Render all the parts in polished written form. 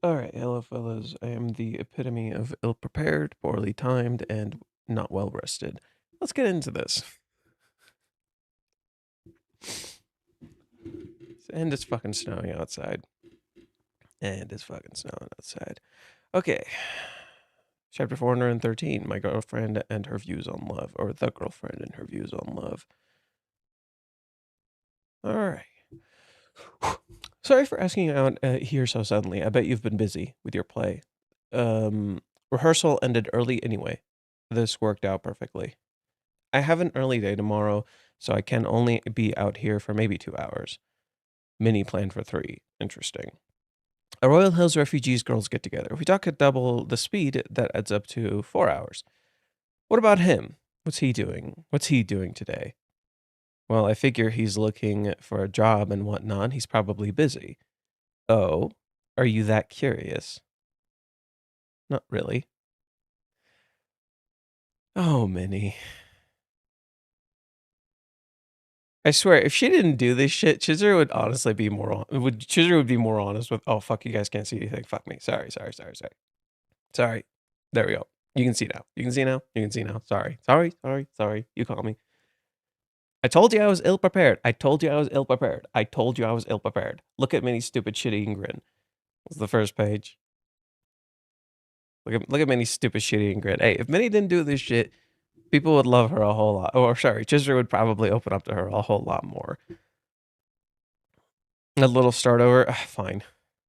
Alright, hello fellas. I am the epitome of ill-prepared, poorly timed, and not well-rested. Let's get into this. And it's fucking snowing outside. Okay. Chapter 413, My Girlfriend and Her Views on Love. Or The Girlfriend and Her Views on Love. Alright. Sorry for asking out here so suddenly. I bet you've been busy with your play. Rehearsal ended early anyway. This worked out perfectly. I have an early day tomorrow, so I can only be out here for maybe 2 hours. Minnie planned for 3. Interesting. A Royal Hills Refugees girls get together. If we talk at double the speed, that adds up to 4 hours. What about him? What's he doing? What's he doing today? Well, I figure he's looking for a job and whatnot. He's probably busy. Oh, are you that curious? Not really. Oh, Minnie. I swear, if she didn't do this shit, Chizuru would honestly be more Chizuru would be more honest with, oh fuck, you guys can't see anything. Fuck me. Sorry. Sorry. There we go. You can see now. You can see now. Sorry. You call me. I told you I was ill-prepared. Look at Minnie's stupid shit-eating grin. That's the first page. Look at Minnie's stupid shit-eating grin. Hey, if Minnie didn't do this shit, people would love her a whole lot. Or sorry, Chizuru would probably open up to her a whole lot more. A little start over? Fine.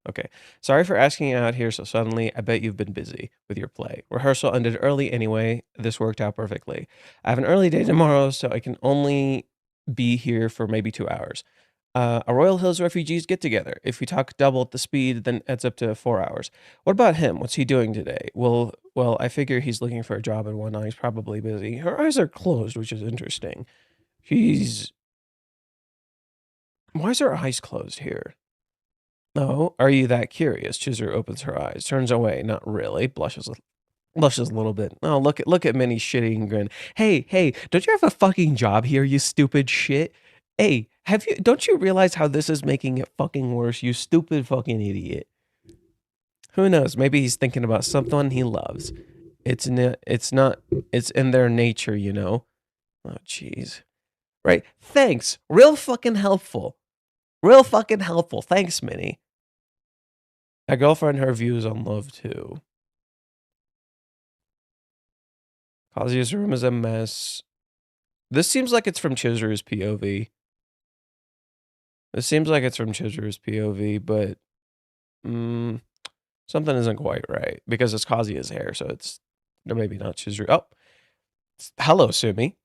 Okay. Sorry for asking you out here so suddenly. I bet you've been busy with your play. Rehearsal ended early anyway. This worked out perfectly. I have an early day tomorrow, so I can only be here for maybe 2 hours. A Royal Hills Refugees get together. If we talk double at the speed, then adds up to 4 hours. What about him? What's he doing today? Well, I figure he's looking for a job and whatnot. He's probably busy. Her eyes are closed, which is interesting. Why is her eyes closed here? Oh, are you that curious? Chizuru opens her eyes, turns away. Not really. Blushes a little bit. Oh, look at Minnie's shitty grin. Hey, don't you have a fucking job here, you stupid shit? Hey, don't you realize how this is making it fucking worse, you stupid fucking idiot? Who knows? Maybe he's thinking about someone he loves. It's in their nature, you know? Oh, jeez. Right. Thanks. Real fucking helpful. Thanks, Minnie. My girlfriend, her views on love, too. Kazuya's room is a mess. This seems like it's from Chizuru's POV. But something isn't quite right because it's Kazuya's hair, so it's maybe not Chizuru. Oh, hello, Sumi.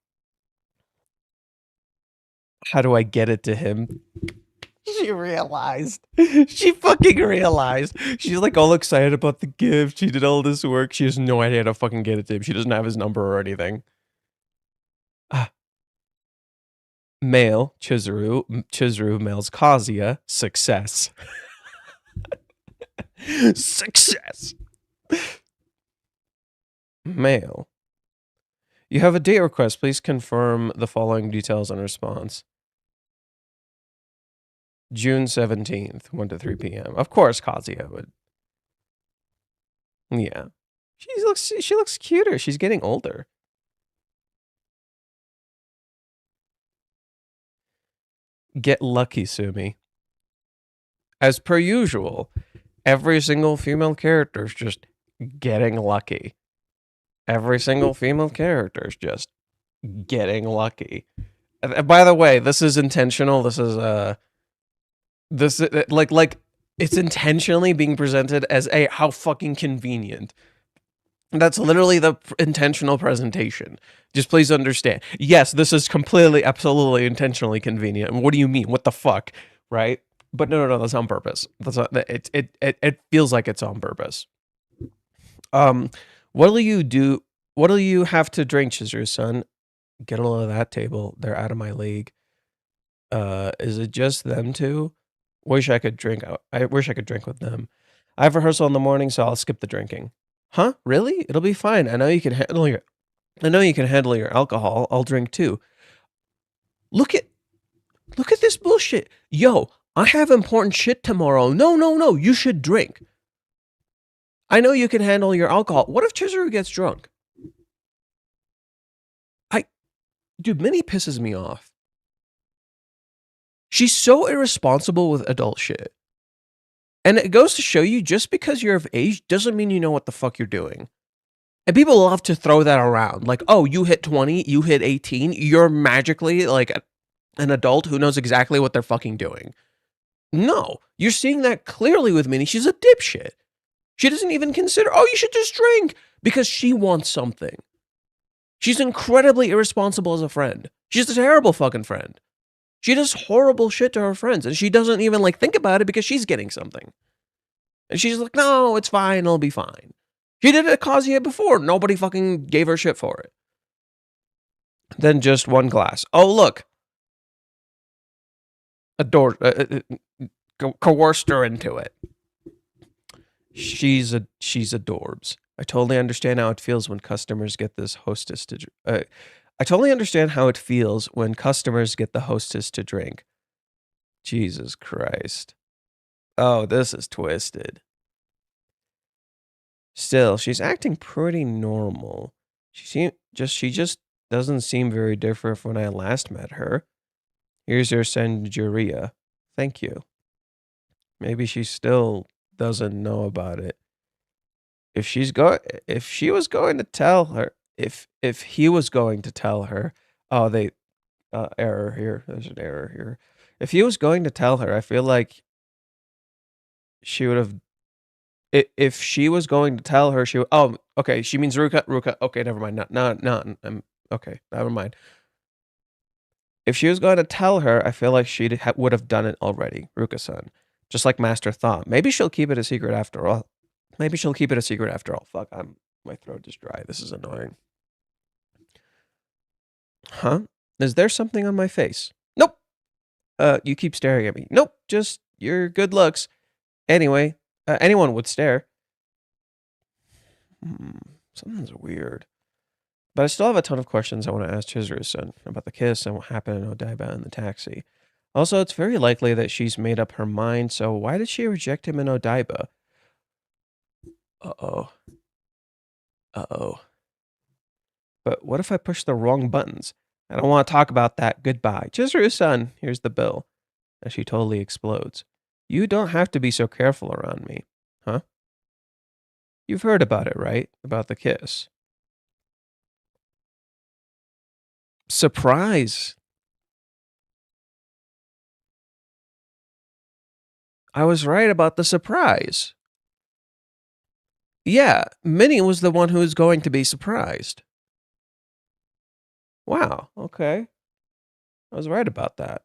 How do I get it to him? She realized. She fucking realized. She's like all excited about the gift. She did all this work. She has no idea how to fucking get it to him. She doesn't have his number or anything. Male, Chizuru, male's Kazuya, success. Success. Male. You have a date request. Please confirm the following details and response. June 17th, 1 to 3 p.m. Of course, Kazuya would. Yeah. She looks cuter. She's getting older. Get lucky, Sumi. As per usual, every single female character is just getting lucky. Every single female character is just getting lucky. By the way, this is intentional. This is like it's intentionally being presented as how fucking convenient. That's literally the intentional presentation. Just please understand. Yes, this is completely, absolutely, intentionally convenient. What do you mean? What the fuck? Right? But no, that's on purpose. That's not. It feels like it's on purpose. What'll you do? What'll you have to drink, Chizuru-san? Get a load of that table. They're out of my league. Is it just them two? Wish I could drink. I wish I could drink with them. I have rehearsal in the morning, so I'll skip the drinking. Huh? Really? It'll be fine. I know you can handle your alcohol. I'll drink too. Look at this bullshit. Yo, I have important shit tomorrow. No, you should drink. I know you can handle your alcohol. What if Chizuru gets drunk? Dude, Minnie pisses me off. She's so irresponsible with adult shit. And it goes to show you, just because you're of age doesn't mean you know what the fuck you're doing. And people love to throw that around. Like, oh, you hit 20, you hit 18, you're magically like an adult who knows exactly what they're fucking doing. No, you're seeing that clearly with Minnie. She's a dipshit. She doesn't even consider, oh, you should just drink, because she wants something. She's incredibly irresponsible as a friend. She's a terrible fucking friend. She does horrible shit to her friends, and she doesn't even like think about it because she's getting something. And she's like, no, it's fine, it'll be fine. She did it at Kazuya before. Nobody fucking gave her shit for it. Then just one glass. Oh, look. Coerced her into it. She's adorbs. I totally understand how it feels when customers get this hostess to I totally understand how it feels when customers get the hostess to drink. Jesus Christ. Oh, this is twisted. Still, she's acting pretty normal. She just doesn't seem very different from when I last met her. Here's your Sanjuria. Thank you. Maybe she still doesn't know about it. If he was going to tell her, oh, error here. There's an error here. If he was going to tell her, I feel like she would have. If she was going to tell her, she would. Oh, okay. She means Ruka. Okay, never mind. No. Okay, never mind. If she was going to tell her, I feel like she would have done it already, Ruka-san. Just like Master thought. Maybe she'll keep it a secret after all. Fuck, my throat is dry. This is annoying. Huh? Is there something on my face? Nope. You keep staring at me. Nope. Just your good looks. Anyway, anyone would stare. Something's weird. But I still have a ton of questions I want to ask Chizuru-san about the kiss and what happened in Odaiba in the taxi. Also, it's very likely that she's made up her mind, so why did she reject him in Odaiba? Uh-oh. But what if I push the wrong buttons? I don't want to talk about that. Goodbye. Chizuru-san, here's the bill. And she totally explodes. You don't have to be so careful around me. Huh? You've heard about it, right? About the kiss. Surprise. I was right about the surprise. Yeah, Minnie was the one who was going to be surprised. Wow, okay. I was right about that.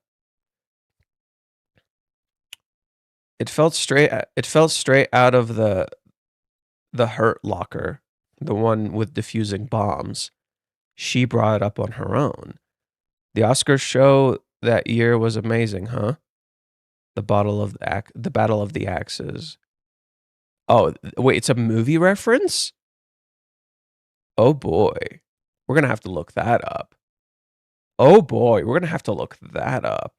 It felt straight out of the Hurt locker, the one with diffusing bombs. She brought it up on her own. The Oscar show that year was amazing, huh? The Battle of the Axes. Oh, wait, it's a movie reference? Oh boy. We're going to have to look that up. Oh boy, we're going to have to look that up.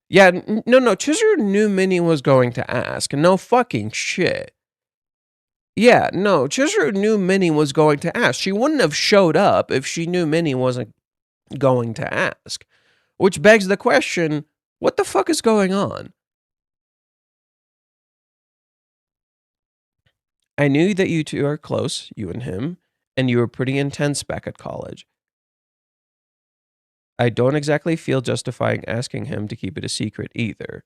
Yeah, no, Chizuru knew Minnie was going to ask. No fucking shit. Yeah, no, Chizuru knew Minnie was going to ask. She wouldn't have showed up if she knew Minnie wasn't going to ask. Which begs the question, what the fuck is going on? I knew that you two are close, you and him, and you were pretty intense back at college. I don't exactly feel justifying asking him to keep it a secret either.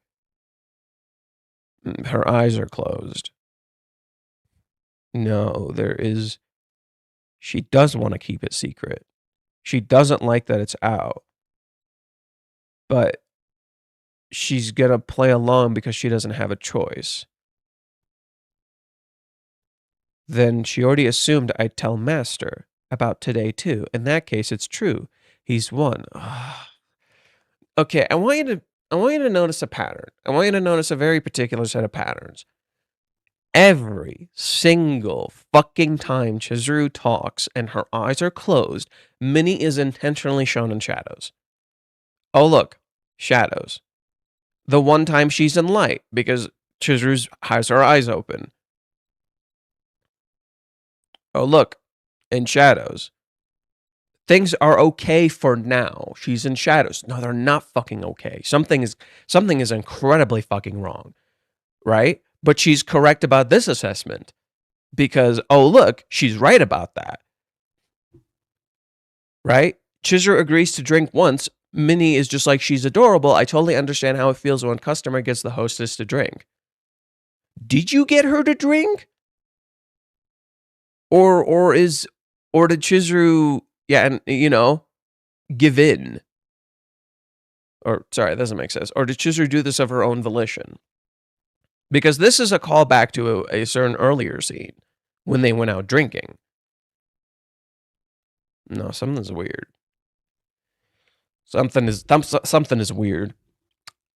Her eyes are closed. No, she does want to keep it secret. She doesn't like that it's out. But she's gonna play along because she doesn't have a choice. Then she already assumed I'd tell Master about today too. In that case, it's true. He's won. Okay, I want you to notice a pattern. I want you to notice a very particular set of patterns. Every single fucking time Chizuru talks and her eyes are closed, Minnie is intentionally shown in shadows. Oh, look. Shadows. The one time she's in light, because Chizuru has her eyes open. Oh, look, in shadows. Things are okay for now. She's in shadows. No, they're not fucking okay. Something is incredibly fucking wrong, right? But she's correct about this assessment because, oh, look, she's right about that, right? Chizuru agrees to drink once. Minnie is just like, she's adorable. I totally understand how it feels when a customer gets the hostess to drink. Did you get her to drink? Or did Chizuru, yeah, and you know, give in? Or sorry, that doesn't make sense. Or did Chizuru do this of her own volition? Because this is a callback to a certain earlier scene when they went out drinking. No, something's weird. Something is weird.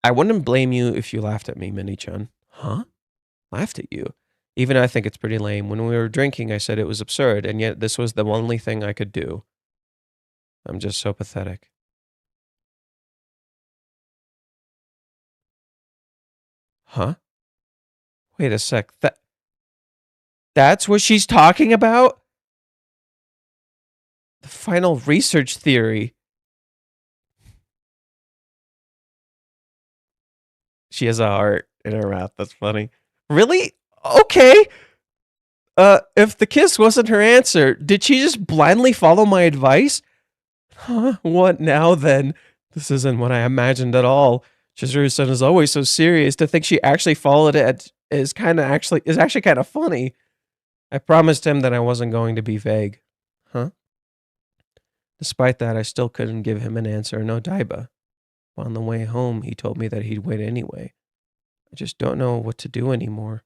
I wouldn't blame you if you laughed at me, Minnie-chan. Huh? Laughed at you? Even I think it's pretty lame. When we were drinking, I said it was absurd, and yet this was the only thing I could do. I'm just so pathetic. Huh? Wait a sec. That's what she's talking about? The final research theory. She has a heart in her mouth. That's funny. Really? Okay. If the kiss wasn't her answer, did she just blindly follow my advice? Huh? What now then? This isn't what I imagined at all. Chizuru-san is always so serious. To think she actually followed it is actually kind of funny. I promised him that I wasn't going to be vague. Huh? Despite that, I still couldn't give him an answer, no daiba. On the way home, he told me that he'd wait anyway. I just don't know what to do anymore.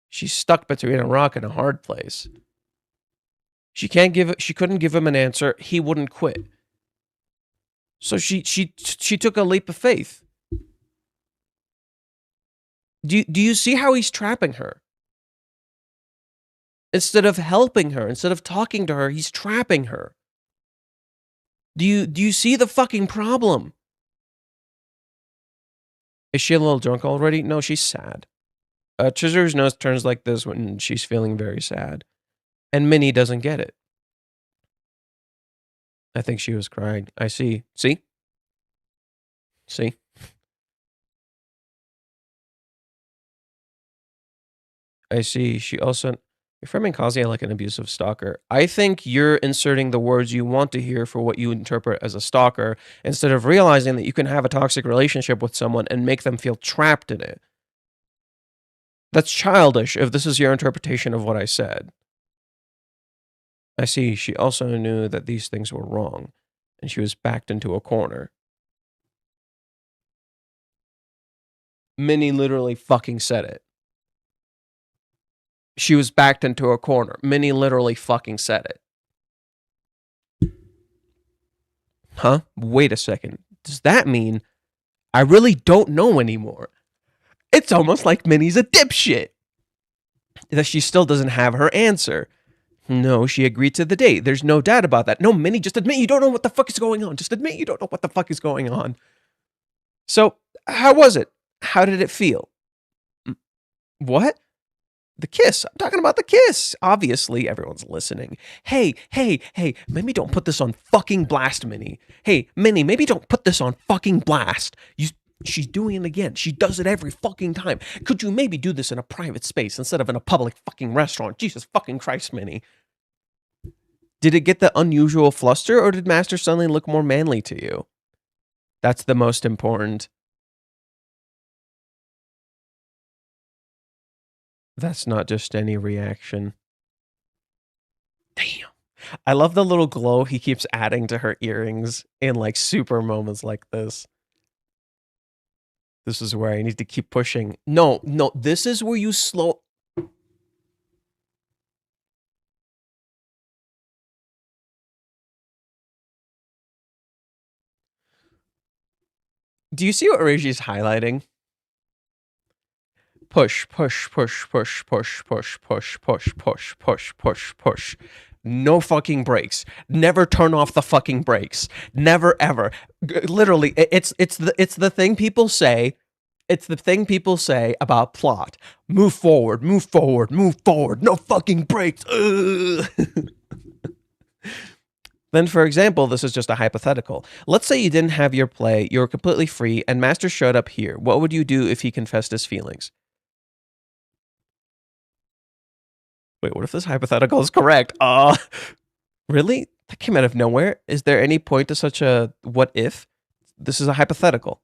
She's stuck between a rock and a hard place. She couldn't give him an answer. He wouldn't quit. So she took a leap of faith. Do you see how he's trapping her? Instead of helping her, instead of talking to her, he's trapping her. Do you see the fucking problem? Is she a little drunk already? No, she's sad. Chizuru's nose turns like this when she's feeling very sad. And Minnie doesn't get it. I think she was crying. I see. See? See? I see. She also... You're framing Kazuya like an abusive stalker. I think you're inserting the words you want to hear for what you interpret as a stalker, instead of realizing that you can have a toxic relationship with someone and make them feel trapped in it. That's childish if this is your interpretation of what I said. I see. She also knew that these things were wrong, and she was backed into a corner. Minnie literally fucking said it. She was backed into a corner. Minnie literally fucking said it. Huh? Wait a second. Does that mean I really don't know anymore? It's almost like Minnie's a dipshit. That she still doesn't have her answer. No, she agreed to the date. There's no doubt about that. No, Minnie, just admit you don't know what the fuck is going on. Just admit you don't know what the fuck is going on. So, how was it? How did it feel? What? The kiss. I'm talking about the kiss. Obviously, everyone's listening. Hey, maybe don't put this on fucking blast, Minnie. Hey, Minnie, maybe don't put this on fucking blast. She's doing it again. She does it every fucking time. Could you maybe do this in a private space instead of in a public fucking restaurant? Jesus fucking Christ, Minnie. Did it get the unusual fluster, or did Master suddenly look more manly to you? That's the most important. That's not just any reaction. Damn. I love the little glow he keeps adding to her earrings in like super moments like this. This is where I need to keep pushing. No, this is where you slow... Do you see what Regi's highlighting? Push, push, push, push, push, push, push, push, push, push, push, push. no fucking brakes. Never turn off the fucking brakes. Never ever. Literally, it's the thing people say. It's the thing people say about plot. Move forward, move forward, move forward. No fucking brakes. Then, for example, this is just a hypothetical. Let's say you didn't have your play, you were completely free, and Master showed up here. What would you do if he confessed his feelings? Wait, what if this hypothetical is correct? Really? That came out of nowhere. Is there any point to such a what if? This is a hypothetical.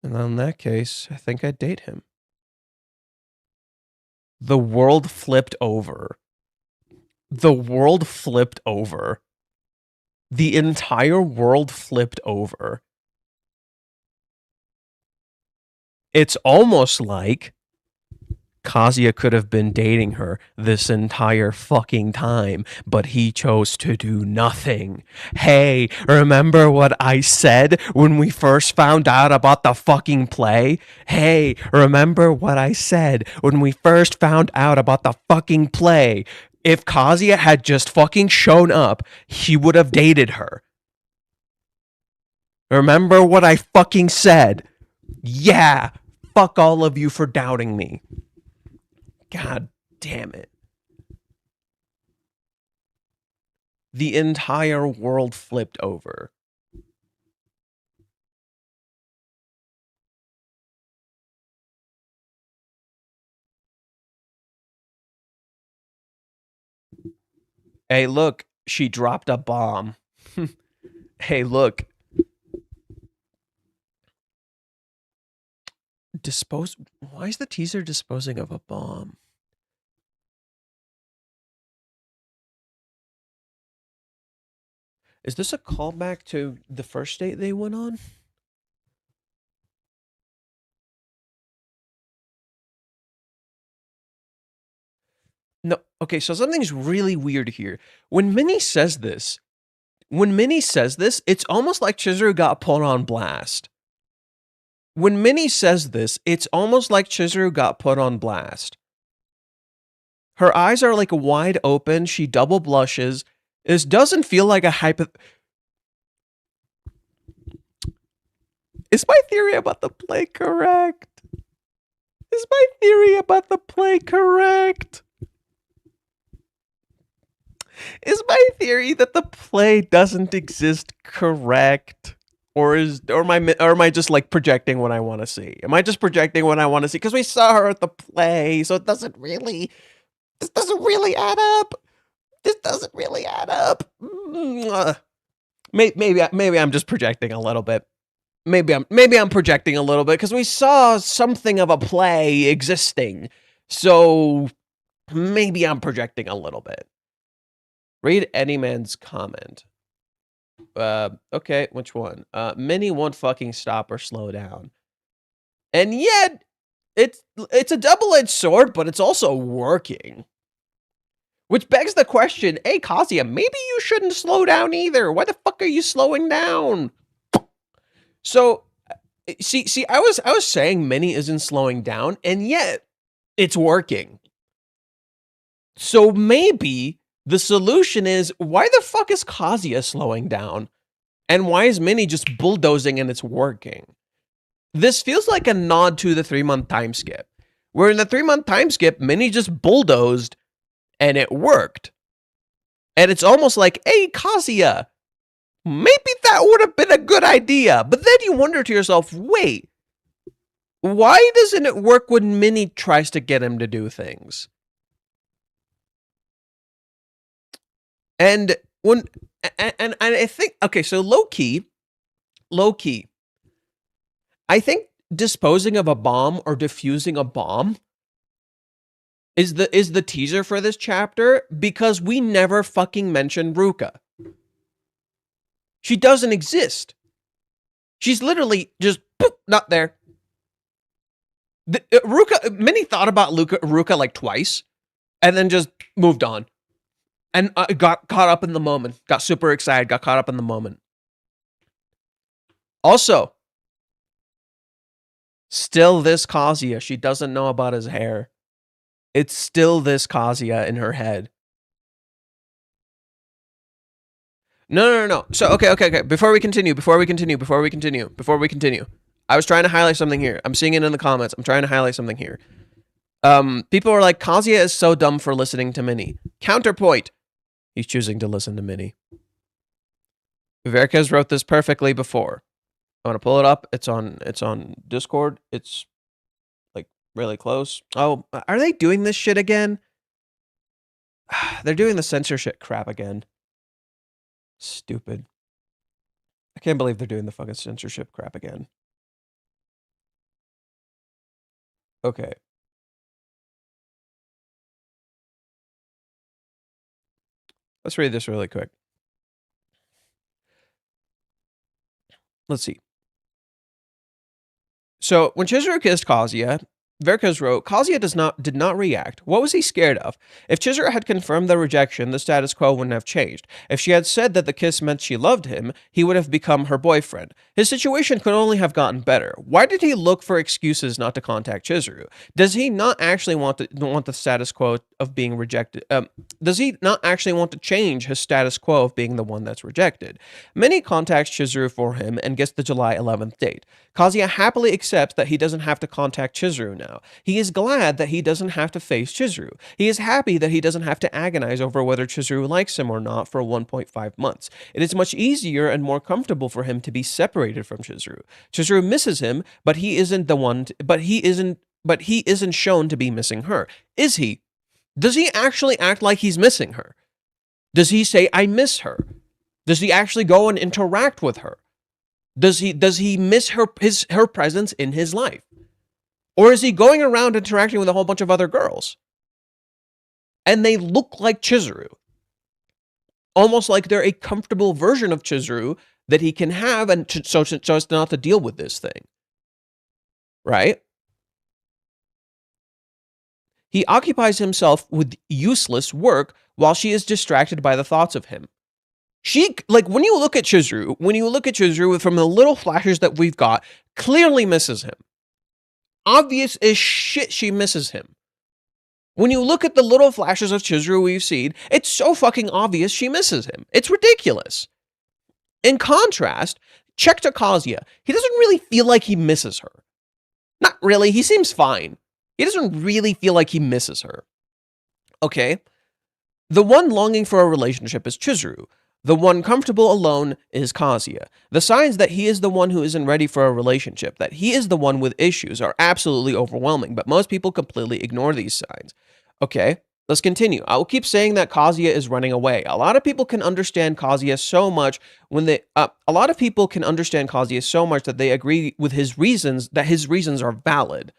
And in that case, I think I'd date him. The world flipped over. The world flipped over. The entire world flipped over. It's almost like Kazuya could have been dating her this entire fucking time, but he chose to do nothing. Hey, remember what I said when we first found out about the fucking play? Hey, remember what I said when we first found out about the fucking play? If Kazuya had just fucking shown up, he would have dated her. Remember what I fucking said? Yeah, fuck all of you for doubting me. God damn it. The entire world flipped over. Hey, look, she dropped a bomb. Hey, look. Why is the teaser disposing of a bomb? Is this a callback to the first date they went on? No, okay, so something's really weird here. When Minnie says this, it's almost like Chizuru got put on blast. When Minnie says this, it's almost like Chizuru got put on blast. Her eyes are like wide open. She double blushes. This doesn't feel like a Is my theory about the play correct? Is my theory about the play correct? Is my theory that the play doesn't exist correct? Or am I just like projecting what I want to see? Am I just projecting what I want to see? Because we saw her at the play, so this doesn't really add up. This doesn't really add up. Maybe I'm just projecting a little bit. Maybe I'm projecting a little bit because we saw something of a play existing. So maybe I'm projecting a little bit. Read Anyman's comment. Okay, which one? Minnie won't fucking stop or slow down. And yet, it's a double-edged sword, but it's also working. Which begs the question, hey, Kazuya, maybe you shouldn't slow down either. Why the fuck are you slowing down? So, see, I was saying Minnie isn't slowing down, and yet, it's working. So maybe the solution is, why the fuck is Kazuya slowing down? And why is Minnie just bulldozing and it's working? This feels like a nod to the 3-month time skip. Where in the 3-month time skip, Minnie just bulldozed and it worked. And it's almost like, hey, Kazuya, maybe that would have been a good idea. But then you wonder to yourself, wait, why doesn't it work when Minnie tries to get him to do things? And I think, okay, so low key, I think disposing of a bomb or defusing a bomb is the teaser for this chapter, because we never fucking mention Ruka. She doesn't exist. She's literally just poof, not there. Minnie thought about Ruka like twice, and then just moved on. And got caught up in the moment. Got super excited. Got caught up in the moment. Also, Still this Kazuya. She doesn't know about his hair. It's still this Kazuya in her head. No. So, okay. Before we continue. I was trying to highlight something here. I'm seeing it in the comments. I'm trying to highlight something here. People are like, Kazuya is so dumb for listening to Minnie. Counterpoint. He's choosing to listen to Minnie. Varicus wrote this perfectly before. I want to pull it up. It's on Discord. It's like really close. Oh, are they doing this shit again? They're doing the censorship crap again. Stupid. I can't believe they're doing the fucking censorship crap again. Okay. Let's read this really quick. Let's see. So, when Chizuru kissed Kazuya, Varicus wrote, Kazuya did not react. What was he scared of? If Chizuru had confirmed the rejection, the status quo wouldn't have changed. If she had said that the kiss meant she loved him, he would have become her boyfriend. His situation could only have gotten better. Why did he look for excuses not to contact Chizuru? Does he not actually want the status quo of being rejected? Does he not actually want to change his status quo of being the one that's rejected? Minnie contacts Chizuru for him and gets the July 11th date. Kazuya happily accepts that he doesn't have to contact Chizuru now. He is glad that he doesn't have to face Chizuru. He is happy that he doesn't have to agonize over whether Chizuru likes him or not for 1.5 months. It is much easier and more comfortable for him to be separated from Chizuru. Chizuru misses him, but he isn't shown to be missing her. Is he? Does he actually act like he's missing her? Does he say, I miss her? Does he actually go and interact with her? Does he miss her presence in his life? Or is he going around interacting with a whole bunch of other girls? And they look like Chizuru. Almost like they're a comfortable version of Chizuru that he can have and so as not to deal with this thing. Right? He occupies himself with useless work while she is distracted by the thoughts of him. She, like, when you look at Chizuru from the little flashes that we've got, clearly misses him. Obvious as shit she misses him. When you look at the little flashes of Chizuru we've seen, it's so fucking obvious she misses him. It's ridiculous. In contrast, check to Kazuya. He doesn't really feel like he misses her. Not really, he seems fine. He doesn't really feel like he misses her. Okay? The one longing for a relationship is Chizuru. The one comfortable alone is Kazuya. The signs that he is the one who isn't ready for a relationship, that he is the one with issues, are absolutely overwhelming, but most people completely ignore these signs. Okay, let's continue. I will keep saying that Kazuya is running away. A lot of people can understand Kazuya so much that they agree with his reasons, that his reasons are valid.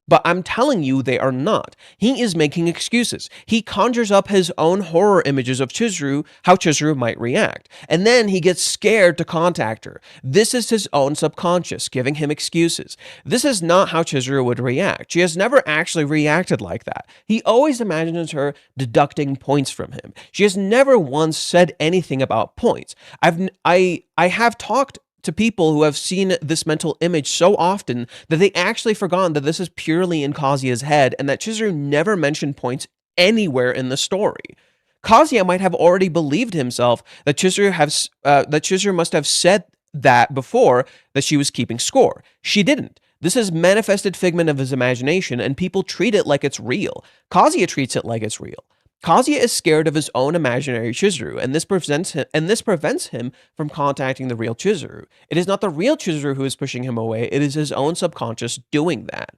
But I'm telling you, they are not. He is making excuses. He conjures up his own horror images of Chizuru, how Chizuru might react. And then he gets scared to contact her. This is his own subconscious, giving him excuses. This is not how Chizuru would react. She has never actually reacted like that. He always imagines her deducting points from him. She has never once said anything about points. I have talked to people who have seen this mental image so often that they actually forgot that this is purely in Kazuya's head and that Chizuru never mentioned points anywhere in the story. Kazuya might have already believed himself that Chizuru must have said that before, that she was keeping score. She didn't. This is manifested figment of his imagination, and people treat it like it's real. Kazuya treats it like it's real. Kazuya is scared of his own imaginary Chizuru, and this prevents him from contacting the real Chizuru. It is not the real Chizuru who is pushing him away, it is his own subconscious doing that.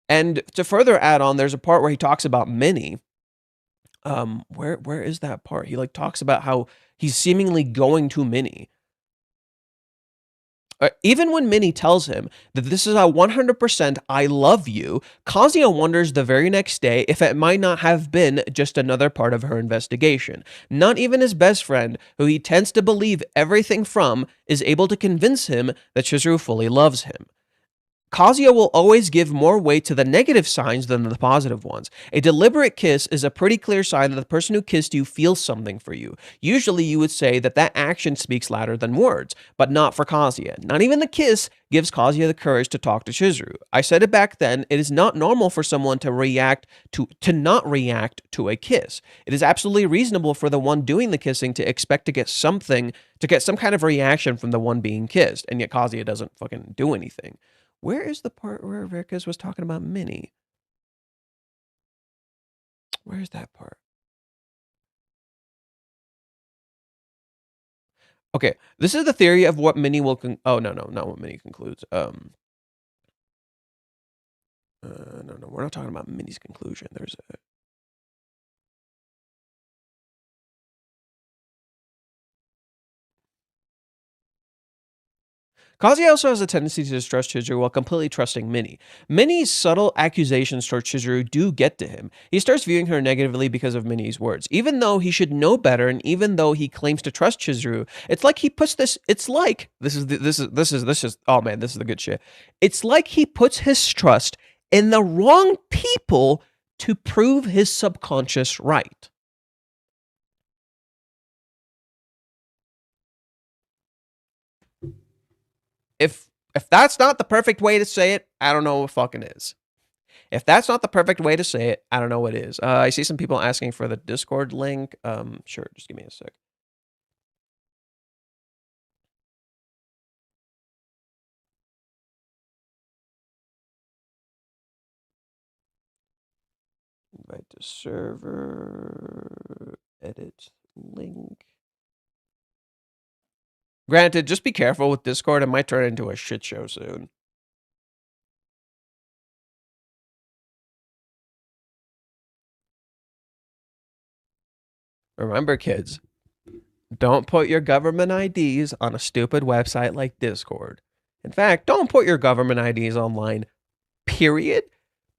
And to further add on, there's a part where he talks about Minnie. Where is that part? He talks about how he's seemingly going to Minnie. Even when Minnie tells him that this is a 100% I love you, Kazuya wonders the very next day if it might not have been just another part of her investigation. Not even his best friend, who he tends to believe everything from, is able to convince him that Chizuru fully loves him. Kazuya will always give more weight to the negative signs than the positive ones. A deliberate kiss is a pretty clear sign that the person who kissed you feels something for you. Usually you would say that that action speaks louder than words, but not for Kazuya. Not even the kiss gives Kazuya the courage to talk to Chizuru. I said it back then, it is not normal for someone to not react to a kiss. It is absolutely reasonable for the one doing the kissing to expect to get some kind of reaction from the one being kissed, and yet Kazuya doesn't fucking do anything. Where is the part where Varicus was talking about Minnie? Where's that part? Okay, this is the theory of what Minnie will oh, no, not what Minnie concludes. No, we're not talking about Minnie's conclusion. There's a... Kazuya also has a tendency to distrust Chizuru while completely trusting Minnie. Minnie's subtle accusations towards Chizuru do get to him. He starts viewing her negatively because of Minnie's words. Even though he should know better, and even though he claims to trust Chizuru, it's like he puts this. It's like this is. Oh man, this is the good shit. It's like he puts his trust in the wrong people to prove his subconscious right. If that's not the perfect way to say it, I don't know what fucking is. If that's not the perfect way to say it, I don't know what is. I see some people asking for the Discord link. Sure, just give me a sec. Invite to server, edit link. Granted, just be careful with Discord. It might turn into a shit show soon. Remember, kids, don't put your government IDs on a stupid website like Discord. In fact, don't put your government IDs online, period,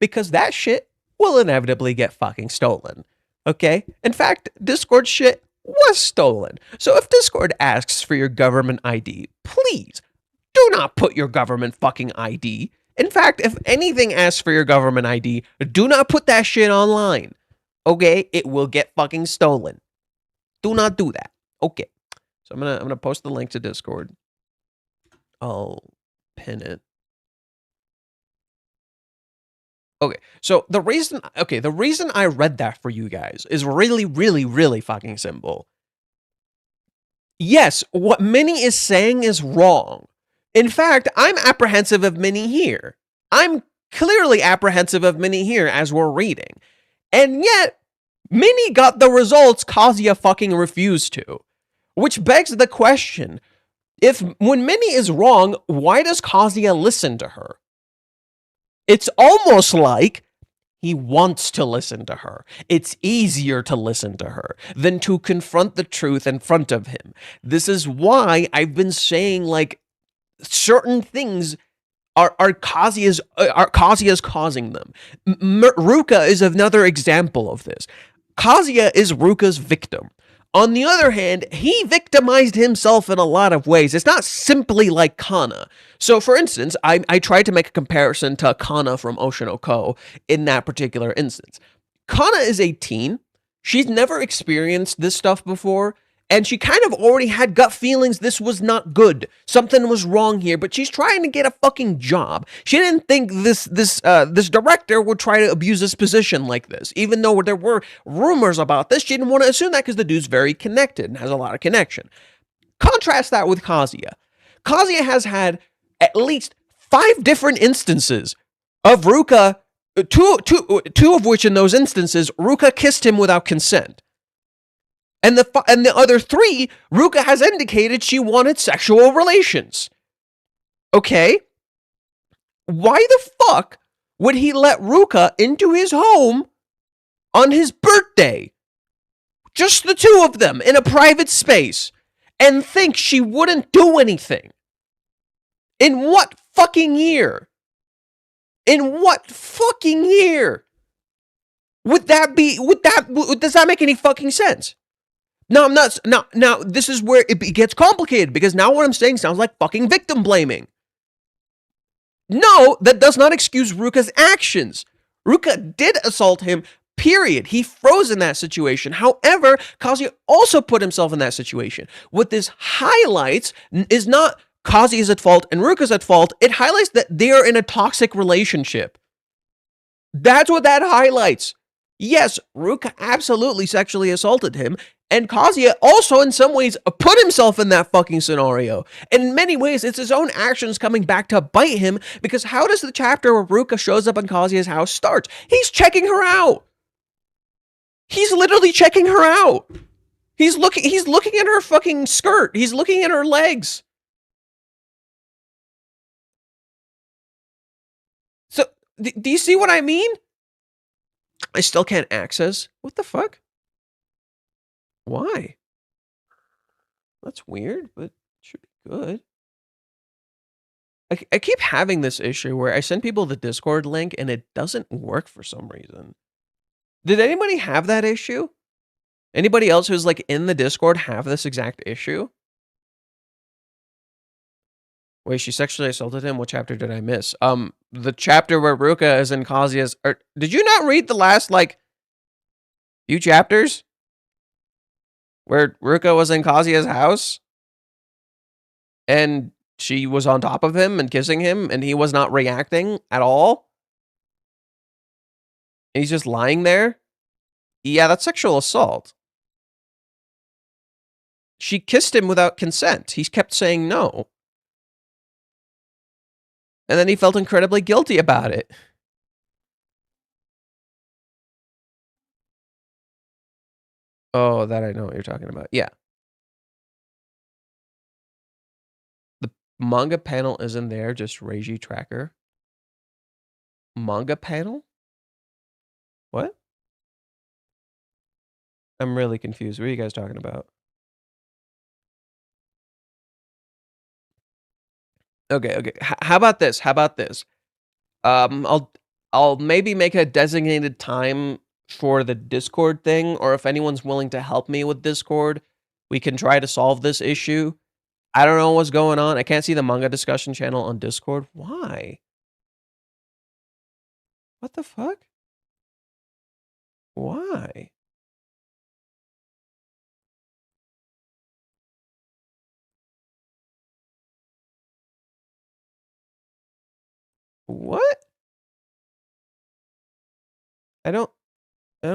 because that shit will inevitably get fucking stolen. Okay? In fact, Discord shit was stolen. So if Discord asks for your government ID, please do not put your government fucking ID. In fact, if anything asks for your government ID, do not put that shit online. Okay? It will get fucking stolen. Do not do that. Okay. So I'm gonna post the link to Discord. I'll pin it. Okay, so the reason I read that for you guys is really, really, really fucking simple. Yes, what Minnie is saying is wrong. In fact, I'm apprehensive of Minnie here. I'm clearly apprehensive of Minnie here as we're reading. And yet, Minnie got the results Kazuya fucking refused to. Which begs the question, when Minnie is wrong, why does Kazuya listen to her? It's almost like he wants to listen to her. It's easier to listen to her than to confront the truth in front of him. This is why I've been saying, like, certain things are Kazuya's causing them. Ruka is another example of this. Kazuya is Ruka's victim. On the other hand, he victimized himself in a lot of ways. It's not simply like Kana. So, for instance, I tried to make a comparison to Kana from Oshinoko in that particular instance. Kana is 18. She's never experienced this stuff before, and she kind of already had gut feelings this was not good. Something was wrong here, but she's trying to get a fucking job. She didn't think this director would try to abuse his position like this. Even though there were rumors about this, she didn't want to assume that because the dude's very connected and has a lot of connection. Contrast that with Kazuya. Kazuya has had at least 5 different instances of Ruka, two of which in those instances, Ruka kissed him without consent. And the other 3, Ruka has indicated she wanted sexual relations. Okay? Why the fuck would he let Ruka into his home on his birthday? Just the 2 of them in a private space. And think she wouldn't do anything. In what fucking year? In what fucking year? Does that make any fucking sense? No, I'm not. Now, this is where it gets complicated, because now what I'm saying sounds like fucking victim blaming. No, that does not excuse Ruka's actions. Ruka did assault him, period. He froze in that situation. However, Kazuya also put himself in that situation. What this highlights is not Kazuya's at fault and Ruka's at fault. It highlights that they are in a toxic relationship. That's what that highlights. Yes, Ruka absolutely sexually assaulted him, and Kazuya also in some ways put himself in that fucking scenario. In many ways, it's his own actions coming back to bite him, because how does the chapter where Ruka shows up in Kazuya's house start? He's checking her out. He's literally checking her out. He's looking at her fucking skirt. He's looking at her legs. So, do you see what I mean? I still can't access. What the fuck? Why? That's weird, but it should be good. I keep having this issue where I send people the Discord link and it doesn't work for some reason. Did anybody have that issue? Anybody else who's like in the Discord have this exact issue? Wait, she sexually assaulted him? What chapter did I miss? The chapter where Ruka is in Kazuya's... did you not read the last, like, few chapters? Where Ruka was in Kazuya's house? And she was on top of him and kissing him, and he was not reacting at all? And he's just lying there? Yeah, that's sexual assault. She kissed him without consent. He kept saying no. And then he felt incredibly guilty about it. Oh, that I know what you're talking about. Yeah. The manga panel isn't there, just Reiji Tracker. Manga panel? What? I'm really confused. What are you guys talking about? Okay. How about this? I'll maybe make a designated time for the Discord thing, or if anyone's willing to help me with Discord, we can try to solve this issue. I don't know what's going on. I can't see the manga discussion channel on Discord. Why? What the fuck? Why? What? I don't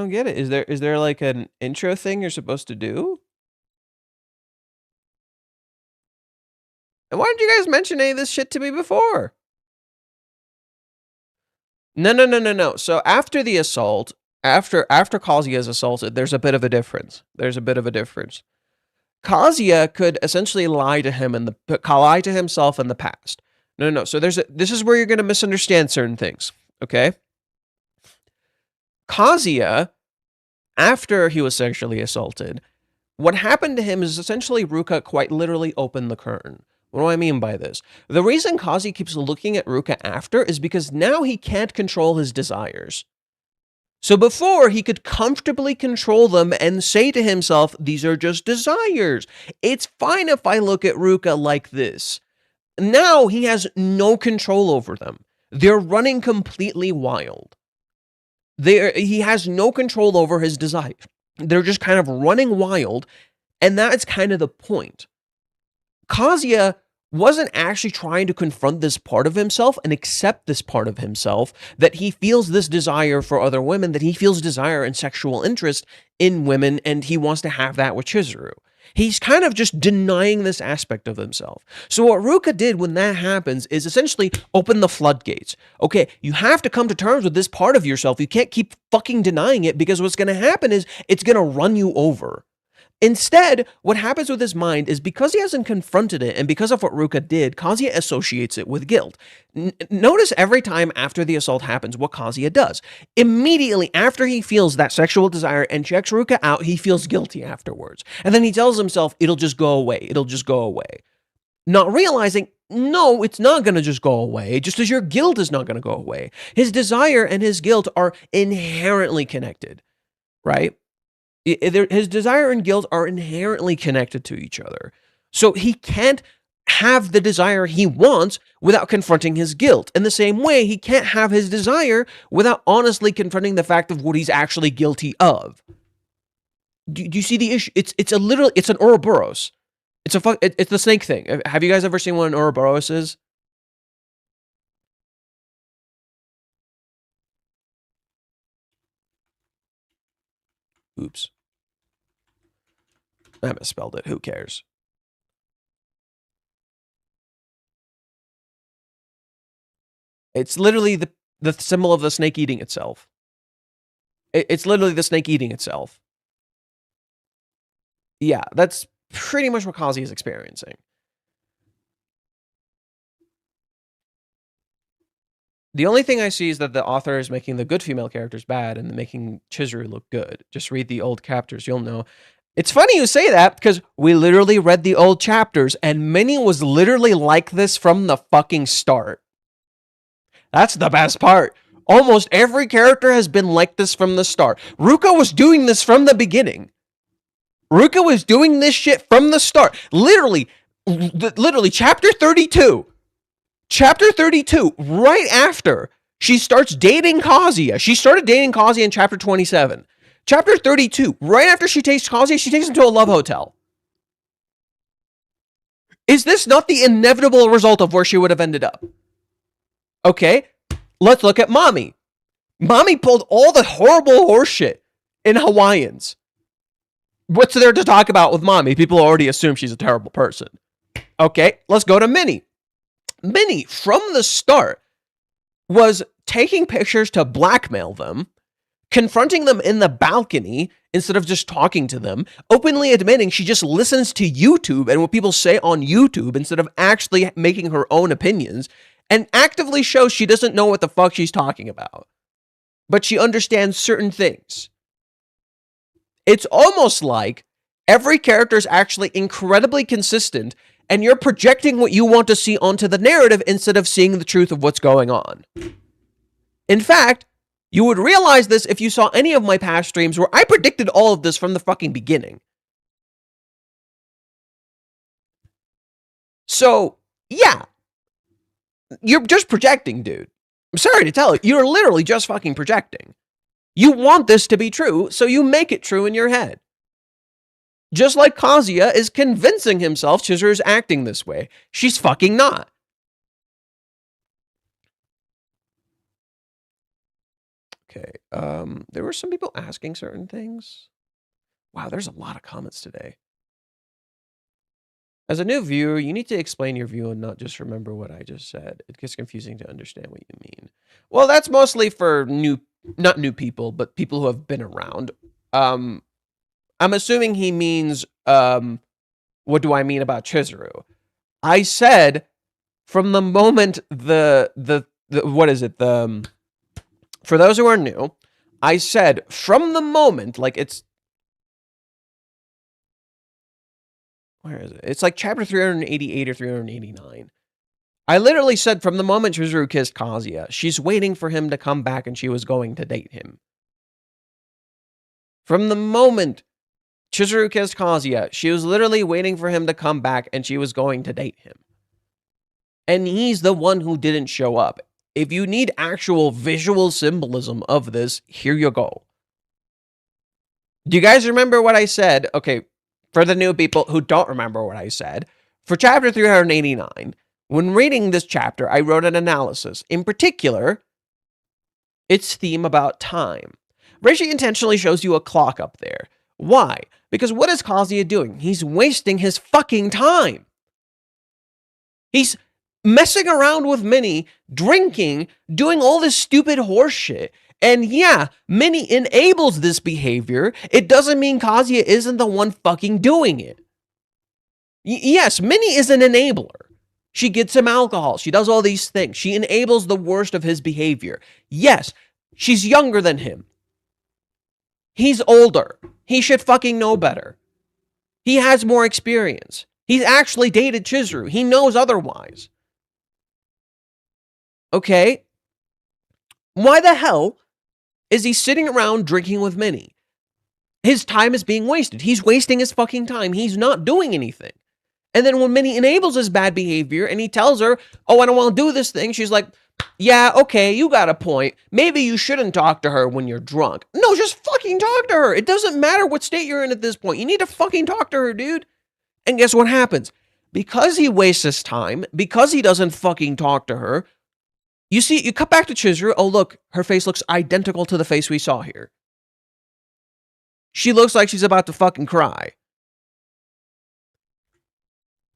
get it. Is there like an intro thing you're supposed to do? And why didn't you guys mention any of this shit to me before? No. So after the assault, after Kazuya is assaulted, there's a bit of a difference. Kazuya could essentially lie to himself in the past. No. So this is where you're going to misunderstand certain things. Okay. Kazuya, after he was sexually assaulted, what happened to him is essentially Ruka quite literally opened the curtain. What do I mean by this? The reason Kazuya keeps looking at Ruka after is because now he can't control his desires. So before, he could comfortably control them and say to himself, these are just desires. It's fine if I look at Ruka like this. Now he has no control over them. They're running completely wild. He has no control over his desire. They're just kind of running wild, and that's kind of the point. Kazuya wasn't actually trying to confront this part of himself and accept this part of himself, that he feels this desire for other women, that he feels desire and sexual interest in women, and he wants to have that with Chizuru. He's kind of just denying this aspect of himself. So what Ruka did when that happens is essentially open the floodgates. Okay, you have to come to terms with this part of yourself. You can't keep fucking denying it, because what's going to happen is it's going to run you over. Instead, what happens with his mind is, because he hasn't confronted it and because of what Ruka did, Kazuya associates it with guilt. Notice every time after the assault happens what Kazuya does. Immediately after he feels that sexual desire and checks Ruka out, he feels guilty afterwards. And then he tells himself, it'll just go away. Not realizing, no, it's not going to just go away, just as your guilt is not going to go away. His desire and his guilt are inherently connected, right? His desire and guilt are inherently connected to each other. So he can't have the desire he wants without confronting his guilt. In the same way, he can't have his desire without honestly confronting the fact of what he's actually guilty of. Do you see the issue? It's an Ouroboros. It's the snake thing. Have you guys ever seen what an Ouroboros is? Oops. I misspelled it. Who cares? It's literally the symbol of the snake eating itself. It's literally the snake eating itself. Yeah, that's pretty much what Kazuya is experiencing. The only thing I see is that the author is making the good female characters bad and making Chizuru look good. Just read the old chapters, you'll know. It's funny you say that because we literally read the old chapters and Minnie was literally like this from the fucking start. That's the best part. Almost every character has been like this from the start. Ruka was doing this from the beginning. Ruka was doing this shit from the start. Literally, chapter 32. Chapter 32, right after she starts dating Kazuya. She started dating Kazuya in chapter 27. Chapter 32, right after she takes Kazuya, she takes him to a love hotel. Is this not the inevitable result of where she would have ended up? Okay, let's look at Mommy. Mommy pulled all the horrible horseshit in Hawaiians. What's there to talk about with Mommy? People already assume she's a terrible person. Okay, let's go to Minnie. Minnie, from the start, was taking pictures to blackmail them, confronting them in the balcony instead of just talking to them, openly admitting she just listens to YouTube and what people say on YouTube instead of actually making her own opinions, and actively shows she doesn't know what the fuck she's talking about. But she understands certain things. It's almost like every character is actually incredibly consistent and you're projecting what you want to see onto the narrative instead of seeing the truth of what's going on. In fact, you would realize this if you saw any of my past streams where I predicted all of this from the fucking beginning. So, yeah. You're just projecting, dude. I'm sorry to tell you, you're literally just fucking projecting. You want this to be true, so you make it true in your head. Just like Kazuya is convincing himself Chizuru's acting this way. She's fucking not. Okay, there were some people asking certain things. Wow, there's a lot of comments today. As a new viewer, you need to explain your view and not just remember what I just said. It gets confusing to understand what you mean. Well, that's mostly for not new people, but people who have been around. I'm assuming he means, what do I mean about Chizuru? I said, from the moment what is it? For those who are new, I said, from the moment, like it's, where is it? It's like chapter 388 or 389. I literally said, from the moment Chizuru kissed Kazuya, she's waiting for him to come back and she was going to date him. From the moment Chizuru kissed Kazuya, she was literally waiting for him to come back and she was going to date him. And he's the one who didn't show up. If you need actual visual symbolism of this, here you go. Do you guys remember what I said? Okay, for the new people who don't remember what I said, for chapter 389, when reading this chapter, I wrote an analysis. In particular, its theme about time. Reishi intentionally shows you a clock up there. Why? Because what is Kazuya doing? He's wasting his fucking time. He's messing around with Minnie, drinking, doing all this stupid horse shit. And yeah, Minnie enables this behavior. It doesn't mean Kazuya isn't the one fucking doing it. Yes, Minnie is an enabler. She gets him alcohol. She does all these things. She enables the worst of his behavior. Yes, she's younger than him. He's older. He should fucking know better. He has more experience. He's actually dated Chizuru. He knows otherwise. Okay? Why the hell is he sitting around drinking with Minnie? His time is being wasted. He's wasting his fucking time. He's not doing anything. And then when Minnie enables his bad behavior and he tells her, oh, I don't want to do this thing, she's like, yeah, okay, you got a point. Maybe you shouldn't talk to her when you're drunk. No, just fucking talk to her. It doesn't matter what state you're in at this point. You need to fucking talk to her, dude. And guess what happens? Because he wastes his time, because he doesn't fucking talk to her, you cut back to Chizuru. Oh, look, her face looks identical to the face we saw here. She looks like she's about to fucking cry.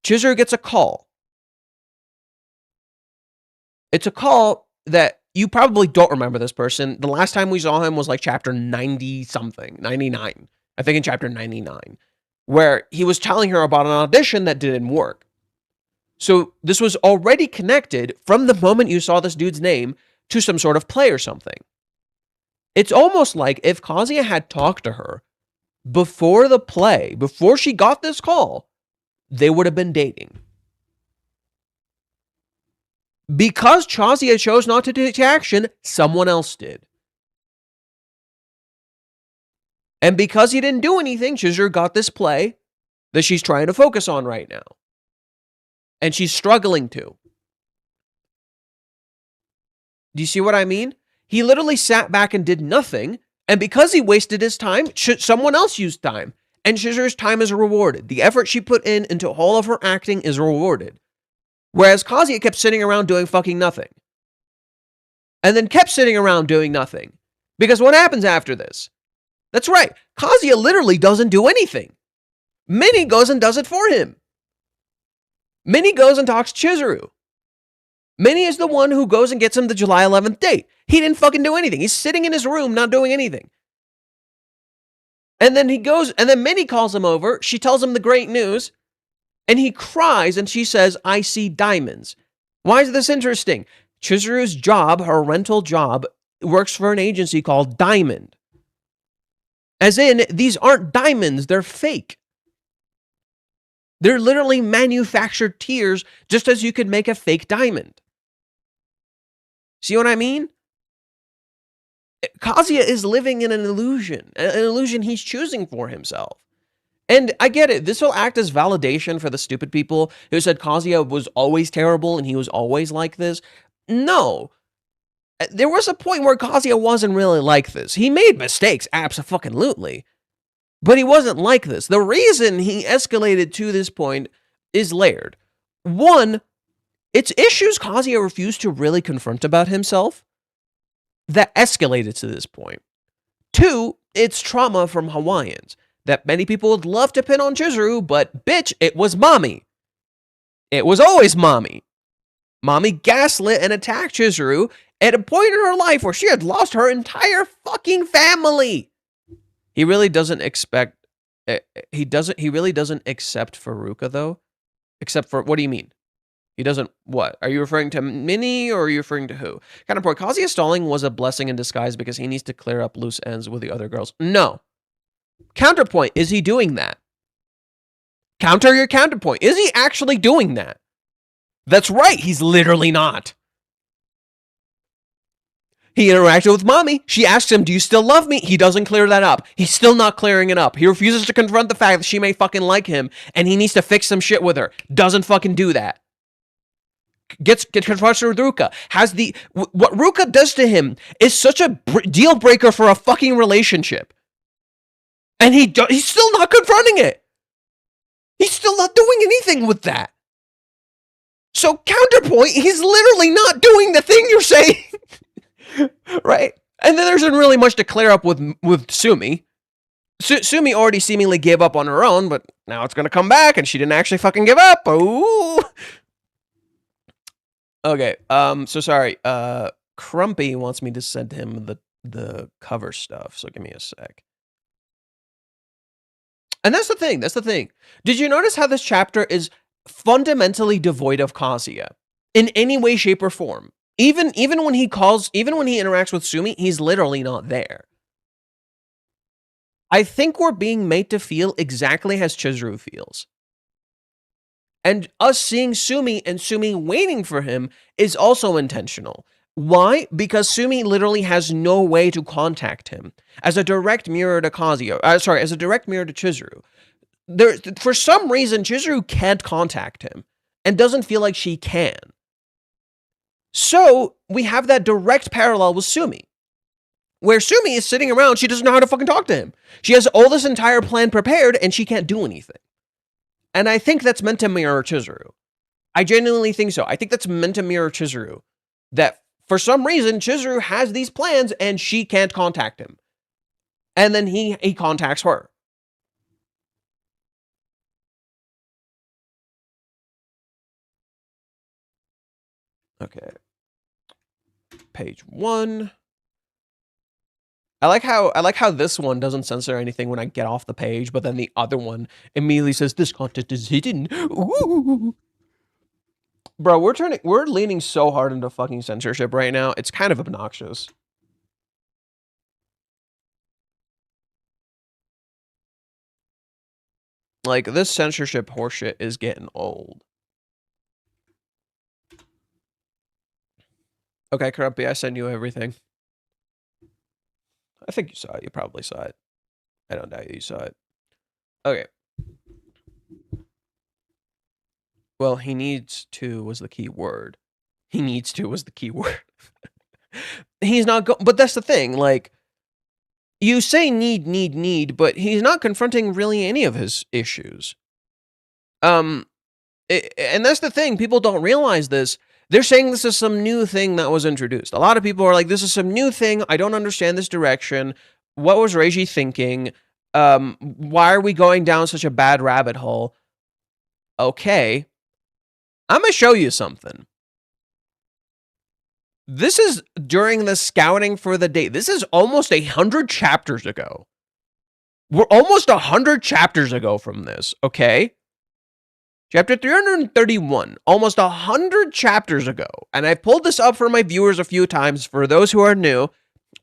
Chizuru gets a call. It's a call that you probably don't remember this person. The last time we saw him was like chapter 90-something, 99. I think in chapter 99, where he was telling her about an audition that didn't work. So this was already connected from the moment you saw this dude's name to some sort of play or something. It's almost like if Kazuya had talked to her before the play, before she got this call, they would have been dating. Because Kazuya chose not to take action, someone else did. And because he didn't do anything, Chizuru got this play that she's trying to focus on right now. And she's struggling to. Do you see what I mean? He literally sat back and did nothing. And because he wasted his time, someone else used time. And Chizuru's time is rewarded. The effort she put in into all of her acting is rewarded. Whereas Kazuya kept sitting around doing fucking nothing. And then kept sitting around doing nothing. Because what happens after this? That's right. Kazuya literally doesn't do anything. Minnie goes and does it for him. Minnie goes and talks to Chizuru. Minnie is the one who goes and gets him the July 11th date. He didn't fucking do anything. He's sitting in his room not doing anything. And then he goes, and then Minnie calls him over. She tells him the great news. And he cries and she says, I see diamonds. Why is this interesting? Chizuru's job, her rental job, works for an agency called Diamond. As in, these aren't diamonds, they're fake. They're literally manufactured tears, just as you could make a fake diamond. See what I mean? Kazuya is living in an illusion he's choosing for himself. And I get it, this will act as validation for the stupid people who said Kazuya was always terrible and he was always like this. No. There was a point where Kazuya wasn't really like this. He made mistakes, abso-fucking-lutely. But he wasn't like this. The reason he escalated to this point is layered. One, it's issues Kazuya refused to really confront about himself that escalated to this point. Two, it's trauma from Hawaiians that many people would love to pin on Chizuru, but bitch, it was mommy. It was always mommy. Mommy gaslit and attacked Chizuru at a point in her life where she had lost her entire fucking family. He really doesn't expect, he really doesn't accept Furuka though. Except for, what do you mean? He doesn't, what? Are you referring to Minnie or are you referring to who? Counterpoint, Kazuya stalling was a blessing in disguise because he needs to clear up loose ends with the other girls. No. Counterpoint, is he doing that? Counter your counterpoint. Is he actually doing that? That's right, he's literally not. He interacted with mommy. She asks him, do you still love me? He doesn't clear that up. He's still not clearing it up. He refuses to confront the fact that she may fucking like him and he needs to fix some shit with her. Doesn't fucking do that. Gets confronted with Ruka. What Ruka does to him is such a deal breaker for a fucking relationship. And he's still not confronting it. He's still not doing anything with that. So counterpoint, he's literally not doing the thing you're saying. Right? And then there isn't really much to clear up with Sumi. Sumi already seemingly gave up on her own, but now it's going to come back and she didn't actually fucking give up. Ooh. Okay, so sorry. Crumpy wants me to send him the cover stuff, so give me a sec. And that's the thing. Did you notice how this chapter is fundamentally devoid of Kazuya in any way, shape, or form? Even when he interacts with Sumi, he's literally not there. I think we're being made to feel exactly as Chizuru feels. And us seeing Sumi and Sumi waiting for him is also intentional. Why? Because Sumi literally has no way to contact him. As a direct mirror to Kazuya, as a direct mirror to Chizuru. For some reason, Chizuru can't contact him and doesn't feel like she can. So we have that direct parallel with Sumi, where Sumi is sitting around, she doesn't know how to fucking talk to him. She has all this entire plan prepared and she can't do anything. And I think that's meant to mirror Chizuru. I genuinely think so. I think that's meant to mirror Chizuru. That for some reason, Chizuru has these plans and she can't contact him. And then he contacts her. Okay. Page 1. I like how this one doesn't censor anything when I get off the page, but then the other one immediately says this content is hidden. Ooh. Bro, we're leaning so hard into fucking censorship right now. It's kind of obnoxious. Like, this censorship horseshit is getting old. Okay, Crumpy, I sent you everything. I think you saw it. You probably saw it. I don't doubt you saw it. Okay. Well, he needs to was the key word. He needs to was the key word. He's not but that's the thing, like, you say need, but he's not confronting really any of his issues. And that's the thing, people don't realize this. They're saying this is some new thing that was introduced. A lot of people are like, this is some new thing. I don't understand this direction. What was Reiji thinking? Why are we going down such a bad rabbit hole? Okay. I'm going to show you something. This is during the scouting for the date. This is almost 100 chapters ago. We're almost 100 chapters ago from this, okay? Chapter 331, almost 100 chapters ago. And I've pulled this up for my viewers a few times. For those who are new,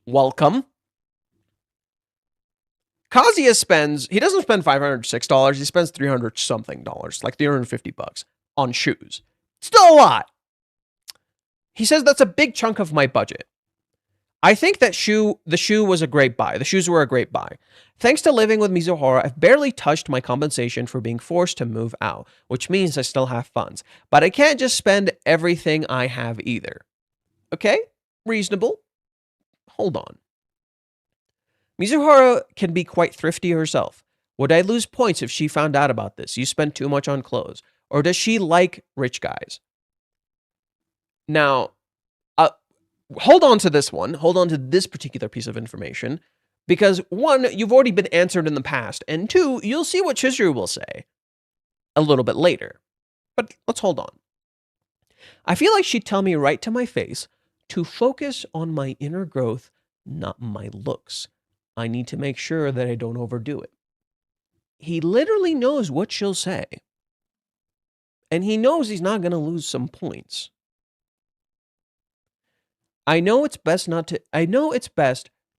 welcome. Kazuya he doesn't spend $506, he spends $300 something, like $350 on shoes. Still a lot. He says that's a big chunk of my budget. I think that the shoe was a great buy. The shoes were a great buy. Thanks to living with Mizuhara, I've barely touched my compensation for being forced to move out, which means I still have funds. But I can't just spend everything I have either. Okay? Reasonable. Hold on. Mizuhara can be quite thrifty herself. Would I lose points if she found out about this? You spend too much on clothes. Or does she like rich guys? Now, hold on to this one. Hold on to this particular piece of information. Because, one, you've already been answered in the past. And two, you'll see what Chizuru will say a little bit later. But let's hold on. I feel like she'd tell me right to my face to focus on my inner growth, not my looks. I need to make sure that I don't overdo it. He literally knows what she'll say. And he knows he's not going to lose some points. I know it's best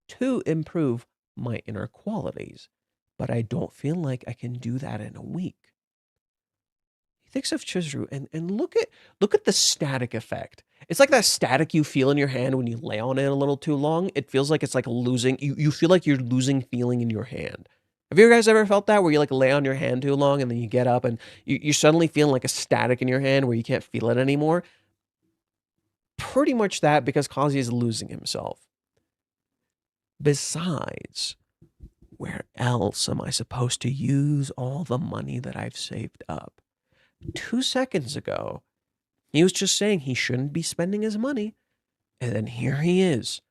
to improve my inner qualities, but I don't feel like I can do that in a week. He thinks of Chizuru and look at the static effect. It's like that static you feel in your hand when you lay on it a little too long. It feels like it's like losing, you feel like you're losing feeling in your hand. Have you guys ever felt that, where you like lay on your hand too long and then you get up and you suddenly feel like a static in your hand where you can't feel it anymore? Pretty much that, because Kazuya is losing himself. Besides, where else am I supposed to use all the money that I've saved up? 2 seconds ago, he was just saying he shouldn't be spending his money. And then here he is,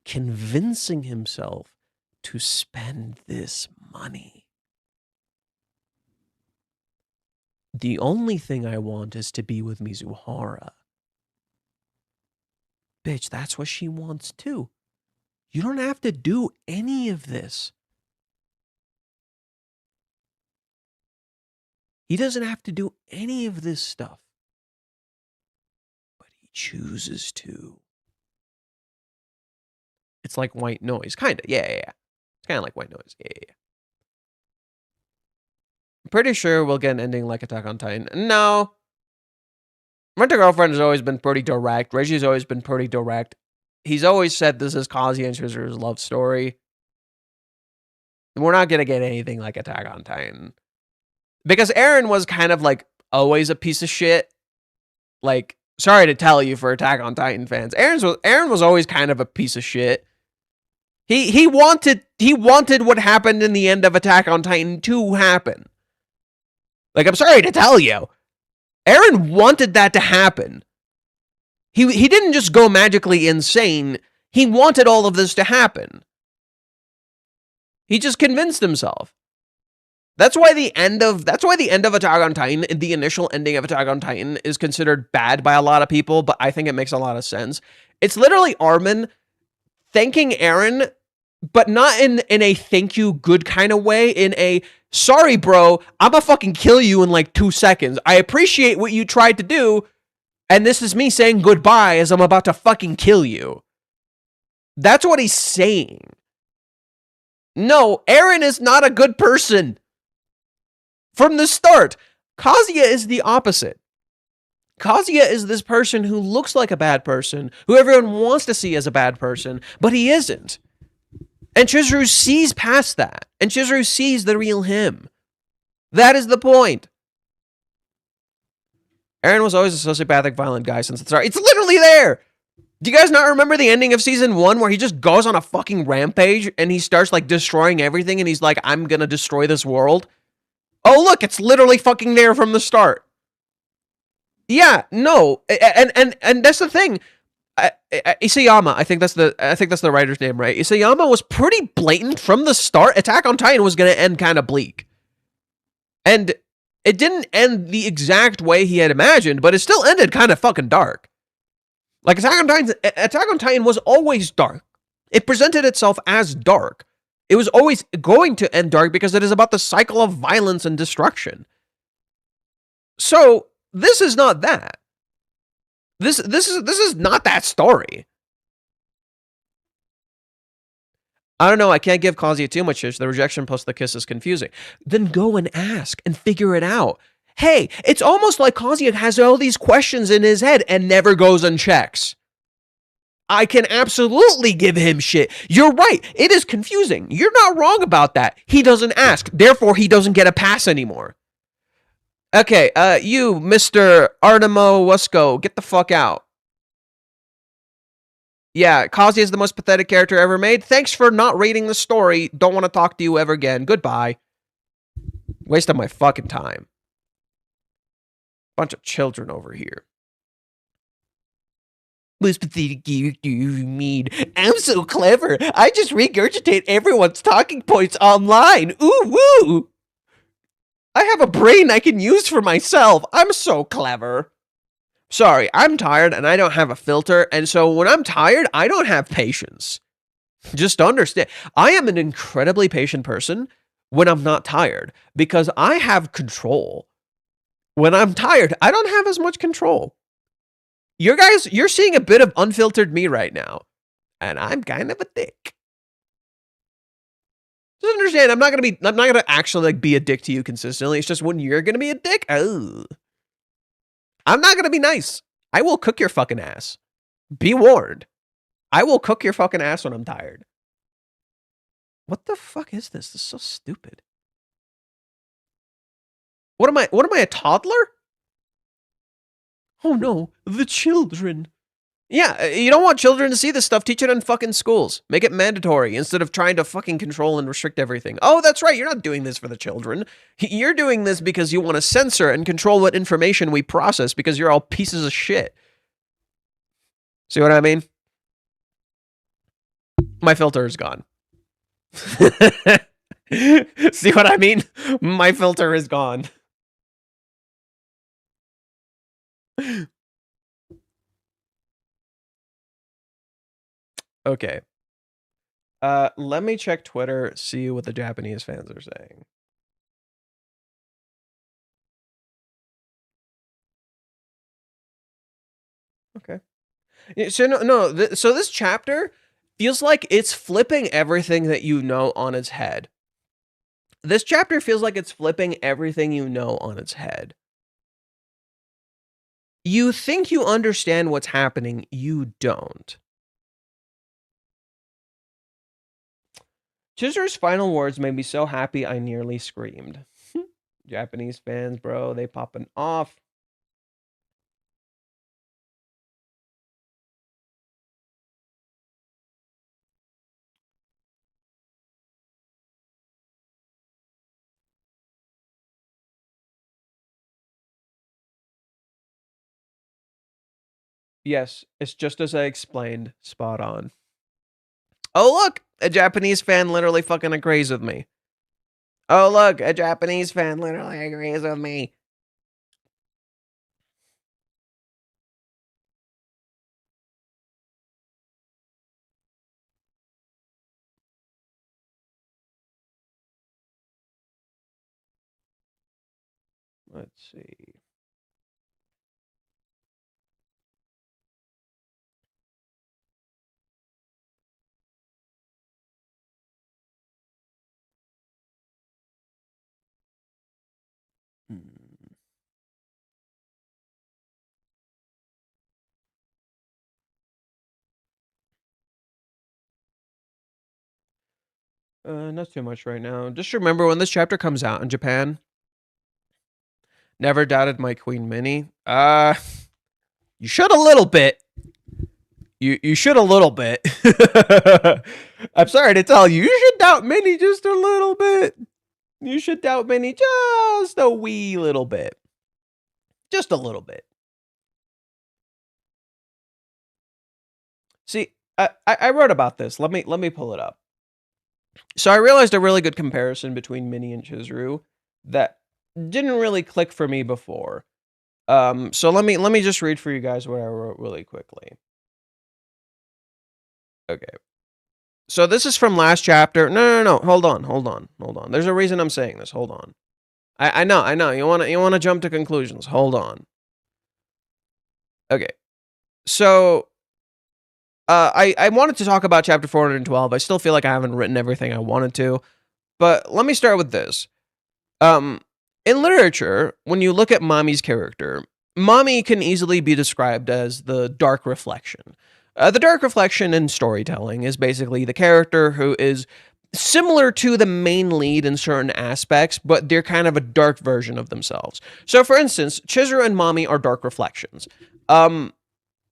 convincing himself to spend this money. The only thing I want is to be with Mizuhara. Bitch, that's what she wants too. You don't have to do any of this. He doesn't have to do any of this stuff. But he chooses to. It's like white noise. Kind of. Yeah. It's kind of like white noise. Yeah. I'm pretty sure we'll get an ending like Attack on Titan. No. Rent-A-Girlfriend has always been pretty direct. Reggie's always been pretty direct. He's always said this is Kazuya and Chizuru's love story. We're not going to get anything like Attack on Titan. Because Eren was kind of like always a piece of shit. Like, sorry to tell you for Attack on Titan fans, Eren was always kind of a piece of shit. He wanted what happened in the end of Attack on Titan to happen. Like, I'm sorry to tell you, Eren wanted that to happen. He didn't just go magically insane. He wanted all of this to happen. He just convinced himself. That's why the end of Attack on Titan, the initial ending of Attack on Titan, is considered bad by a lot of people, but I think it makes a lot of sense. It's literally Armin thanking Eren, but not in a thank you good kind of way, in a sorry bro, I'ma fucking kill you in like 2 seconds. I appreciate what you tried to do, and this is me saying goodbye as I'm about to fucking kill you. That's what he's saying. No, Eren is not a good person. From the start, Kazuya is the opposite. Kazuya is this person who looks like a bad person, who everyone wants to see as a bad person, but he isn't. And Chizuru sees past that. And Chizuru sees the real him. That is the point. Eren was always a sociopathic, violent guy since the start. It's literally there! Do you guys not remember the ending of season 1 where he just goes on a fucking rampage and he starts like destroying everything and he's like, I'm gonna destroy this world? Oh, look, it's literally fucking there from the start. Yeah, no, and that's the thing. Isayama, I think that's the writer's name, right? Isayama was pretty blatant from the start. Attack on Titan was going to end kind of bleak. And it didn't end the exact way he had imagined, but it still ended kind of fucking dark. Like Attack on Titan was always dark. It presented itself as dark. It was always going to end dark because it is about the cycle of violence and destruction. So, this is not that. This is not that story. I don't know, I can't give Kazuya too much shit. The rejection plus the kiss is confusing. Then go and ask and figure it out. Hey, it's almost like Kazuya has all these questions in his head and never goes and checks. I can absolutely give him shit. You're right. It is confusing. You're not wrong about that. He doesn't ask. Therefore, he doesn't get a pass anymore. Okay, you, Mr. Artemo Wusko, get the fuck out. Yeah, Kazuya is the most pathetic character ever made. Thanks for not reading the story. Don't want to talk to you ever again. Goodbye. Waste of my fucking time. Bunch of children over here. Most pathetic character you mean. I'm so clever. I just regurgitate everyone's talking points online. Ooh, woo. I have a brain I can use for myself. I'm so clever. Sorry, I'm tired and I don't have a filter. And so when I'm tired, I don't have patience. Just understand. I am an incredibly patient person when I'm not tired because I have control. When I'm tired, I don't have as much control. You're seeing a bit of unfiltered me right now. And I'm kind of a dick. Just understand, I'm not gonna actually like be a dick to you consistently. It's just when you're gonna be a dick, oh. I'm not gonna be nice. I will cook your fucking ass. Be warned. I will cook your fucking ass when I'm tired. What the fuck is this? This is so stupid. What am I, a toddler? Oh no, the children. Yeah, you don't want children to see this stuff. Teach it in fucking schools. Make it mandatory instead of trying to fucking control and restrict everything. Oh, that's right. You're not doing this for the children. You're doing this because you want to censor and control what information we process because you're all pieces of shit. See what I mean? My filter is gone. See what I mean? My filter is gone. Okay. Let me check Twitter, see what the Japanese fans are saying. Okay. So so this chapter feels like it's flipping everything that you know on its head. This chapter feels like it's flipping everything you know on its head. You think you understand what's happening, you don't. Chizuru's final words made me so happy I nearly screamed. Japanese fans, bro, they popping off. Yes, it's just as I explained. Spot on. Oh, look! A Japanese fan literally fucking agrees with me. Oh, look! A Japanese fan literally agrees with me. Let's see. Not too much right now. Just remember when this chapter comes out in Japan. Never doubted my queen Minnie. You should a little bit. You should a little bit. I'm sorry to tell you, you should doubt Minnie just a little bit. You should doubt Minnie just a wee little bit. Just a little bit. See, I wrote about this. Let me pull it up. So I realized a really good comparison between Minnie and Chizuru that didn't really click for me before. So let me just read for you guys what I wrote really quickly. Okay. So this is from last chapter. No. Hold on. There's a reason I'm saying this. Hold on. I know. You wanna jump to conclusions. Hold on. Okay. So I wanted to talk about chapter 412. I still feel like I haven't written everything I wanted to. But let me start with this. In literature, when you look at Mami's character, Mami can easily be described as the dark reflection. The dark reflection in storytelling is basically the character who is similar to the main lead in certain aspects, but they're kind of a dark version of themselves. So, for instance, Chizuru and Mami are dark reflections. What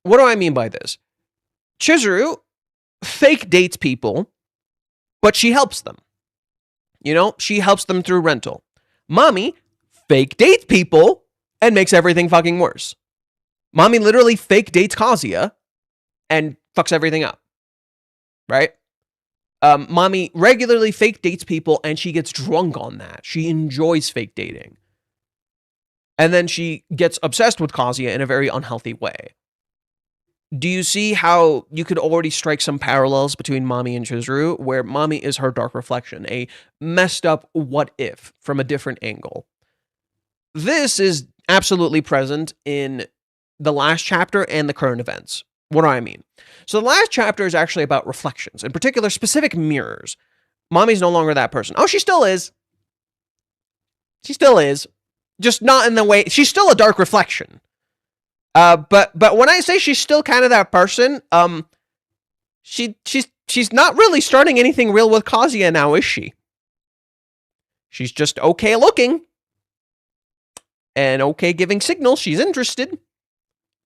do I mean by this? Chizuru fake dates people, but she helps them. You know, she helps them through rental. Mami fake dates people and makes everything fucking worse. Mami literally fake dates Kazuya and fucks everything up. Right? Mami regularly fake dates people and she gets drunk on that. She enjoys fake dating. And then she gets obsessed with Kazuya in a very unhealthy way. Do you see how you could already strike some parallels between Mami and Chizuru, where Mami is her dark reflection, a messed up what if from a different angle? This is absolutely present in the last chapter and the current events. What do I mean? So the last chapter is actually about reflections, in particular specific mirrors. Mami's no longer that person. Oh, she still is. She still is. Just not in the way... She's still a dark reflection. But when I say she's still kind of that person, she's not really starting anything real with Kazuya now, is she? She's just okay looking. And okay giving signals she's interested.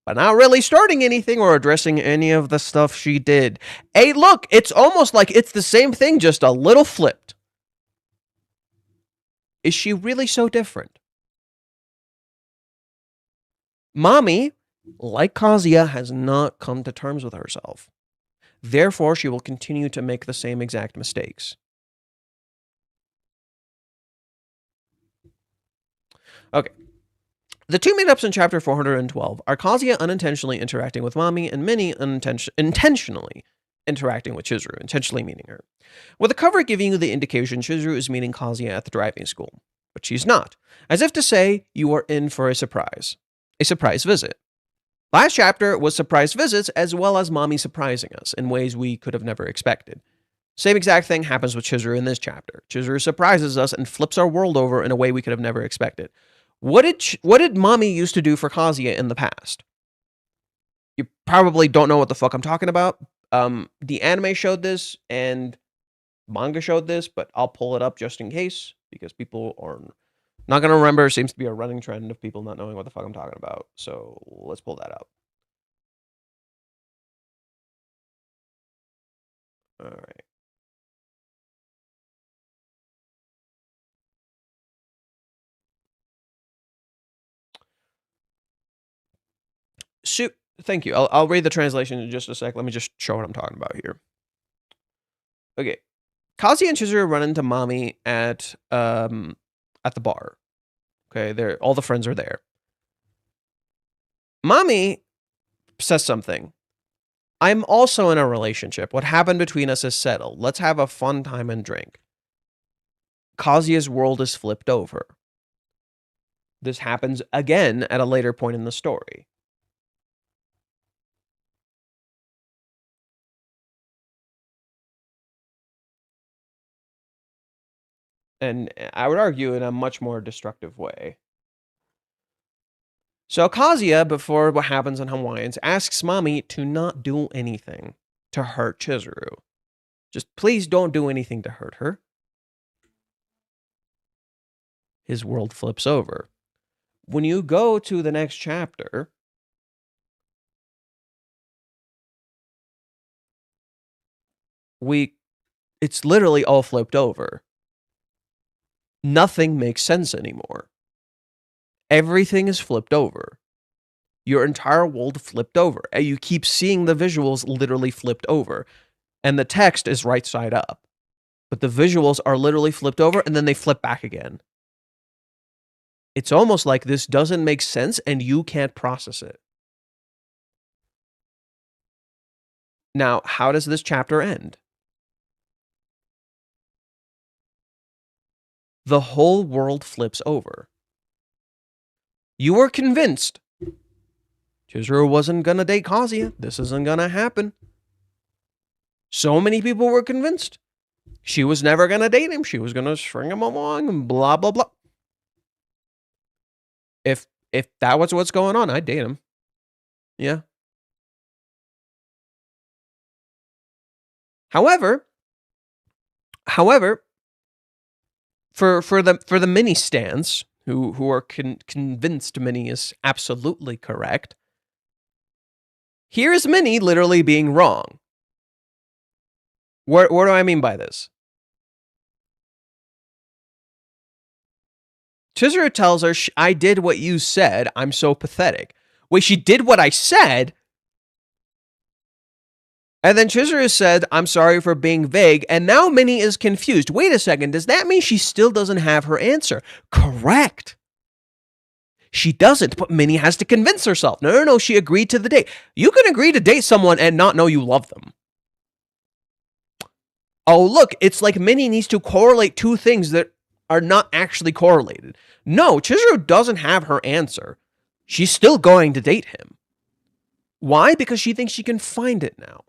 But not really starting anything or addressing any of the stuff she did. Hey, look, it's almost like it's the same thing, just a little flipped. Is she really so different? Mami, like Kazuya, has not come to terms with herself. Therefore, she will continue to make the same exact mistakes. Okay. The two meetups in chapter 412 are Kazuya unintentionally interacting with Mami and Minnie intentionally interacting with Chizuru, intentionally meeting her. With the cover giving you the indication Chizuru is meeting Kazuya at the driving school, but she's not, as if to say, you are in for a surprise visit. Last chapter was surprise visits as well as Mami surprising us in ways we could have never expected. Same exact thing happens with Chizuru in this chapter. Chizuru surprises us and flips our world over in a way we could have never expected. What did Mami used to do for Kazuya in the past? You probably don't know what the fuck I'm talking about. The anime showed this and manga showed this, but I'll pull it up just in case because people are Not gonna remember seems to be a running trend of people not knowing what the fuck I'm talking about. So let's pull that up. All right. Shoot. Thank you. I'll read the translation in just a sec. Let me just show what I'm talking about here. Okay. Kazuya and Chizuru run into Mommy at the bar. Okay, all the friends are there. Mommy says something. I'm also in a relationship. What happened between us is settled. Let's have a fun time and drink. Kazuya's world is flipped over. This happens again at a later point in the story. And I would argue in a much more destructive way. So Kazuya, before what happens in Hawaiians, asks Mommy to not do anything to hurt Chizuru. Just please don't do anything to hurt her. His world flips over. When you go to the next chapter, it's literally all flipped over. Nothing makes sense anymore. Everything is flipped over. Your entire world flipped over. And you keep seeing the visuals literally flipped over. And the text is right side up. But the visuals are literally flipped over and then they flip back again. It's almost like this doesn't make sense and you can't process it. Now, how does this chapter end? The whole world flips over. You were convinced Chizuru wasn't going to date Kazuya. This isn't going to happen. So many people were convinced she was never going to date him. She was going to string him along and blah, blah, blah. If that was what's going on, I'd date him. Yeah. However, for the Minnie stans who are convinced Minnie is absolutely correct, here's Minnie literally being wrong. What do I mean by this? Chizuru tells her, I did what you said. I'm so pathetic. Wait, she did what I said? And then Chizuru said, I'm sorry for being vague. And now Minnie is confused. Wait a second. Does that mean she still doesn't have her answer? Correct. She doesn't, but Minnie has to convince herself. No. She agreed to the date. You can agree to date someone and not know you love them. Oh, look, it's like Minnie needs to correlate two things that are not actually correlated. No, Chizuru doesn't have her answer. She's still going to date him. Why? Because she thinks she can find it now.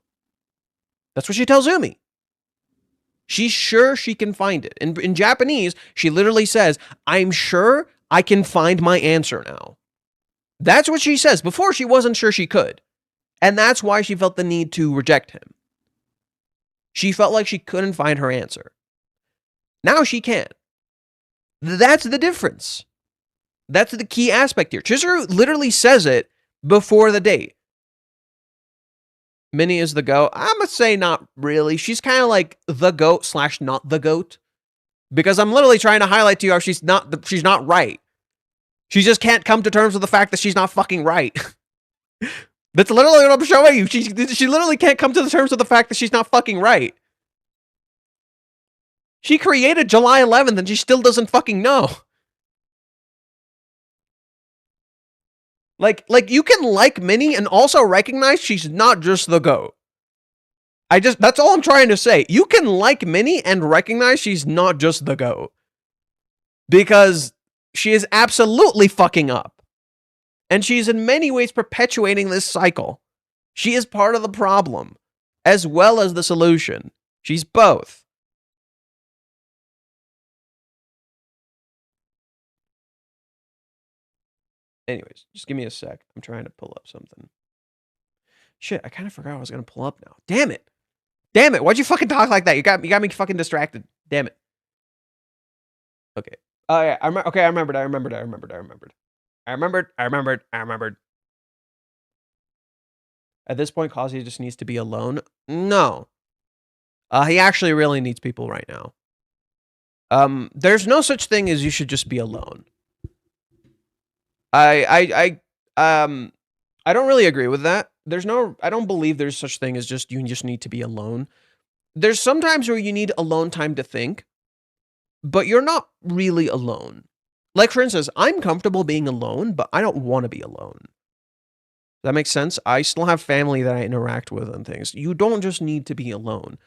That's what she tells Sumi. She's sure she can find it. In Japanese, she literally says, I'm sure I can find my answer now. That's what she says. Before, she wasn't sure she could. And that's why she felt the need to reject him. She felt like she couldn't find her answer. Now she can. That's the difference. That's the key aspect here. Chizuru literally says it before the date. Minnie is the goat. I'm going to say not really. She's kind of like the goat / not the goat. Because I'm literally trying to highlight to you how she's not right. She just can't come to terms with the fact that she's not fucking right. That's literally what I'm showing you. She literally can't come to the terms with the fact that she's not fucking right. She created July 11th and she still doesn't fucking know. Like you can like Minnie and also recognize she's not just the GOAT. That's all I'm trying to say. You can like Minnie and recognize she's not just the GOAT. Because she is absolutely fucking up. And she's in many ways perpetuating this cycle. She is part of the problem, as well as the solution. She's both. Anyways, just give me a sec. I'm trying to pull up something. Shit, I kind of forgot I was going to pull up now. Damn it. Why'd you fucking talk like that? You got me fucking distracted. Damn it. Okay. Oh yeah, okay, I remembered. At this point, Kazuya just needs to be alone. No. He actually really needs people right now. There's no such thing as you should just be alone. I don't really agree with that. I don't believe there's such thing as just you just need to be alone. There's sometimes where you need alone time to think, but you're not really alone. Like, for instance, I'm comfortable being alone, but I don't want to be alone. That makes sense? I still have family that I interact with and things. You don't just need to be alone.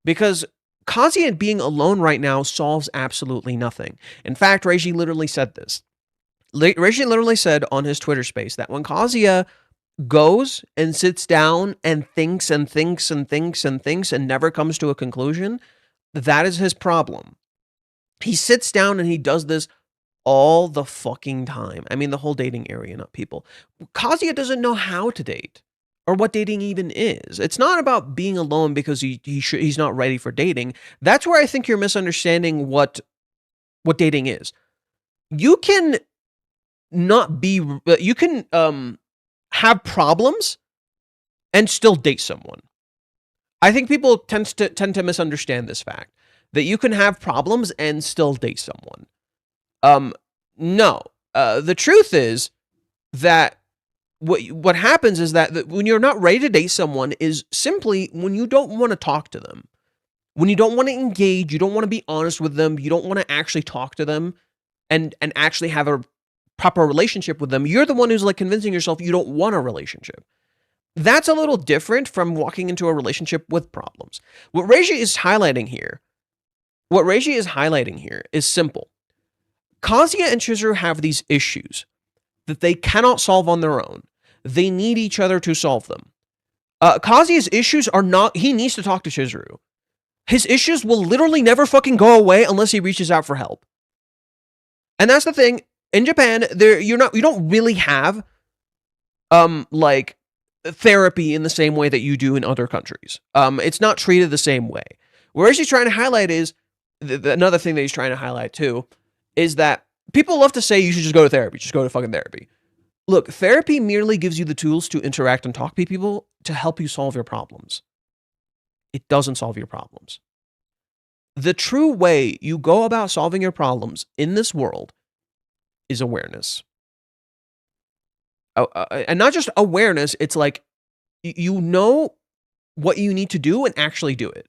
Because Kazuya being alone right now solves absolutely nothing. In fact, Reiji literally said this. Reiji literally said on his Twitter space that when Kazuya goes and sits down and thinks and thinks and thinks and thinks and never comes to a conclusion, that is his problem. He sits down and he does this all the fucking time. I mean, the whole dating area, not people. Kazuya doesn't know how to date or what dating even is. It's not about being alone because he's not ready for dating. That's where I think you're misunderstanding what dating is. You can have problems and still date someone. I think people tend to misunderstand this fact that you can have problems and still date someone. No. The truth is that what happens is that when you're not ready to date someone is simply when you don't want to talk to them. When you don't want to engage, you don't want to be honest with them, you don't want to actually talk to them and actually have a proper relationship with them. You're the one who's like convincing yourself you don't want a relationship. That's a little different from walking into a relationship with problems. What Reiji is highlighting here is simple. Kazuya and Chizuru have these issues that they cannot solve on their own. They need each other to solve them. Kazuya's issues are not, he needs to talk to Chizuru. His issues will literally never fucking go away unless he reaches out for help. And that's the thing. In Japan, you don't really have like therapy in the same way that you do in other countries. It's not treated the same way. Whereas he's trying to highlight is another thing that he's trying to highlight too is that people love to say you should just go to therapy, just go to fucking therapy. Look, therapy merely gives you the tools to interact and talk to people to help you solve your problems. It doesn't solve your problems. The true way you go about solving your problems in this world is awareness. And not just awareness, it's like you know what you need to do and actually do it.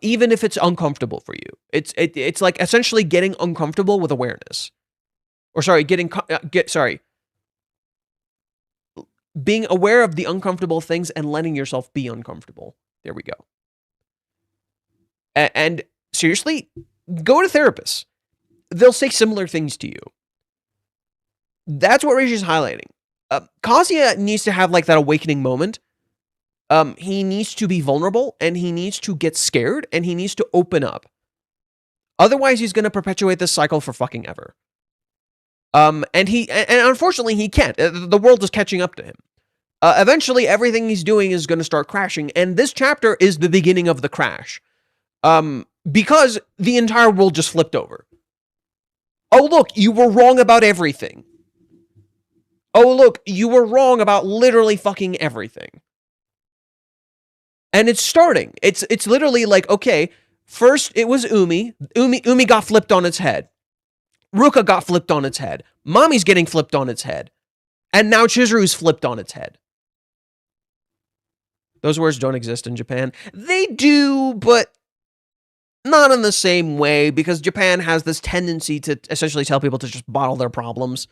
Even if it's uncomfortable for you. It's like essentially getting uncomfortable with awareness. Or sorry, being aware of the uncomfortable things and letting yourself be uncomfortable. There we go. And seriously, go to therapists. They'll say similar things to you. That's what Reiji's highlighting. Kazuya needs to have like that awakening moment. He needs to be vulnerable and he needs to get scared and he needs to open up. Otherwise, he's going to perpetuate this cycle for fucking ever. And unfortunately, he can't. The world is catching up to him. Eventually, everything he's doing is going to start crashing, and this chapter is the beginning of the crash. Because the entire world just flipped over. Oh, look, you were wrong about everything. Oh, look, you were wrong about literally fucking everything. And it's starting. It's literally like, okay, first it was Umi. Umi got flipped on its head. Ruka got flipped on its head. Mommy's getting flipped on its head. And now Chizuru's flipped on its head. Those words don't exist in Japan. They do, but not in the same way, because Japan has this tendency to essentially tell people to just bottle their problems.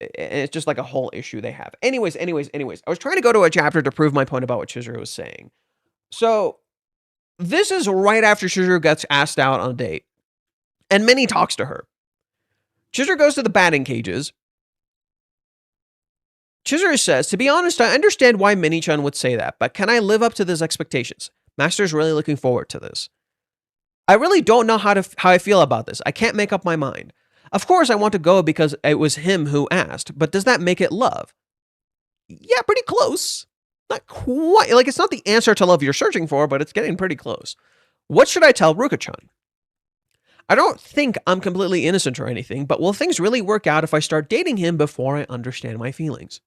It's just like a whole issue they have. Anyways. I was trying to go to a chapter to prove my point about what Chizuru was saying. So, this is right after Chizuru gets asked out on a date. And Minnie talks to her. Chizuru goes to the batting cages. Chizuru says, to be honest, I understand why Minnie-chan would say that, but can I live up to those expectations? Master's really looking forward to this. I really don't know how I feel about this. I can't make up my mind. Of course, I want to go because it was him who asked, but does that make it love? Yeah, pretty close. Not quite. Like, it's not the answer to love you're searching for, but it's getting pretty close. What should I tell Ruka-chan? I don't think I'm completely innocent or anything, but will things really work out if I start dating him before I understand my feelings?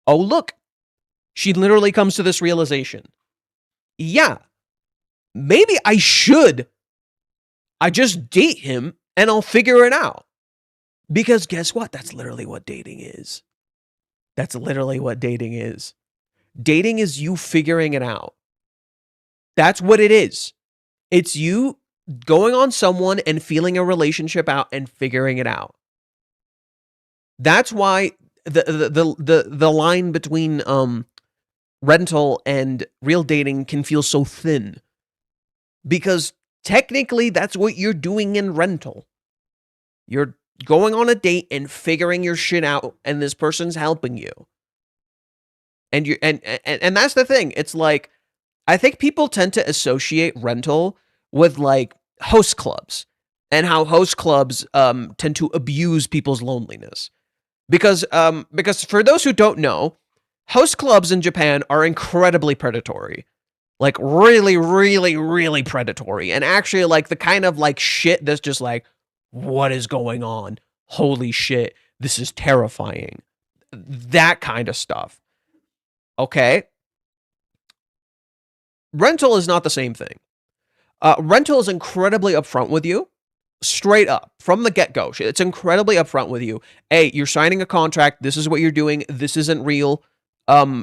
Oh, look. She literally comes to this realization. Yeah, maybe I should. I just date him and I'll figure it out. Because guess what? That's literally what dating is. That's literally what dating is. Dating is you figuring it out. That's what it is. It's you going on someone and feeling a relationship out and figuring it out. That's why the line between rental and real dating can feel so thin. Because technically that's what you're doing in rental. You're going on a date and figuring your shit out, and this person's helping you. And you and that's the thing. It's like, I think people tend to associate rental with like host clubs and how host clubs tend to abuse people's loneliness. Because for those who don't know, host clubs in Japan are incredibly predatory. Like really, really, really predatory. And actually like the kind of like shit that's just like, what is going on? Holy shit, this is terrifying. That kind of stuff. Okay? Rental is not the same thing. Rental is incredibly upfront with you. Straight up. From the get-go. It's incredibly upfront with you. Hey, you're signing a contract. This is what you're doing. This isn't real.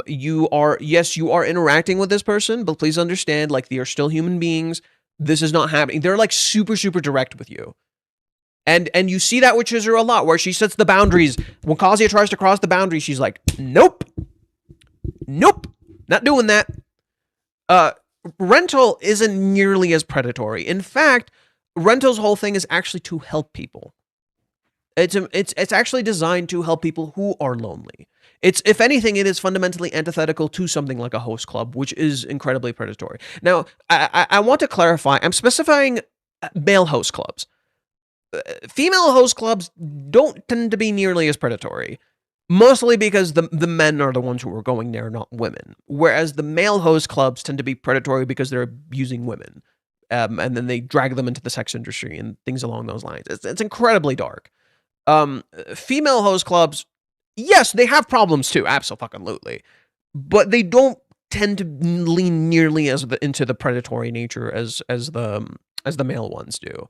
You are interacting with this person, but please understand, like, they are still human beings. This is not happening. They're like super, super direct with you. And you see that with Chizuru a lot, where she sets the boundaries. When Kazuya tries to cross the boundary, she's like, nope. Nope. Not doing that. Rental isn't nearly as predatory. In fact, rental's whole thing is actually to help people. It's actually designed to help people who are lonely. If anything, it is fundamentally antithetical to something like a host club, which is incredibly predatory. Now, I want to clarify. I'm specifying male host clubs. Female host clubs don't tend to be nearly as predatory, mostly because the men are the ones who are going there, not women. Whereas the male host clubs tend to be predatory because they're abusing women, and then they drag them into the sex industry and things along those lines. It's incredibly dark. Female host clubs, yes, they have problems too, absolutely, but they don't tend to lean nearly into the predatory nature as the male ones do.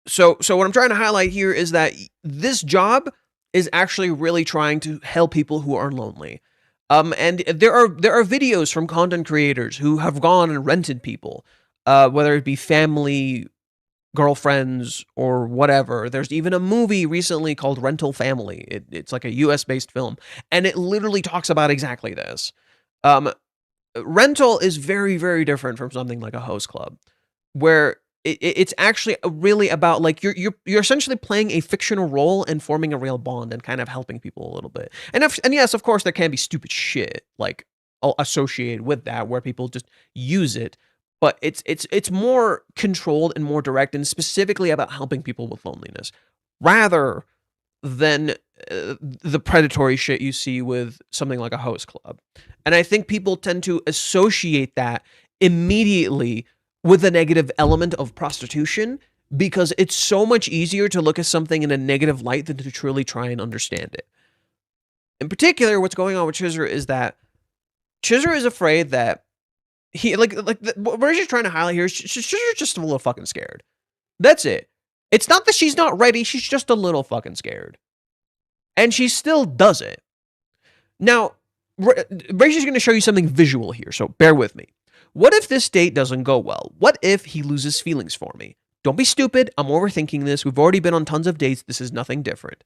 So what I'm trying to highlight here is that this job is actually really trying to help people who are lonely. And there are videos from content creators who have gone and rented people, whether it be family, girlfriends, or whatever. There's even a movie recently called Rental Family. It's like a US-based film, and it literally talks about exactly this. Rental is very, very different from something like a host club, where it's actually really about, like, you're essentially playing a fictional role and forming a real bond and kind of helping people a little bit. And yes, of course, there can be stupid shit like associated with that, where people just use it. But it's more controlled and more direct, and specifically about helping people with loneliness, rather than the predatory shit you see with something like a host club. And I think people tend to associate that immediately with a negative element of prostitution, because it's so much easier to look at something in a negative light than to truly try and understand it. In particular, what's going on with Chizuru is that Chizuru is afraid that what she's trying to highlight here is she's just a little fucking scared. That's it. It's not that she's not ready, she's just a little fucking scared. And she still does it. Now, Reishi's going to show you something visual here, so bear with me. What if this date doesn't go well? What if he loses feelings for me? Don't be stupid. I'm overthinking this. We've already been on tons of dates. This is nothing different.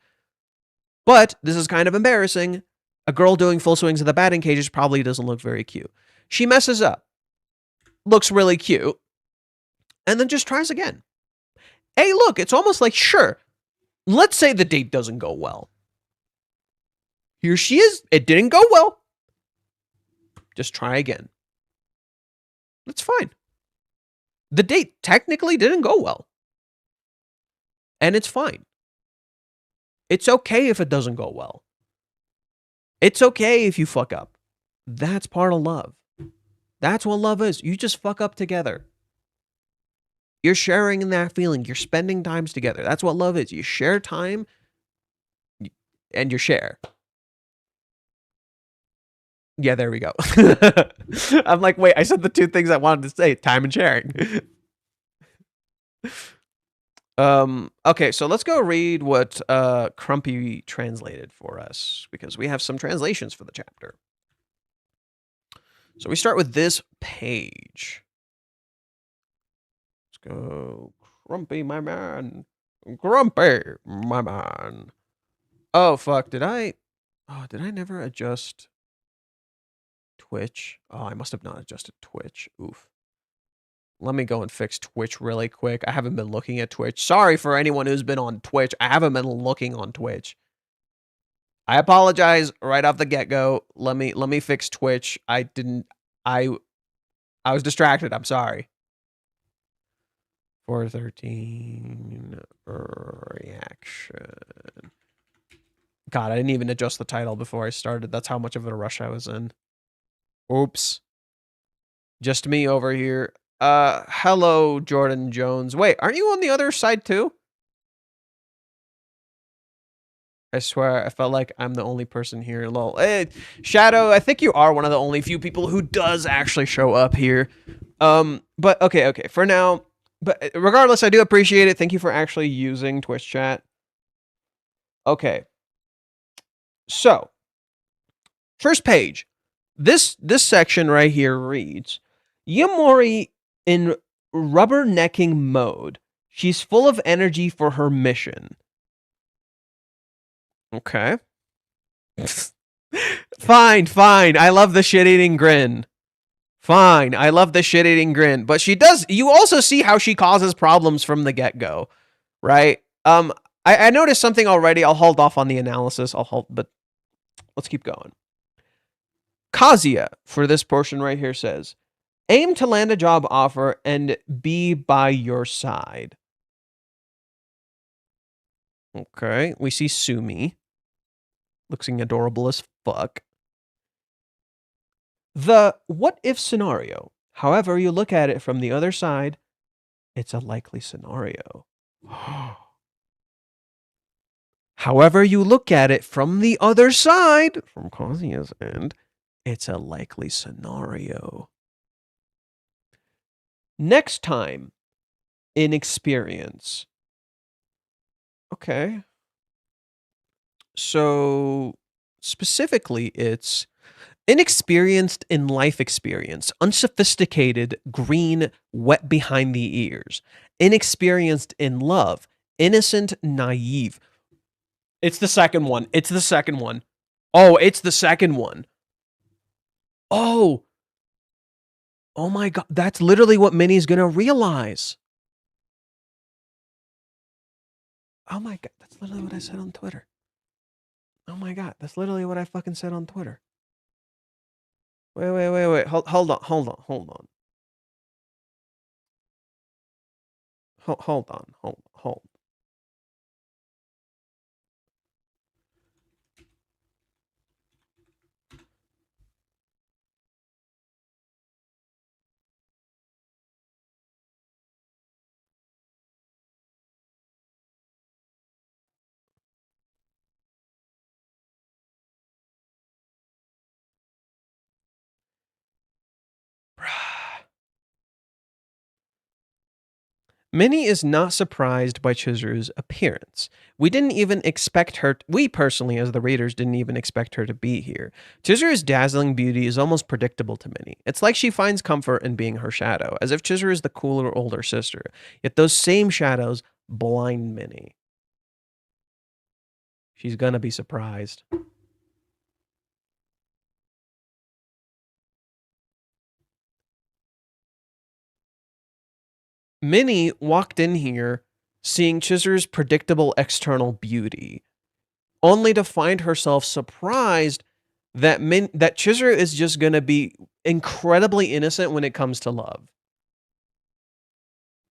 But this is kind of embarrassing. A girl doing full swings of the batting cages probably doesn't look very cute. She messes up. Looks really cute. And then just tries again. Hey, look, it's almost like, sure, let's say the date doesn't go well. Here she is. It didn't go well. Just try again. That's fine. The date technically didn't go well. And it's fine. It's okay if it doesn't go well. It's okay if you fuck up. That's part of love. That's what love is. You just fuck up together. You're sharing in that feeling. You're spending times together. That's what love is. You share time and you share. Yeah, there we go. I'm like, wait, I said the two things I wanted to say, time and sharing. Okay, so let's go read what Crumpy translated for us, because we have some translations for the chapter. So we start with this page. Let's go, Crumpy, my man. Grumpy, my man. Oh, fuck, did I never adjust Twitch? Oh, I must have not adjusted Twitch. Oof. Let me go and fix Twitch really quick. I haven't been looking at Twitch. Sorry for anyone who's been on Twitch. I haven't been looking on Twitch. I apologize right off the get-go. Let me fix Twitch. I was distracted. I'm sorry. 413 reaction. God, I didn't even adjust the title before I started. That's how much of a rush I was in. Oops. Just me over here. Hello, Jordan Jones. Wait, aren't you on the other side too? I swear, I felt like I'm the only person here. Lol. Hey, Shadow, I think you are one of the only few people who does actually show up here. But okay. For now, but regardless, I do appreciate it. Thank you for actually using Twitch chat. Okay. So, first page. This section right here reads, Yamori in rubbernecking mode. She's full of energy for her mission. Okay. Fine. I love the shit-eating grin. Fine. I love the shit-eating grin. But she does... You also see how she causes problems from the get-go. Right? I noticed something already. I'll hold off on the analysis. But let's keep going. Kazuya, for this portion right here, says, aim to land a job offer and be by your side. Okay. We see Sumi. Looking adorable as fuck. The what if scenario, however you look at it from the other side, it's a likely scenario. However you look at it from the other side, from Kazuya's end, it's a likely scenario. Next time, inexperience. Okay. So, specifically, it's inexperienced in life experience, unsophisticated, green, wet behind the ears, inexperienced in love, innocent, naive. It's the second one. Oh, it's the second one. Oh my God. That's literally what Minnie's going to realize. Oh my God. That's literally what I said on Twitter. Oh my God. That's literally what I fucking said on Twitter. Wait. Hold on. Hold. Minnie is not surprised by Chizuru's appearance. We personally, as the readers, didn't even expect her to be here. Chizuru's dazzling beauty is almost predictable to Minnie. It's like she finds comfort in being her shadow, as if Chizuru is the cooler older sister. Yet those same shadows blind Minnie. She's gonna be surprised. Minnie walked in here seeing Chizuru's predictable external beauty, only to find herself surprised that Chizuru is just going to be incredibly innocent when it comes to love.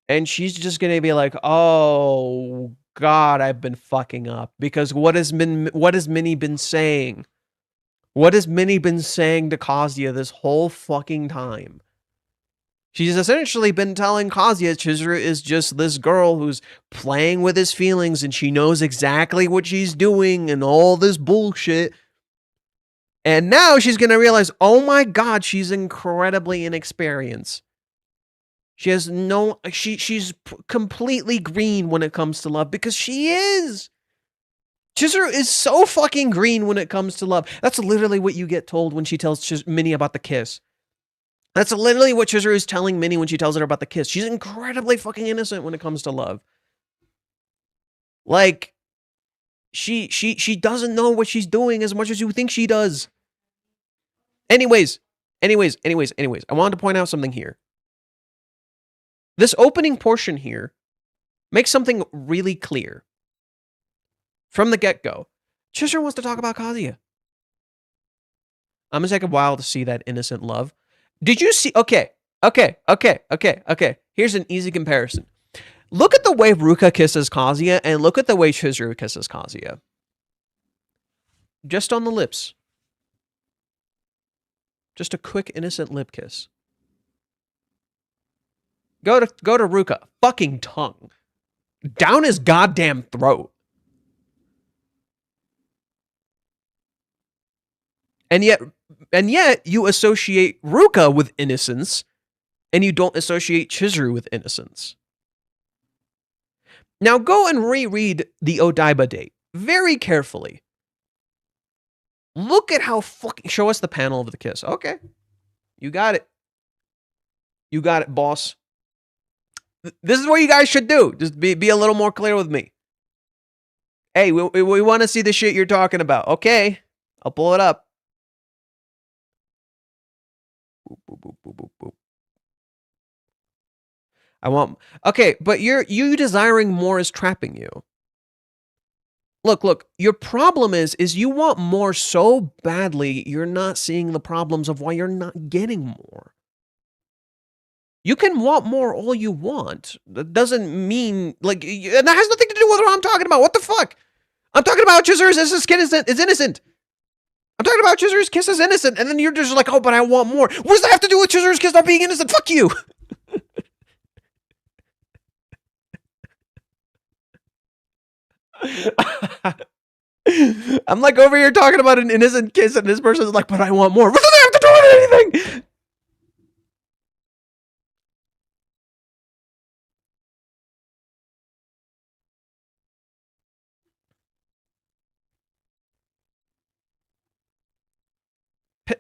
And she's just going to be like, oh, God, I've been fucking up. Because what has Minnie been saying? What has Minnie been saying to Kazuya this whole fucking time? She's essentially been telling Kazuya Chizuru is just this girl who's playing with his feelings and she knows exactly what she's doing and all this bullshit. And now she's going to realize, oh my god, she's incredibly inexperienced. She has no... She's completely green when it comes to love because she is. Chizuru is so fucking green when it comes to love. That's literally what you get told when she tells Minnie about the kiss. That's literally what Chizuru is telling Minnie when she tells her about the kiss. She's incredibly fucking innocent when it comes to love. Like, she doesn't know what she's doing as much as you think she does. Anyways, I wanted to point out something here. This opening portion here makes something really clear. From the get-go, Chizuru wants to talk about Kazuya. I'm gonna take a while to see that innocent love. Did you see? Okay. Here's an easy comparison. Look at the way Ruka kisses Kazuya and look at the way Chizuru kisses Kazuya. Just on the lips. Just a quick, innocent lip kiss. Go to Ruka. Fucking tongue. Down his goddamn throat. And yet you associate Ruka with innocence, and you don't associate Chizuru with innocence. Now go and reread the Odaiba date very carefully. Look at how fucking... Show us the panel of the kiss. Okay. You got it. You got it, boss. This is what you guys should do. Just be a little more clear with me. Hey, we want to see the shit you're talking about. Okay. I'll pull it up. Okay, but you desiring more is trapping you. Look, your problem is you want more so badly, you're not seeing the problems of why you're not getting more. You can want more all you want. That doesn't mean, like, and that has nothing to do with what I'm talking about. What the fuck? I'm talking about Chizuru's kiss is innocent. I'm talking about Chizuru's kiss is innocent, and then you're just like, oh, but I want more. What does that have to do with Chizuru's kiss not being innocent? Fuck you! I'm like over here talking about an innocent kiss, and this person's like, but I want more. What does that have to do with anything?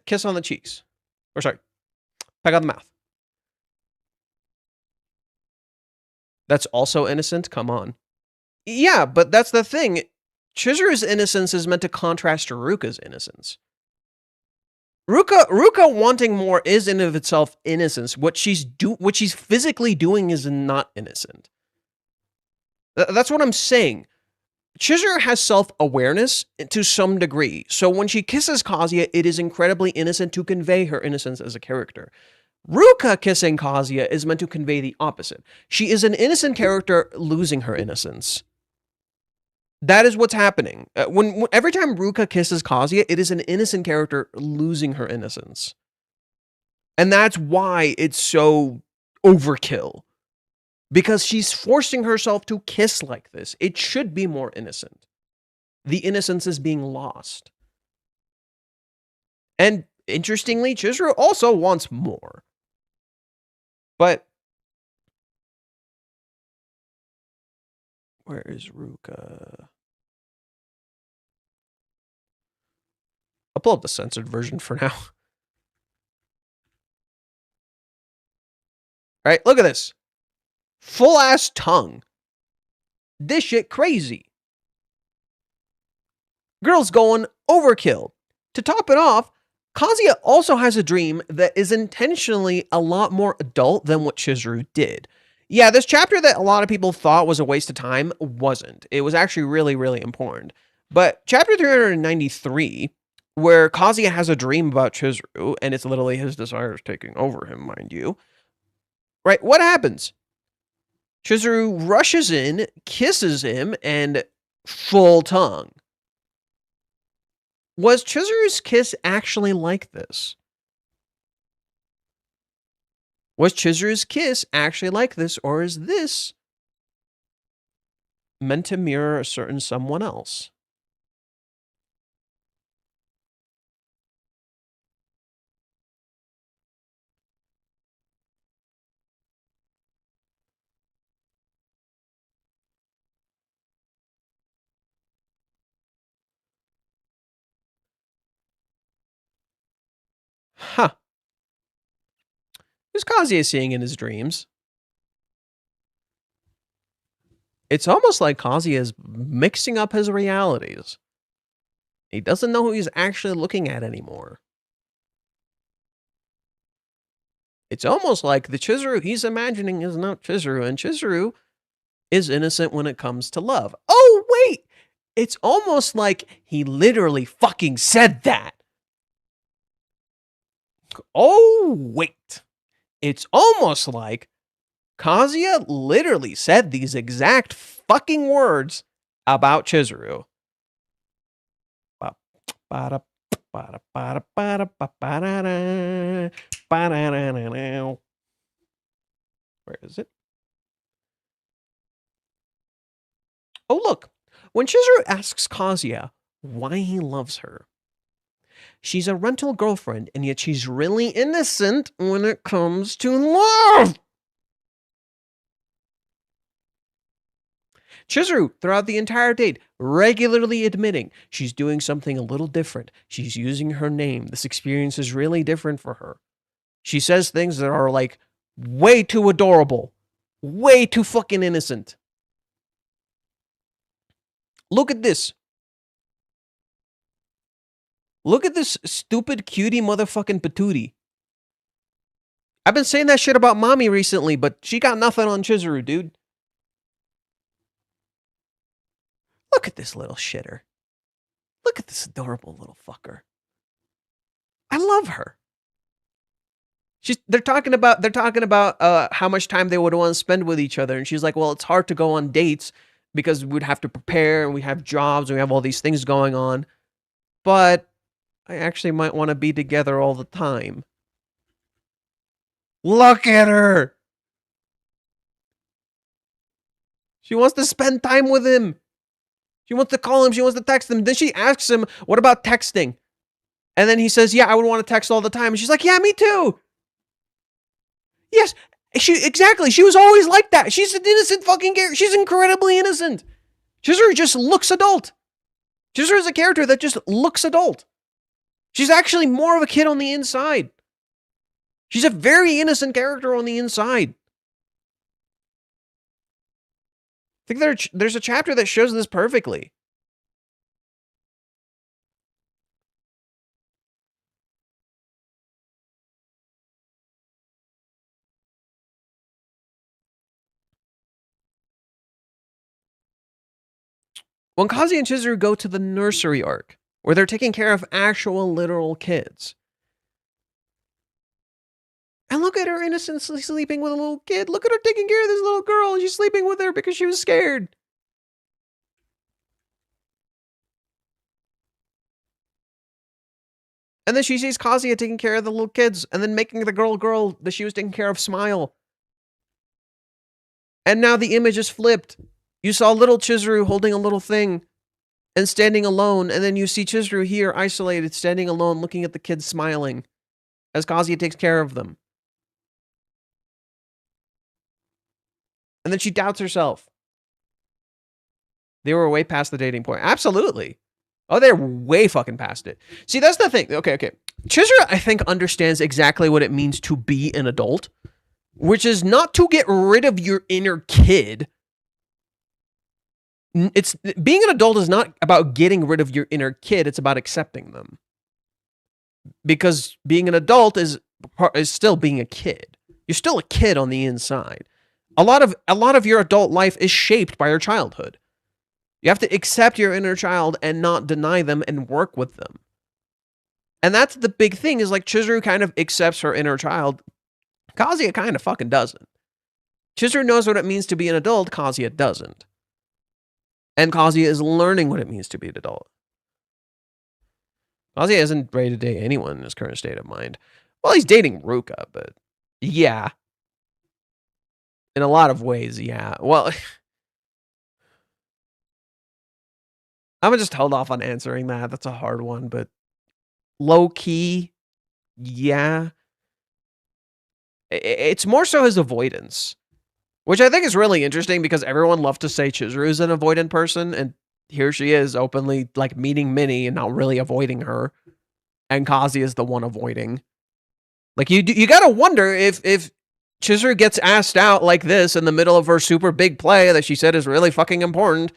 Kiss on the cheeks. Or sorry, peck on the mouth. That's also innocent? Come on. Yeah, but that's the thing. Chizuru's innocence is meant to contrast to Ruka's innocence. Ruka wanting more is in of itself innocence. What she's physically doing is not innocent. That's what I'm saying. Chizuru has self-awareness to some degree, so when she kisses Kazuya, it is incredibly innocent to convey her innocence as a character. Ruka kissing Kazuya is meant to convey the opposite. She is an innocent character losing her innocence. That is what's happening. Every time Ruka kisses Kazuya, it is an innocent character losing her innocence. And that's why it's so overkill. Because she's forcing herself to kiss like this. It should be more innocent. The innocence is being lost. And interestingly, Chizuru also wants more. But where is Ruka? I'll pull up the censored version for now. All right, look at this. Full ass tongue. This shit crazy. Girl's going overkill. To top it off, Kazuya also has a dream that is intentionally a lot more adult than what Chizuru did. Yeah, this chapter that a lot of people thought was a waste of time wasn't. It was actually really, really important. But chapter 393, where Kazuya has a dream about Chizuru, and it's literally his desires taking over him, mind you. Right, what happens? Chizuru rushes in, kisses him, and full tongue. Was Chizuru's kiss actually like this? Was Chizuru's kiss actually like this, or is this meant to mirror a certain someone else? Huh. Who's Kazuya seeing in his dreams? It's almost like Kazuya is mixing up his realities. He doesn't know who he's actually looking at anymore. It's almost like the Chizuru he's imagining is not Chizuru, and Chizuru is innocent when it comes to love. Oh, wait! It's almost like he literally fucking said that. Oh, wait. It's almost like Kazuya literally said these exact fucking words about Chizuru. Where is it? Oh, look. When Chizuru asks Kazuya why he loves her, she's a rental girlfriend, and yet she's really innocent when it comes to love. Chizuru, throughout the entire date, regularly admitting she's doing something a little different. She's using her name. This experience is really different for her. She says things that are like way too adorable, way too fucking innocent. Look at this. Look at this stupid cutie motherfucking patootie. I've been saying that shit about mommy recently, but she got nothing on Chizuru, dude. Look at this little shitter. Look at this adorable little fucker. I love her. They're talking about how much time they would want to spend with each other, and she's like, well, it's hard to go on dates because we'd have to prepare, and we have jobs, and we have all these things going on. But I actually might want to be together all the time. Look at her. She wants to spend time with him. She wants to call him. She wants to text him. Then she asks him, what about texting? And then he says, yeah, I would want to text all the time. And she's like, yeah, me too. Yes, exactly. She was always like that. She's an innocent fucking character. She's incredibly innocent. Chizuru just looks adult. Chizuru is a character that just looks adult. She's actually more of a kid on the inside. She's a very innocent character on the inside. I think there's a chapter that shows this perfectly. When Kazuya and Chizuru go to the nursery arc, where they're taking care of actual literal kids. And look at her innocently sleeping with a little kid. Look at her taking care of this little girl. She's sleeping with her because she was scared. And then she sees Kazuya taking care of the little kids and then making the girl that she was taking care of smile. And now the image is flipped. You saw little Chizuru holding a little thing and standing alone. And then you see Chizuru here isolated, standing alone, looking at the kids smiling as Kazuya takes care of them. And then she doubts herself. They were way past the dating point. Absolutely. Oh, they're way fucking past it. See, that's the thing. Okay. Chizuru, I think, understands exactly what it means to be an adult, which is not to get rid of your inner kid. It's being an adult is not about getting rid of your inner kid. It's about accepting them. Because being an adult is still being a kid. You're still a kid on the inside. A lot of your adult life is shaped by your childhood. You have to accept your inner child and not deny them and work with them. And that's the big thing, is like Chizuru kind of accepts her inner child. Kazuya kind of fucking doesn't. Chizuru knows what it means to be an adult. Kazuya doesn't. And Kazuya is learning what it means to be an adult. Kazuya isn't ready to date anyone in his current state of mind. Well, he's dating Ruka, but yeah. In a lot of ways, yeah. Well, I'm gonna just hold off on answering that. That's a hard one, but low-key, yeah. It's more so his avoidance, which I think is really interesting because everyone loves to say Chizuru's an avoidant person, and here she is openly like meeting Minnie and not really avoiding her, and Kazuya is the one avoiding. Like you gotta wonder if Chizuru gets asked out like this in the middle of her super big play that she said is really fucking important,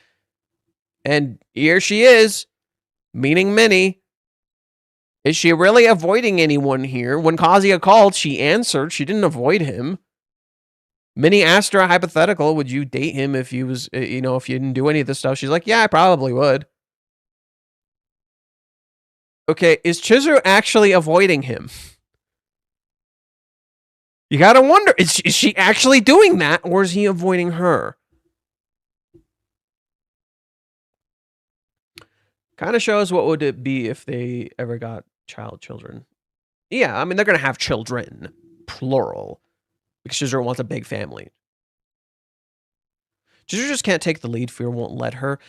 and here she is meeting Minnie. Is she really avoiding anyone here? When Kazuya called, she answered. She didn't avoid him. Minnie asked her a hypothetical. Would you date him if you was, if you didn't do any of this stuff? She's like, yeah, I probably would. Okay, is Chizuru actually avoiding him? You gotta wonder, is she actually doing that, or is he avoiding her? Kind of shows what would it be if they ever got children. Yeah, I mean, they're gonna have children, plural, because Chizuru wants a big family. Chizuru just can't take the lead. Fear won't let her.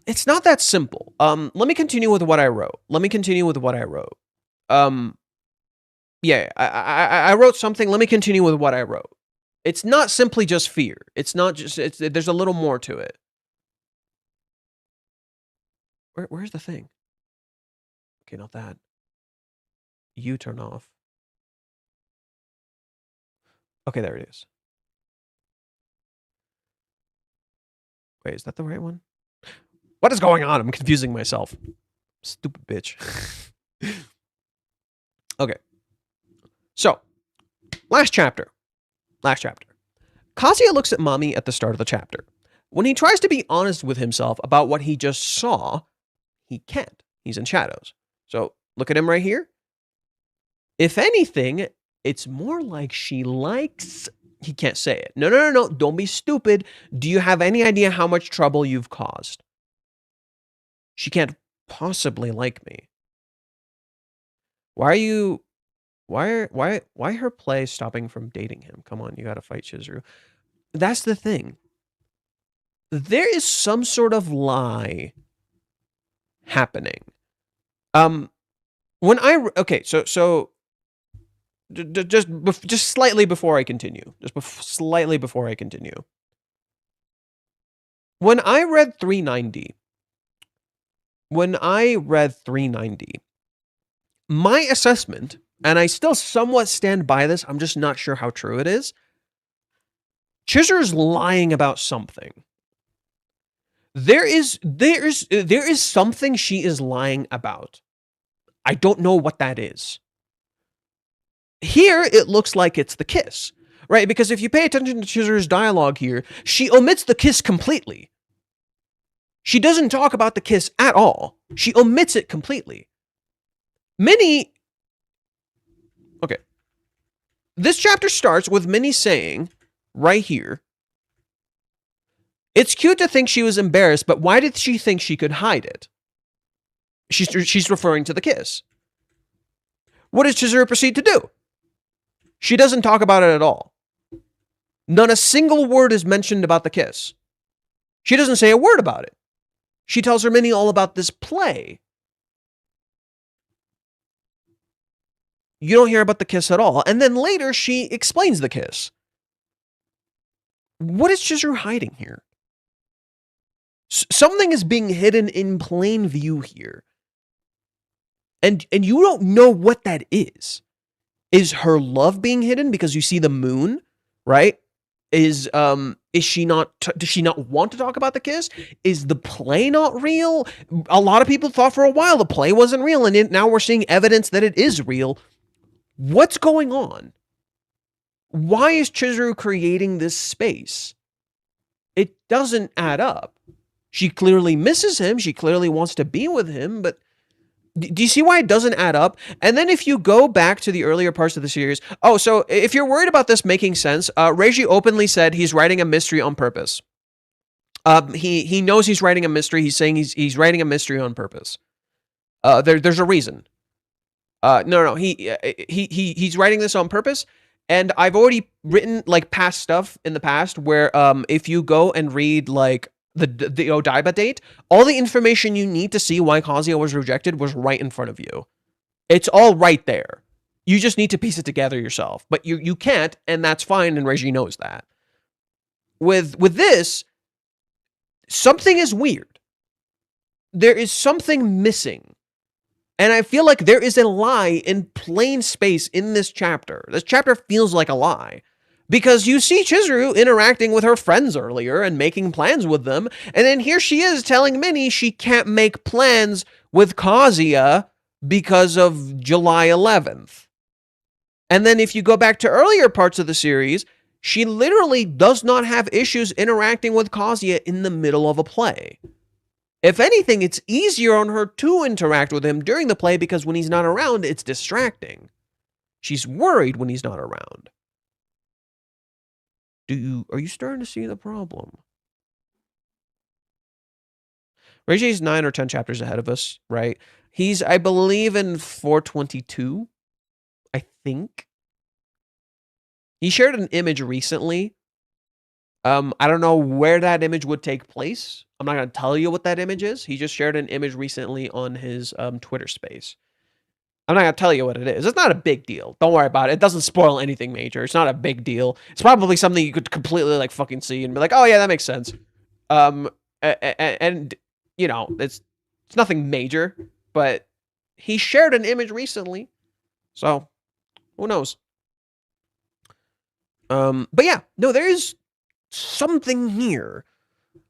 It's not that simple. Let me continue with what I wrote. Yeah, I wrote something. Let me continue with what I wrote. It's not simply just fear. It's not just, there's a little more to it. Where's the thing? Okay, not that. You turn off. Okay, there it is. Wait, is that the right one? What is going on? I'm confusing myself. Stupid bitch. Okay. So, last chapter. Kazuya looks at Mommy at the start of the chapter. When he tries to be honest with himself about what he just saw, he can't. He's in shadows. So, look at him right here. If anything, it's more like she likes... He can't say it. No. Don't be stupid. Do you have any idea how much trouble you've caused? She can't possibly like me. Why her play stopping from dating him? Come on, you gotta fight Chizuru. That's the thing. There is some sort of lie happening. Just slightly before I continue. Slightly before I continue. When I read 390, my assessment, and I still somewhat stand by this, I'm just not sure how true it is, Chizuru's lying about something. There is something she is lying about. I don't know what that is. Here, it looks like it's the kiss, right? Because if you pay attention to Chizuru's dialogue here, she omits the kiss completely. She doesn't talk about the kiss at all. She omits it completely. Minnie... Okay. This chapter starts with Minnie saying, right here, it's cute to think she was embarrassed, but why did she think she could hide it? She's referring to the kiss. What does Chizuru proceed to do? She doesn't talk about it at all. Not a single word is mentioned about the kiss. She doesn't say a word about it. She tells her Minnie all about this play. You don't hear about the kiss at all. And then later, she explains the kiss. What is Chizuru hiding here? Something is being hidden in plain view here. And you don't know what that is. Is her love being hidden because you see the moon, right? Is she not, does she not want to talk about the kiss? Is the play not real? A lot of people thought for a while the play wasn't real, and now we're seeing evidence that it is real. What's going on? Why is Chizuru creating this space? It doesn't add up. She clearly misses him. She clearly wants to be with him, but do you see why it doesn't add up? And then if you go back to the earlier parts of the series... Oh, so if you're worried about this making sense, Reiji openly said he's writing a mystery on purpose. He knows he's writing a mystery. He's saying he's writing a mystery on purpose. There's a reason. No, he's writing this on purpose, and I've already written like past stuff in the past where if you go and read like the Odaiba date, all the information you need to see why Kazuya was rejected was right in front of you. It's all right there. You just need to piece it together yourself, but you can't, and that's fine, and Reiji knows that. With this, something is weird. There is something missing. And I feel like there is a lie in plain space in this chapter. This chapter feels like a lie. Because you see Chizuru interacting with her friends earlier and making plans with them, and then here she is telling Minnie she can't make plans with Kazuya because of July 11th. And then if you go back to earlier parts of the series, she literally does not have issues interacting with Kazuya in the middle of a play. If anything, it's easier on her to interact with him during the play because when he's not around, it's distracting. She's worried when he's not around. Are you starting to see the problem? Reiji's 9 or 10 chapters ahead of us, right? He's, I believe, in 422, I think. He shared an image recently. I don't know where that image would take place. I'm not going to tell you what that image is. He just shared an image recently on his Twitter space. I'm not going to tell you what it is. It's not a big deal. Don't worry about it. It doesn't spoil anything major. It's not a big deal. It's probably something you could completely like fucking see and be like, oh yeah, that makes sense. And you know, it's nothing major, but he shared an image recently. So who knows? But yeah, no, there is something here.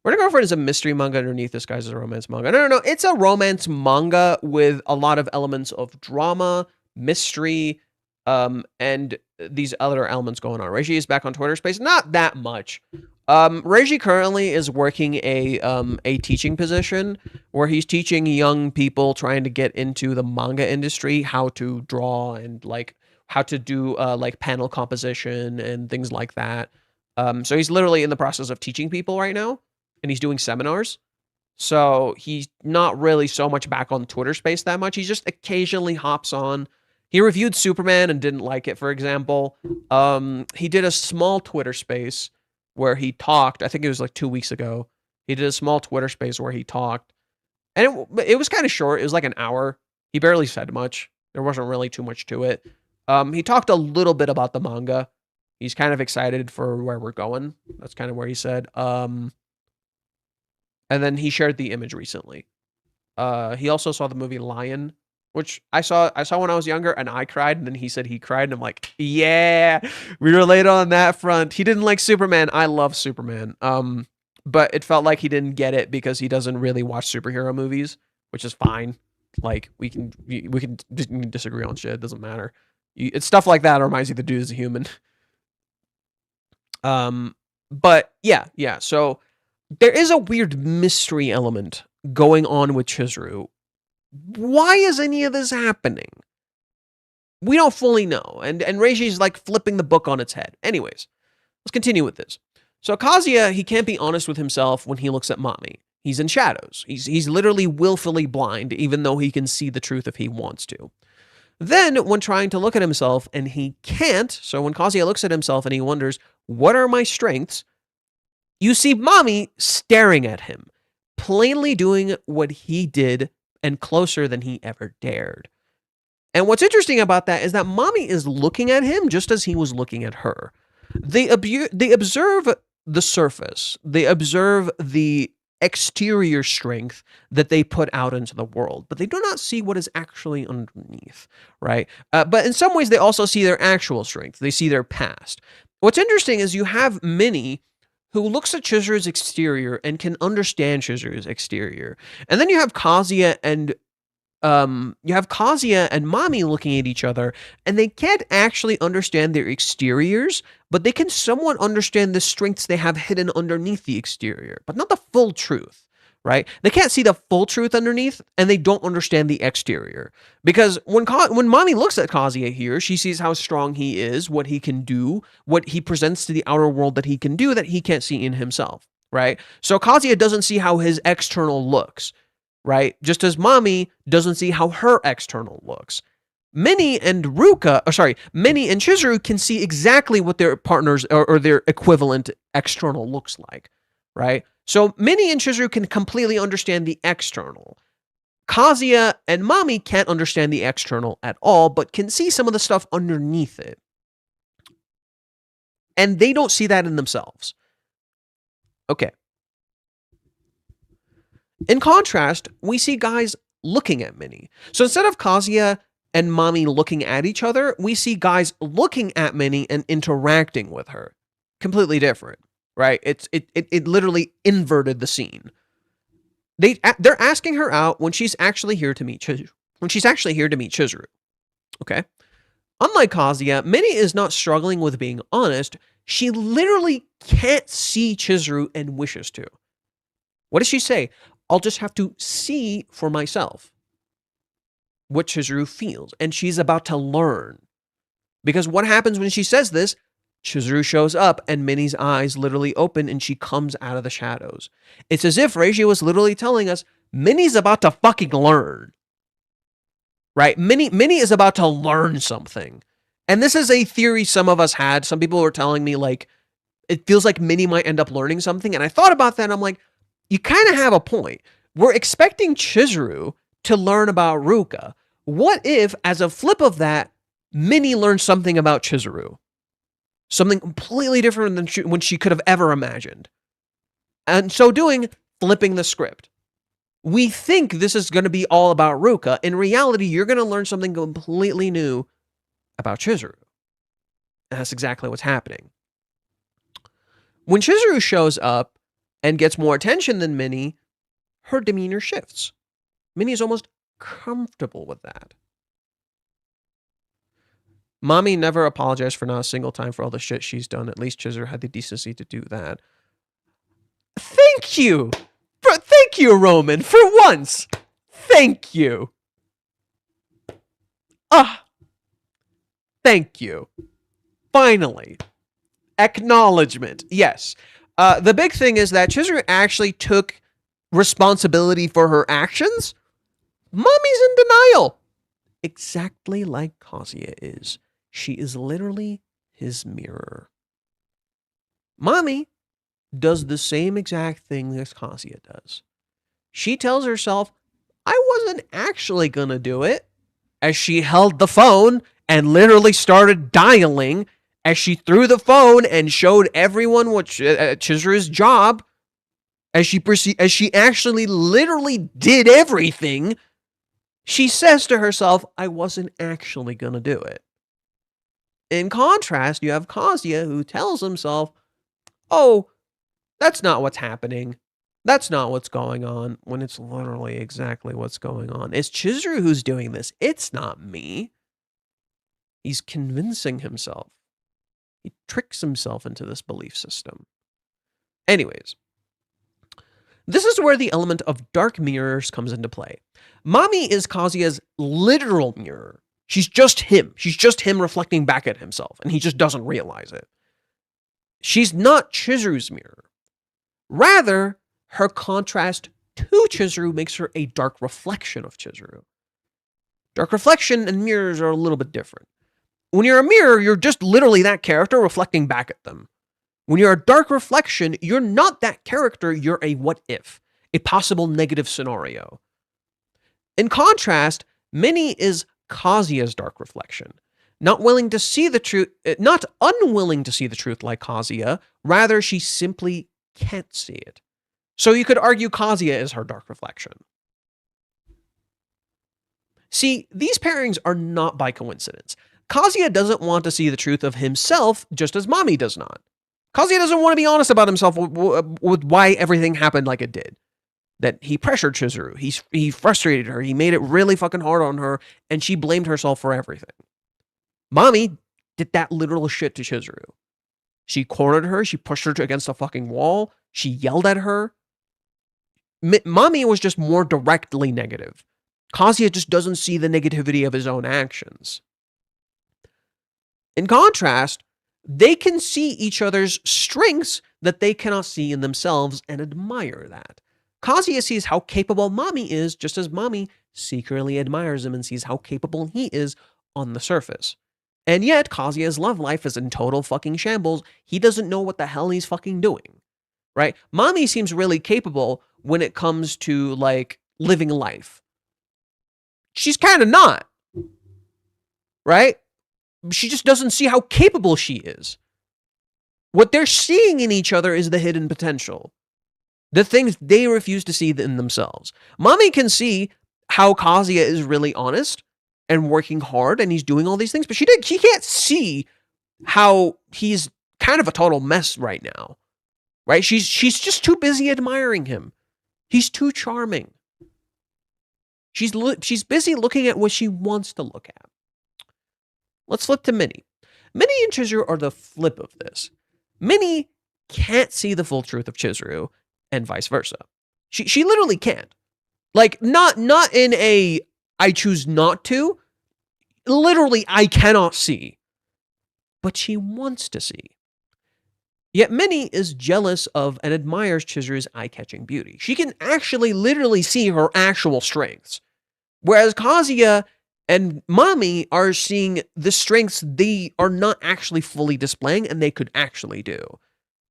We're gonna go for it as a mystery manga underneath this guy's a romance manga. No. It's a romance manga with a lot of elements of drama, mystery, and these other elements going on. Reiji is back on Twitter Space. Not that much. Reiji currently is working a teaching position where he's teaching young people trying to get into the manga industry how to draw and like how to do like panel composition and things like that. So he's literally in the process of teaching people right now, and he's doing seminars. So he's not really so much back on Twitter Space that much. He just occasionally hops on. He reviewed Superman and didn't like it, for example. He did a small Twitter Space where he talked. I think it was like 2 weeks ago. He did a small Twitter Space where he talked. And it was kind of short. It was like an hour. He barely said much. There wasn't really too much to it. He talked a little bit about the manga. He's kind of excited for where we're going. That's kind of where he said. And then he shared the image recently. He also saw the movie Lion, which I saw when I was younger, and I cried. And then he said he cried, and I'm like, yeah, we relate on that front. He didn't like Superman. I love Superman. But it felt like he didn't get it because he doesn't really watch superhero movies, which is fine. Like we can disagree on shit. It doesn't matter. It's stuff like that reminds you the dude is a human. But yeah. So there is a weird mystery element going on with Chizuru. Why is any of this happening? We don't fully know. And Reiji's like flipping the book on its head. Anyways, let's continue with this. So Kazuya, he can't be honest with himself when he looks at Mami. He's in shadows. He's literally willfully blind, even though he can see the truth if he wants to. Then, when trying to look at himself and he can't, so when Kazuya looks at himself and he wonders, what are my strengths? You see Mami staring at him, plainly doing what he did and closer than he ever dared. And what's interesting about that is that Mami is looking at him just as he was looking at her. They observe the surface. They observe the exterior strength that they put out into the world, but they do not see what is actually underneath, right? But in some ways, they also see their actual strength. They see their past. What's interesting is you have Minnie, who looks at Chizuru's exterior and can understand Chizuru's exterior, and then you have Kazuya and Mami looking at each other, and they can't actually understand their exteriors, but they can somewhat understand the strengths they have hidden underneath the exterior, but not the full truth, right? They can't see the full truth underneath, and they don't understand the exterior. Because when Mami looks at Kazuya here, she sees how strong he is, what he can do, what he presents to the outer world that he can do that he can't see in himself, right? So Kazuya doesn't see how his external looks. right? Just as Mami doesn't see how her external looks. Minnie and Chizuru can see exactly what their partners or their equivalent external looks like, right? So Minnie and Chizuru can completely understand the external. Kazuya and Mami can't understand the external at all, but can see some of the stuff underneath it. And they don't see that in themselves. Okay. In contrast, we see guys looking at Minnie. So instead of Kazuya and Mami looking at each other, we see guys looking at Minnie and interacting with her. Completely different, right? It literally inverted the scene. They're asking her out when she's actually here to meet Chizuru. Okay? Unlike Kazuya, Minnie is not struggling with being honest. She literally can't see Chizuru and wishes to. What does she say? I'll just have to see for myself what Chizuru feels. And she's about to learn. Because what happens when she says this? Chizuru shows up and Minnie's eyes literally open and she comes out of the shadows. It's as if Reishi was literally telling us, Minnie's about to fucking learn. Right? Minnie is about to learn something. And this is a theory some of us had. Some people were telling me, like, it feels like Minnie might end up learning something. And I thought about that and I'm like, you kind of have a point. We're expecting Chizuru to learn about Ruka. What if, as a flip of that, Minnie learns something about Chizuru? Something completely different than when she could have ever imagined. And so doing, flipping the script. We think this is going to be all about Ruka. In reality, you're going to learn something completely new about Chizuru. And that's exactly what's happening. When Chizuru shows up and gets more attention than Minnie, her demeanor shifts. Minnie is almost comfortable with that. Mami never apologized for not a single time for all the shit she's done. At least Chizuru had the decency to do that. Thank you! Thank you, Roman, for once! Thank you! Thank you. Finally. Acknowledgement. Yes. The big thing is that Chizuru actually took responsibility for her actions. Mami's in denial. Exactly like Kazuya is. She is literally his mirror. Mami does the same exact thing as Kazuya does. She tells herself, I wasn't actually gonna do it, as she held the phone and literally started dialing as she threw the phone and showed everyone what Chizuru's job, as she actually literally did everything. She says to herself, I wasn't actually going to do it. In contrast, you have Kazuya who tells himself, oh, that's not what's happening. That's not what's going on, when it's literally exactly what's going on. It's Chizuru who's doing this. It's not me. He's convincing himself. He tricks himself into this belief system. Anyways, this is where the element of dark mirrors comes into play. Mami is Kazuya's literal mirror. She's just him. She's just him reflecting back at himself, and he just doesn't realize it. She's not Chizuru's mirror. Rather, her contrast to Chizuru makes her a dark reflection of Chizuru. Dark reflection and mirrors are a little bit different. When you're a mirror, you're just literally that character reflecting back at them. When you're a dark reflection, you're not that character, you're a what if, a possible negative scenario. In contrast, Minnie is Kazuya's dark reflection. Not unwilling to see the truth like Kazuya, rather she simply can't see it. So you could argue Kazuya is her dark reflection. See, these pairings are not by coincidence. Kazuya doesn't want to see the truth of himself, just as Mami does not. Kazuya doesn't want to be honest about himself with why everything happened like it did. That he pressured Chizuru, he frustrated her, he made it really fucking hard on her, and she blamed herself for everything. Mami did that literal shit to Chizuru. She cornered her, she pushed her against a fucking wall, she yelled at her. Mami was just more directly negative. Kazuya just doesn't see the negativity of his own actions. In contrast, they can see each other's strengths that they cannot see in themselves and admire that. Kazuya sees how capable Mami is, just as Mami secretly admires him and sees how capable he is on the surface. And yet, Kazuya's love life is in total fucking shambles. He doesn't know what the hell he's fucking doing, right? Mami seems really capable when it comes to, like, living life. She's kind of not, right? She just doesn't see how capable she is. What they're seeing in each other is the hidden potential. The things they refuse to see in themselves. Mami can see how Kazuya is really honest and working hard and he's doing all these things, but she can't see how he's kind of a total mess right now. Right? She's just too busy admiring him. He's too charming. She's busy looking at what she wants to look at. Let's flip to Minnie. Minnie and Chizuru are the flip of this. Minnie can't see the full truth of Chizuru and vice versa. She literally can't. Like, not in a I choose not to. Literally, I cannot see. But she wants to see. Yet Minnie is jealous of and admires Chizuru's eye-catching beauty. She can actually literally see her actual strengths. Whereas Kazuya and Mami are seeing the strengths they are not actually fully displaying and they could actually do.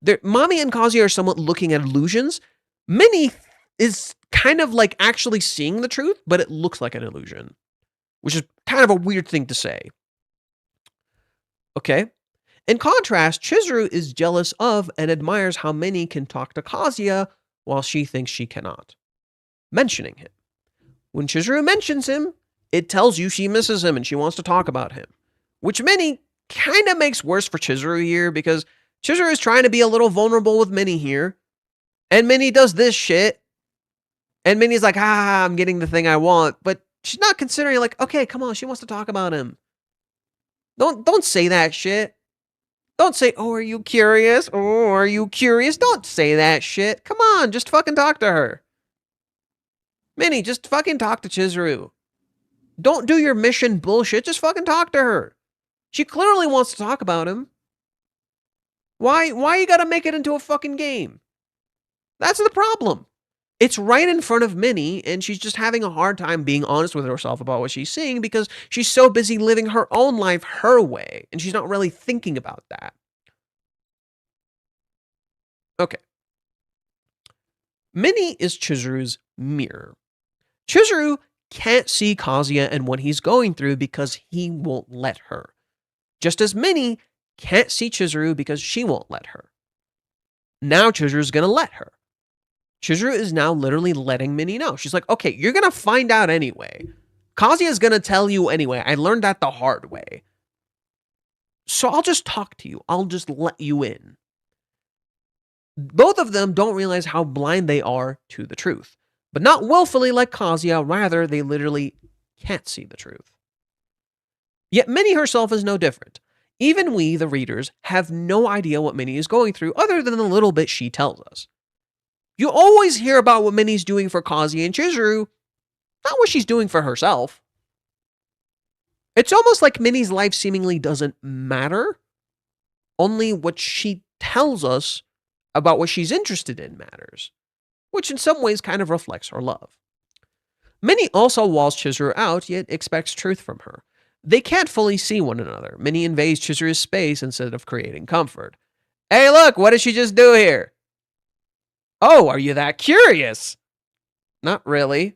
Mami and Kazuya are somewhat looking at illusions. Minnie is kind of like actually seeing the truth, but it looks like an illusion, which is kind of a weird thing to say. Okay? In contrast, Chizuru is jealous of and admires how Minnie can talk to Kazuya while she thinks she cannot, mentioning him. When Chizuru mentions him, it tells you she misses him and she wants to talk about him, which Minnie kind of makes worse for Chizuru here because Chizuru is trying to be a little vulnerable with Minnie here, and Minnie does this shit, and Minnie's like, I'm getting the thing I want, but she's not considering, like, okay, come on, she wants to talk about him. Don't say that shit. Don't say, oh, are you curious? Oh, are you curious? Don't say that shit. Come on, just fucking talk to her. Minnie, just fucking talk to Chizuru. Don't do your mission bullshit. Just fucking talk to her. She clearly wants to talk about him. Why you gotta make it into a fucking game? That's the problem. It's right in front of Minnie, and she's just having a hard time being honest with herself about what she's seeing because she's so busy living her own life her way, and she's not really thinking about that. Okay. Minnie is Chizuru's mirror. Chizuru can't see Kazuya and what he's going through because he won't let her. Just as Minnie can't see Chizuru because she won't let her. Now Chizuru's gonna let her. Chizuru is now literally letting Minnie know. She's like, okay, you're gonna find out anyway. Kazuya's gonna tell you anyway. I learned that the hard way. So I'll just talk to you. I'll just let you in. Both of them don't realize how blind they are to the truth. But not willfully like Kazuya, rather they literally can't see the truth. Yet Minnie herself is no different. Even we, the readers, have no idea what Minnie is going through other than the little bit she tells us. You always hear about what Minnie's doing for Kazuya and Chizuru, not what she's doing for herself. It's almost like Minnie's life seemingly doesn't matter. Only what she tells us about what she's interested in matters, which in some ways kind of reflects her love. Minnie also walls Chizuru out, yet expects truth from her. They can't fully see one another. Minnie invades Chizuru's space instead of creating comfort. Hey, look, what did she just do here? Oh, are you that curious? Not really.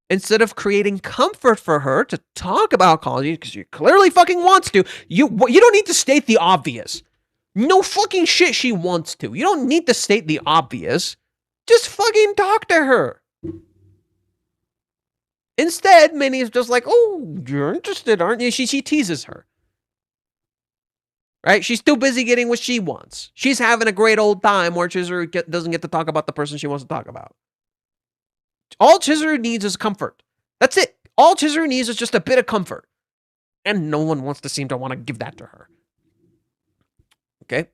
Instead of creating comfort for her to talk about Kazuya, because she clearly fucking wants to, you don't need to state the obvious. No fucking shit she wants to. You don't need to state the obvious. Just fucking talk to her. Instead, Minnie's just like, oh, you're interested, aren't you? She teases her. Right? She's too busy getting what she wants. She's having a great old time where Chizuru doesn't get to talk about the person she wants to talk about. All Chizuru needs is comfort. That's it. All Chizuru needs is just a bit of comfort. And no one wants to seem to want to give that to her. Okay?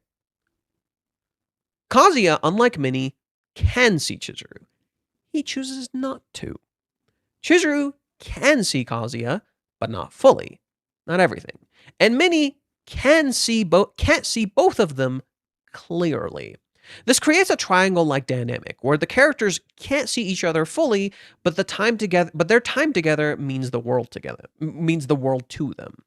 Kazuya, unlike Minnie, can see Chizuru. He chooses not to. Chizuru can see Kazuya, but not fully. Not everything. And Minnie can't see both of them clearly. This creates a triangle-like dynamic where the characters can't see each other fully, but their time together means the world to them.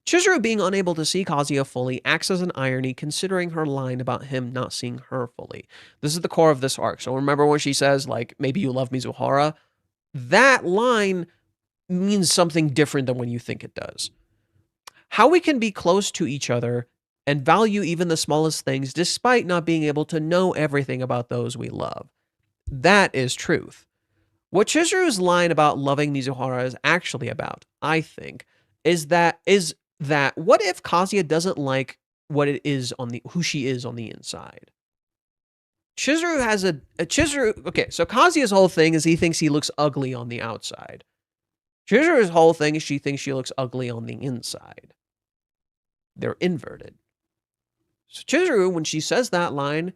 Chizuru being unable to see Kazuya fully acts as an irony, considering her line about him not seeing her fully. This is the core of this arc. So remember when she says, like, maybe you love Mizuhara? That line means something different than when you think it does. How we can be close to each other and value even the smallest things despite not being able to know everything about those we love. That is truth. What Chizuru's line about loving Mizuhara is actually about, I think, is that what if Kazuya doesn't like what it is who she is on the inside? Chizuru has okay, so Kazuya's whole thing is he thinks he looks ugly on the outside. Chizuru's whole thing is she thinks she looks ugly on the inside. They're inverted. So Chizuru, when she says that line,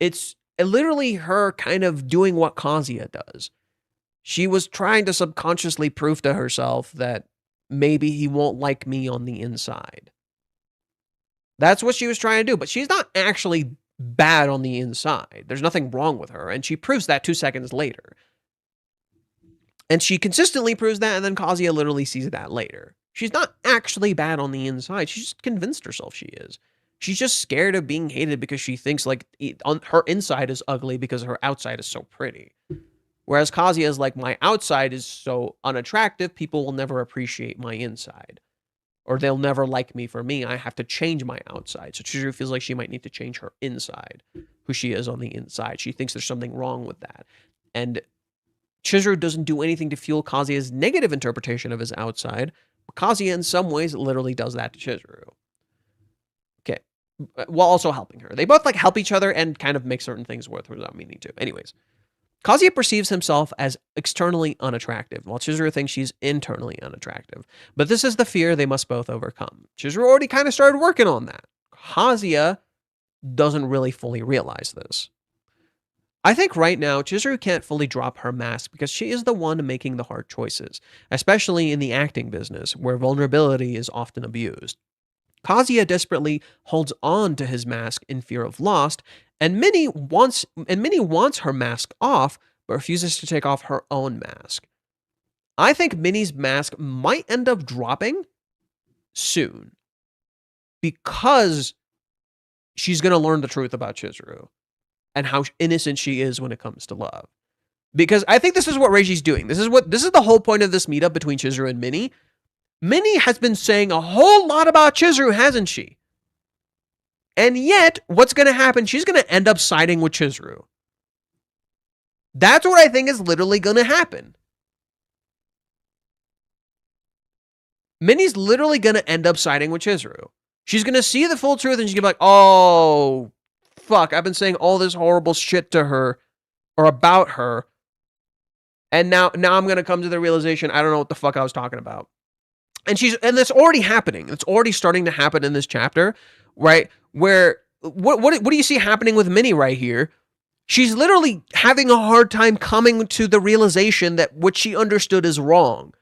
it's literally her kind of doing what Kazuya does. She was trying to subconsciously prove to herself that maybe he won't like me on the inside. That's what she was trying to do, but she's not actually bad on the inside. There's nothing wrong with her, and she proves that 2 seconds later. And she consistently proves that, and then Kazuya literally sees that later. She's not actually bad on the inside. She's just convinced herself she is. She's just scared of being hated because she thinks like her inside is ugly because her outside is so pretty. Whereas Kazuya is like, my outside is so unattractive, people will never appreciate my inside. Or they'll never like me for me. I have to change my outside. So Chizuru feels like she might need to change her inside, who she is on the inside. She thinks there's something wrong with that. And Chizuru doesn't do anything to fuel Kazuya's negative interpretation of his outside. But Kazuya, in some ways, literally does that to Chizuru. Okay. While also helping her. They both like help each other and kind of make certain things worth without meaning to. Anyways. Kazuya perceives himself as externally unattractive, while Chizuru thinks she's internally unattractive. But this is the fear they must both overcome. Chizuru already kind of started working on that. Kazuya doesn't really fully realize this. I think right now, Chizuru can't fully drop her mask because she is the one making the hard choices, especially in the acting business, where vulnerability is often abused. Kazuya desperately holds on to his mask in fear of loss, and Minnie wants her mask off, but refuses to take off her own mask. I think Minnie's mask might end up dropping soon because she's going to learn the truth about Chizuru and how innocent she is when it comes to love. Because I think this is what Reiji's doing. This is the whole point of this meetup between Chizuru and Minnie. Minnie has been saying a whole lot about Chizuru, hasn't she? And yet, what's going to happen? She's going to end up siding with Chizuru. That's what I think is literally going to happen. Minnie's literally going to end up siding with Chizuru. She's going to see the full truth and she's going to be like, oh, fuck, I've been saying all this horrible shit to her or about her. And now I'm going to come to the realization I don't know what the fuck I was talking about. And that's already happening. It's already starting to happen in this chapter, right? Where what do you see happening with Minnie right here? She's literally having a hard time coming to the realization that what she understood is wrong.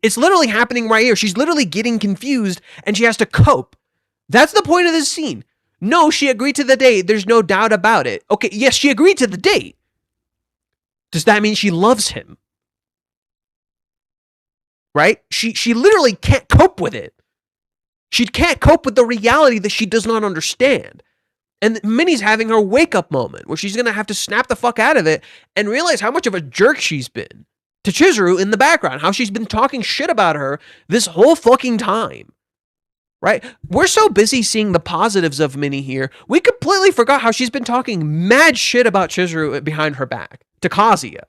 It's literally happening right here. She's literally getting confused and she has to cope. That's the point of this scene. No, she agreed to the date. There's no doubt about it. Okay, yes, she agreed to the date. Does that mean she loves him? Right? She literally can't cope with it. She can't cope with the reality that she does not understand. And Minnie's having her wake-up moment where she's going to have to snap the fuck out of it and realize how much of a jerk she's been to Chizuru in the background, how she's been talking shit about her this whole fucking time. Right? We're so busy seeing the positives of Minnie here, we completely forgot how she's been talking mad shit about Chizuru behind her back to Kazuya.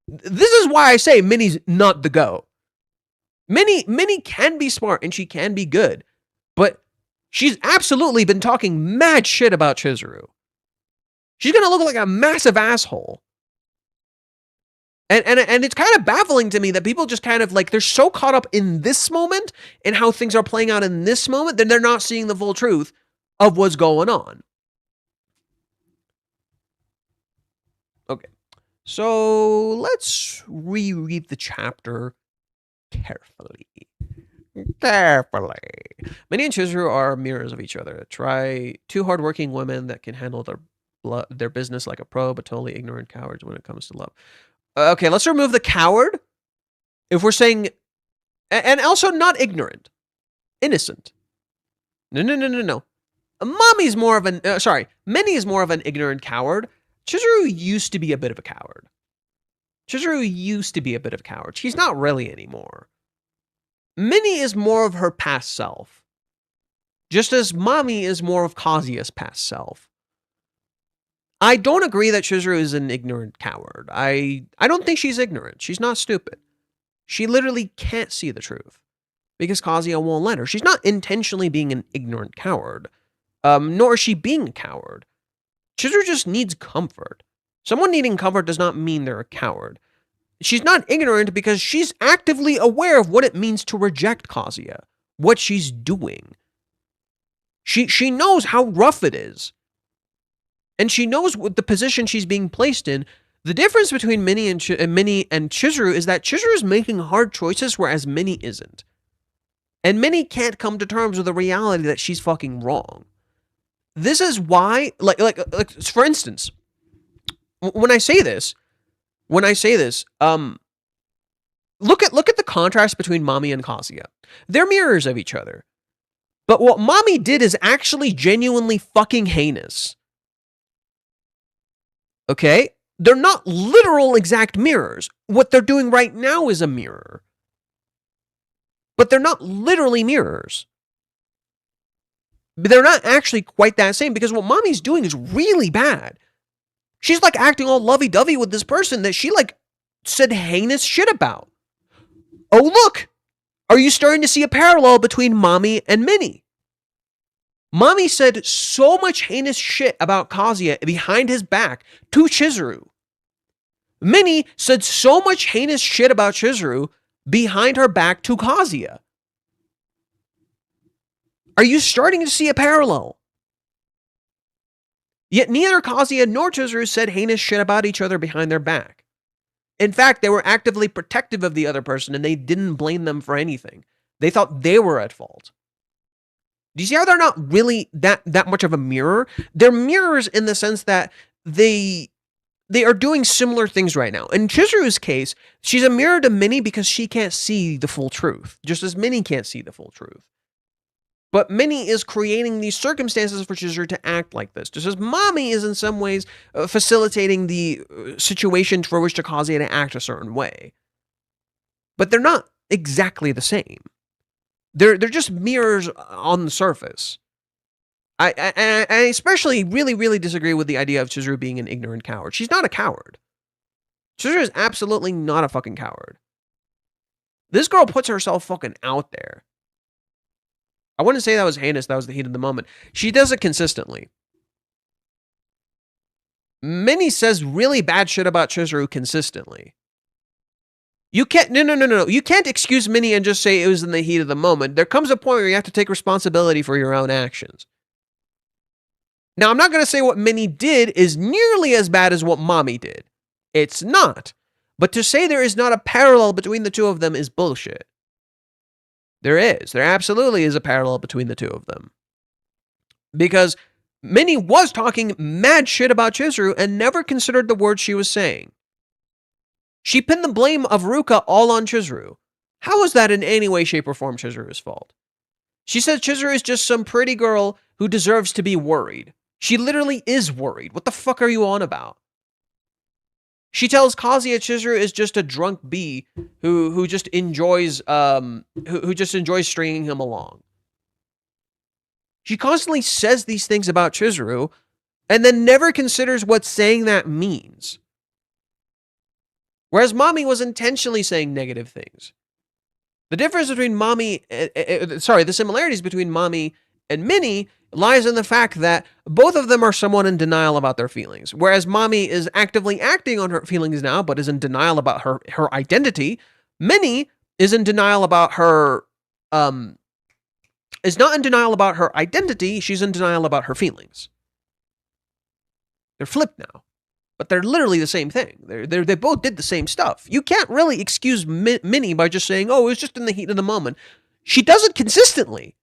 This is why I say Minnie's not the go. Minnie can be smart and she can be good, but she's absolutely been talking mad shit about Chizuru. She's going to look like a massive asshole. And it's kind of baffling to me that people just kind of like, they're so caught up in this moment and how things are playing out in this moment that they're not seeing the full truth of what's going on. Okay. So let's reread the chapter carefully. Carefully. Minnie and Chizuru are mirrors of each other. Try two hardworking women that can handle their business like a pro, but totally ignorant cowards when it comes to love. Okay, let's remove the coward. If we're saying, and also not ignorant, innocent. No. Mommy's more of an, Minnie is more of an ignorant coward. Chizuru used to be a bit of a coward. She's not really anymore. Minnie is more of her past self. Just as Mommy is more of Kazuya's past self. I don't agree that Chizuru is an ignorant coward. I don't think she's ignorant. She's not stupid. She literally can't see the truth. Because Kazuya won't let her. She's not intentionally being an ignorant coward. Nor is she being a coward. Chizuru just needs comfort. Someone needing comfort does not mean they're a coward. She's not ignorant because she's actively aware of what it means to reject Kazuya. What she's doing. She knows how rough it is. And she knows what the position she's being placed in. The difference between Minnie and Chizuru is that Chizuru is making hard choices, whereas Minnie isn't. And Minnie can't come to terms with the reality that she's fucking wrong. This is why, like for instance, when I say this, look at the contrast between Mommy and Kazuya. They're mirrors of each other. But what Mommy did is actually genuinely fucking heinous. Okay? They're not literal exact mirrors. What they're doing right now is a mirror. But they're not literally mirrors. But they're not actually quite that same, because what Mommy's doing is really bad. She's like acting all lovey-dovey with this person that she like said heinous shit about. Oh, look! Are you starting to see a parallel between Mommy and Minnie? Mommy said so much heinous shit about Kazuya behind his back to Chizuru. Minnie said so much heinous shit about Chizuru behind her back to Kazuya. Are you starting to see a parallel? Yet neither Kazuya nor Chizuru said heinous shit about each other behind their back. In fact, they were actively protective of the other person and they didn't blame them for anything. They thought they were at fault. Do you see how they're not really that much of a mirror? They're mirrors in the sense that they are doing similar things right now. In Chizuru's case, she's a mirror to Minnie because she can't see the full truth, just as Minnie can't see the full truth. But Minnie is creating these circumstances for Chizuru to act like this, just as Mommy is in some ways facilitating the situation for which to cause Kazuya to act a certain way. But they're not exactly the same. They're just mirrors on the surface. I especially really disagree with the idea of Chizuru being an ignorant coward. She's not a coward. Chizuru is absolutely not a fucking coward. This girl puts herself fucking out there. I wouldn't say that was heinous, that was the heat of the moment. She does it consistently. Minnie says really bad shit about Chizuru consistently. You can't, no. You can't excuse Minnie and just say it was in the heat of the moment. There comes a point where you have to take responsibility for your own actions. Now, I'm not going to say what Minnie did is nearly as bad as what Mommy did. It's not. But to say there is not a parallel between the two of them is bullshit. There is. There absolutely is a parallel between the two of them. Because Minnie was talking mad shit about Chizuru and never considered the words she was saying. She pinned the blame of Ruka all on Chizuru. How is that in any way, shape, or form Chizuru's fault? She said Chizuru is just some pretty girl who deserves to be worried. She literally is worried. What the fuck are you on about? She tells Kazuya Chizuru is just a drunk bee who just enjoys stringing him along. She constantly says these things about Chizuru and then never considers what saying that means. Whereas Mommy was intentionally saying negative things. The difference between the similarities between Mommy and Minnie lies in the fact that both of them are somewhat in denial about their feelings. Whereas Mommy is actively acting on her feelings now, but is in denial about her identity. Minnie is in denial about her, is not in denial about her identity, she's in denial about her feelings. They're flipped now. But they're literally the same thing. They both did the same stuff. You can't really excuse Minnie by just saying, oh, it was just in the heat of the moment. She does it consistently.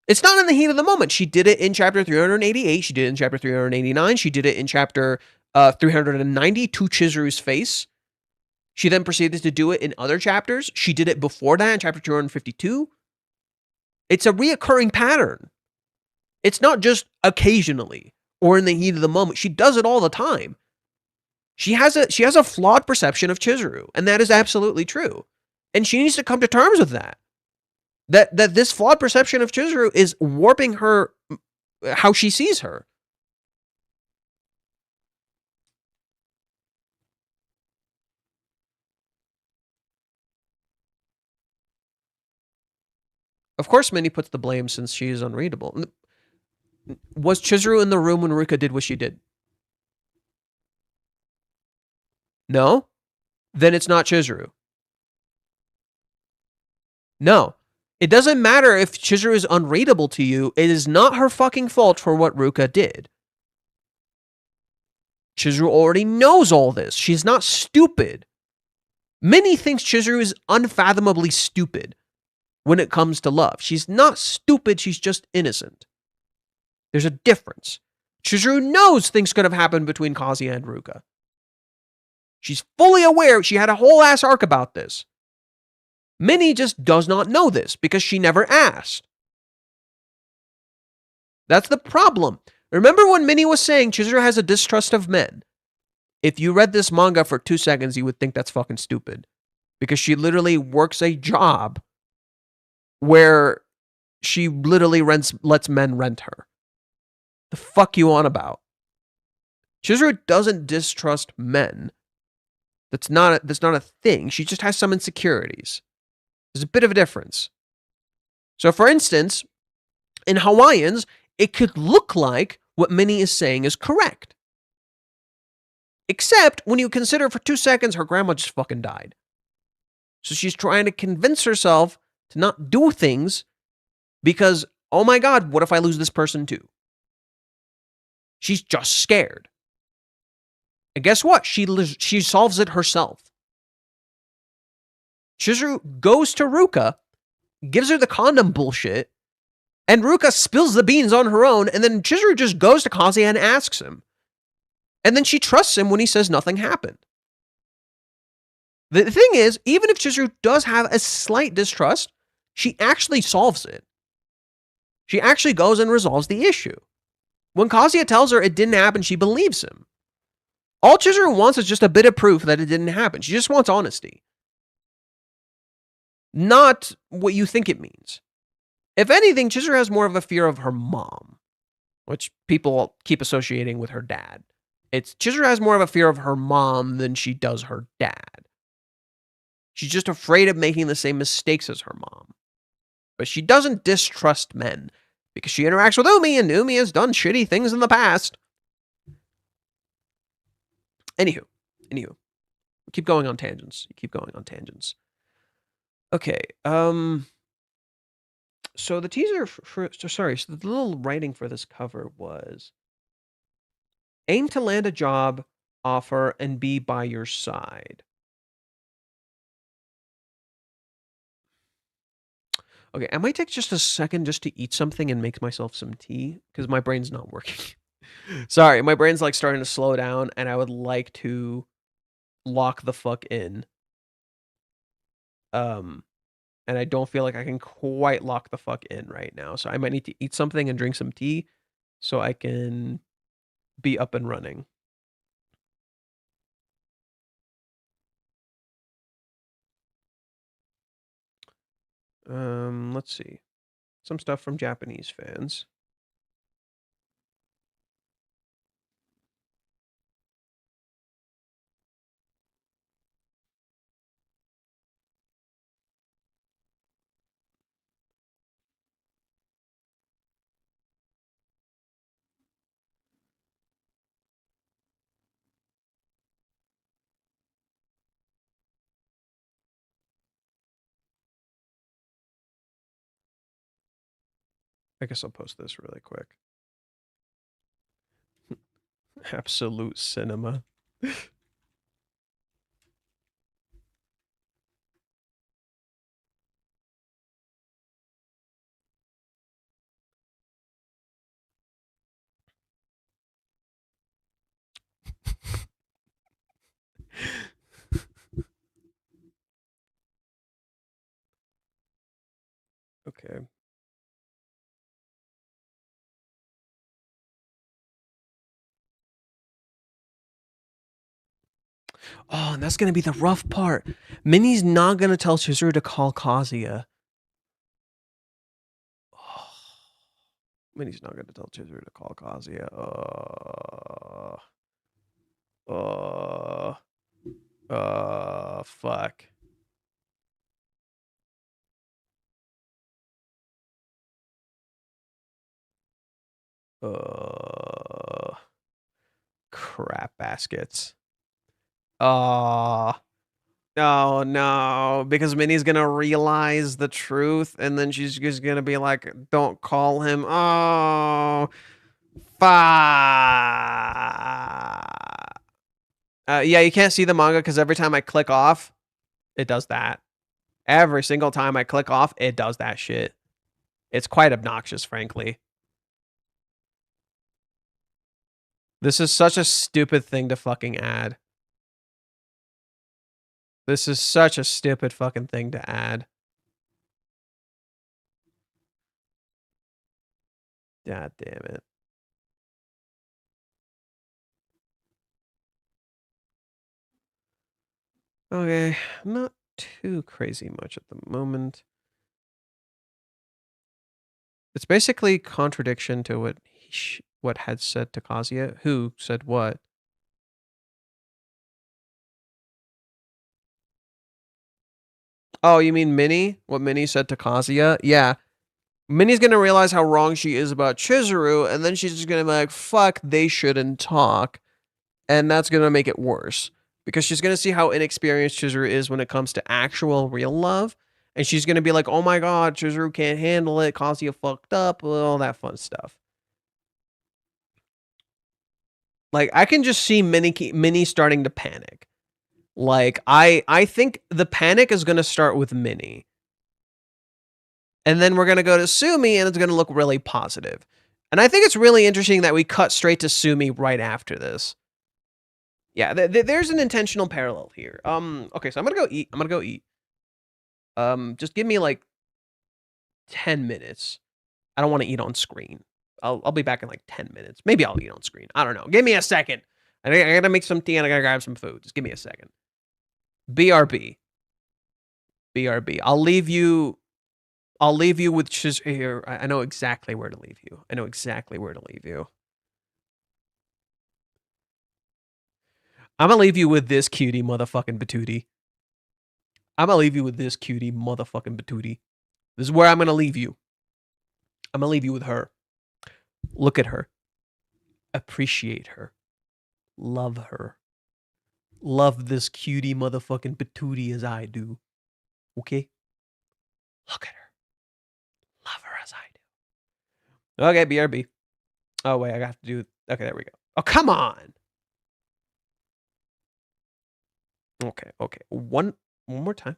It's not in the heat of the moment. She did it in chapter 388. She did it in chapter 389. She did it in chapter 390 to Chizuru's face. She then proceeded to do it in other chapters. She did it before that in chapter 252. It's a reoccurring pattern. It's not just occasionally or in the heat of the moment. She does it all the time. She has a flawed perception of Chizuru, and that is absolutely true. And she needs to come to terms with that. That this flawed perception of Chizuru is warping her, how she sees her. Of course, Minnie puts the blame since she is unreadable. Was Chizuru in the room when Ruka did what she did? No? Then it's not Chizuru. No. It doesn't matter if Chizuru is unreadable to you. It is not her fucking fault for what Ruka did. Chizuru already knows all this. She's not stupid. Minnie thinks Chizuru is unfathomably stupid when it comes to love. She's not stupid. She's just innocent. There's a difference. Chizuru knows things could have happened between Kazuya and Ruka. She's fully aware. She had a whole ass arc about this. Minnie just does not know this because she never asked. That's the problem. Remember when Minnie was saying Chizuru has a distrust of men? If you read this manga for 2 seconds, you would think that's fucking stupid. Because she literally works a job where she literally lets men rent her. The fuck you on about? Chizuru doesn't distrust men. That's not a thing. She just has some insecurities. There's a bit of a difference. So for instance, in Hawaiians, it could look like what Minnie is saying is correct. Except when you consider for 2 seconds her grandma just fucking died. So she's trying to convince herself to not do things because, oh my God, what if I lose this person too? She's just scared. And guess what? She solves it herself. Chizuru goes to Ruka, gives her the condom bullshit, and Ruka spills the beans on her own, and then Chizuru just goes to Kazuya and asks him. And then she trusts him when he says nothing happened. The thing is, even if Chizuru does have a slight distrust, she actually solves it. She actually goes and resolves the issue. When Kazuya tells her it didn't happen, she believes him. All Chizuru wants is just a bit of proof that it didn't happen. She just wants honesty. Not what you think it means. If anything, Chizuru has more of a fear of her mom, which people keep associating with her dad. Chizuru has more of a fear of her mom than she does her dad. She's just afraid of making the same mistakes as her mom. But she doesn't distrust men because she interacts with Umi, and Umi has done shitty things in the past. Anywho. We keep going on tangents. Okay. So the teaser so the little writing for this cover was aim to land a job offer and be by your side. Okay, I might take just a second just to eat something and make myself some tea because my brain's not working. Sorry, my brain's like starting to slow down and I would like to lock the fuck in. And I don't feel like I can quite lock the fuck in right now. So I might need to eat something and drink some tea so I can be up and running. Let's see. Some stuff from Japanese fans. I guess I'll post this really quick. Absolute cinema. Okay. Oh, and that's gonna be the rough part. Minnie's not gonna tell Chizuru to call Kazuya. Oh, Minnie's not gonna tell Chizuru to call Kazuya. Fuck. Crap baskets. Oh. Oh no, because Minnie's gonna realize the truth and then she's just gonna be like, don't call him. Oh, fuck. Yeah, you can't see the manga because every time I click off, it does that. Every single time I click off, it does that shit. It's quite obnoxious, frankly. This is such a stupid thing to fucking add. This is such a stupid fucking thing to add. God damn it. Okay, not too crazy much at the moment. It's basically contradiction to what had said to Kazuya. Who said what? Oh, you mean Minnie? What Minnie said to Kazuya? Yeah. Minnie's gonna realize how wrong she is about Chizuru, and then she's just gonna be like, fuck, they shouldn't talk. And that's gonna make it worse. Because she's gonna see how inexperienced Chizuru is when it comes to actual real love. And she's gonna be like, oh my god, Chizuru can't handle it, Kazuya fucked up, all that fun stuff. Like, I can just see Minnie starting to panic. Like, I think the panic is gonna start with Minnie. And then we're gonna go to Sumi, and it's gonna look really positive. And I think it's really interesting that we cut straight to Sumi right after this. Yeah, there's an intentional parallel here. Okay, so I'm gonna go eat. Just give me like 10 minutes. I don't want to eat on screen. I'll be back in like 10 minutes. Maybe I'll eat on screen. I don't know. Give me a second. I gotta make some tea and I gotta grab some food. Just give me a second. BRB. BRB. I'll leave you with here. I know exactly where to leave you. I know exactly where to leave you. I'm gonna leave you with this cutie motherfucking patootie. I'm gonna leave you with this cutie motherfucking patootie. This is where I'm gonna leave you. I'm gonna leave you with her. Look at her. Appreciate her. Love her. Love this cutie motherfucking patootie as I do. Okay? Look at her. Love her as I do. Okay, BRB. Oh, wait, I have to do... Okay, there we go. Oh, come on! Okay. One more time.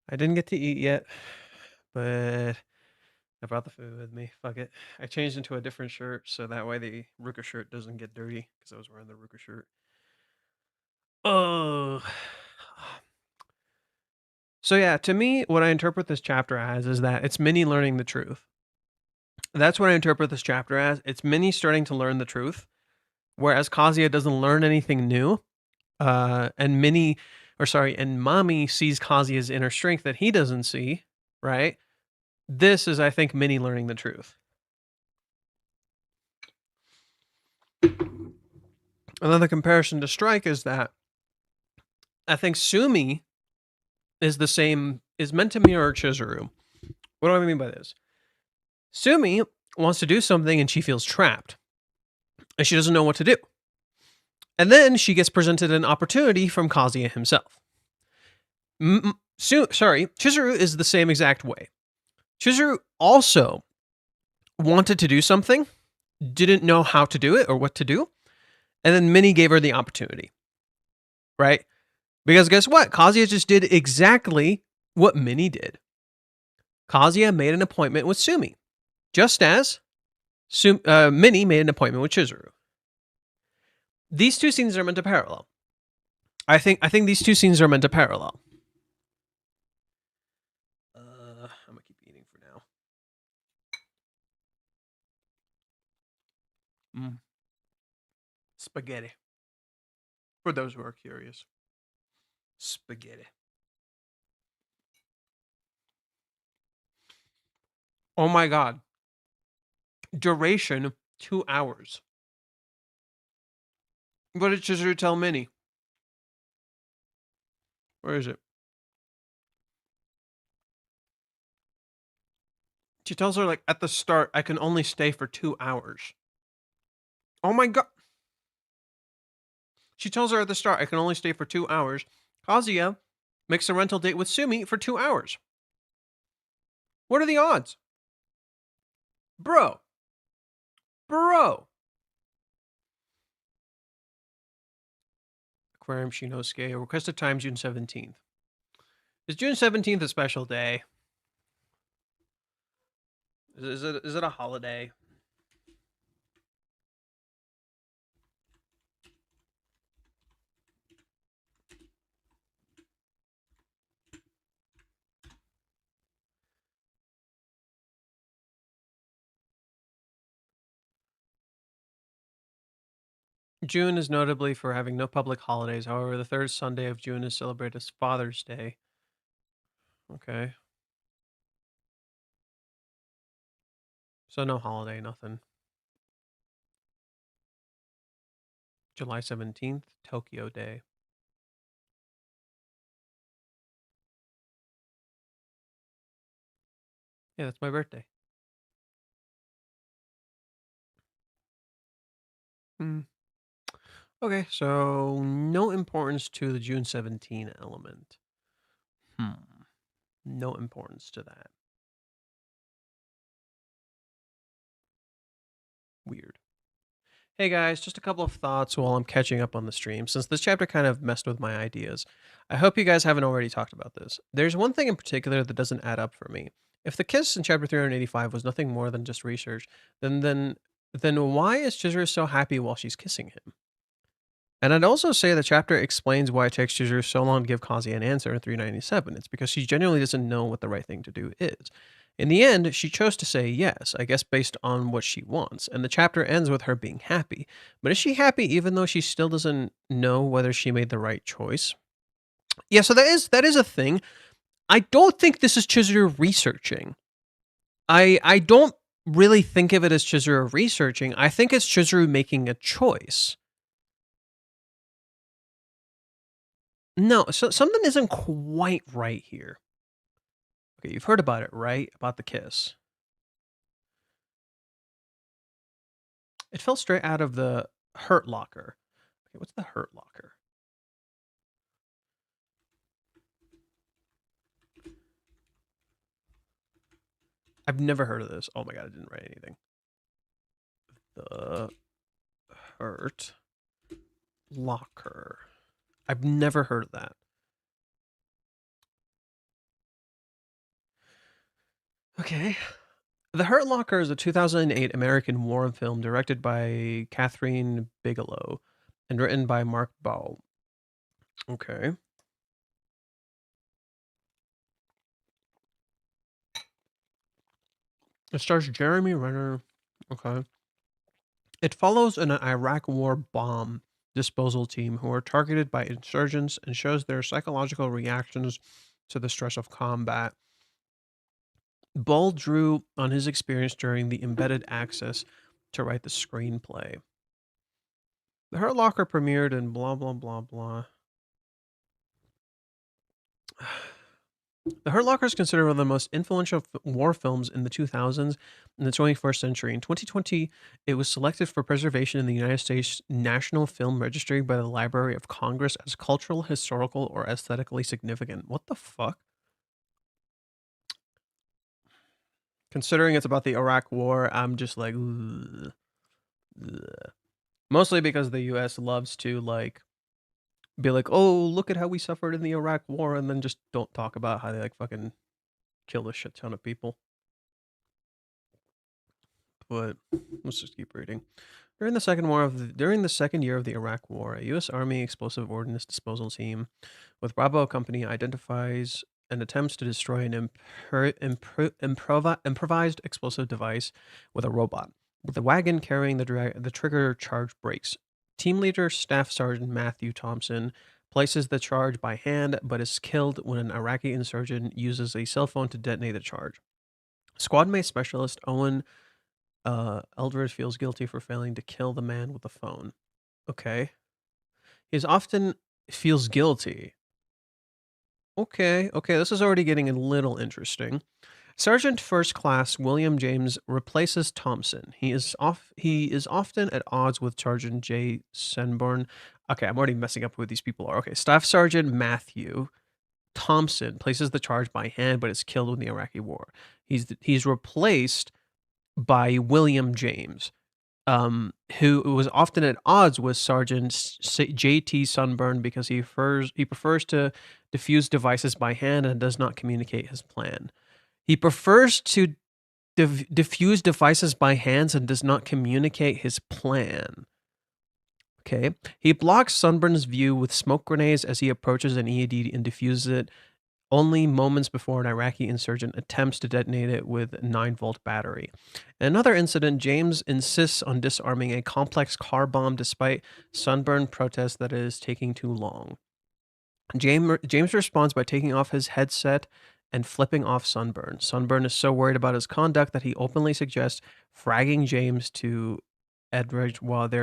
I didn't get to eat yet, but I brought the food with me. Fuck it. I changed into a different shirt so that way the Ruka shirt doesn't get dirty because I was wearing the Ruka shirt. Oh. So yeah, to me, what I interpret this chapter as is that it's Minnie learning the truth. That's what I interpret this chapter as. It's Minnie starting to learn the truth, whereas Kazuya doesn't learn anything new. And Mommy sees Kazuya's inner strength that he doesn't see, right? This is, I think, Minnie learning the truth. Another comparison to Strike is that I think Sumi is meant to mirror Chizuru. What do I mean by this? Sumi wants to do something and she feels trapped. And she doesn't know what to do. And then she gets presented an opportunity from Kazuya himself. Chizuru is the same exact way. Chizuru also wanted to do something, didn't know how to do it or what to do, and then Minnie gave her the opportunity. Right? Because guess what? Kazuya just did exactly what Minnie did. Kazuya made an appointment with Sumi, just as Minnie made an appointment with Chizuru. These two scenes are meant to parallel. I think these two scenes are meant to parallel. I'm gonna keep eating for now. Spaghetti. For those who are curious. Spaghetti. Oh my god. Duration 2 hours. What did Chizuru tell Minnie? Where is it? She tells her, like, at the start, I can only stay for 2 hours. Oh my god. She tells her at the start, I can only stay for 2 hours. Kazuya makes a rental date with Sumi for 2 hours. What are the odds? Bro. Aquarium Shinosuke. Requested time June 17th. Is June 17th a special day? Is it a holiday? June is notably for having no public holidays. However, the third Sunday of June is celebrated as Father's Day. Okay. So no holiday, nothing. July 17th, Tokyo Day. Yeah, that's my birthday. Okay, so no importance to the June 17 element. No importance to that. Weird. Hey guys, just a couple of thoughts while I'm catching up on the stream, since this chapter kind of messed with my ideas. I hope you guys haven't already talked about this. There's one thing in particular that doesn't add up for me. If the kiss in chapter 385 was nothing more than just research, then why is Chizuru so happy while she's kissing him? And I'd also say the chapter explains why it takes Chizuru so long to give Kazuya an answer in 397. It's because she genuinely doesn't know what the right thing to do is. In the end, she chose to say yes, I guess based on what she wants, and the chapter ends with her being happy. But is she happy even though she still doesn't know whether she made the right choice? Yeah, so that is a thing. I don't think this is Chizuru researching. I don't really think of it as Chizuru researching. I think it's Chizuru making a choice. No, so something isn't quite right here. Okay, you've heard about it, right? About the kiss. It fell straight out of the Hurt Locker. Okay, what's the Hurt Locker? I've never heard of this. Oh my god, I didn't write anything. The Hurt Locker. I've never heard of that. Okay. The Hurt Locker is a 2008 American war film directed by Catherine Bigelow and written by Mark Ball. Okay. It stars Jeremy Renner. Okay. It follows an Iraq war bomb disposal team who are targeted by insurgents and shows their psychological reactions to the stress of combat. Ball drew on his experience during the embedded access to write the screenplay. The Hurt Locker premiered in blah, blah, blah, blah. The Hurt Locker is considered one of the most influential war films in the 2000s and the 21st century. In 2020, it was selected for preservation in the United States National Film Registry by the Library of Congress as cultural, historical, or aesthetically significant. What the fuck? Considering it's about the Iraq War, I'm just like, ugh, ugh. Mostly because the U.S. loves to like be like, oh, look at how we suffered in the Iraq War, and then just don't talk about how they like fucking kill a shit ton of people. But let's just keep reading. During the second year of the Iraq War, a U.S. Army explosive ordnance disposal team with Bravo Company identifies and attempts to destroy an improvised explosive device with a robot. With the wagon carrying the trigger charge breaks. Team leader Staff Sergeant Matthew Thompson places the charge by hand but is killed when an Iraqi insurgent uses a cell phone to detonate the charge. Squad mate specialist Owen Eldred feels guilty for failing to kill the man with the phone. Okay. He's often feels guilty. Okay, this is already getting a little interesting. Sergeant First Class William James replaces Thompson. He is often at odds with Sergeant J. Senborn. Okay, I'm already messing up who these people are. Okay, Staff Sergeant Matthew Thompson places the charge by hand, but is killed in the Iraqi War. He's replaced by William James, who was often at odds with Sergeant J.T. Sunburn because he prefers to defuse devices by hand and does not communicate his plan. He prefers to diffuse devices by hands and does not communicate his plan. Okay. He blocks Sunburn's view with smoke grenades as he approaches an EAD and defuses it only moments before an Iraqi insurgent attempts to detonate it with a 9-volt battery. In another incident, James insists on disarming a complex car bomb despite Sunburn protests that it is taking too long. James responds by taking off his headset and flipping off Sunburn. Sunburn is so worried about his conduct that he openly suggests fragging James to Edridge while they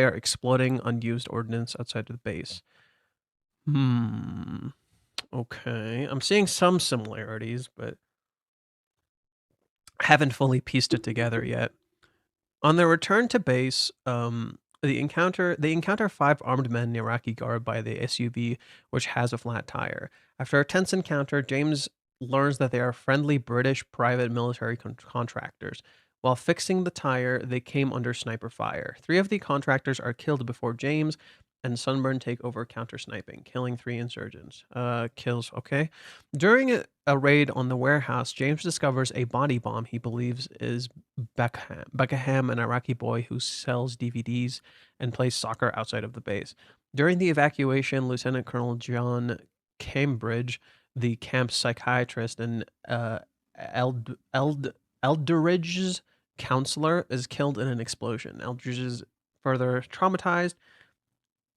are exploding unused ordnance outside of the base. Okay. I'm seeing some similarities, but haven't fully pieced it together yet. On their return to base, they encounter 5 armed men in Iraqi guard by the SUV, which has a flat tire. After a tense encounter, James learns that they are friendly British private military contractors. While fixing the tire, they came under sniper fire. 3 of the contractors are killed before James and Sunburn take over counter-sniping, killing 3 insurgents. Okay. During a raid on the warehouse, James discovers a body bomb he believes is Beckham, an Iraqi boy who sells DVDs and plays soccer outside of the base. During the evacuation, Lieutenant Colonel John Cambridge, the camp's psychiatrist, and Eldridge's counselor is killed in an explosion. Eldridge is further traumatized.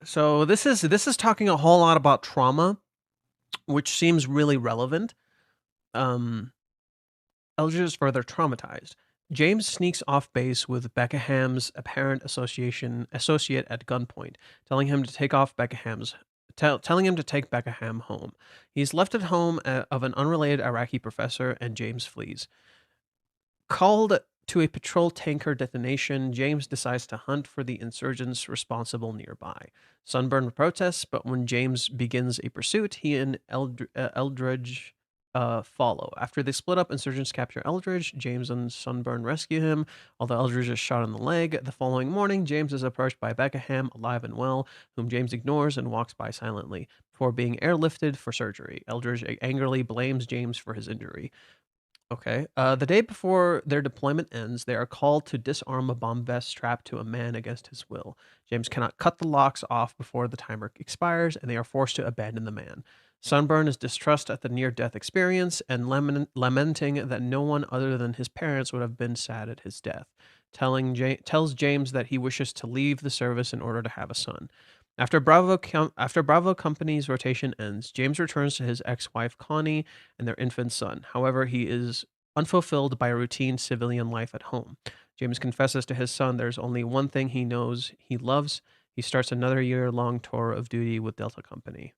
So this is talking a whole lot about trauma, which seems really relevant. Eldridge is further traumatized. James sneaks off base with Beckham's apparent associate at gunpoint, telling him to take Beckham home. He's left at home of an unrelated Iraqi professor, and James flees. Called to a patrol tanker detonation, James decides to hunt for the insurgents responsible nearby. Sunburn protests, but when James begins a pursuit, he and Eldridge follow. After they split up, insurgents capture Eldridge. James and Sunburn rescue him, although Eldridge is shot in the leg. The following morning, James is approached by Beckham, alive and well, whom James ignores and walks by silently, before being airlifted for surgery. Eldridge angrily blames James for his injury. Okay. The day before their deployment ends, they are called to disarm a bomb vest strapped to a man against his will. James cannot cut the locks off before the timer expires, and they are forced to abandon the man. Sunburn is distressed at the near-death experience and lamenting that no one other than his parents would have been sad at his death. Tells James that he wishes to leave the service in order to have a son. After Bravo Company's rotation ends, James returns to his ex-wife Connie and their infant son. However, he is unfulfilled by routine civilian life at home. James confesses to his son there's only one thing he knows he loves. He starts another year-long tour of duty with Delta Company.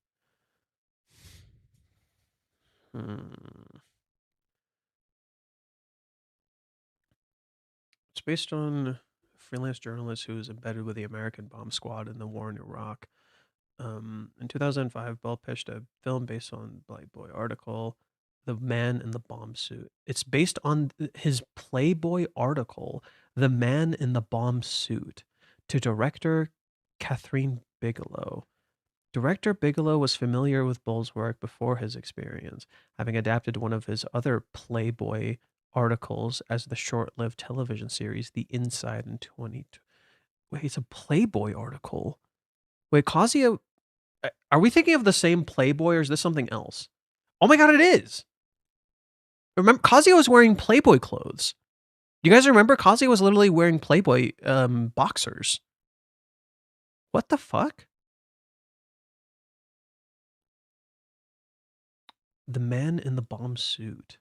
It's based on a freelance journalist who was embedded with the American bomb squad in the war in Iraq. In 2005, Bell pitched a film based on Playboy article, The Man in the Bomb Suit. It's based on his Playboy article, The Man in the Bomb Suit, to director Catherine Bigelow. Director Bigelow was familiar with Bull's work before his experience, having adapted one of his other Playboy articles as the short-lived television series The Inside in 20. Wait, it's a Playboy article. Wait, Kazuya, are we thinking of the same Playboy or is this something else? Oh my god, it is. Remember, Kazuya was wearing Playboy clothes. You guys remember? Kazuya was literally wearing Playboy boxers. What the fuck? The Man in the Bomb Suit.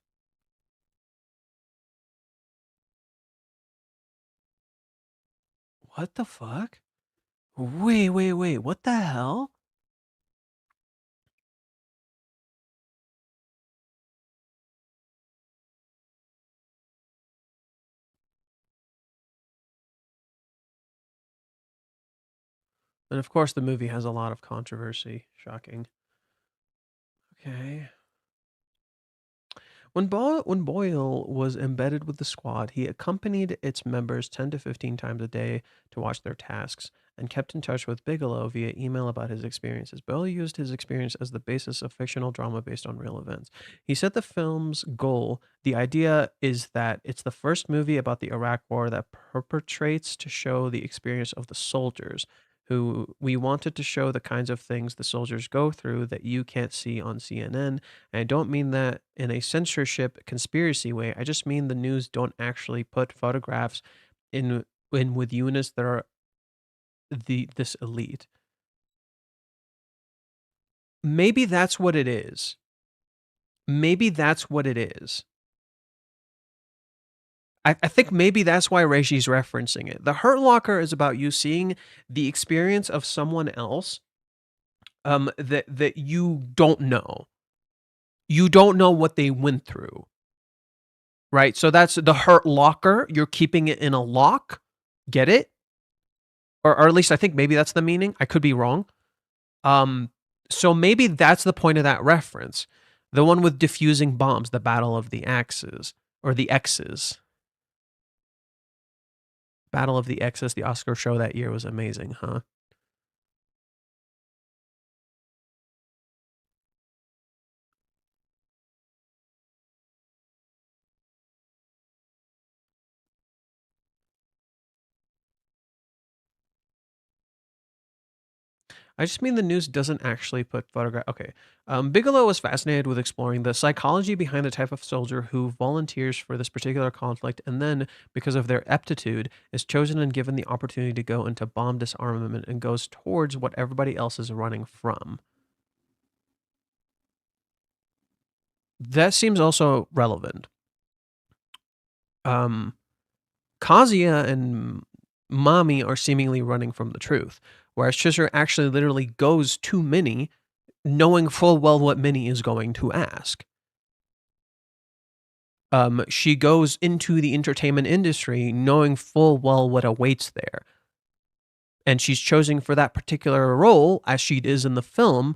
What the fuck? Wait. What the hell? And of course, the movie has a lot of controversy. Shocking. Okay. When Boyle was embedded with the squad, he accompanied its members 10 to 15 times a day to watch their tasks and kept in touch with Bigelow via email about his experiences. Boyle used his experience as the basis of fictional drama based on real events. He said the film's goal, the idea is that it's the first movie about the Iraq War that perpetrates to show the experience of the soldiers, who we wanted to show the kinds of things the soldiers go through that you can't see on CNN. And I don't mean that in a censorship conspiracy way. I just mean the news don't actually put photographs in with units that are this elite. Maybe that's what it is. Maybe that's what it is. I think maybe that's why Reishi's referencing it. The Hurt Locker is about you seeing the experience of someone else that you don't know. You don't know what they went through. Right? So that's the Hurt Locker. You're keeping it in a lock. Get it? Or at least I think maybe that's the meaning. I could be wrong. So maybe that's the point of that reference. The one with diffusing bombs, the Battle of the Axes, or the X's. Battle of the X's, the Oscar show that year was amazing, huh? I just mean the news doesn't actually put photograph. Okay. Bigelow was fascinated with exploring the psychology behind the type of soldier who volunteers for this particular conflict and then, because of their aptitude, is chosen and given the opportunity to go into bomb disarmament and goes towards what everybody else is running from. That seems also relevant. Kazuya and Mami are seemingly running from the truth, whereas Chizuru actually literally goes to Minnie, knowing full well what Minnie is going to ask. She goes into the entertainment industry knowing full well what awaits there. And she's chosen for that particular role, as she is in the film,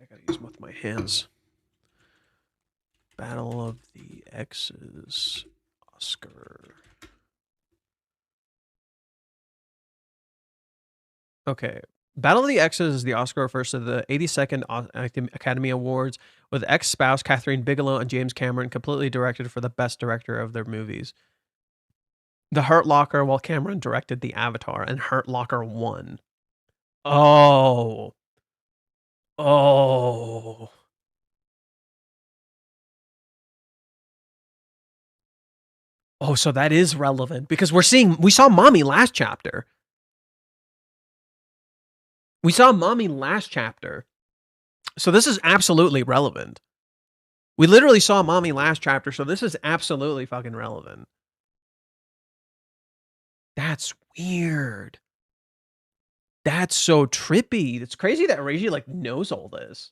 I gotta use both my hands. Battle of the X's. Oscar. Okay. Battle of the X's is the Oscar refers to the 82nd Academy Awards, with ex-spouse Catherine Bigelow and James Cameron completely directed for the best director of their movies. The Hurt Locker, while Cameron directed the Avatar, and Hurt Locker won. Oh. Oh. Oh, so that is relevant because we saw Mommy last chapter. We saw Mommy last chapter. So this is absolutely relevant. We literally saw Mommy last chapter, so this is absolutely fucking relevant. That's weird. That's so trippy. It's crazy that Reiji like knows all this.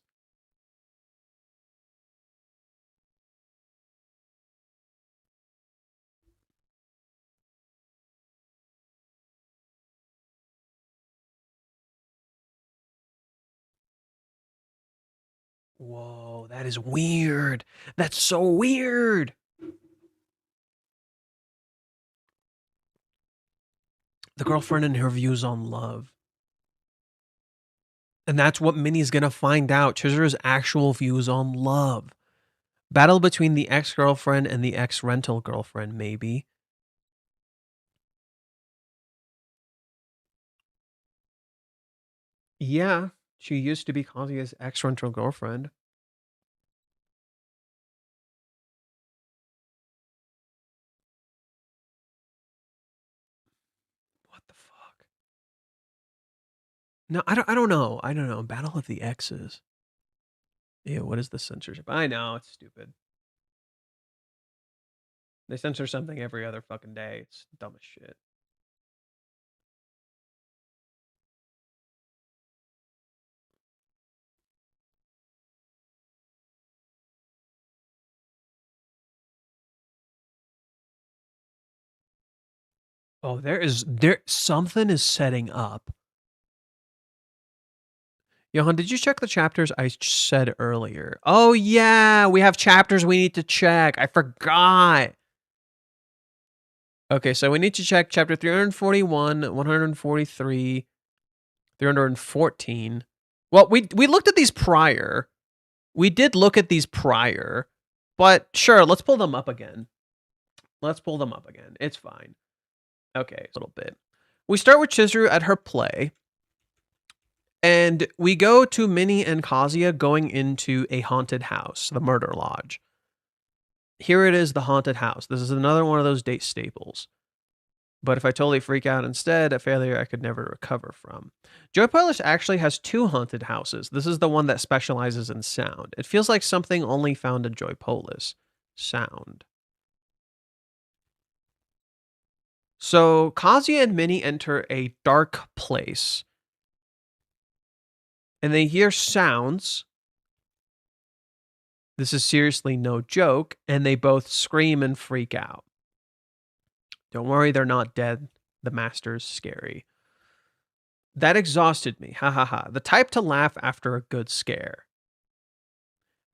Whoa, that is weird. That's so weird. The girlfriend and her views on love. And that's what Minnie's gonna find out. Chizuru's actual views on love. Battle between the ex-girlfriend and the ex-rental girlfriend, maybe. Yeah, she used to be Kazuya's ex-rental girlfriend. What the fuck? No, I don't know. I don't know. Battle of the Exes. Ew, what is the censorship? I know, it's stupid. They censor something every other fucking day. It's dumb as shit. Oh, something is setting up. Johan, did you check the chapters I said earlier? Oh yeah, we have chapters we need to check. I forgot. Okay, so we need to check chapter 341, 143, 314. Well, we looked at these prior. We did look at these prior, but sure, let's pull them up again. Let's pull them up again. It's fine. Okay, a little bit. We start with Chizuru at her play, and we go to Minnie and Kazuya going into a haunted house, the murder lodge. Here it is, the haunted house. This is another one of those date staples. But if I totally freak out instead, a failure I could never recover from. Joy Polish actually has two haunted houses. This is the one that specializes in sound. It feels like something only found in Joy Polish. Sound. So Kazuya and Minnie enter a dark place. And they hear sounds. This is seriously no joke. And they both scream and freak out. Don't worry, they're not dead. The master's scary. That exhausted me. Ha ha ha. The type to laugh after a good scare.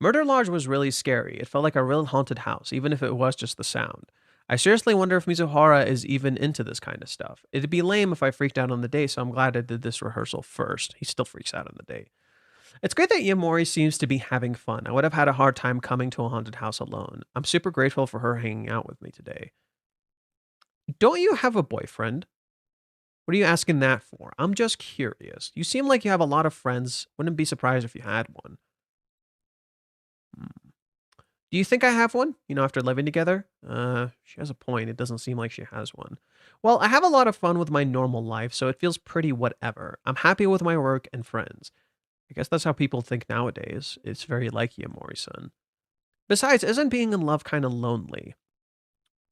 Murder Lodge was really scary. It felt like a real haunted house, even if it was just the sound. I seriously wonder if Mizuhara is even into this kind of stuff. It'd be lame if I freaked out on the day, so I'm glad I did this rehearsal first. He still freaks out on the day. It's great that Yamori seems to be having fun. I would have had a hard time coming to a haunted house alone. I'm super grateful for her hanging out with me today. Don't you have a boyfriend? What are you asking that for? I'm just curious. You seem like you have a lot of friends. Wouldn't be surprised if you had one. Do you think I have one? You know, after living together? She has a point. It doesn't seem like she has one. Well, I have a lot of fun with my normal life, so it feels pretty whatever. I'm happy with my work and friends. I guess that's how people think nowadays. It's very like Yamori-san. Besides, isn't being in love kind of lonely?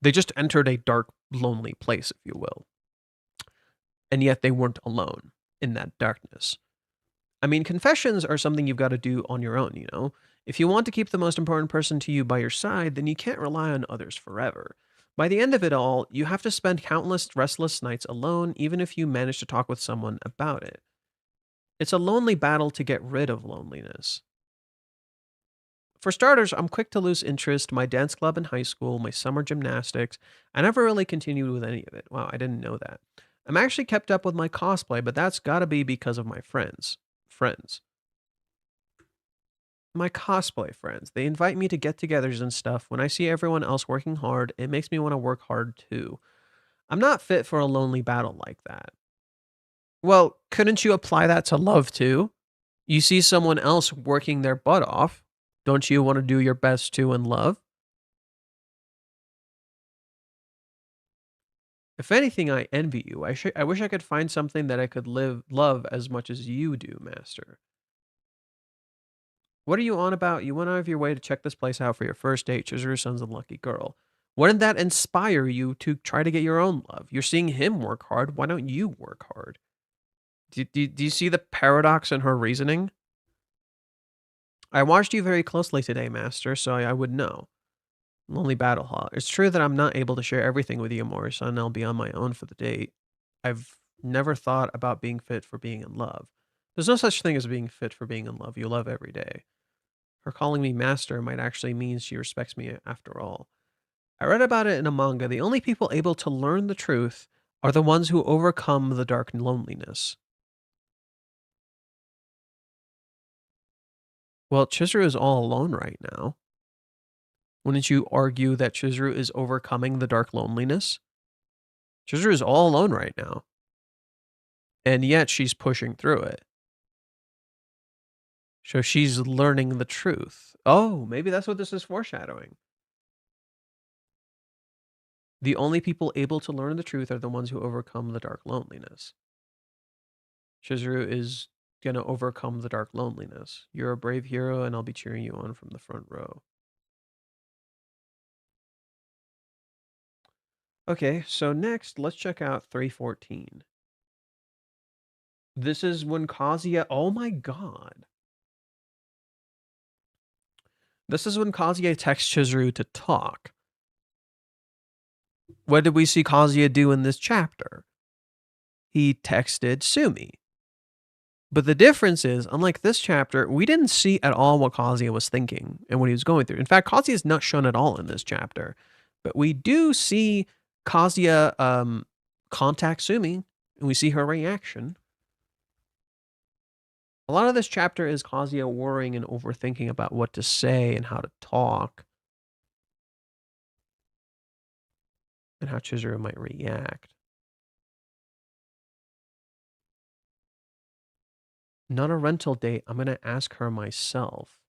They just entered a dark, lonely place, if you will. And yet they weren't alone in that darkness. I mean, confessions are something you've got to do on your own, you know? If you want to keep the most important person to you by your side, then you can't rely on others forever. By the end of it all, you have to spend countless restless nights alone, even if you manage to talk with someone about it. It's a lonely battle to get rid of loneliness. For starters, I'm quick to lose interest. My dance club in high school, my summer gymnastics, I never really continued with any of it. Wow, I didn't know that. I'm actually kept up with my cosplay, but that's gotta be because of my friends. Friends. My cosplay friends. They invite me to get togethers and stuff. When I see everyone else working hard, it makes me want to work hard too. I'm not fit for a lonely battle like that. Well, couldn't you apply that to love too? You see someone else working their butt off. Don't you want to do your best too in love? If anything, I envy you. I wish I could find something that I could love as much as you do, master. What are you on about? You went out of your way to check this place out for your first date. Chizuru-san's a lucky girl. Wouldn't that inspire you to try to get your own love? You're seeing him work hard. Why don't you work hard? Do you see the paradox in her reasoning? I watched you very closely today, master, so I would know. Lonely battle, huh? It's true that I'm not able to share everything with you, Morris, and I'll be on my own for the date. I've never thought about being fit for being in love. There's no such thing as being fit for being in love. You love every day. Her calling me master might actually mean she respects me after all. I read about it in a manga. The only people able to learn the truth are the ones who overcome the dark loneliness. Well, Chizuru is all alone right now. Wouldn't you argue that Chizuru is overcoming the dark loneliness? Chizuru is all alone right now. And yet she's pushing through it. So she's learning the truth. Oh, maybe that's what this is foreshadowing. The only people able to learn the truth are the ones who overcome the dark loneliness. Chizuru is going to overcome the dark loneliness. You're a brave hero, and I'll be cheering you on from the front row. Okay, so next, let's check out 314. This is when Kazuya... Oh my god. This is when Kazuya texts Chizuru to talk. What did we see Kazuya do in this chapter? He texted Sumi. But the difference is, unlike this chapter, we didn't see at all what Kazuya was thinking and what he was going through. In fact, Kazuya is not shown at all in this chapter. But we do see Kazuya contact Sumi, and we see her reaction. A lot of this chapter is Kazuya worrying and overthinking about what to say and how to talk, and how Chizuru might react. Not a rental date. I'm going to ask her myself.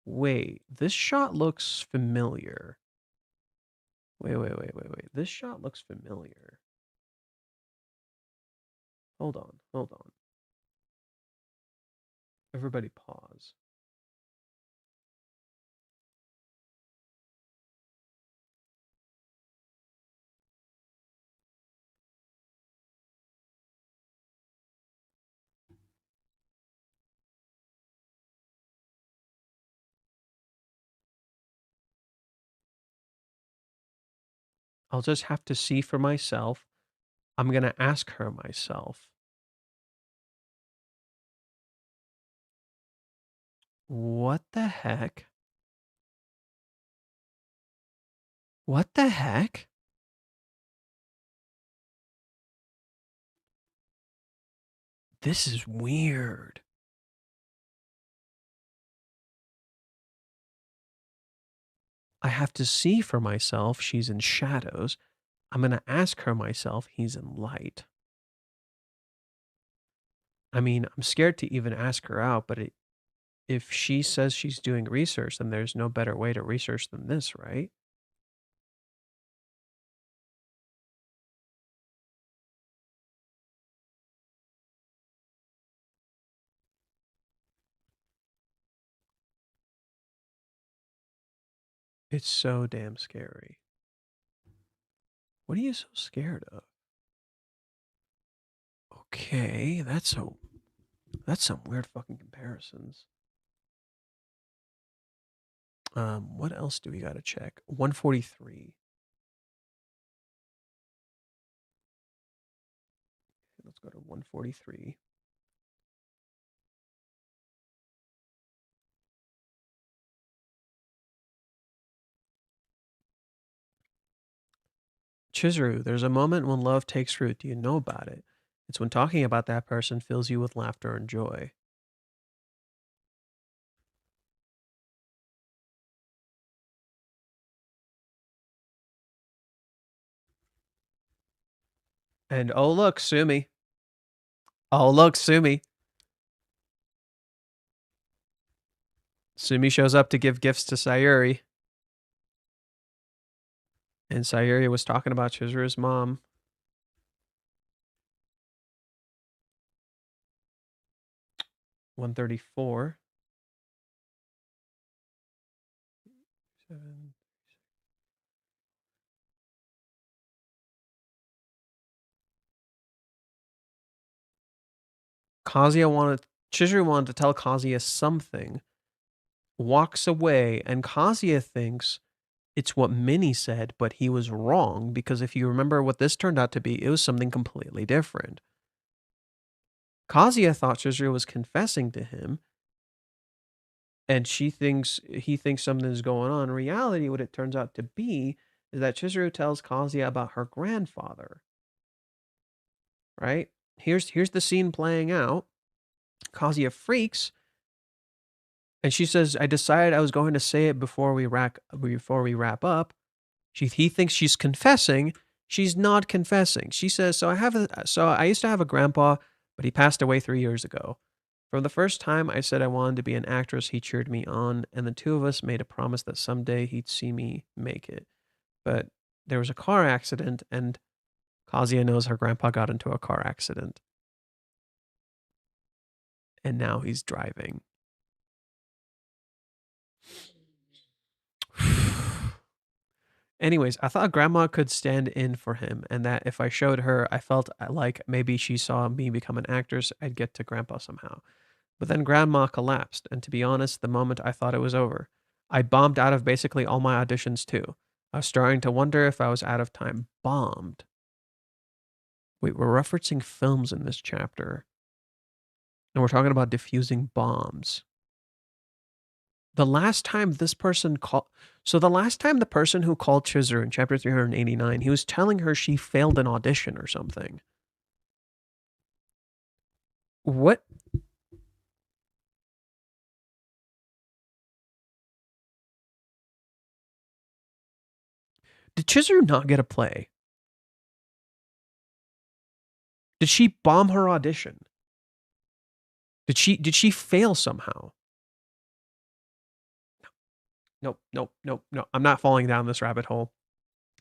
Wait, this shot looks familiar. Wait. This shot looks familiar. Hold on. Everybody pause. I'll just have to see for myself. I'm going to ask her myself. What the heck? What the heck? This is weird. I have to see for myself. She's in shadows. I'm going to ask her myself. He's in light. I mean, I'm scared to even ask her out, but if she says she's doing research, then there's no better way to research than this, right? It's so damn scary. What are you so scared of? Okay, that's some weird fucking comparisons. What else do we gotta check? 143. Let's go to 143. Chizuru, there's a moment when love takes root. Do you know about it? It's when talking about that person fills you with laughter and joy. And oh, look, Sumi. Oh, look, Sumi. Sumi shows up to give gifts to Sayuri. And Sayuri was talking about Chizuru's mom. $134. 7. Chizuru wanted to tell Kazuya something, walks away, and Kazuya thinks it's what Minnie said, but he was wrong, because if you remember what this turned out to be, it was something completely different. Kazuya thought Chizuru was confessing to him, and he thinks something's going on. In reality, what it turns out to be is that Chizuru tells Kazuya about her grandfather. Right? Here's the scene playing out. Kazuya freaks, and she says, "I decided I was going to say it before we wrap up." He thinks she's confessing. She's not confessing. She says, "So I used to have a grandpa, but he passed away 3 years ago. From the first time I said I wanted to be an actress, he cheered me on, and the two of us made a promise that someday he'd see me make it. But there was a car accident, and Kazuya knows her grandpa got into a car accident. And now he's driving." Anyways, I thought grandma could stand in for him, and that if I showed her, I felt like maybe she saw me become an actress, I'd get to grandpa somehow. But then grandma collapsed, and to be honest, the moment I thought it was over. I bombed out of basically all my auditions too. I was starting to wonder if I was out of time. Bombed. Wait, we're referencing films in this chapter. And we're talking about diffusing bombs. The last time this person called... So the last time the person who called Chizuru in chapter 389, he was telling her she failed an audition or something. What? Did Chizuru not get a play? Did she bomb her audition? Did she fail somehow? Nope. I'm not falling down this rabbit hole.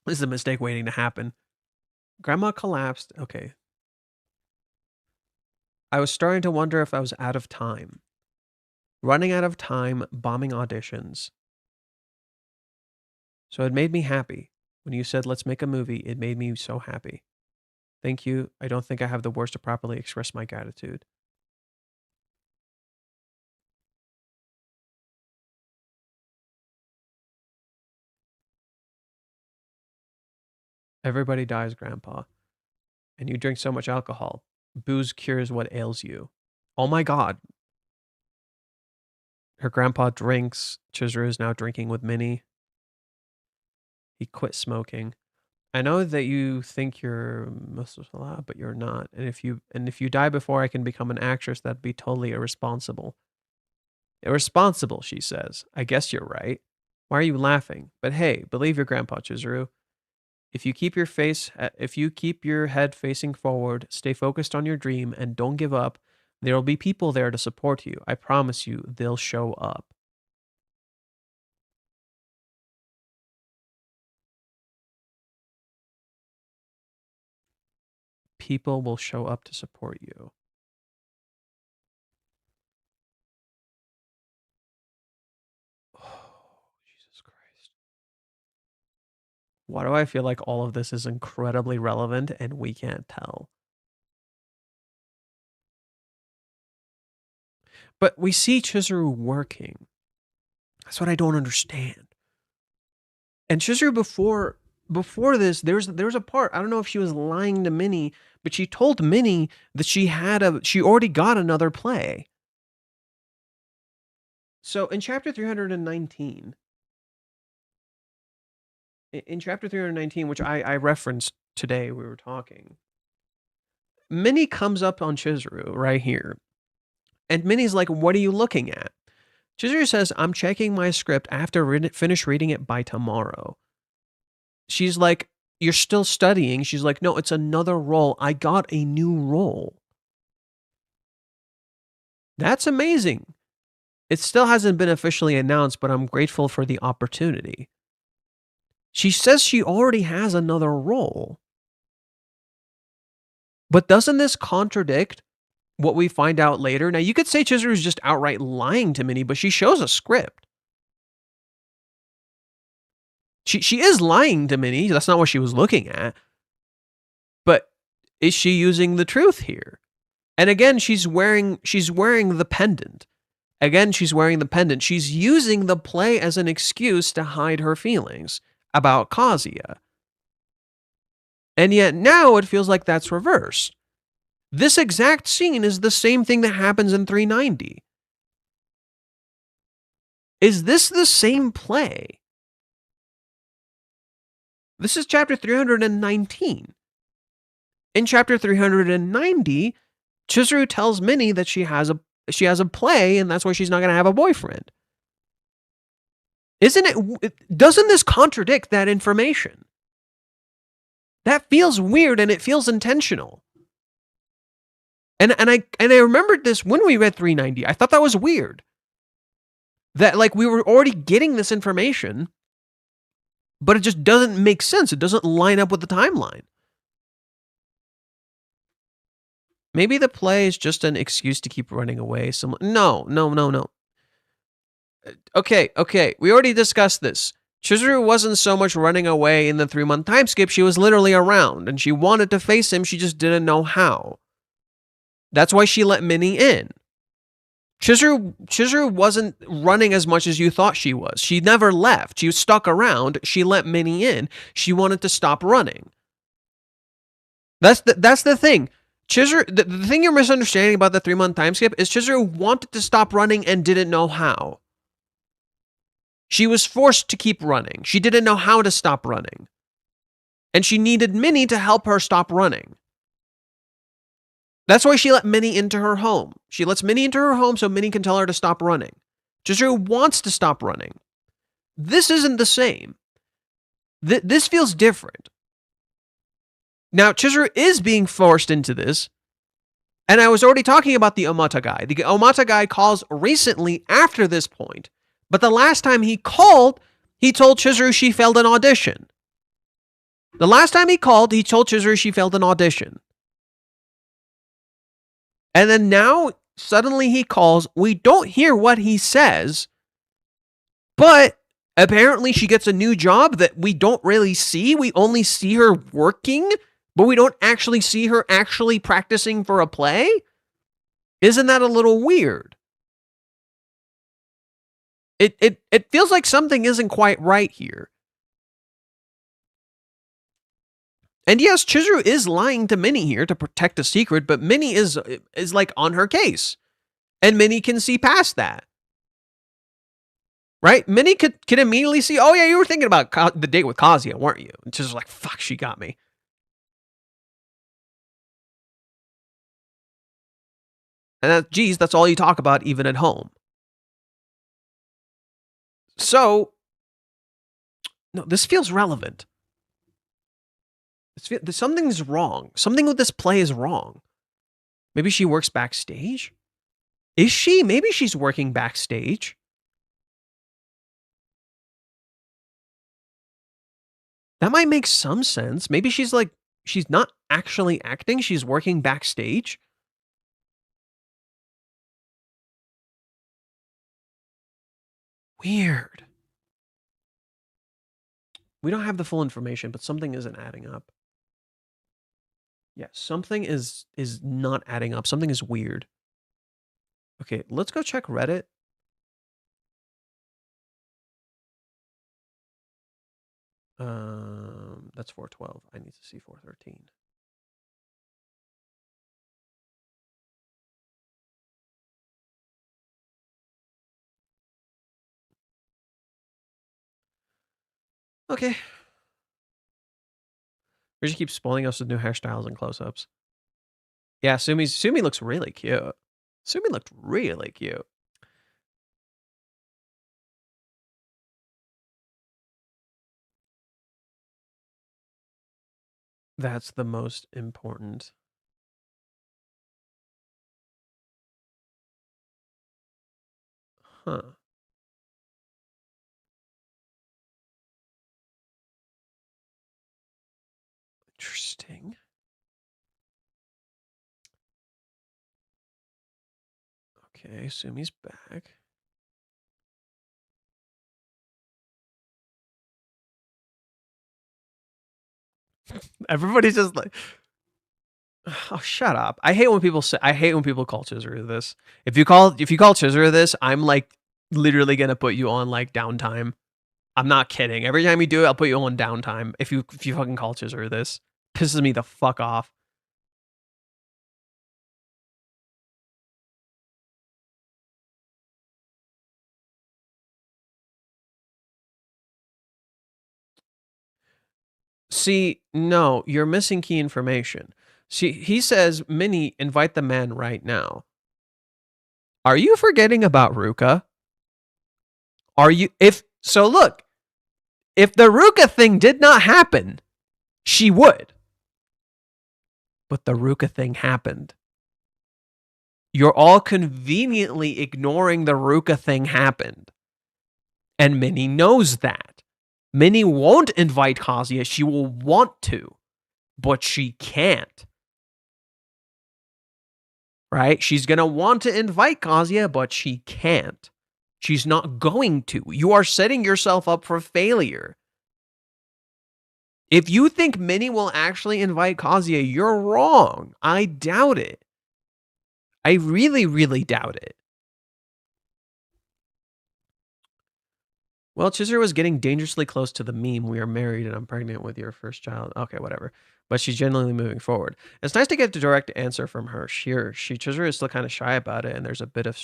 This is a mistake waiting to happen. Grandma collapsed. Okay. I was starting to wonder if I was out of time. Running out of time, bombing auditions. So it made me happy. When you said, let's make a movie, it made me so happy. Thank you. I don't think I have the words to properly express my gratitude. Everybody dies, Grandpa. And you drink so much alcohol. Booze cures what ails you. Oh my God. Her grandpa drinks. Chizuru is now drinking with Minnie. He quit smoking. I know that you think you're Muslim, but you're not. And if you die before I can become an actress, that'd be totally irresponsible. Irresponsible, she says. I guess you're right. Why are you laughing? But hey, believe your grandpa, Chizuru. If you keep your head facing forward, stay focused on your dream, and don't give up, there will be people there to support you. I promise you, they'll show up. People will show up to support you. Oh, Jesus Christ. Why do I feel like all of this is incredibly relevant and we can't tell? But we see Chizuru working. That's what I don't understand. And Chizuru before this, there's a part, I don't know if she was lying to Minnie, but she told Minnie that she already got another play. So in chapter 319, in chapter 319, which I referenced today, we were talking. Minnie comes up on Chizuru right here. And Minnie's like, what are you looking at? Chizuru says, I'm checking my script after finish reading it by tomorrow. She's like, you're still studying? She's like, no, it's another role. I got a new role. That's amazing. It still hasn't been officially announced, but I'm grateful for the opportunity. She says she already has another role. But doesn't this contradict what we find out later? Now, you could say Chizuru's just outright lying to Minnie, but she shows a script. She is lying to Minnie. That's not what she was looking at. But is she using the truth here? And again, she's wearing the pendant. Again, she's wearing the pendant. She's using the play as an excuse to hide her feelings about Kazuya. And yet now it feels like that's reversed. This exact scene is the same thing that happens in 390. Is this the same play? This is chapter 319. In chapter 390, Chizuru tells Minnie that she has a play and that's why she's not going to have a boyfriend. Doesn't this contradict that information? That feels weird and it feels intentional. And I remembered this when we read 390. I thought that was weird. That like we were already getting this information, but it just doesn't make sense. It doesn't line up with the timeline. Maybe the play is just an excuse to keep running away. No. Okay. We already discussed this. Chizuru wasn't so much running away in the 3-month time skip. She was literally around, and she wanted to face him. She just didn't know how. That's why she let Minnie in. Chizuru wasn't running as much as you thought she was. She never left. She was stuck around. She let Minnie in. She wanted to stop running. That's the thing. Chizuru, the thing you're misunderstanding about the 3-month time skip is Chizuru wanted to stop running and didn't know how. She was forced to keep running. She didn't know how to stop running. And she needed Minnie to help her stop running. That's why she let Minnie into her home. She lets Minnie into her home so Minnie can tell her to stop running. Chizuru wants to stop running. This isn't the same. This feels different. Now, Chizuru is being forced into this. And I was already talking about the Omata guy. The Omata guy calls recently after this point. But the last time he called, he told Chizuru she failed an audition. The last time he called, he told Chizuru she failed an audition. And then now, suddenly he calls. We don't hear what he says. But apparently she gets a new job that we don't really see. We only see her working, but we don't actually see her actually practicing for a play. Isn't that a little weird? It feels like something isn't quite right here. And yes, Chizuru is lying to Minnie here to protect a secret, but Minnie is like on her case. And Minnie can see past that. Right? Minnie can immediately see, oh yeah, you were thinking about the date with Kazuya, weren't you? And Chizuru's like, fuck, she got me. And geez, that's all you talk about even at home. So, no, this feels relevant. Something's wrong. Something with this play is wrong. Maybe she works backstage? Is she? Maybe she's working backstage. That might make some sense. Maybe she's not actually acting. She's working backstage. Weird. We don't have the full information, but something isn't adding up. Yeah, something is not adding up. Something is weird. Okay, let's go check Reddit. That's 412. I need to see 413. Okay. She keeps spoiling us with new hairstyles and close-ups. Yeah, Sumi looks really cute. Sumi looked really cute. That's the most important. Huh. Interesting. Okay, Sumi's back. Everybody's just like, oh, shut up. I hate when people call Chizuru this. If you call Chizuru this, I'm like literally gonna put you on like downtime. I'm not kidding. Every time you do it, I'll put you on downtime. If you fucking call Chizuru this, pisses me the fuck off. See, no, you're missing key information. See, he says, Minnie, invite the man right now. Are you forgetting about Ruka? Are you, look, if the Ruka thing did not happen, she would. But the Ruka thing happened. You're all conveniently ignoring the Ruka thing happened. And Minnie knows that. Minnie won't invite Kazuya. She will want to, but she can't. Right? She's going to want to invite Kazuya, but she can't. She's not going to. You are setting yourself up for failure. If you think Minnie will actually invite Kazuya, you're wrong. I doubt it. I really, really doubt it. Well, Chizuru was getting dangerously close to the meme, we are married and I'm pregnant with your first child. Okay, whatever. But she's genuinely moving forward. It's nice to get a direct answer from her. Chizuru is still kind of shy about it, and there's a bit of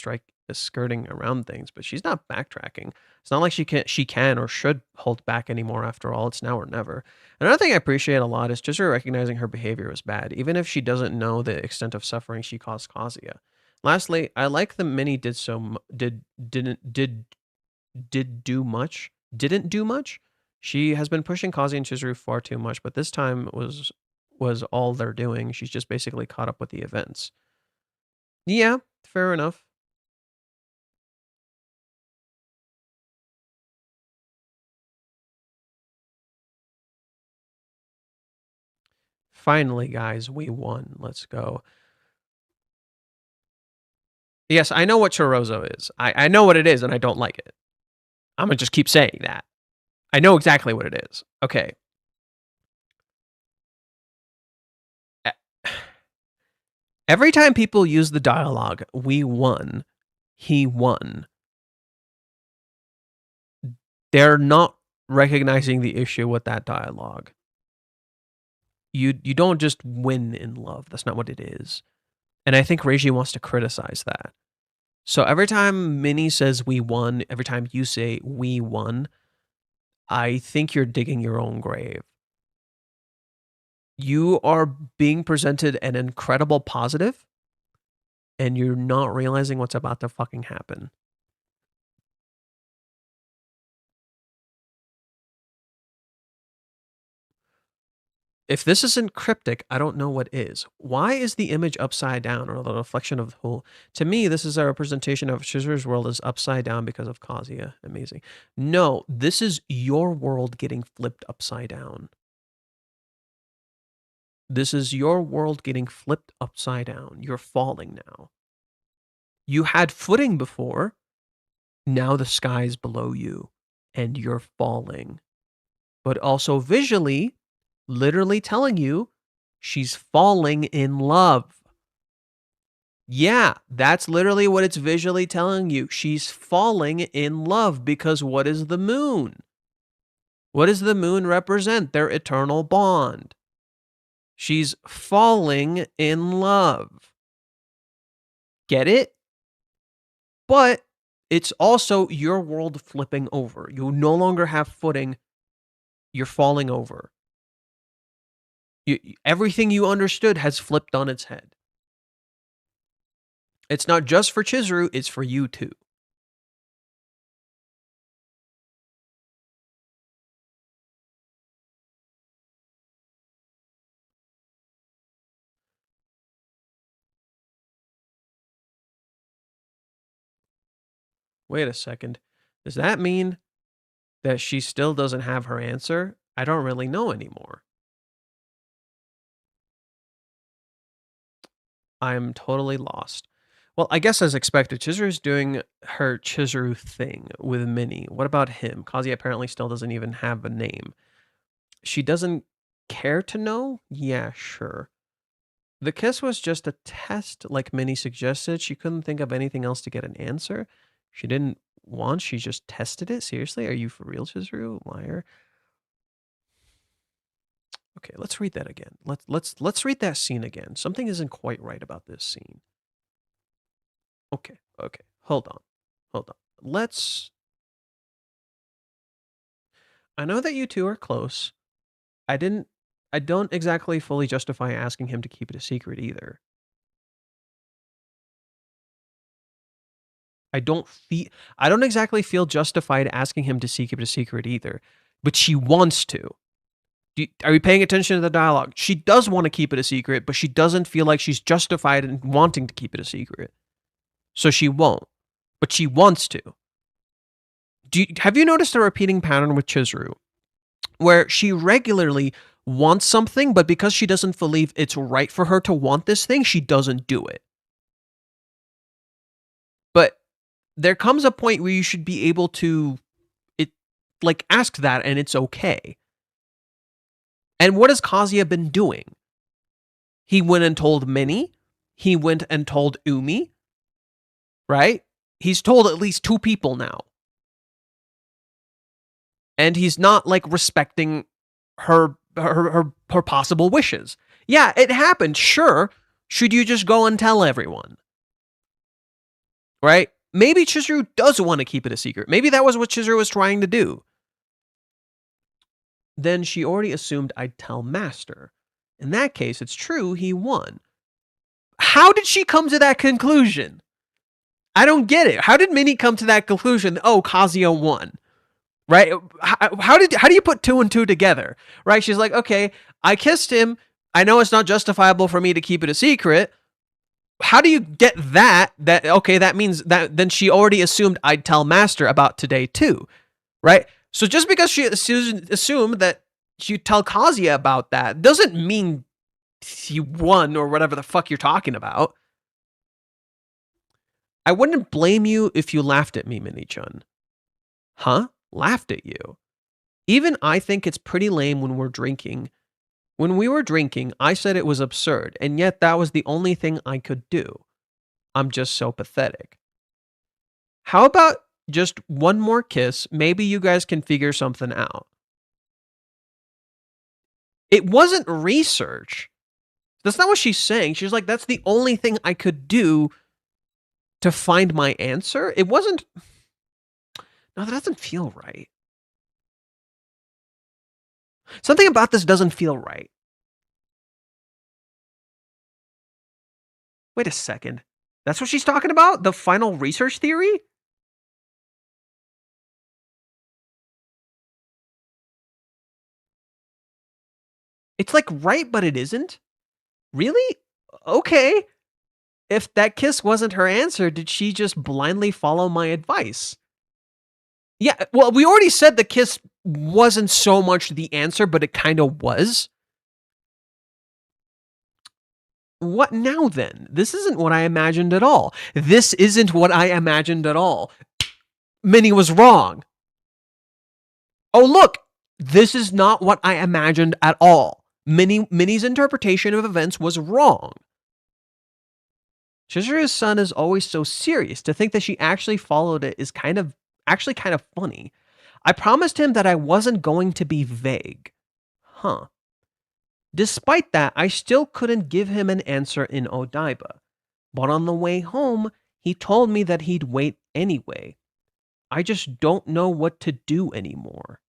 skirting around things, but she's not backtracking. It's not like she can or should hold back anymore after all. It's now or never. Another thing I appreciate a lot is Chizuru recognizing her behavior was bad, even if she doesn't know the extent of suffering she caused Kazuya. Lastly, I like that Minnie didn't do much. She has been pushing Kazi and Chizuru far too much, but this time was all they're doing. She's just basically caught up with the events. Yeah, fair enough. Finally, guys, we won. Let's go. Yes, I know what chorizo is. I know what it is, and I don't like it. I'm going to just keep saying that. I know exactly what it is. Okay. Every time people use the dialogue, we won, he won, they're not recognizing the issue with that dialogue. You don't just win in love. That's not what it is. And I think Reiji wants to criticize that. So every time Minnie says we won, every time you say we won, I think you're digging your own grave. You are being presented an incredible positive, and you're not realizing what's about to fucking happen. If this isn't cryptic, I don't know what is. Why is the image upside down, or the reflection of the whole? To me, this is a representation of Chizuru's world is upside down because of Kazuya. Amazing. No, this is your world getting flipped upside down. This is your world getting flipped upside down. You're falling now. You had footing before. Now the sky's below you, and you're falling. But also visually, literally telling you she's falling in love. Yeah, that's literally what it's visually telling you. She's falling in love because what is the moon? What does the moon represent? Their eternal bond. She's falling in love. Get it? But it's also your world flipping over. You no longer have footing. You're falling over. Everything you understood has flipped on its head. It's not just for Chizuru, it's for you too. Wait a second. Does that mean that she still doesn't have her answer? I don't really know anymore. I'm totally lost. Well, I guess as expected, Chizuru's doing her Chizuru thing with Minnie. What about him? Kazuya apparently still doesn't even have a name. She doesn't care to know? Yeah, sure. The kiss was just a test, like Minnie suggested. She couldn't think of anything else to get an answer. She didn't want, she just tested it? Seriously? Are you for real, Chizuru? Liar. Okay, let's read that again. Let's read that scene again. Something isn't quite right about this scene. Okay. Hold on. I know that you two are close. I don't exactly fully justify asking him to keep it a secret either. I don't exactly feel justified asking him to keep it a secret either, but she wants to. Are you paying attention to the dialogue? She does want to keep it a secret, but she doesn't feel like she's justified in wanting to keep it a secret. So she won't, but she wants to. Have you noticed a repeating pattern with Chizuru where she regularly wants something, but because she doesn't believe it's right for her to want this thing, she doesn't do it? But there comes a point where you should be able to ask that, and it's okay. And what has Kazuya been doing? He went and told Minnie. He went and told Umi. Right? He's told at least 2 people now. And he's not respecting her possible wishes. Yeah, it happened. Sure. Should you just go and tell everyone? Right? Maybe Chizuru does want to keep it a secret. Maybe that was what Chizuru was trying to do. Then she already assumed I'd tell Master. In that case, it's true, he won. How did she come to that conclusion? I don't get it. How did Minnie come to that conclusion? Oh, Kazuya won. Right? How do you put 2 and 2 together? Right? She's like, okay, I kissed him. I know it's not justifiable for me to keep it a secret. How do you get that? Okay, that means that then she already assumed I'd tell Master about today too. Right? So just because she assumed that she'd tell Kazuya about that doesn't mean he won or whatever the fuck you're talking about. I wouldn't blame you if you laughed at me, Minnie-chan. Huh? Laughed at you? Even I think it's pretty lame when we're drinking. When we were drinking, I said it was absurd, and yet that was the only thing I could do. I'm just so pathetic. How about just one more kiss? Maybe you guys can figure something out. It wasn't research. That's not what she's saying. She's like, that's the only thing I could do to find my answer. It wasn't. No, that doesn't feel right. Something about this doesn't feel right. Wait a second. That's what she's talking about? The final research theory? It's right, but it isn't? Really? Okay. If that kiss wasn't her answer, did she just blindly follow my advice? Yeah, well, we already said the kiss wasn't so much the answer, but it kind of was. What now then? This isn't what I imagined at all. This isn't what I imagined at all. Minnie was wrong. Oh, look, this is not what I imagined at all. Minnie's interpretation of events was wrong. Chizuru's son is always so serious. To think that she actually followed it is kind of funny. I promised him that I wasn't going to be vague. Huh. Despite that, I still couldn't give him an answer in Odaiba. But on the way home, he told me that he'd wait anyway. I just don't know what to do anymore.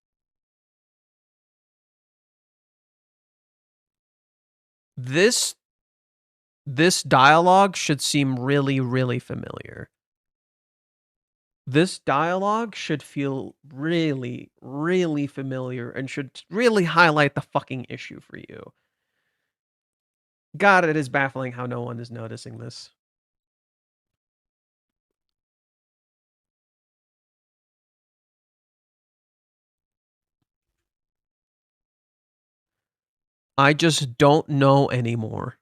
This dialogue should seem really, really familiar. This dialogue should feel really, really familiar and should really highlight the fucking issue for you. God, it is baffling how no one is noticing this. I just don't know anymore.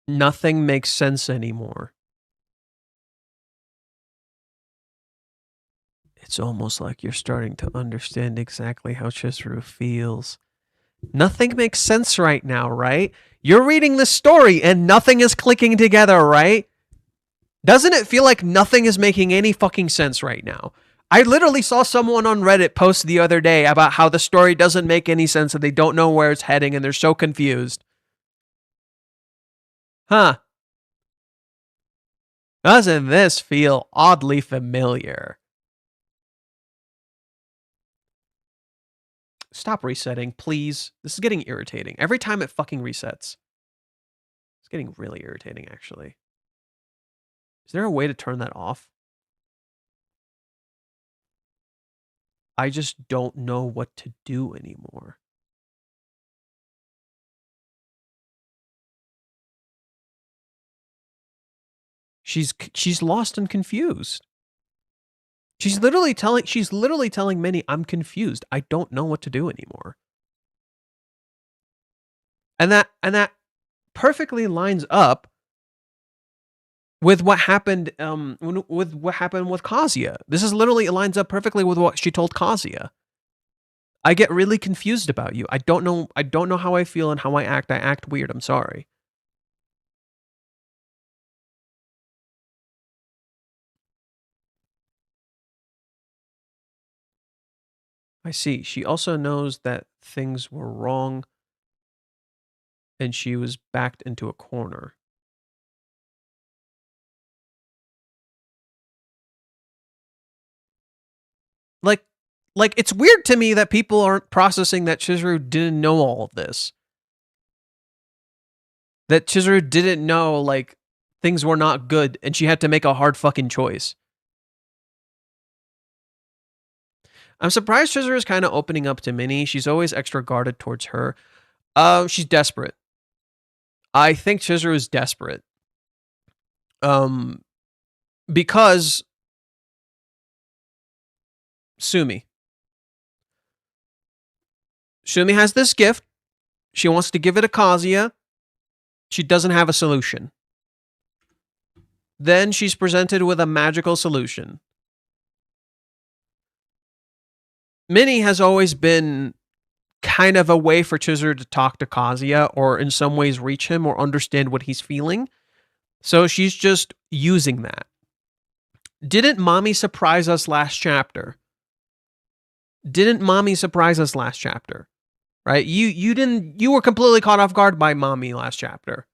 Nothing makes sense anymore. It's almost like you're starting to understand exactly how Chizuru feels. Nothing makes sense right now, right? You're reading this story and nothing is clicking together, right? Doesn't it feel like nothing is making any fucking sense right now? I literally saw someone on Reddit post the other day about how the story doesn't make any sense and they don't know where it's heading and they're so confused. Huh. Doesn't this feel oddly familiar? Stop resetting, please. This is getting irritating. Every time it fucking resets. It's getting really irritating, actually. Is there a way to turn that off? I just don't know what to do anymore. She's lost and confused. She's literally telling Minnie, I'm confused. I don't know what to do anymore. And that perfectly lines up with what happened with Kazuya. This is literally, it lines up perfectly with what she told Kazuya. I get really confused about you. I don't know how I feel and how I act. I act weird. I'm sorry. I see. She also knows that things were wrong and she was backed into a corner. Like it's weird to me that people aren't processing that Chizuru didn't know all of this. That Chizuru didn't know, like, things were not good and she had to make a hard fucking choice. I'm surprised Chizuru is kind of opening up to Minnie. She's always extra guarded towards her. She's desperate. I think Chizuru is desperate. Because Sumi has this gift. She wants to give it to Kazuya. She doesn't have a solution. Then she's presented with a magical solution. Minnie has always been kind of a way for Chizuru to talk to Kazuya or in some ways reach him or understand what he's feeling. So she's just using that. Didn't Mommy surprise us last chapter? Right? You were completely caught off guard by Mommy last chapter.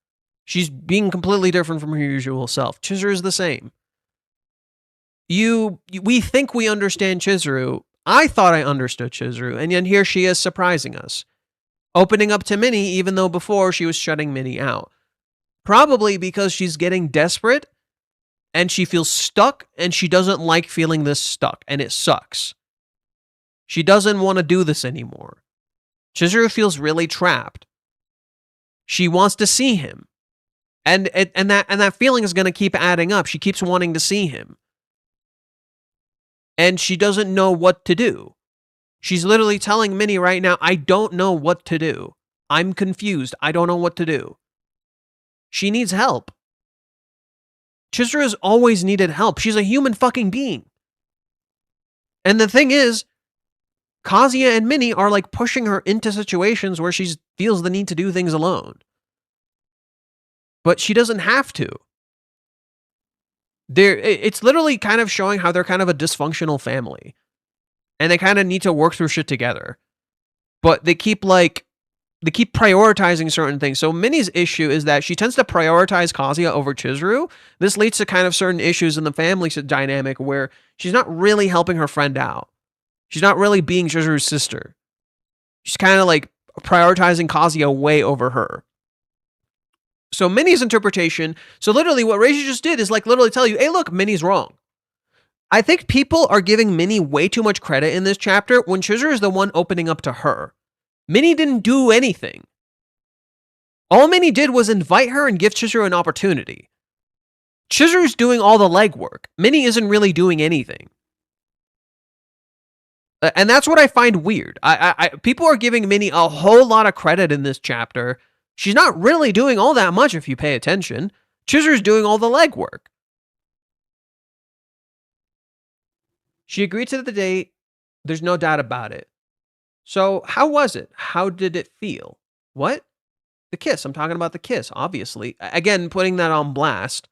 She's being completely different from her usual self. Chizuru is the same. We think we understand Chizuru. I thought I understood Chizuru, and yet here she is surprising us. Opening up to Minnie, even though before she was shutting Minnie out. Probably because she's getting desperate, and she feels stuck, and she doesn't like feeling this stuck, and it sucks. She doesn't want to do this anymore. Chizuru feels really trapped. She wants to see him. And that feeling is going to keep adding up. She keeps wanting to see him. And she doesn't know what to do. She's literally telling Minnie right now, I don't know what to do. I'm confused. I don't know what to do. She needs help. Chizuru has always needed help. She's a human fucking being. And the thing is, Kazuya and Minnie are like pushing her into situations where she feels the need to do things alone. But she doesn't have to. It's literally kind of showing how they're kind of a dysfunctional family. And they kind of need to work through shit together. But they keep prioritizing certain things. So Minnie's issue is that she tends to prioritize Kazuya over Chizuru. This leads to kind of certain issues in the family dynamic where she's not really helping her friend out. She's not really being Chizuru's sister. She's kind of like prioritizing Kazuya way over her. So Minnie's interpretation, so literally what Reiji just did is like literally tell you, hey, look, Minnie's wrong. I think people are giving Minnie way too much credit in this chapter when Chizuru is the one opening up to her. Minnie didn't do anything. All Minnie did was invite her and give Chizuru an opportunity. Chizuru's doing all the legwork. Minnie isn't really doing anything. And that's what I find weird. People are giving Minnie a whole lot of credit in this chapter. She's not really doing all that much if you pay attention. Chizuru's doing all the legwork. She agreed to the date. There's no doubt about it. So how was it? How did it feel? What? The kiss. I'm talking about the kiss, obviously. Again, putting that on blast.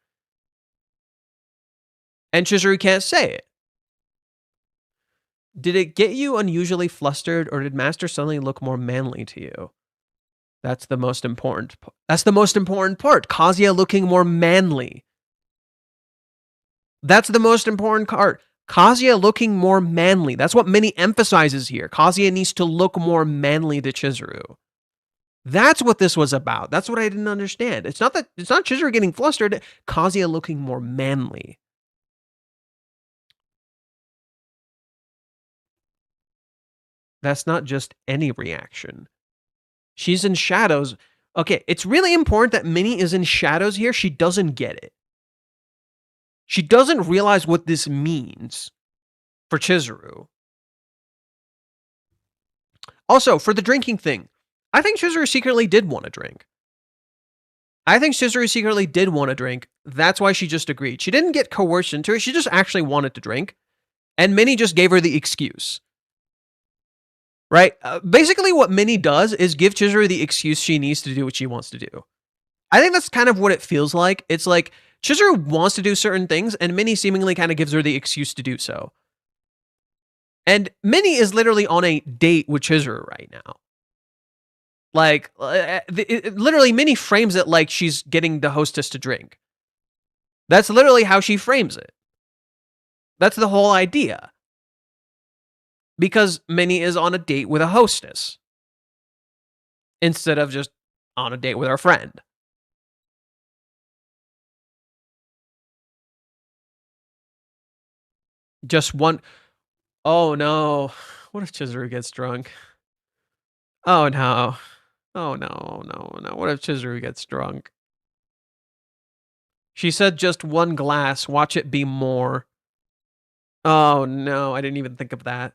And Chizuru can't say it. Did it get you unusually flustered, or did Master suddenly look more manly to you? That's the most important. That's the most important part. Kazuya looking more manly. That's the most important part. Kazuya looking more manly. That's what Minnie emphasizes here. Kazuya needs to look more manly to Chizuru. That's what this was about. That's what I didn't understand. It's not Chizuru getting flustered. Kazuya looking more manly. That's not just any reaction. She's in shadows. Okay, it's really important that Minnie is in shadows here. She doesn't get it. She doesn't realize what this means for Chizuru. Also, for the drinking thing, I think Chizuru secretly did want to drink. That's why she just agreed. She didn't get coerced into it. She just actually wanted to drink. And Minnie just gave her the excuse. Right? Basically, what Minnie does is give Chizuru the excuse she needs to do what she wants to do. I think that's kind of what it feels like. It's like Chizuru wants to do certain things, and Minnie seemingly kind of gives her the excuse to do so. And Minnie is literally on a date with Chizuru right now. Like, literally, Minnie frames it like she's getting the hostess to drink. That's literally how she frames it. That's the whole idea. Because Minnie is on a date with a hostess. Instead of just on a date with her friend. Just one. Oh no. What if Chizuru gets drunk? Oh no. Oh no, no, no. What if Chizuru gets drunk? She said just one glass. Watch it be more. Oh no, I didn't even think of that.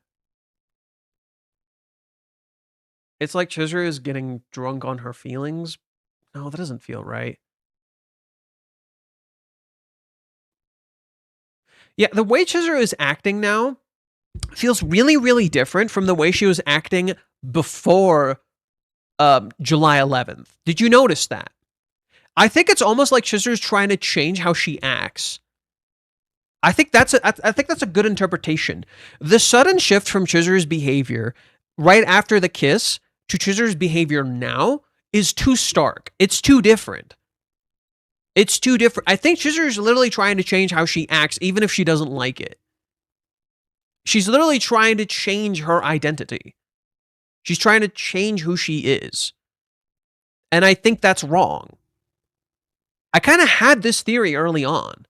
It's like Chizuru is getting drunk on her feelings. No, that doesn't feel right. Yeah, the way Chizuru is acting now feels really, really different from the way she was acting before July 11th. Did you notice that? I think it's almost like Chizuru's trying to change how she acts. I think that's a good interpretation. The sudden shift from Chizuru's behavior right after the kiss to Chizuru's behavior now is too stark. It's too different. It's too different. I think Chizuru's literally trying to change how she acts, even if she doesn't like it. She's literally trying to change her identity. She's trying to change who she is. And I think that's wrong. I kind of had this theory early on.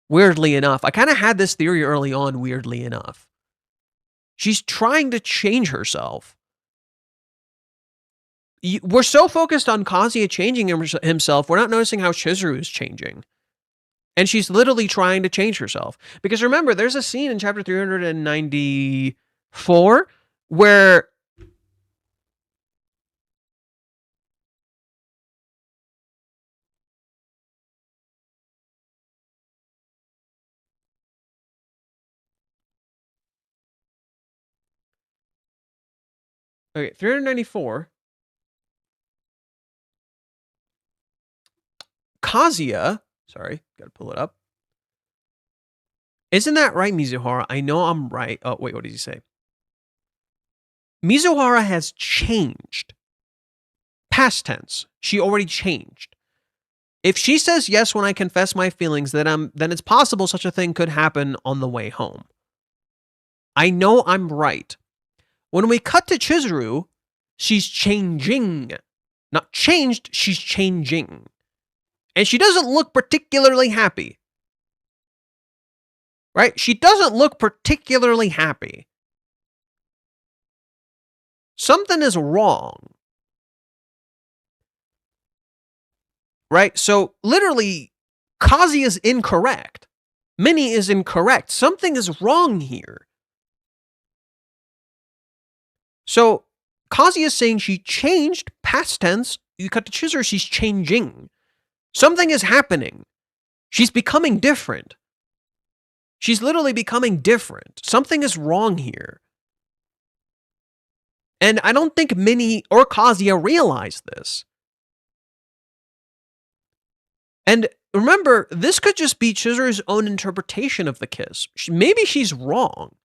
Weirdly enough. She's trying to change herself. We're so focused on Kazuya changing himself, we're not noticing how Chizuru is changing. And she's literally trying to change herself. Because remember, there's a scene in chapter 394 where... Okay, 394. Kazuya, sorry, gotta pull it up. Isn't that right, Mizuhara? I know I'm right. Oh, wait, what did he say? Mizuhara has changed. Past tense. She already changed. If she says yes when I confess my feelings, then it's possible such a thing could happen on the way home. I know I'm right. When we cut to Chizuru, she's changing. Not changed, she's changing. And she doesn't look particularly happy. Right? She doesn't look particularly happy. Something is wrong. Right? So, literally, Kazuya is incorrect. Minnie is incorrect. Something is wrong here. So, Kazuya is saying she changed, past tense. You cut to Chizuru, she's changing. Something is happening. She's becoming different. She's literally becoming different. Something is wrong here. And I don't think Minnie or Kazuya realize this. And remember, this could just be Chizuru's own interpretation of the kiss. Maybe she's wrong.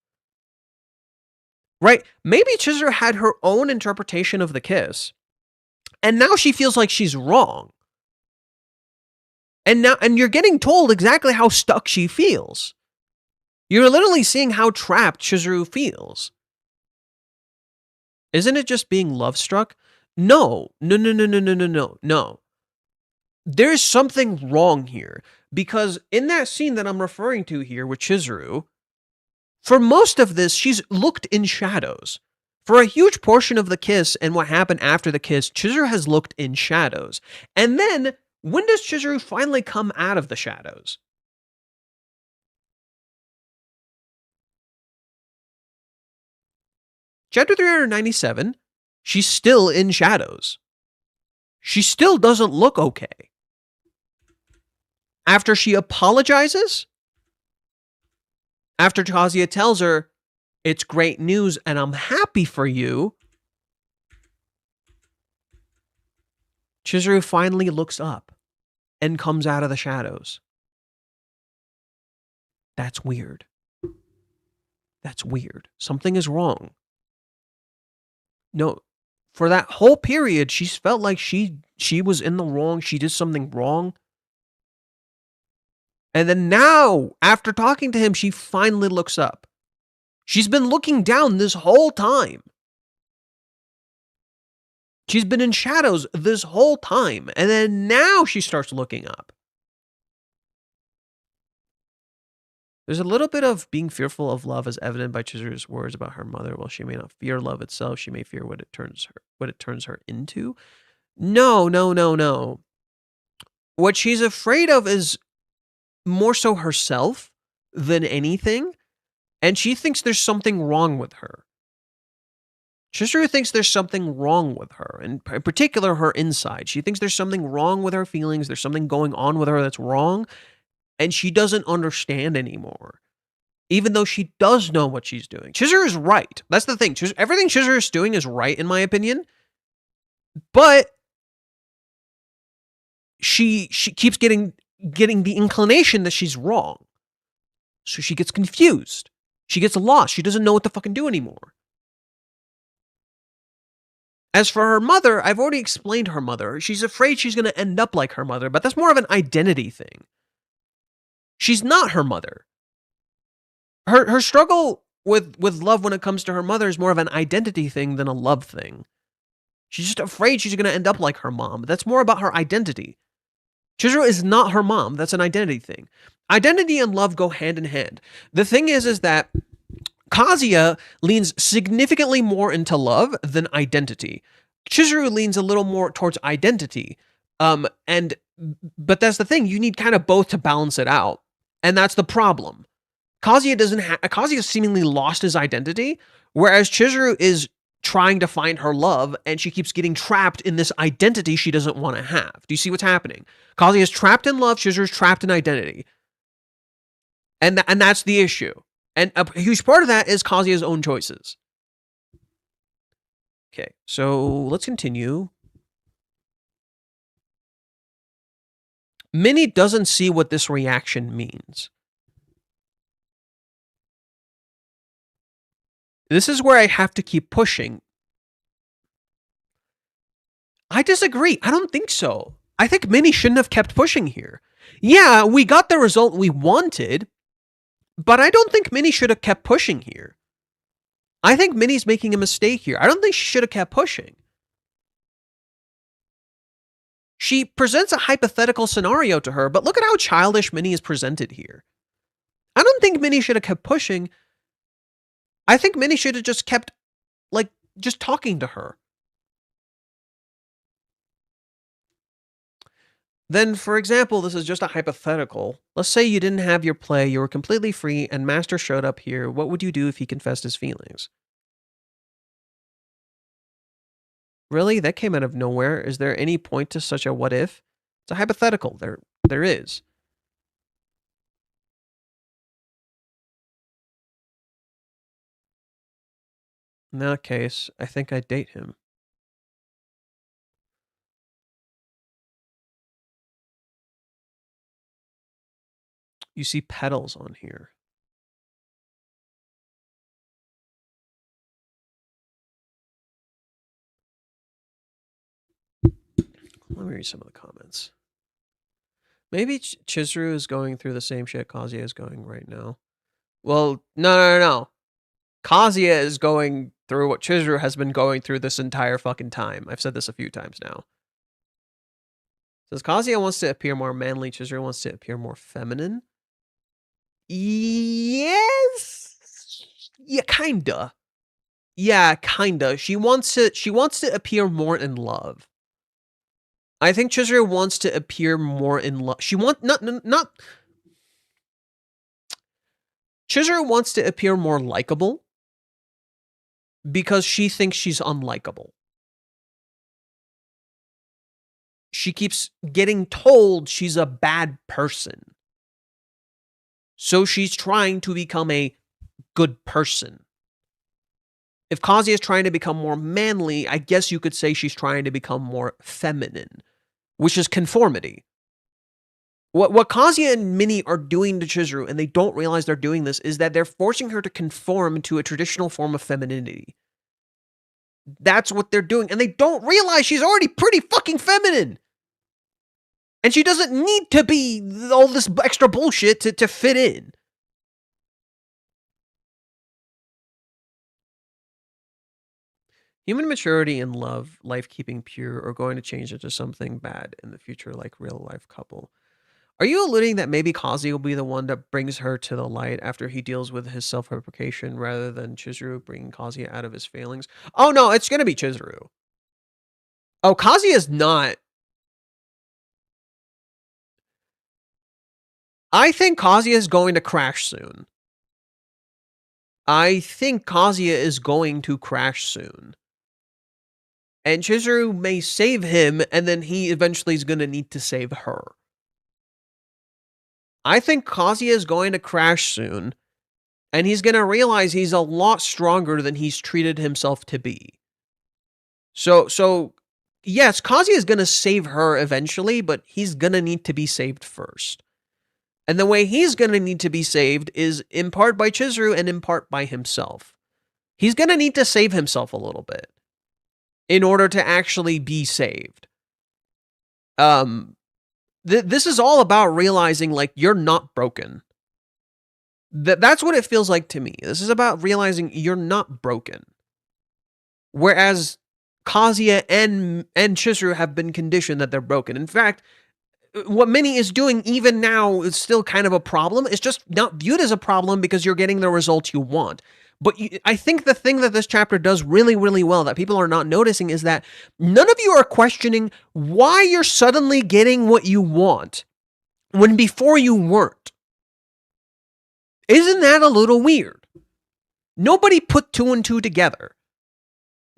Right? Maybe Chizuru had her own interpretation of the kiss. And now she feels like she's wrong. And you're getting told exactly how stuck she feels. You're literally seeing how trapped Chizuru feels. Isn't it just being love-struck? No. There's something wrong here. Because in that scene that I'm referring to here with Chizuru, for most of this, she's looked in shadows. For a huge portion of the kiss and what happened after the kiss, Chizuru has looked in shadows. And then, when does Chizuru finally come out of the shadows? Chapter 397, she's still in shadows. She still doesn't look okay. After she apologizes, after Kazuya tells her, it's great news and I'm happy for you, Chizuru finally looks up and comes out of the shadows. That's weird. That's weird. Something is wrong. No, for that whole period, she's felt like she was in the wrong. She did something wrong. And then now, after talking to him, she finally looks up. She's been looking down this whole time. She's been in shadows this whole time. And then now she starts looking up. There's a little bit of being fearful of love as evident by Chizuru's words about her mother. While she may not fear love itself, she may fear what it turns her into. No. What she's afraid of is more so herself than anything. And she thinks there's something wrong with her. Chizuru thinks there's something wrong with her, and in particular her inside. She thinks there's something wrong with her feelings. There's something going on with her that's wrong. And she doesn't understand anymore. Even though she does know what she's doing. Chizuru is right. That's the thing. Everything Chizuru is doing is right, in my opinion. But she keeps getting the inclination that she's wrong. So she gets confused. She gets lost. She doesn't know what to fucking do anymore. As for her mother, I've already explained her mother. She's afraid she's going to end up like her mother, but that's more of an identity thing. She's not her mother. Her struggle with love when it comes to her mother is more of an identity thing than a love thing. She's just afraid she's going to end up like her mom. That's more about her identity. Chizuru is not her mom. That's an identity thing. Identity and love go hand in hand. The thing is that Kazuya leans significantly more into love than identity. Chizuru leans a little more towards identity. But that's the thing. You need kind of both to balance it out. And that's the problem. Kazuya seemingly lost his identity, whereas Chizuru is trying to find her love, and she keeps getting trapped in this identity she doesn't want to have. Do you see what's happening? Kazuya is trapped in love, Chizuru's trapped in identity. And that's the issue. And a huge part of that is Kazuya's own choices. Okay, so let's continue. Minnie doesn't see what this reaction means. This is where I have to keep pushing. I disagree. I don't think so. I think Minnie shouldn't have kept pushing here. Yeah, we got the result we wanted, but I don't think Minnie should have kept pushing here. I think Minnie's making a mistake here. I don't think she should have kept pushing. She presents a hypothetical scenario to her, but look at how childish Minnie is presented here. I don't think Minnie should have kept pushing. I think Minnie should have just kept, like, just talking to her. Then, for example, this is just a hypothetical. Let's say you didn't have your play, you were completely free, and Master showed up here. What would you do if he confessed his feelings? Really? That came out of nowhere. Is there any point to such a what if? It's a hypothetical. There is. In that case, I think I'd date him. You see petals on here. Let me read some of the comments. Maybe Chizuru is going through the same shit Kazuya is going right now. Well, no. Kazuya is going through what Chizuru has been going through this entire fucking time. I've said this a few times now. Says Kazuya wants to appear more manly, Chizuru wants to appear more feminine. Yes. Yeah, kinda. Yeah, kinda. She wants to appear more in love. I think Chizuru wants to appear more in love. Chizuru wants to appear more likable because she thinks she's unlikable. She keeps getting told she's a bad person. So she's trying to become a good person. If Kazuya is trying to become more manly, I guess you could say she's trying to become more feminine, which is conformity. What Kazuya and Minnie are doing to Chizuru, and they don't realize they're doing this, is that they're forcing her to conform to a traditional form of femininity. That's what they're doing, and they don't realize she's already pretty fucking feminine. And she doesn't need to be all this extra bullshit to fit in. Human maturity and love, life keeping pure, are going to change into something bad in the future, like real life couple. Are you alluding that maybe Kazuya will be the one that brings her to the light after he deals with his self-replication rather than Chizuru bringing Kazuya out of his failings? Oh no, it's going to be Chizuru. Oh, Kazuya is not. I think Kazuya is going to crash soon. And Chizuru may save him, and then he eventually is going to need to save her. I think Kazuya is going to crash soon, and he's going to realize he's a lot stronger than he's treated himself to be. So yes, Kazuya is going to save her eventually, but he's going to need to be saved first. And the way he's going to need to be saved is in part by Chizuru and in part by himself. He's going to need to save himself a little bit in order to actually be saved. This is all about realizing, like, you're not broken. That's what it feels like to me. This is about realizing you're not broken. Whereas Kazuya and Chizuru have been conditioned that they're broken. In fact, what Minnie is doing even now is still kind of a problem. It's just not viewed as a problem because you're getting the results you want. But I think the thing that this chapter does really, really well that people are not noticing is that none of you are questioning why you're suddenly getting what you want when before you weren't. Isn't that a little weird? Nobody put two and two together.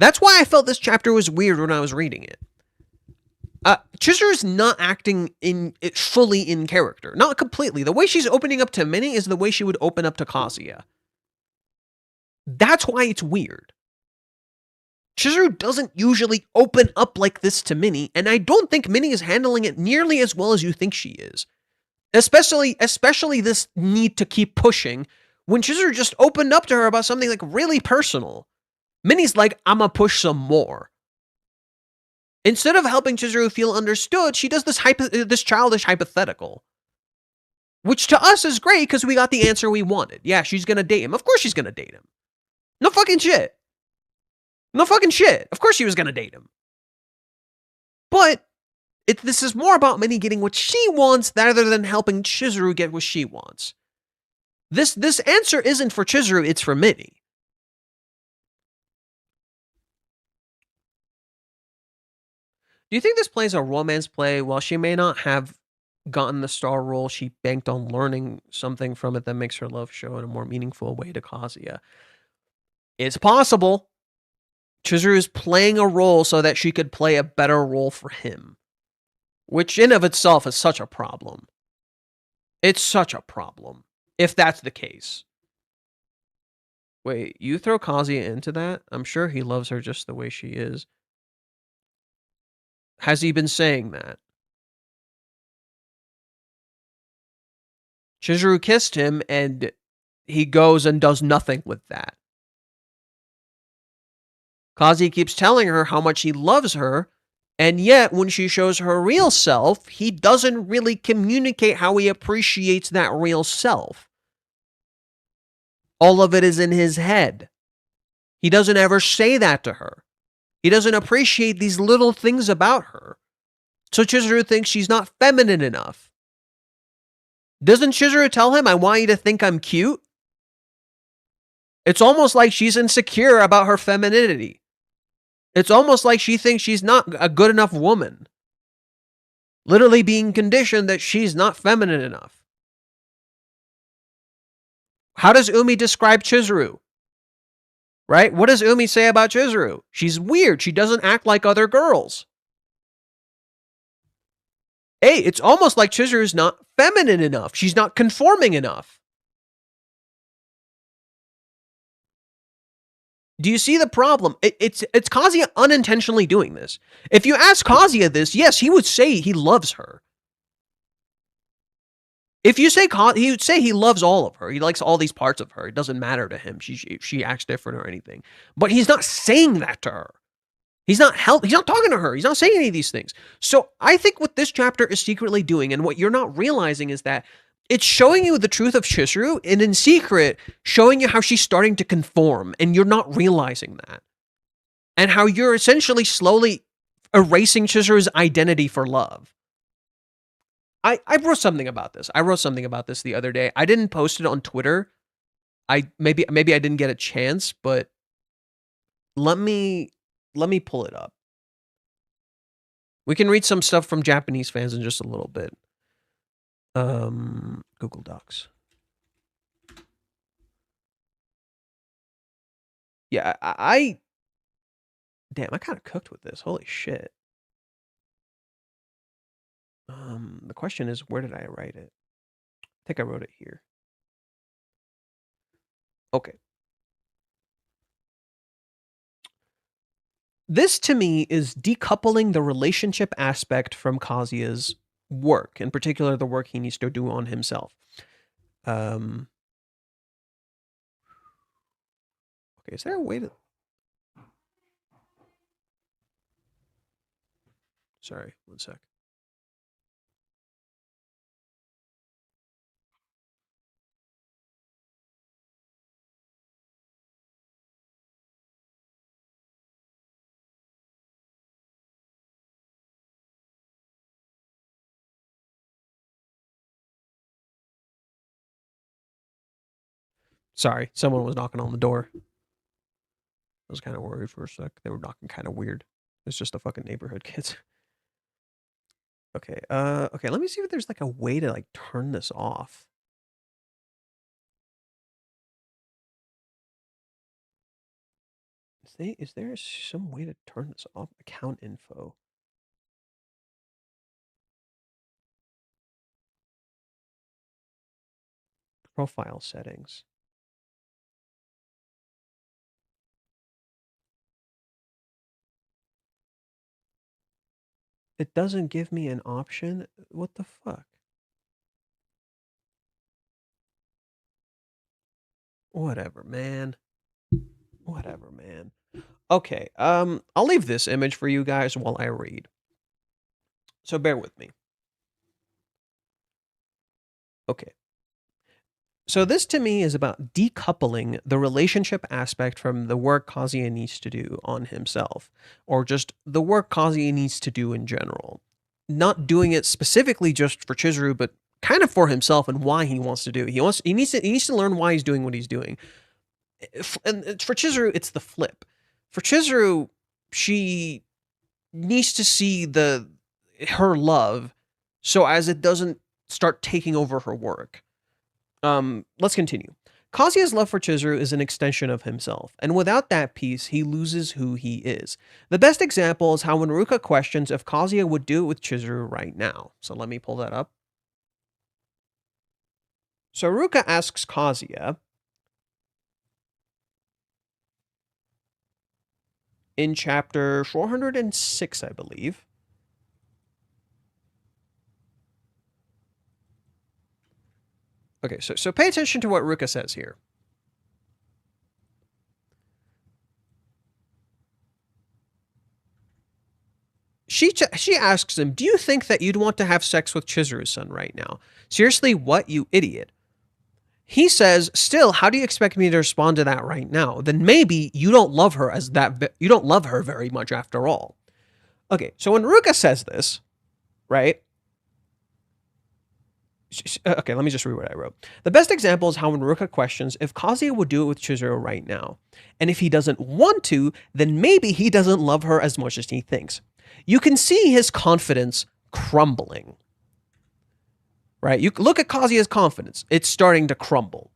That's why I felt this chapter was weird when I was reading it. Chizuru is not acting fully in character. Not completely. The way she's opening up to Minnie is the way she would open up to Kazuya. That's why it's weird. Chizuru doesn't usually open up like this to Minnie, and I don't think Minnie is handling it nearly as well as you think she is. Especially this need to keep pushing when Chizuru just opened up to her about something like really personal. Minnie's like, I'm gonna push some more. Instead of helping Chizuru feel understood, she does this childish hypothetical. Which to us is great because we got the answer we wanted. Yeah, she's gonna date him. Of course she's gonna date him. No fucking shit. No fucking shit. Of course she was gonna date him. But This is more about Minnie getting what she wants rather than helping Chizuru get what she wants. This answer isn't for Chizuru, it's for Minnie. Do you think this plays a romance play? While she may not have gotten the star role, she banked on learning something from it that makes her love show in a more meaningful way to Kazuya. It's possible. Chizuru is playing a role so that she could play a better role for him, which in of itself is such a problem. It's such a problem, if that's the case. Wait, you throw Kazuya into that? I'm sure he loves her just the way she is. Has he been saying that? Chizuru kissed him, and he goes and does nothing with that. Kazuya keeps telling her how much he loves her, and yet when she shows her real self, he doesn't really communicate how he appreciates that real self. All of it is in his head. He doesn't ever say that to her. He doesn't appreciate these little things about her. So Chizuru thinks she's not feminine enough. Doesn't Chizuru tell him, I want you to think I'm cute? It's almost like she's insecure about her femininity. It's almost like she thinks she's not a good enough woman. Literally being conditioned that she's not feminine enough. How does Umi describe Chizuru? Right? What does Umi say about Chizuru? She's weird. She doesn't act like other girls. Hey, it's almost like Chizuru is not feminine enough. She's not conforming enough. Do you see the problem? It's Kazuya unintentionally doing this. If you ask Kazuya this, yes, he would say he loves her. If you say he would say he loves all of her. He likes all these parts of her. It doesn't matter to him. She acts different or anything. But he's not saying that to her. He's not talking to her. He's not saying any of these things. So I think what this chapter is secretly doing, and what you're not realizing, is that it's showing you the truth of Chizuru, and in secret, showing you how she's starting to conform, and you're not realizing that. And how you're essentially slowly erasing Chizuru's identity for love. I wrote something about this. I wrote something about this the other day. I didn't post it on Twitter. Maybe I didn't get a chance, but let me pull it up. We can read some stuff from Japanese fans in just a little bit. Google Docs. Yeah, damn, I kind of cooked with this. Holy shit. The question is, where did I write it? I think I wrote it here. Okay. This, to me, is decoupling the relationship aspect from Kazuya's work, in particular the work he needs to do on himself. Okay, is there a way to... Sorry, one sec. Sorry, someone was knocking on the door. I was kind of worried for a sec. They were knocking kind of weird. It's just the fucking neighborhood kids. Okay, okay, let me see if there's like a way to like turn this off. Is there some way to turn this off? Account info. Profile settings. It doesn't give me an option? What the fuck? Whatever, man. Whatever, man. Okay, I'll leave this image for you guys while I read. So bear with me. Okay. So this, to me, is about decoupling the relationship aspect from the work Kazuya needs to do on himself, or just the work Kazuya needs to do in general. doing it specifically just for Chizuru, but kind of for himself and why he wants to do it. He needs to learn why he's doing what he's doing. And for Chizuru, it's the flip. For Chizuru, she needs to see her love so as it doesn't start taking over her work. Let's continue. Kazuya's love for Chizuru is an extension of himself, and without that piece, he loses who he is. The best example is how when Ruka questions if Kazuya would do it with Chizuru right now. So let me pull that up. So Ruka asks Kazuya in chapter 406, I believe. Okay, so pay attention to what Ruka says here. She asks him, do you think that you'd want to have sex with Chizuru's son right now? Seriously, what, you idiot? He says, still, how do you expect me to respond to that right now? Then maybe you don't love her you don't love her very much after all. Okay, so when Ruka says this, right? Okay, let me just read what I wrote. The best example is how when Ruka questions if Kazuya would do it with Chizuru right now. And if he doesn't want to, then maybe he doesn't love her as much as he thinks. You can see his confidence crumbling. Right? You look at Kazuya's confidence. It's starting to crumble.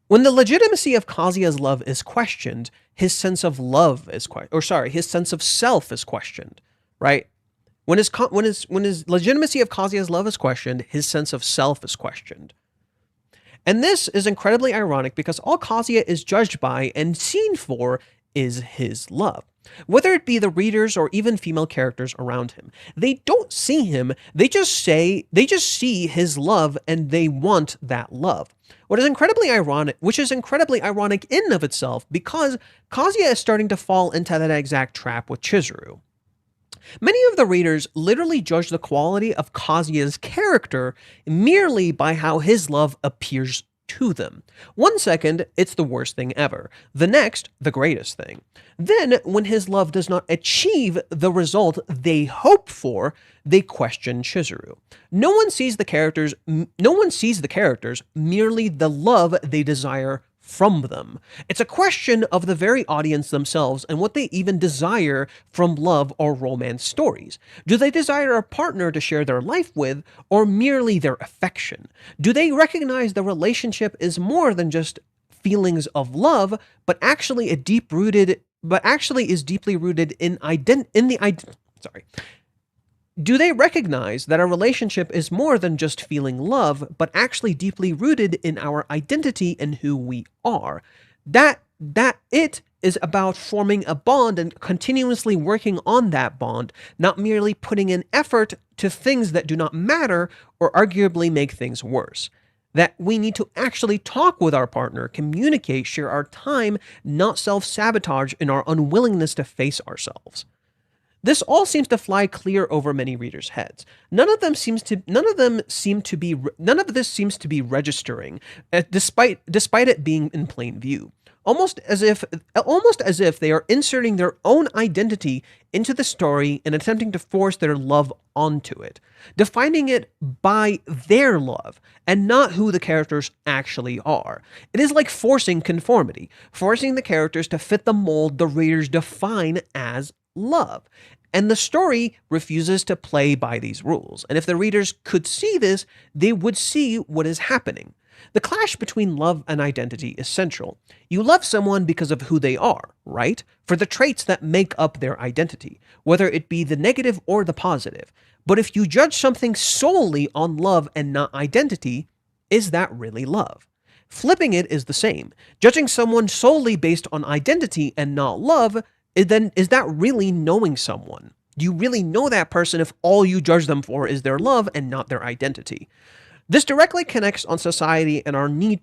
When the legitimacy of Kazuya's love is questioned, his sense of love is his sense of self is questioned, right? When his legitimacy of Kazuya's love is questioned, his sense of self is questioned. And this is incredibly ironic because all Kazuya is judged by and seen for is his love. Whether it be the readers or even female characters around him. They don't see him, they just see his love and they want that love. Which is incredibly ironic in and of itself because Kazuya is starting to fall into that exact trap with Chizuru. Many of the readers literally judge the quality of Kazuya's character merely by how his love appears to them. 1 second, it's the worst thing ever. The next, the greatest thing. Then, when his love does not achieve the result they hope for, they question Chizuru. No one sees the characters, merely the love they desire from them. It's a question of the very audience themselves and what they even desire from love or romance stories. Do they desire a partner to share their life with, or merely their affection? Do they recognize the relationship is more than just feelings of love, but actually is deeply rooted in Do they recognize that a relationship is more than just feeling love, but actually deeply rooted in our identity and who we are? That it is about forming a bond and continuously working on that bond, not merely putting in effort to things that do not matter or arguably make things worse. That we need to actually talk with our partner, communicate, share our time, not self-sabotage in our unwillingness to face ourselves. This all seems to fly clear over many readers' heads. None of this seems to be registering, despite it being in plain view. Almost as if they are inserting their own identity into the story and attempting to force their love onto it, defining it by their love and not who the characters actually are. It is like forcing conformity, forcing the characters to fit the mold the readers define as love. And the story refuses to play by these rules. And if the readers could see this, they would see what is happening. The clash between love and identity is central. You love someone because of who they are, right? For the traits that make up their identity, whether it be the negative or the positive. But if you judge something solely on love and not identity, is that really love? Flipping it is the same. Judging someone solely based on identity and not love, then is that really knowing someone? Do you really know that person if all you judge them for is their love and not their identity? This directly connects on society and our need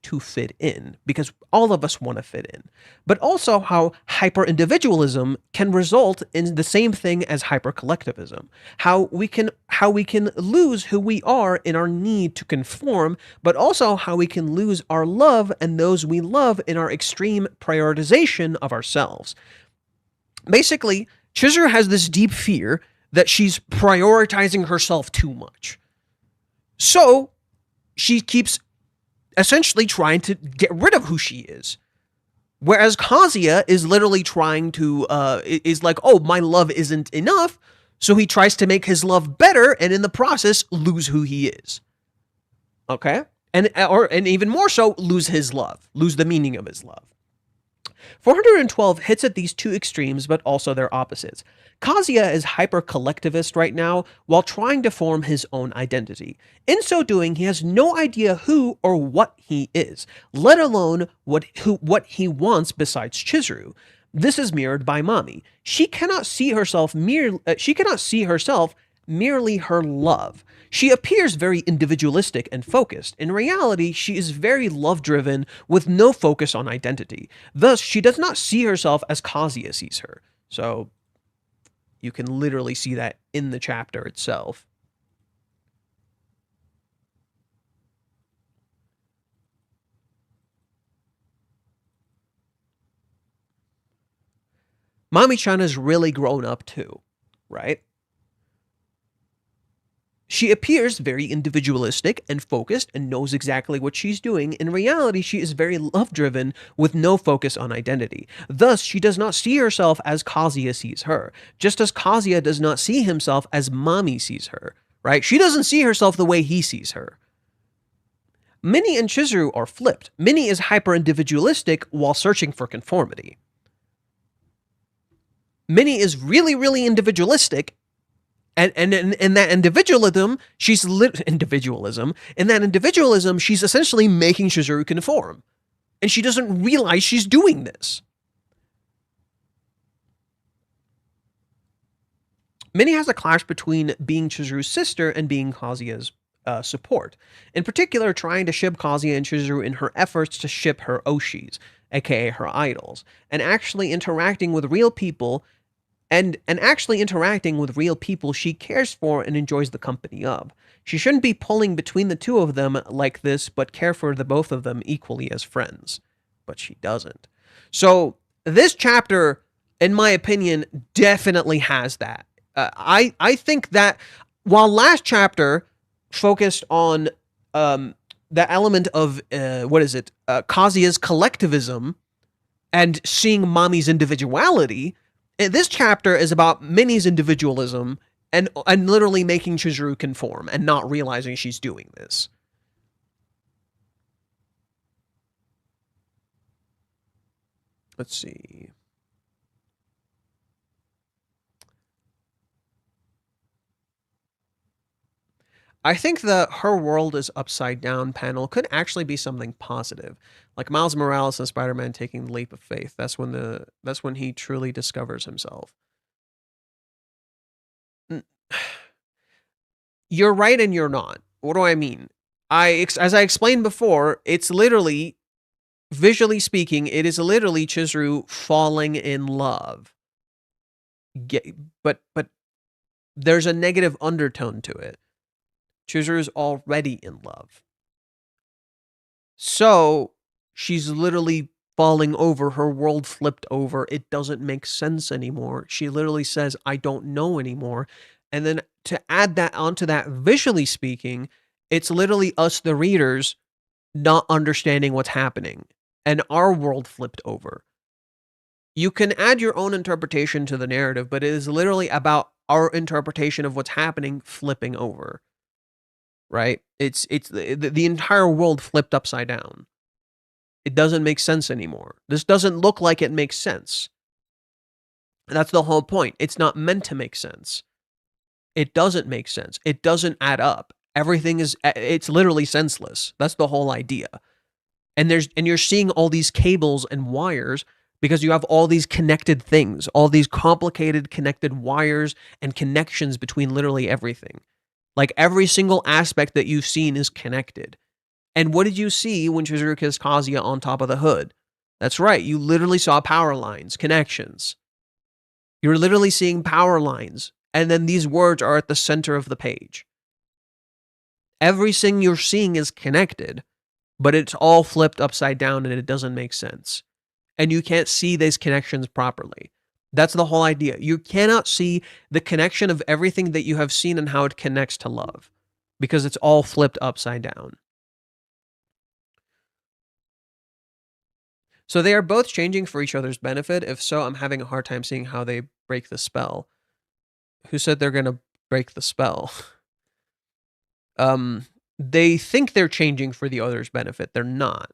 to fit in, because all of us want to fit in. But also how hyper-individualism can result in the same thing as hyper-collectivism. How we can lose who we are in our need to conform, but also how we can lose our love and those we love in our extreme prioritization of ourselves. Basically, Chizuru has this deep fear that she's prioritizing herself too much. So she keeps essentially trying to get rid of who she is. Whereas Kazuya is literally trying to, is like, oh, my love isn't enough. So he tries to make his love better and in the process lose who he is. Okay? And even more so, lose his love, lose the meaning of his love. 412 hits at these two extremes, but also their opposites. Kazuya is hyper-collectivist right now while trying to form his own identity. In so doing, he has no idea who or what he is, let alone what he wants besides Chizuru. This is mirrored by Mami. She cannot see herself merely her love. She appears very individualistic and focused. In reality, she is very love-driven with no focus on identity. Thus, she does not see herself as Kazuya sees her. So, you can literally see that in the chapter itself. Mami-chan has really grown up too, right? She appears very individualistic and focused and knows exactly what she's doing. In reality, she is very love-driven with no focus on identity. Thus, she does not see herself as Kazuya sees her, just as Kazuya does not see himself as Mami sees her, right? She doesn't see herself the way he sees her. Minnie and Chizuru are flipped. Minnie is hyper-individualistic while searching for conformity. Minnie is really, really individualistic. And in that individualism, she's essentially making Chizuru conform. And she doesn't realize she's doing this. Minnie has a clash between being Chizuru's sister and being Kazuya's support. In particular, trying to ship Kazuya and Chizuru in her efforts to ship her Oshis, aka her idols, and actually interacting with real people she cares for and enjoys the company of. She shouldn't be pulling between the two of them like this, but care for the both of them equally as friends. But she doesn't. So this chapter, in my opinion, definitely has that. I think that while last chapter focused on the element of, Kazuya's collectivism and seeing Mami's individuality, this chapter is about Minnie's individualism and literally making Chizuru conform and not realizing she's doing this. Let's see. I think the "her world is upside down" panel could actually be something positive, like Miles Morales and Spider-Man taking the leap of faith. That's when he truly discovers himself. You're right and you're not. What do I mean? As I explained before, it's literally, visually speaking, it is literally Chizuru falling in love. But there's a negative undertone to it. Chizuru is already in love. So she's literally falling over, her world flipped over. It doesn't make sense anymore. She literally says, I don't know anymore. And then to add that onto that, visually speaking, it's literally us, the readers, not understanding what's happening. And our world flipped over. You can add your own interpretation to the narrative, but it is literally about our interpretation of what's happening flipping over. Right? It's the entire world flipped upside down. It doesn't make sense anymore. This doesn't look like it makes sense. And that's the whole point. It's not meant to make sense. It doesn't make sense. It doesn't add up. It's literally senseless. That's the whole idea. And you're seeing all these cables and wires because you have all these connected things, all these complicated connected wires and connections between literally everything. Like every single aspect that you've seen is connected. And what did you see when Chizuru kissed Kazuya on top of the hood? That's right, you literally saw power lines, connections. You're literally seeing power lines, and then these words are at the center of the page. Everything you're seeing is connected, but it's all flipped upside down and it doesn't make sense. And you can't see these connections properly. That's the whole idea. You cannot see the connection of everything that you have seen and how it connects to love, because it's all flipped upside down. So they are both changing for each other's benefit. If so, I'm having a hard time seeing how they break the spell. Who said they're going to break the spell? They think they're changing for the other's benefit. They're not.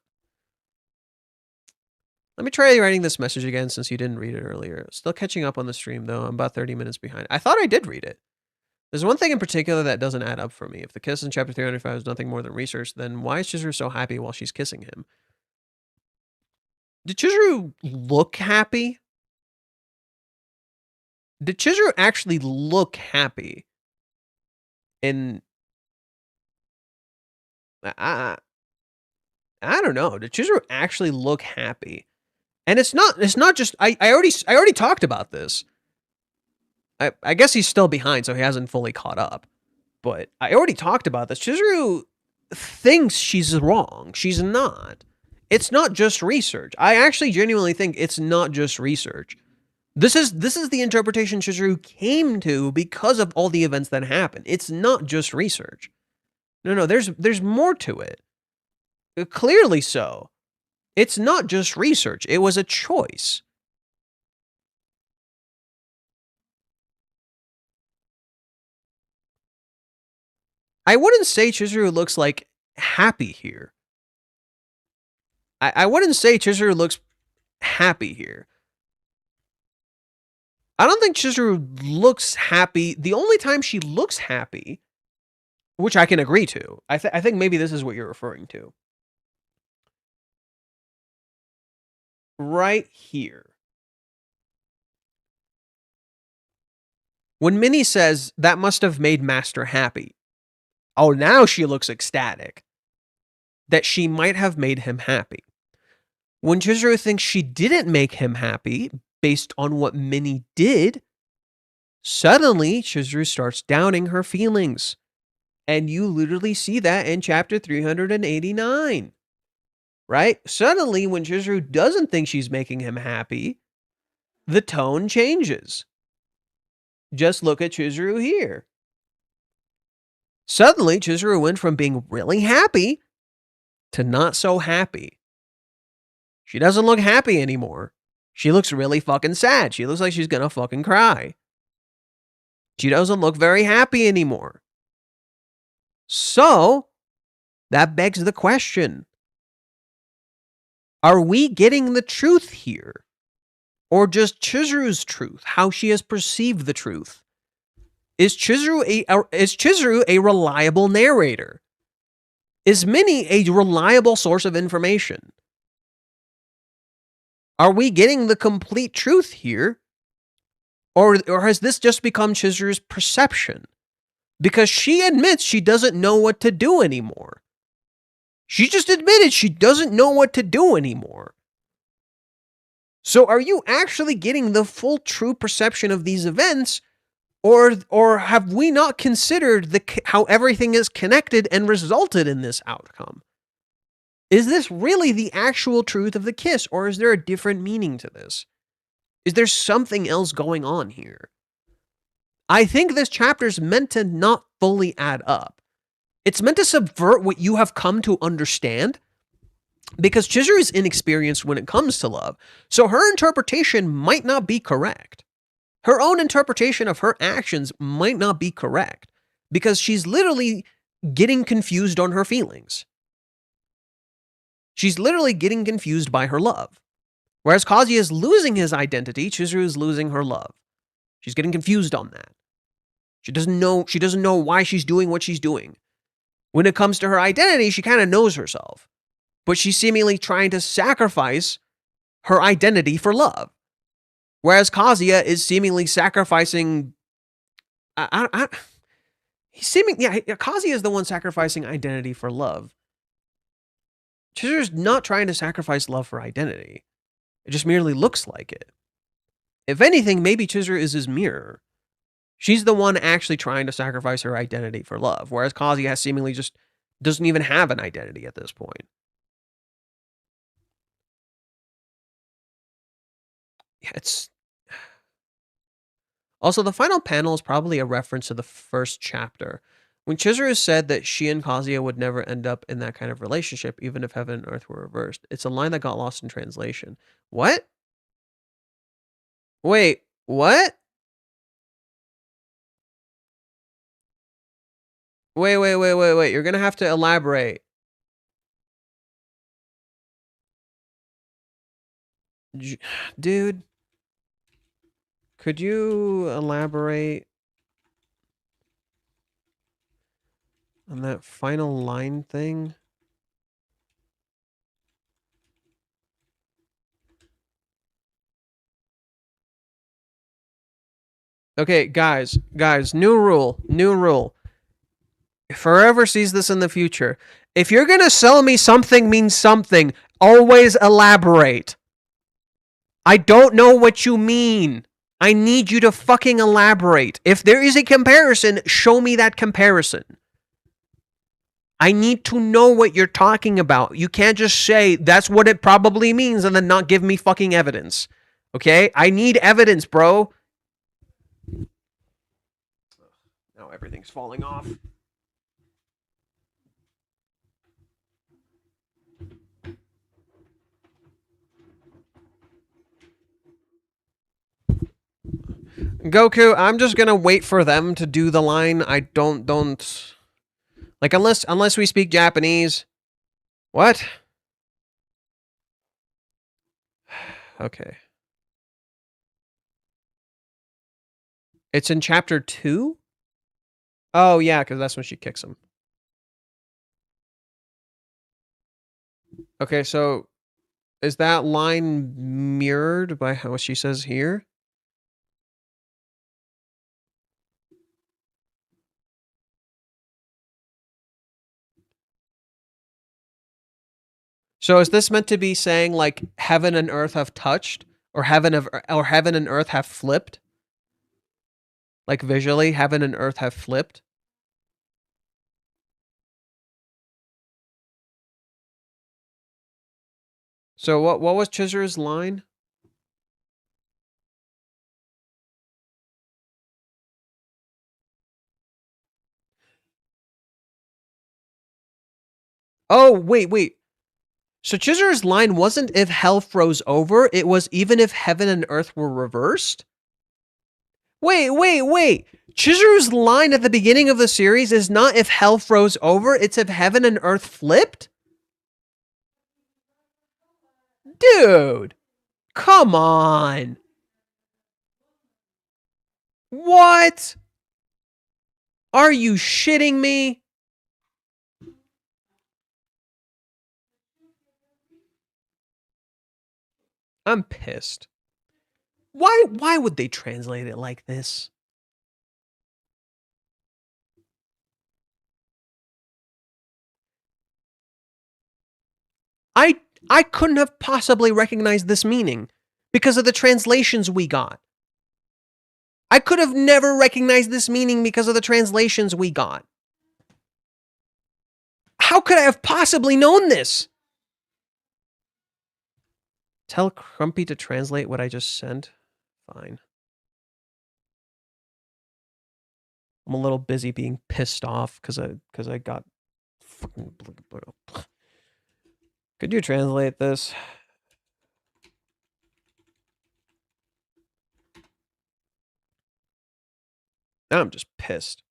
Let me try writing this message again since you didn't read it earlier. Still catching up on the stream, though. I'm about 30 minutes behind. I thought I did read it. There's one thing in particular that doesn't add up for me. If the kiss in chapter 305 is nothing more than research, then why is Chizuru so happy while she's kissing him? Did Chizuru look happy? Did Chizuru actually look happy? And I don't know. Did Chizuru actually look happy? And it's not just I already talked about this. I guess he's still behind, so he hasn't fully caught up. But I already talked about this. Chizuru thinks she's wrong. She's not. It's not just research. I actually genuinely think it's not just research. This is the interpretation Chizuru came to because of all the events that happened. It's not just research. No, there's more to it. Clearly so. It's not just research. It was a choice. I wouldn't say Chizuru looks like happy here. I wouldn't say Chizuru looks happy here. I don't think Chizuru looks happy. The only time she looks happy, which I can agree to, I think maybe this is what you're referring to. Right here. When Minnie says, that must have made Master happy. Oh, now she looks ecstatic. That she might have made him happy. When Chizuru thinks she didn't make him happy, based on what Minnie did, suddenly Chizuru starts doubting her feelings. And you literally see that in chapter 389. Right? Suddenly, when Chizuru doesn't think she's making him happy, the tone changes. Just look at Chizuru here. Suddenly, Chizuru went from being really happy to not so happy. She doesn't look happy anymore. She looks really fucking sad. She looks like she's gonna fucking cry. She doesn't look very happy anymore. So, that begs the question. Are we getting the truth here? Or just Chizuru's truth, how she has perceived the truth? Is Chizuru a reliable narrator? Is Minnie a reliable source of information? Are we getting the complete truth here? Or has this just become Chizuru's perception? Because she admits she doesn't know what to do anymore. She just admitted she doesn't know what to do anymore. So are you actually getting the full true perception of these events? Or have we not considered how everything is connected and resulted in this outcome? Is this really the actual truth of the kiss, or is there a different meaning to this? Is there something else going on here? I think this chapter is meant to not fully add up. It's meant to subvert what you have come to understand, because Chizuru is inexperienced when it comes to love, so her interpretation might not be correct. Her own interpretation of her actions might not be correct, because she's literally getting confused on her feelings. She's literally getting confused by her love. Whereas Kazuya is losing his identity, Chizuru is losing her love. She's getting confused on that. She doesn't know why she's doing what she's doing. When it comes to her identity, she kind of knows herself. But she's seemingly trying to sacrifice her identity for love. Whereas Kazuya is seemingly sacrificing... Kazuya is the one sacrificing identity for love. Chizuru's not trying to sacrifice love for identity. It just merely looks like it. If anything, maybe Chizuru is his mirror. She's the one actually trying to sacrifice her identity for love, whereas Kazuya seemingly just doesn't even have an identity at this point. Yeah, Also, the final panel is probably a reference to the first chapter. When Chizuru said that she and Kazuya would never end up in that kind of relationship, even if heaven and earth were reversed. It's a line that got lost in translation. What? Wait, what? Wait. You're gonna have to elaborate. Dude, could you elaborate on that final line thing? Okay, guys, new rule. If Forever sees this in the future. If you're gonna sell me something means something, always elaborate. I don't know what you mean. I need you to fucking elaborate. If there is a comparison, show me that comparison. I need to know what you're talking about. You can't just say that's what it probably means and then not give me fucking evidence. Okay? I need evidence, bro. Now everything's falling off. Goku, I'm just gonna wait for them to do the line. I don't like unless we speak Japanese. What? Okay. It's in chapter 2? Oh yeah, because that's when she kicks him. Okay, so is that line mirrored by how she says here? So is this meant to be saying like heaven and earth have touched, or heaven and earth have flipped? Like visually, heaven and earth have flipped? So what was Chizuru's line? Oh, wait. So Chizuru's line wasn't if hell froze over, it was even if heaven and earth were reversed? Wait. Chizuru's line at the beginning of the series is not if hell froze over, it's if heaven and earth flipped? Dude, come on. What? Are you shitting me? I'm pissed. Why would they translate it like this? I couldn't have possibly recognized this meaning because of the translations we got. I could have never recognized this meaning because of the translations we got. How could I have possibly known this? Tell Crumpy to translate what I just sent. Fine. I'm a little busy being pissed off because I got fucking. Could you translate this? Now I'm just pissed.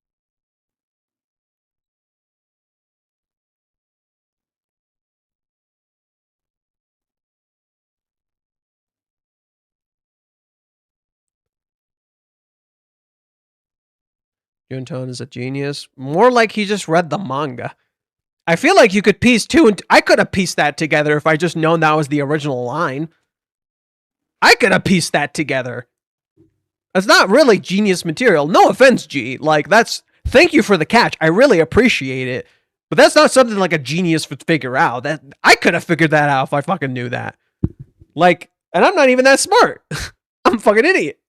Juntone is a genius. More like he just read the manga. I feel like you could piece two and I could have pieced that together if I just known that was the original line. I could have pieced that together. That's not really genius material. No offense, G. Like, that's... Thank you for the catch. I really appreciate it. But that's not something like a genius would figure out. That I could have figured that out if I fucking knew that. Like, and I'm not even that smart. I'm a fucking idiot.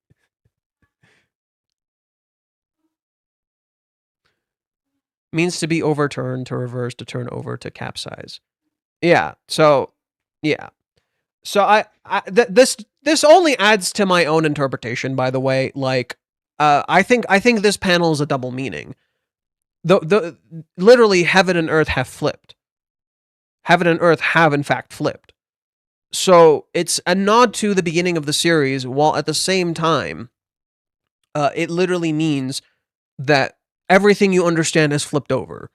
Means to be overturned, to reverse, to turn over, to capsize. Yeah. So, yeah. So this only adds to my own interpretation, by the way. Like, I think this panel is a double meaning. The literally heaven and earth have flipped. Heaven and earth have in fact flipped. So it's a nod to the beginning of the series, while at the same time, it literally means that everything you understand has flipped over.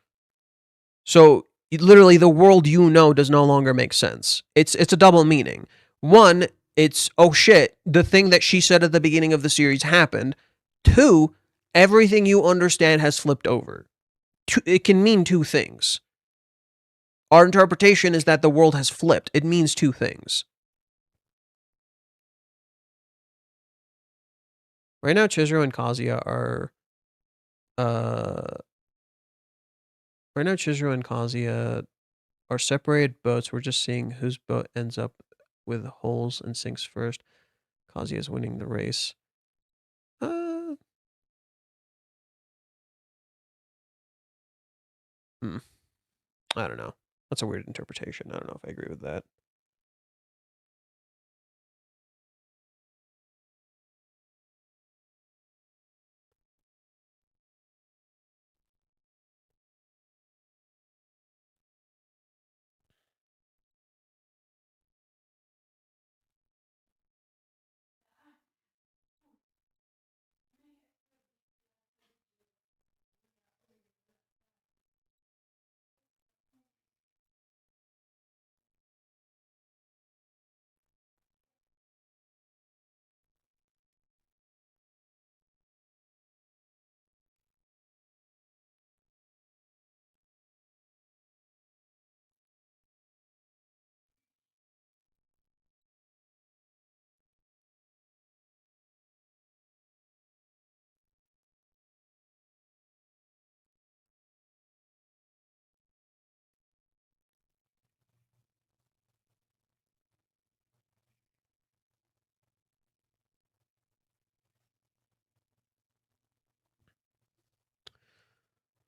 So literally, the world you know does no longer make sense. It's a double meaning. One, it's oh shit, the thing that she said at the beginning of the series happened. Two, everything you understand has flipped over. It can mean two things. Our interpretation is that the world has flipped. It means two things. Right now, Chizuru and Kazuya are separated boats. We're just seeing whose boat ends up with holes and sinks first. Kazuya is winning the race. I don't know. That's a weird interpretation. I don't know if I agree with that.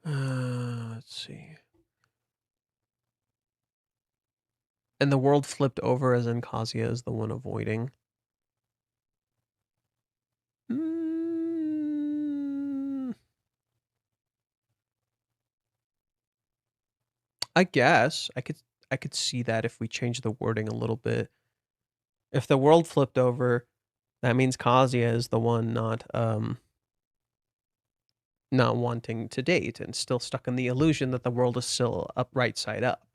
Let's see. And the world flipped over as in Kazuya is the one avoiding. I guess I could see that if we change the wording a little bit. If the world flipped over, that means Kazuya is the one not wanting to date and still stuck in the illusion that the world is still right side up,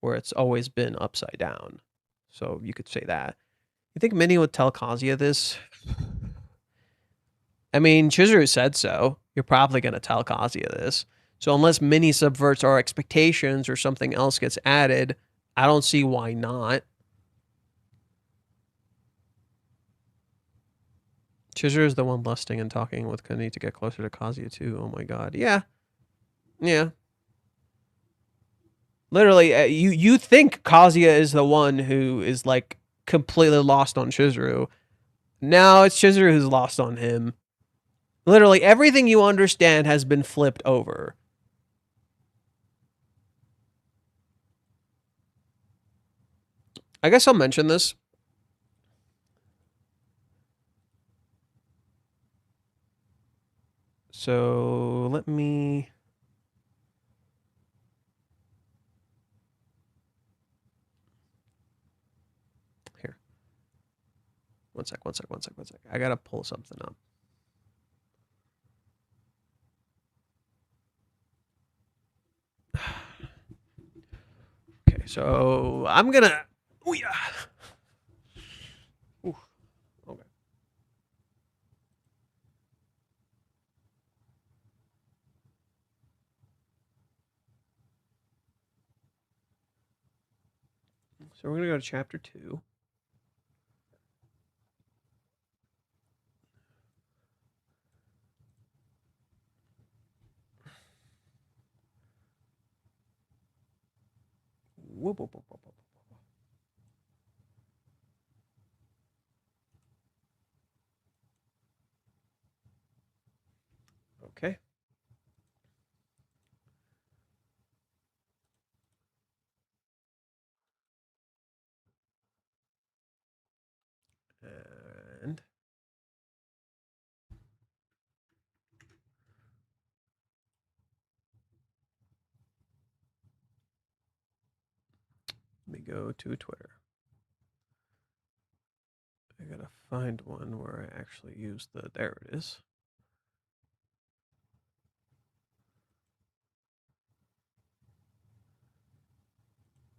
where it's always been upside down. So you could say that. You think Minnie would tell Kazuya this? I mean, Chizuru said so. You're probably going to tell Kazuya this. So unless Minnie subverts our expectations or something else gets added, I don't see why not. Chizuru is the one lusting and talking with Kuni to get closer to Kazuya too. Oh my god. Yeah. Yeah. Literally, you think Kazuya is the one who is like completely lost on Chizuru. No, it's Chizuru who's lost on him. Literally, everything you understand has been flipped over. I guess I'll mention this. So let me. Here. One sec. I gotta pull something up. Okay, so I'm gonna. Ooh, yeah. Ooh, okay. So we're gonna go to chapter 2. Whoop, whoop, whoop, whoop, whoop. Okay. And Let me go to Twitter. I gotta find one where I actually use the. There it is.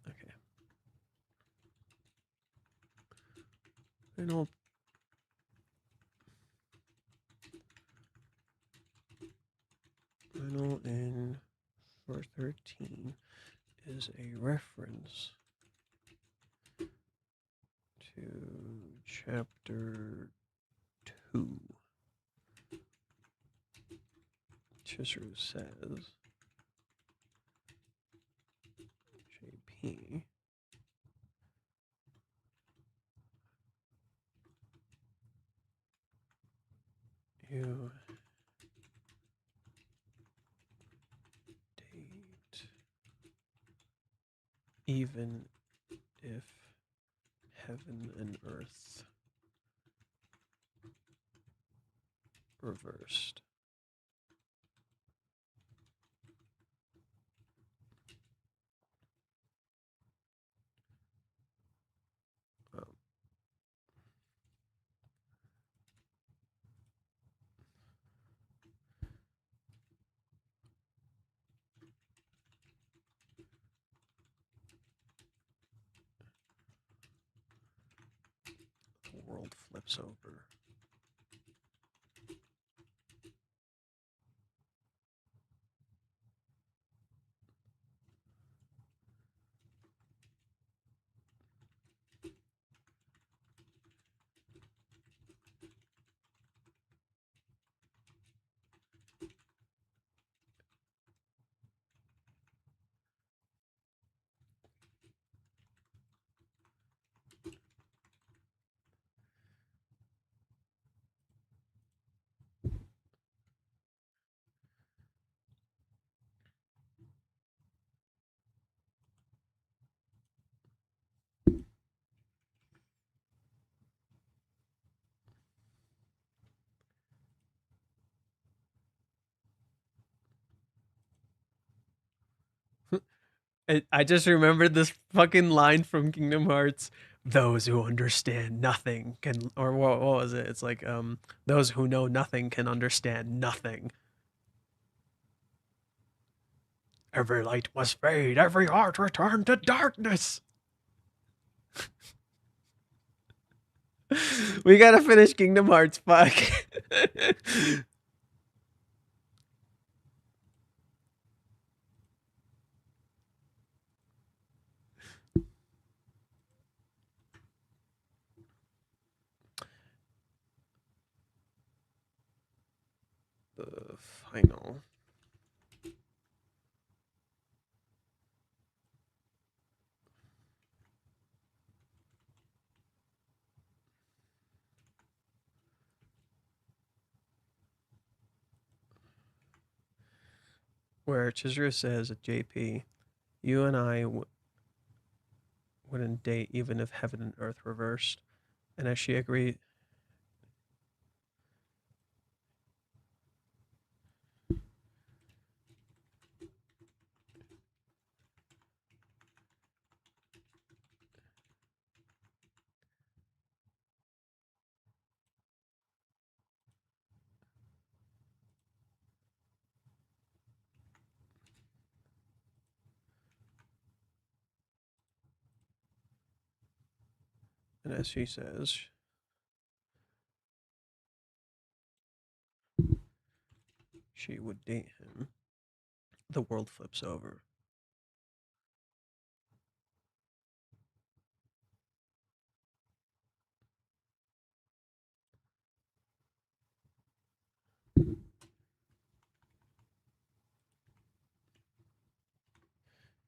Okay. Final in 413 is a reference to chapter 2. Chizuru says, JP. You date even if heaven and earth reversed. The world flips over. I just remembered this fucking line from Kingdom Hearts. Those who understand nothing can, or what was it? It's like, those who know nothing can understand nothing. Every light must fade, every heart return to darkness. We gotta finish Kingdom Hearts, fuck. The final. Where Chizuru says at JP, you and I wouldn't date even if heaven and earth reversed. And as she agreed, and as she says, she would date him, the world flips over.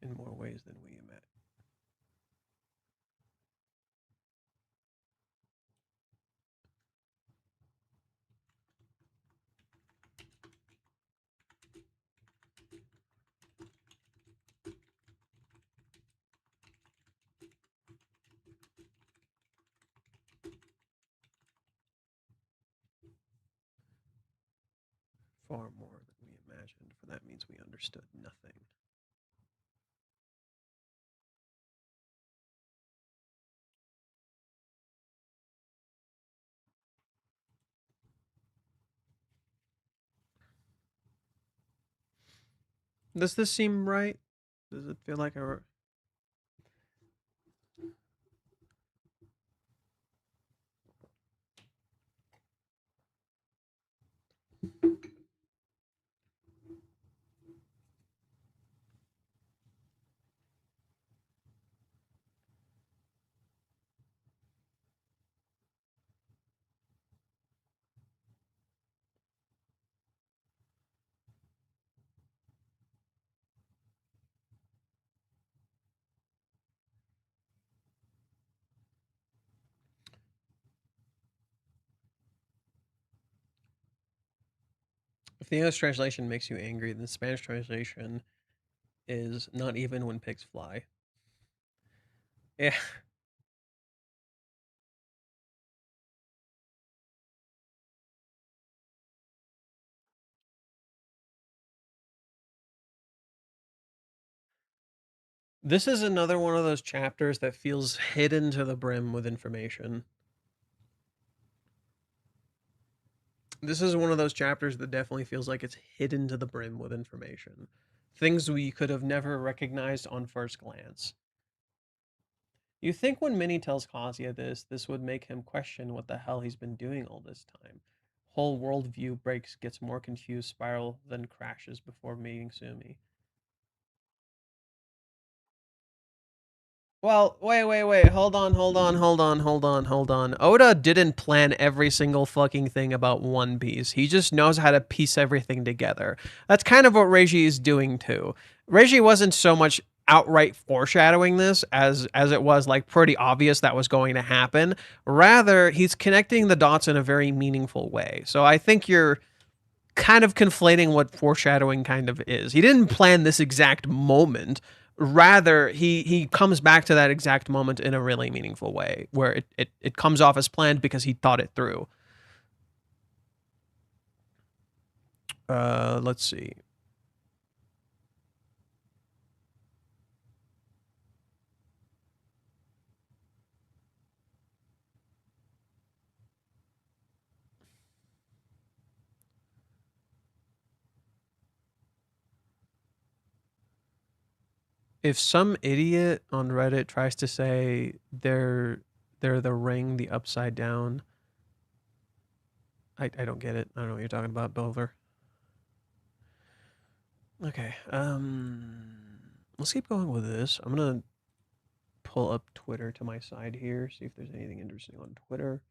In more ways than we imagine. Far more than we imagined, for that means we understood nothing. Does this seem right? Does it feel like a... If the English translation makes you angry, the Spanish translation is not even when pigs fly. Yeah. This is another one of those chapters that feels hidden to the brim with information. This is one of those chapters that definitely feels like it's hidden to the brim with information. Things we could have never recognized on first glance. You think when Minnie tells Kazuya this would make him question what the hell he's been doing all this time. Whole worldview breaks, gets more confused, spiral, then crashes before meeting Sumi. Well, wait. Hold on. Oda didn't plan every single fucking thing about One Piece. He just knows how to piece everything together. That's kind of what Reiji is doing too. Reiji wasn't so much outright foreshadowing this as it was like pretty obvious that was going to happen. Rather, he's connecting the dots in a very meaningful way. So I think you're kind of conflating what foreshadowing kind of is. He didn't plan this exact moment. Rather, he comes back to that exact moment in a really meaningful way where it comes off as planned because he thought it through. Let's see. If some idiot on Reddit tries to say they're the ring, the upside down, I don't get it. I don't know what you're talking about, Bover. Okay. Let's keep going with this. I'm gonna pull up Twitter to my side here, see if there's anything interesting on Twitter.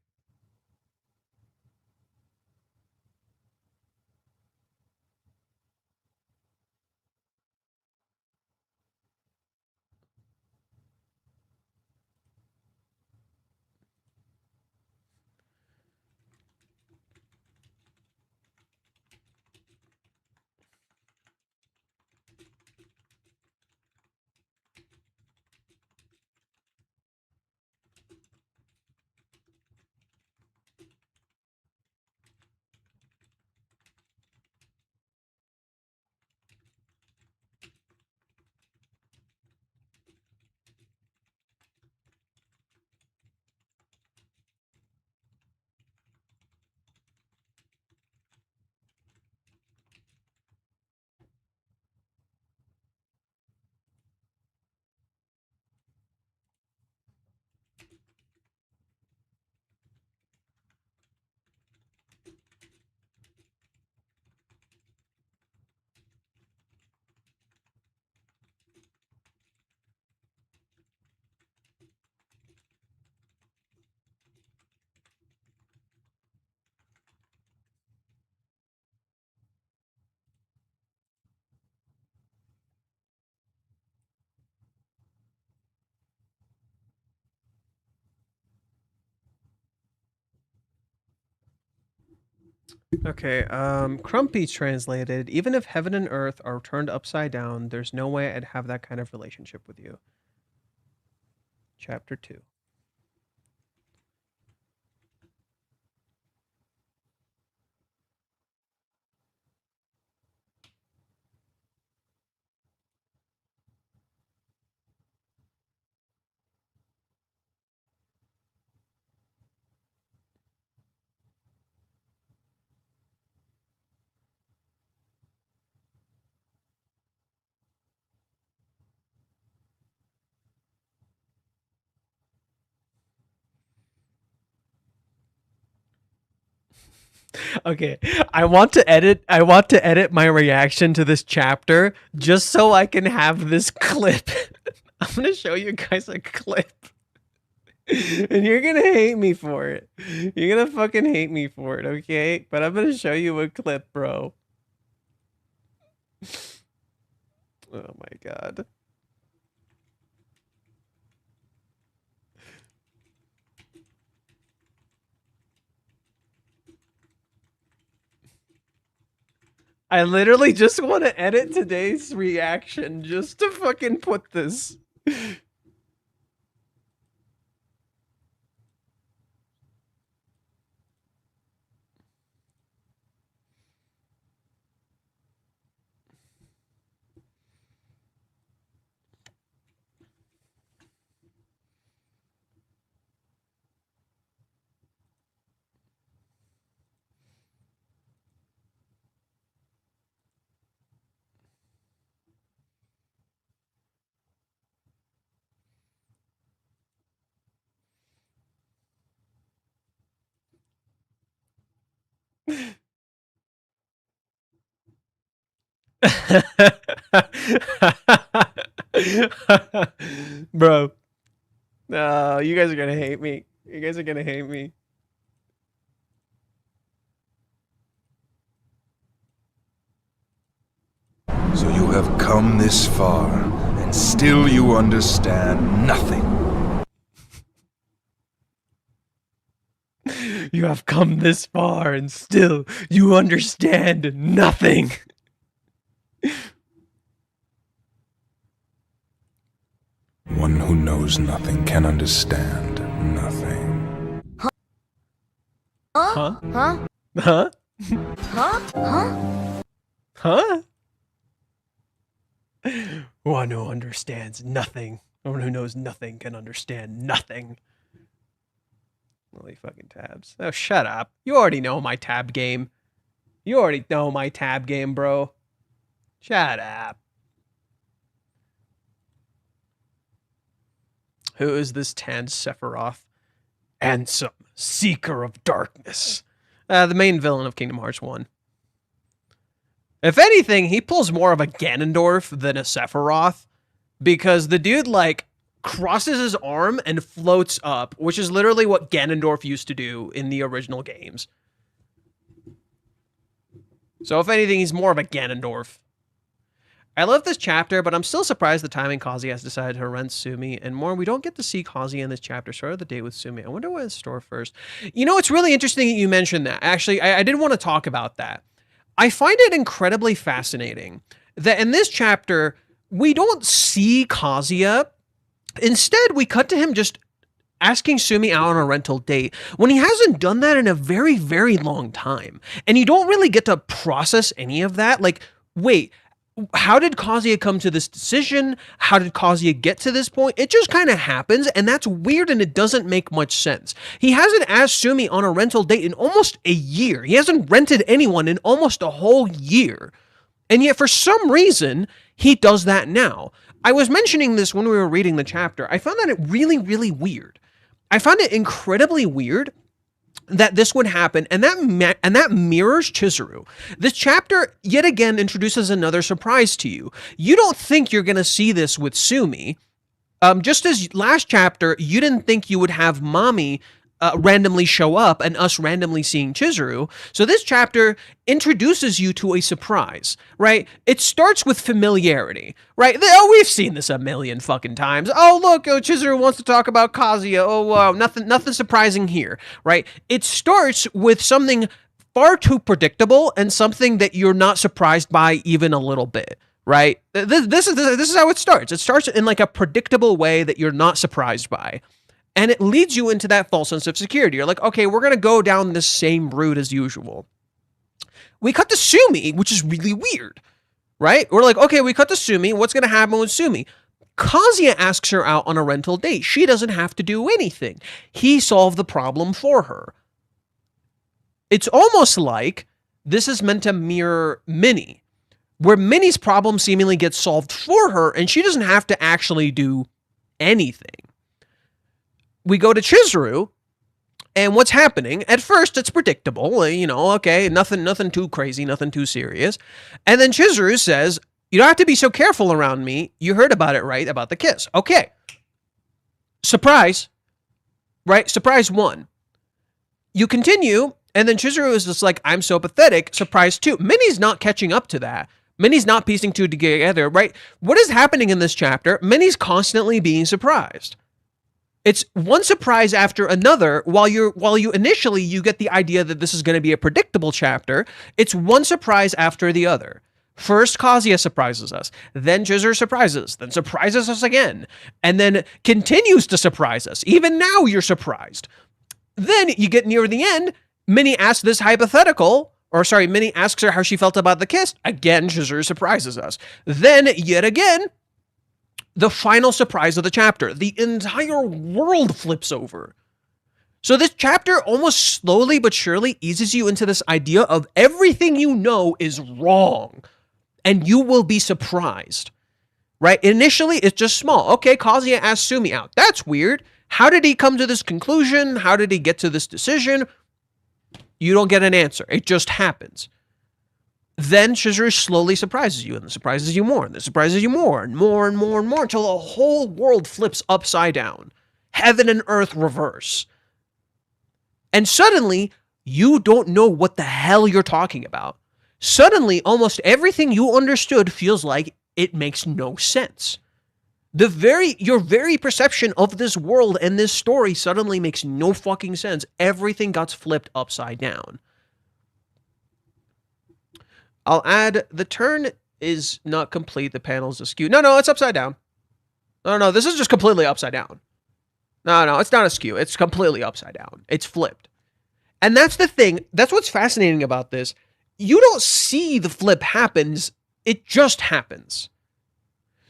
Okay, Crumpy translated, even if heaven and earth are turned upside down, there's no way I'd have that kind of relationship with you. Chapter 2. Okay, I want to edit my reaction to this chapter just so I can have this clip. I'm going to show you guys a clip. And you're going to hate me for it. You're going to fucking hate me for it, okay? But I'm going to show you a clip, bro. Oh my god. I literally just want to edit today's reaction just to fucking put this. Bro. No, you guys are gonna hate me. You guys are gonna hate me. So you have come this far, and still you understand nothing. You have come this far, and still you understand nothing. One who knows nothing can understand nothing. Huh? Huh? Huh? Huh? Huh? Huh? One who understands nothing. One who knows nothing can understand nothing. Holy fucking tabs. Oh, shut up. You already know my tab game. You already know my tab game, bro. Shut up. Who is this Tan Sephiroth? Ansem, Seeker of Darkness. The main villain of Kingdom Hearts 1. If anything, he pulls more of a Ganondorf than a Sephiroth, because the dude, like, crosses his arm and floats up, which is literally what Ganondorf used to do in the original games. So if anything, he's more of a Ganondorf. I love this chapter, but I'm still surprised the timing Kazuya has decided to rent Sumi and more. We don't get to see Kazuya in this chapter. Start of the date with Sumi. I wonder what's in store first. You know, it's really interesting that you mentioned that. Actually, I did want to talk about that. I find it incredibly fascinating that in this chapter, we don't see Kazuya. Instead, we cut to him just asking Sumi out on a rental date when he hasn't done that in a very, very long time. And you don't really get to process any of that. Like, wait, how did Kazuya come to this decision? How did Kazuya get to this point? It just kind of happens, and that's weird, and it doesn't make much sense. He hasn't asked Sumi on a rental date in almost a year. He hasn't rented anyone in almost a whole year. And yet, for some reason, he does that now. I was mentioning this when we were reading the chapter. I found that it really, really weird. I found it incredibly weird that this would happen, and that mirrors Chizuru. This chapter yet again introduces another surprise to you. You don't think you're going to see this with Sumi. Just as last chapter, you didn't think you would have Mommy randomly show up and us randomly seeing Chizuru. So this chapter introduces you to a surprise, right? It starts with familiarity, right? Oh, we've seen this a million fucking times. Oh, look, Chizuru wants to talk about Kazuya. Oh, wow, nothing surprising here, right? It starts with something far too predictable and something that you're not surprised by even a little bit, right? This is how it starts. It starts in like a predictable way that you're not surprised by. And it leads you into that false sense of security. You're like, okay, we're going to go down this same route as usual. We cut to Sumi, which is really weird, right? We're like, okay, we cut to Sumi. What's going to happen with Sumi? Kazuya asks her out on a rental date. She doesn't have to do anything. He solved the problem for her. It's almost like this is meant to mirror Minnie, where Minnie's problem seemingly gets solved for her, and she doesn't have to actually do anything. We go to Chizuru. And what's happening? At first, it's predictable. Okay, nothing too crazy, nothing too serious. And then Chizuru says, you don't have to be so careful around me. You heard about it, right? About the kiss. Okay. Surprise. Right? Surprise 1. You continue, and then Chizuru is just like, I'm so pathetic. Surprise 2. Minnie's not catching up to that. Minnie's not piecing two together, right? What is happening in this chapter? Minnie's constantly being surprised. It's one surprise after another. While you initially you get the idea that this is going to be a predictable chapter, it's one surprise after the other. First, Kazuya surprises us, then Chizuru surprises, then surprises us again, and then continues to surprise us. Even now, you're surprised. Then you get near the end. Minnie asks this hypothetical, Minnie asks her how she felt about the kiss. Again, Chizuru surprises us. Then yet again, the final surprise of the chapter. The entire world flips over. So this chapter almost slowly but surely eases you into this idea of everything you know is wrong, and you will be surprised, right? Initially, it's just small. Okay, Kazuya asked Sumi out. That's weird. How did he come to this conclusion? How did he get to this decision? You don't get an answer. It just happens. Then Chizuru slowly surprises you, and surprises you more, and surprises you more, and more, and more, and more, until the whole world flips upside down. Heaven and earth reverse. And suddenly, you don't know what the hell you're talking about. Suddenly, almost everything you understood feels like it makes no sense. Your very perception of this world and this story suddenly makes no fucking sense. Everything got flipped upside down. I'll add, the turn is not complete. The panel's askew. No, it's upside down. No, this is just completely upside down. No, it's not askew. It's completely upside down. It's flipped. And that's the thing. That's what's fascinating about this. You don't see the flip happens. It just happens.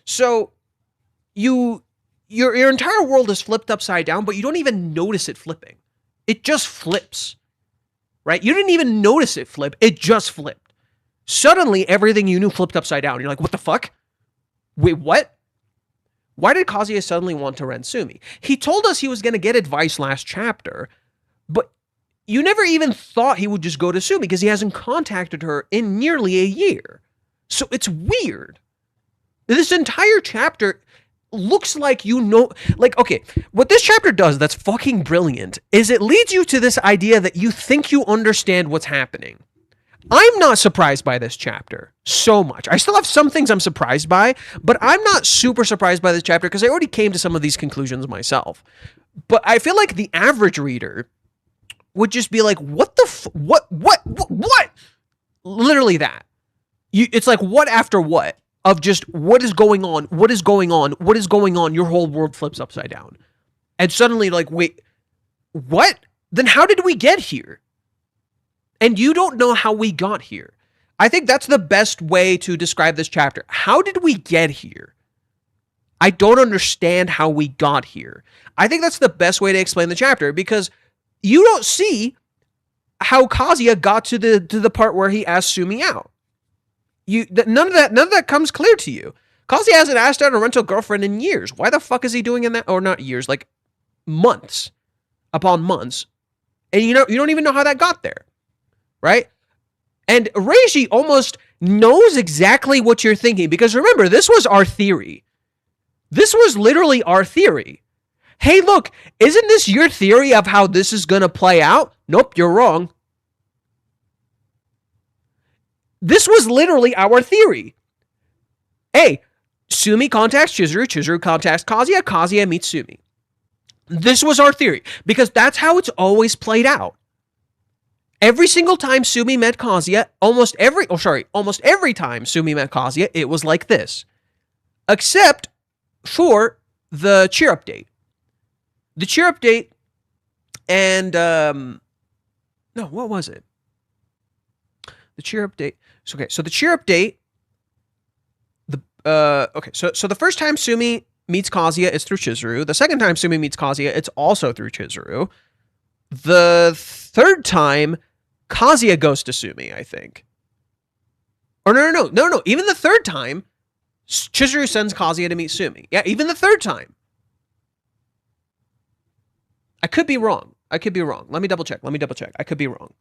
So your entire world is flipped upside down, but you don't even notice it flipping. It just flips. Right? You didn't even notice it flip. It just flipped. Suddenly, everything you knew flipped upside down. You're like, what the fuck? Wait, what? Why did Kazuya suddenly want to rent Sumi? He told us he was going to get advice last chapter, but you never even thought he would just go to Sumi because he hasn't contacted her in nearly a year. So it's weird. This entire chapter looks like okay, what this chapter does that's fucking brilliant is it leads you to this idea that you think you understand what's happening. I'm not surprised by this chapter so much. I still have some things I'm surprised by, but I'm not super surprised by this chapter because I already came to some of these conclusions myself. But I feel like the average reader would just be like, what the what? Literally that. It's like what after what of just what is going on, your whole world flips upside down. And suddenly like, wait, what? Then how did we get here? And you don't know how we got here. I think that's the best way to describe this chapter. How did we get here? I don't understand how we got here. I think that's the best way to explain the chapter because you don't see how Kazuya got to the part where he asked Sumi out. None of that comes clear to you. Kazuya hasn't asked out a rental girlfriend in years. Why the fuck is he doing in that? Or not years, like months upon months. And you don't even know how that got there. Right? And Reiji almost knows exactly what you're thinking because remember, this was our theory. This was literally our theory. Hey, look, isn't this your theory of how this is going to play out? Nope, you're wrong. This was literally our theory. Hey, Sumi contacts Chizuru, Chizuru contacts Kazuya, Kazuya meets Sumi. This was our theory because that's how it's always played out. Every single time Sumi met Kazuya, almost every time Sumi met Kazuya, it was like this. Except for the cheer update. The cheer update and no, what was it? The cheer update. So the cheer update. So the first time Sumi meets Kazuya is through Chizuru. The second time Sumi meets Kazuya, it's also through Chizuru. The third time, Kazuya goes to Sumi, I think. Or no. Even the third time, Chizuru sends Kazuya to meet Sumi. Yeah, even the third time. I could be wrong. I could be wrong. Let me double check. I could be wrong.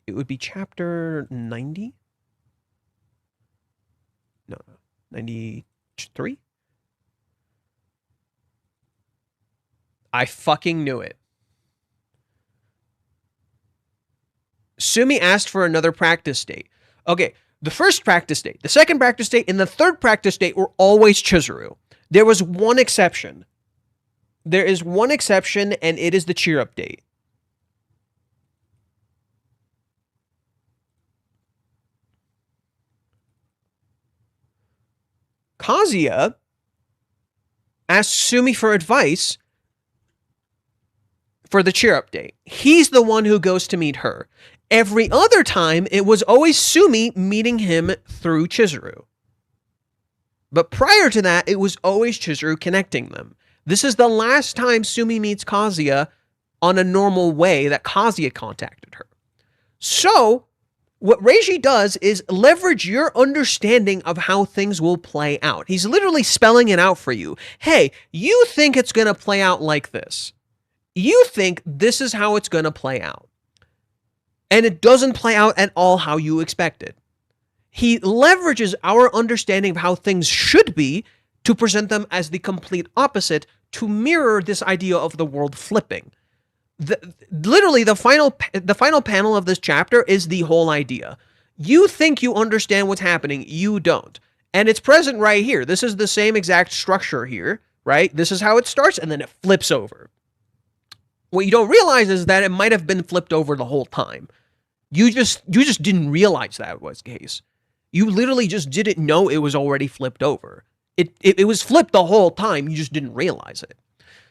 It would be chapter 90? No, 93? I fucking knew it. Sumi asked for another practice date. Okay, the first practice date, the second practice date, and the third practice date were always Chizuru. There was one exception. There is one exception, and it is the cheer up date. Kazuya asked Sumi for advice for the cheer up date. He's the one who goes to meet her. Every other time, it was always Sumi meeting him through Chizuru. But prior to that, it was always Chizuru connecting them. This is the last time Sumi meets Kazuya on a normal way that Kazuya contacted her. So, what Reiji does is leverage your understanding of how things will play out. He's literally spelling it out for you. Hey, you think it's going to play out like this. You think this is how it's going to play out. And it doesn't play out at all how you expected. He leverages our understanding of how things should be to present them as the complete opposite, to mirror this idea of the world flipping. Literally, the final panel of this chapter is the whole idea. You think you understand what's happening, you don't. And it's present right here. This is the same exact structure here, right? This is how it starts, and then it flips over. What you don't realize is that it might have been flipped over the whole time. You just didn't realize that was the case. You literally just didn't know it was already flipped over. It was flipped the whole time, you just didn't realize it.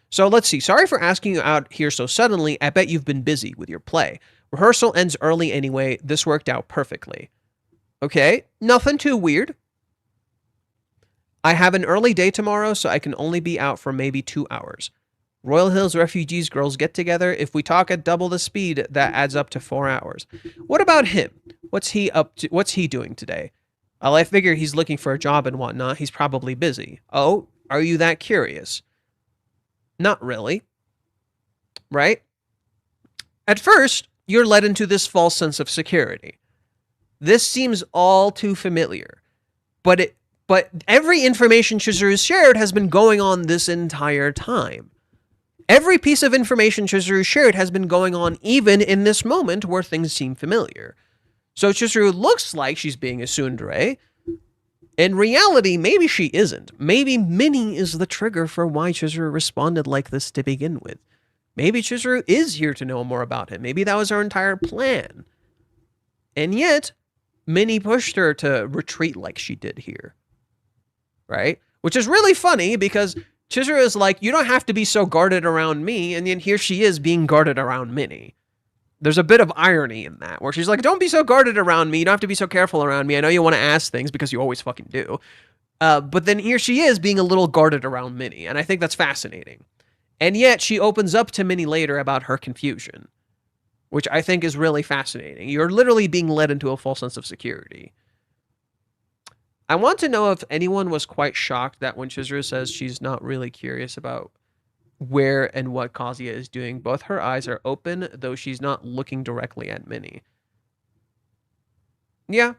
So let's see. Sorry for asking you out here so suddenly. I bet you've been busy with your play. Rehearsal ends early anyway. This worked out perfectly. Okay, nothing too weird. I have an early day tomorrow, so I can only be out for maybe 2 hours. Royal Hills Refugees Girls Get Together. If we talk at double the speed, that adds up to 4 hours. What about him? What's he up to? What's he doing today? Well, I figure he's looking for a job and whatnot. He's probably busy. Oh, are you that curious? Not really. Right? At first, you're led into this false sense of security. This seems all too familiar. But every information Chizuru shared has been going on this entire time. Every piece of information Chizuru shared has been going on even in this moment where things seem familiar. So Chizuru looks like she's being a tsundere. In reality, maybe she isn't. Maybe Minnie is the trigger for why Chizuru responded like this to begin with. Maybe Chizuru is here to know more about him. Maybe that was her entire plan. And yet, Minnie pushed her to retreat like she did here. Right? Which is really funny because Chizuru is like, you don't have to be so guarded around me, and then here she is being guarded around Minnie. There's a bit of irony in that, where she's like, don't be so guarded around me, you don't have to be so careful around me, I know you want to ask things because you always fucking do. But then here she is being a little guarded around Minnie, and I think that's fascinating. And yet she opens up to Minnie later about her confusion, which I think is really fascinating. You're literally being led into a false sense of security. I want to know if anyone was quite shocked that when Chizuru says she's not really curious about where and what Kazuya is doing, both her eyes are open, though she's not looking directly at Minnie. Yeah.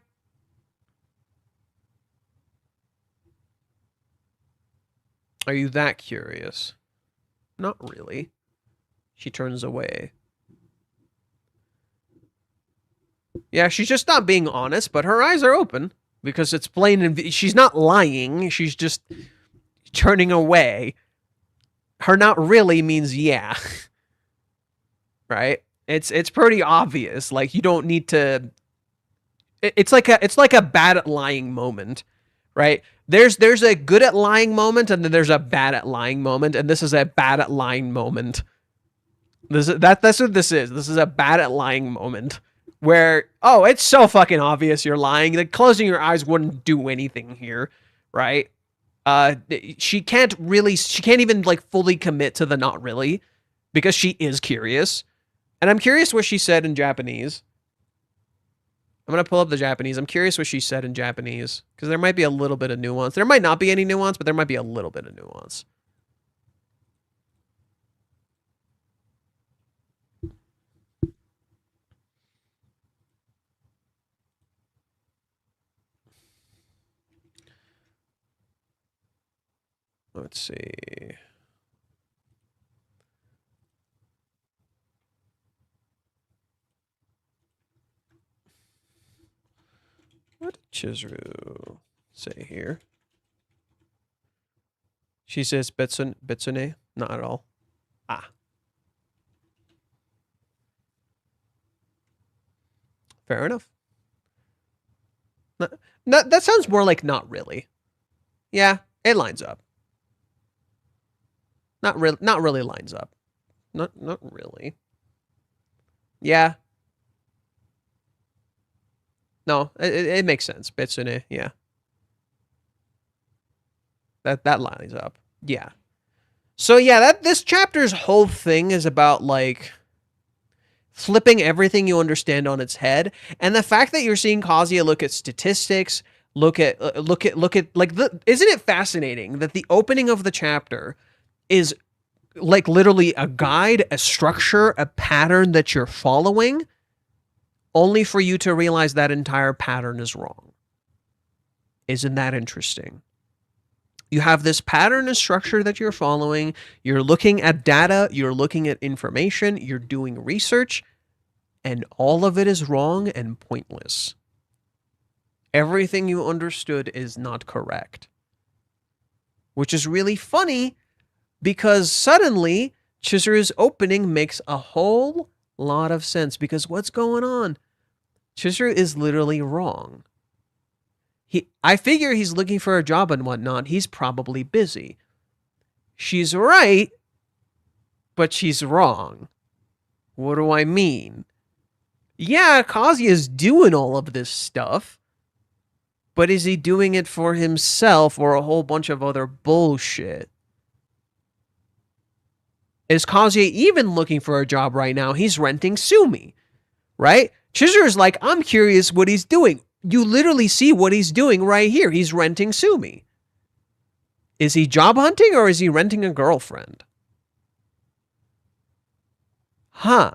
Are you that curious? Not really. She turns away. Yeah, she's just not being honest, but her eyes are open. Because it's plain and she's not lying. She's just turning away. Her not really means yeah. Right? It's pretty obvious. Like you don't need to. It's like a bad at lying moment, right? There's a good at lying moment, and then there's a bad at lying moment, and this is a bad at lying moment. That's what this is. This is a bad at lying moment. Where, oh, it's so fucking obvious you're lying. Like, closing your eyes wouldn't do anything here, right? She can't even, like, fully commit to the not really, because she is curious. And I'm curious what she said in Japanese. I'm going to pull up the Japanese. I'm curious what she said in Japanese, because there might be a little bit of nuance. There might not be any nuance, but there might be a little bit of nuance. Let's see. What did Chizuru say here? She says Betsune? Not at all. Ah. Fair enough. That sounds more like not really. Yeah, it lines up. Not really lines up. Not really. Yeah. No, it makes sense. Betsune, yeah. That lines up. Yeah. So yeah, this chapter's whole thing is about like flipping everything you understand on its head, and the fact that you're seeing Kazuya look at statistics, look at like isn't it fascinating that the opening of the chapter is like literally a guide, a structure, a pattern that you're following, only for you to realize that entire pattern is wrong. Isn't that interesting? You have this pattern and structure that you're following, you're looking at data, you're looking at information, you're doing research, and all of it is wrong and pointless. Everything you understood is not correct. Which is really funny, because suddenly Chizuru's opening makes a whole lot of sense, because what's going on? Chizuru is literally wrong. I figure he's looking for a job and whatnot. He's probably busy. She's right, but she's wrong. What do I mean? Yeah, Kazuya's doing all of this stuff, but is he doing it for himself or a whole bunch of other bullshit? Is Kazuya even looking for a job right now? He's renting Sumi, right? Chizuru's like, I'm curious what he's doing. You literally see what he's doing right here. He's renting Sumi. Is he job hunting or is he renting a girlfriend? Huh.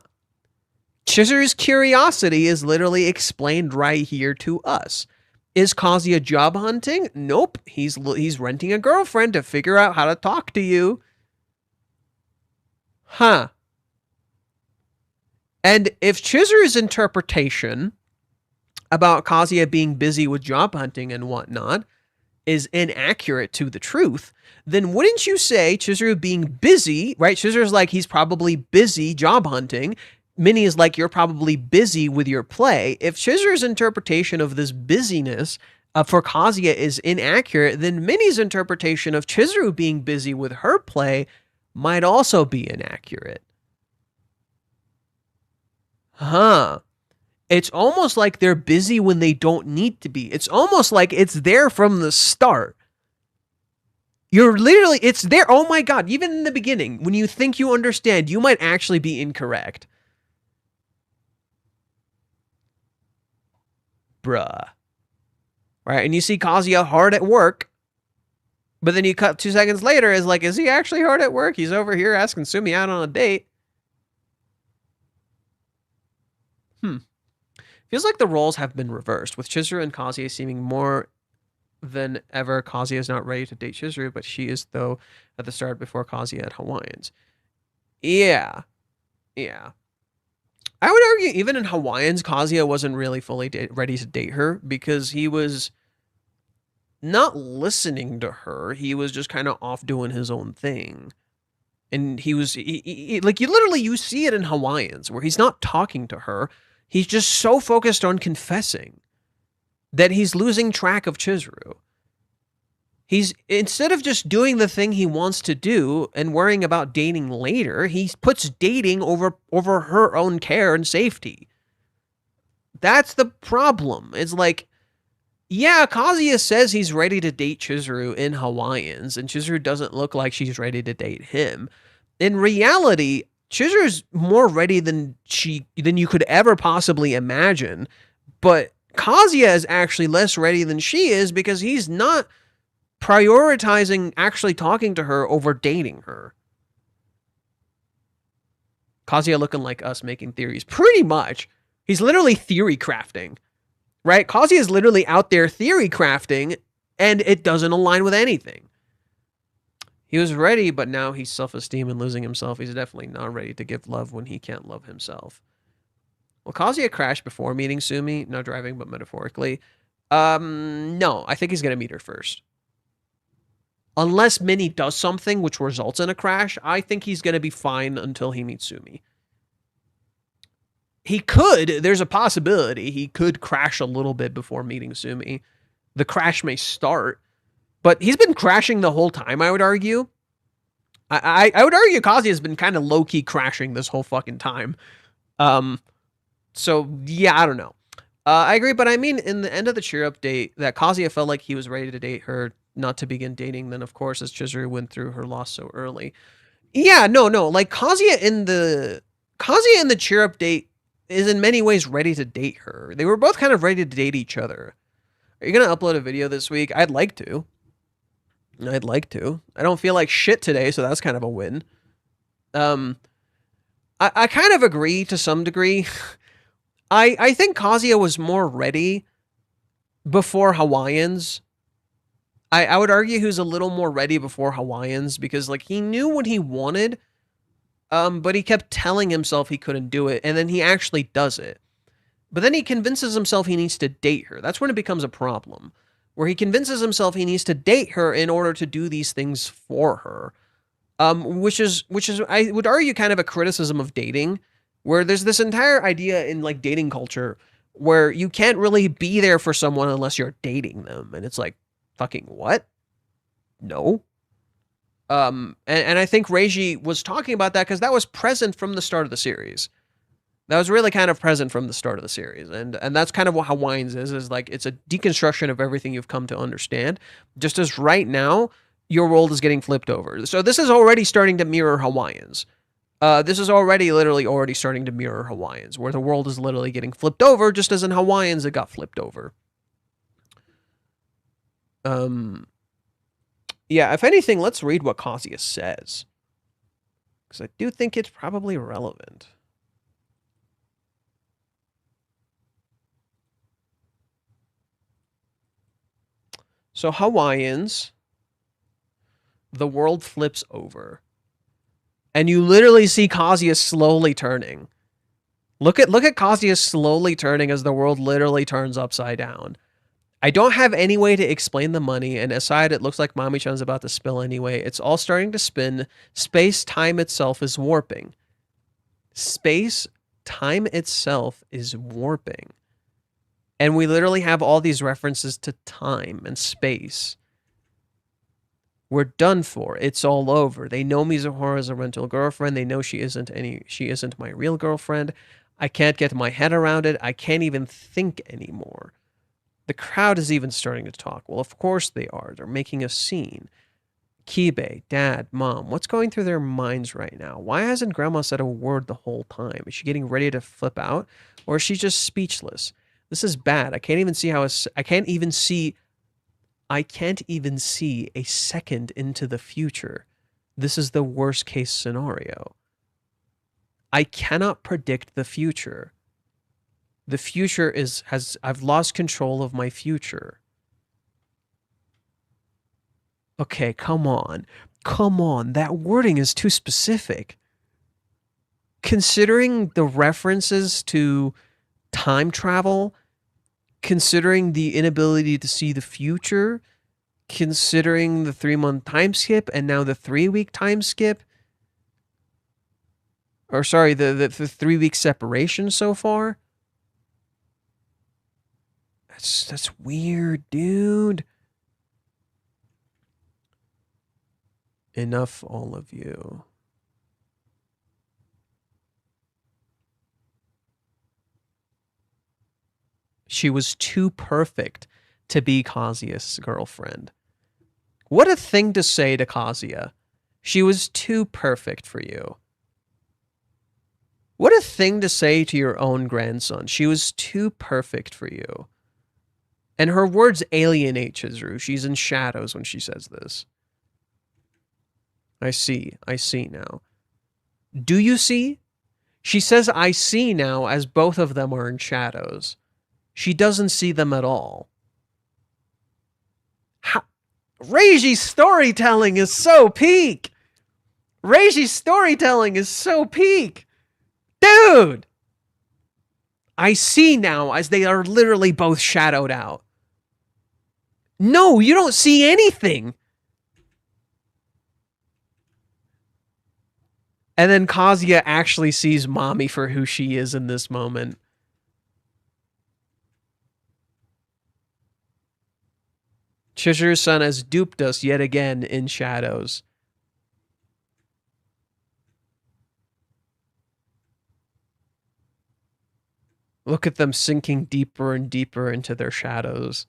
Chizuru's curiosity is literally explained right here to us. Is Kazuya job hunting? Nope. He's renting a girlfriend to figure out how to talk to you. Huh. And if Chizuru's interpretation about Kazuya being busy with job hunting and whatnot is inaccurate to the truth, then wouldn't you say Chizuru being busy, right? Chizuru's like, he's probably busy job hunting. Minnie is like, you're probably busy with your play. If Chizuru's interpretation of this busyness for Kazuya is inaccurate, then Minnie's interpretation of Chizuru being busy with her play might also be inaccurate. Huh. It's almost like they're busy when they don't need to be. It's almost like it's there from the start. You're literally, it's there. Oh my God. Even in the beginning, when you think you understand, you might actually be incorrect. Bruh. Right? And you see Kazuya hard at work. But then you cut 2 seconds later, is like, is he actually hard at work? He's over here asking Sumi out on a date. Feels like the roles have been reversed, with Chizuru and Kazuya seeming more than ever. Kazuya is not ready to date Chizuru, but she is, though, at the start before Kazuya at Hawaiians. Yeah. Yeah. I would argue even in Hawaiians, Kazuya wasn't really fully ready to date her, because he was not listening to her. He was just kind of off doing his own thing. And he was, like, you see it in Hawaiians, where he's not talking to her. He's just so focused on confessing that he's losing track of Chizuru. He's, instead of just doing the thing he wants to do and worrying about dating later, he puts dating over her own care and safety. That's the problem. It's like, yeah, Kazuya says he's ready to date Chizuru in Hawaiians, and Chizuru doesn't look like she's ready to date him. In reality, Chizuru's more ready than you could ever possibly imagine, but Kazuya is actually less ready than she is because he's not prioritizing actually talking to her over dating her. Kazuya looking like us making theories. Pretty much. He's literally theory crafting. Right? Kazuya is literally out there theory crafting, and it doesn't align with anything. He was ready, but now he's self-esteem and losing himself. He's definitely not ready to give love when he can't love himself. Well, Kazuya crashed before meeting Sumi. Not driving, but metaphorically. No, I think he's going to meet her first. Unless Minnie does something which results in a crash, I think he's going to be fine until he meets Sumi. He could, there's a possibility, he could crash a little bit before meeting Sumi. The crash may start, but he's been crashing the whole time, I would argue. I would argue Kazuya's been kind of low-key crashing this whole fucking time. So, yeah, I don't know. I agree, but I mean, in the end of the cheer update, that Kazuya felt like he was ready to date her, not to begin dating, then of course, as Chizuru went through her loss so early. Yeah, no, like Kazuya in the cheer update is in many ways ready to date her. They were both kind of ready to date each other. Are you gonna upload a video this week? I'd like to. I don't feel like shit today, so that's kind of a win. I kind of agree to some degree. I think Kazuya was more ready before Hawaiians. I would argue he was a little more ready before Hawaiians because like he knew what he wanted, but he kept telling himself he couldn't do it, and then he actually does it. But then he convinces himself he needs to date her. That's when it becomes a problem, where he convinces himself he needs to date her in order to do these things for her, which is I would argue kind of a criticism of dating, where there's this entire idea in like dating culture where you can't really be there for someone unless you're dating them, and it's like, fucking what? No. And I think Reiji was talking about that because that was present from the start of the series. That was really kind of present from the start of the series. And that's kind of what Hawaiians is like, it's a deconstruction of everything you've come to understand. Just as right now, your world is getting flipped over. So this is already starting to mirror Hawaiians. This is already starting to mirror Hawaiians, where the world is literally getting flipped over, just as in Hawaiians it got flipped over. Yeah, if anything, let's read what Kazuya says, because I do think it's probably relevant. So Hawaiians, the world flips over, and you literally see Kazuya slowly turning. Look at Kazuya slowly turning as the world literally turns upside down. I don't have any way to explain the money, and aside, it looks like Mami-chan's about to spill anyway. It's all starting to spin. Space-time itself is warping. Space-time itself is warping. And we literally have all these references to time and space. We're done for. It's all over. They know Mizuhara is a rental girlfriend. They know she isn't my real girlfriend. I can't get my head around it. I can't even think anymore. The crowd is even starting to talk. Well, of course they are. They're making a scene. Kibe, Dad, Mom, what's going through their minds right now? Why hasn't Grandma said a word the whole time? Is she getting ready to flip out? Or is she just speechless? This is bad. I can't even see a second into the future. This is the worst case scenario. I cannot predict the future. The future I've lost control of my future. Okay, come on. That wording is too specific. Considering the references to time travel, considering the inability to see the future, considering the 3-month time skip and now the 3-week time skip, or sorry, the 3-week separation so far. That's weird, dude. Enough, all of you. She was too perfect to be Kazuya's girlfriend. What a thing to say to Kazuya. She was too perfect for you. What a thing to say to your own grandson. She was too perfect for you. And her words alienate Chizuru. She's in shadows when she says this. I see now. Do you see? She says, I see now, as both of them are in shadows. She doesn't see them at all. Reiji's storytelling is so peak! Reiji's storytelling is so peak! Dude! I see now, as they are literally both shadowed out. No, you don't see anything! And then Kazuya actually sees Mommy for who she is in this moment. Chizuru's son has duped us yet again in shadows. Look at them sinking deeper and deeper into their shadows.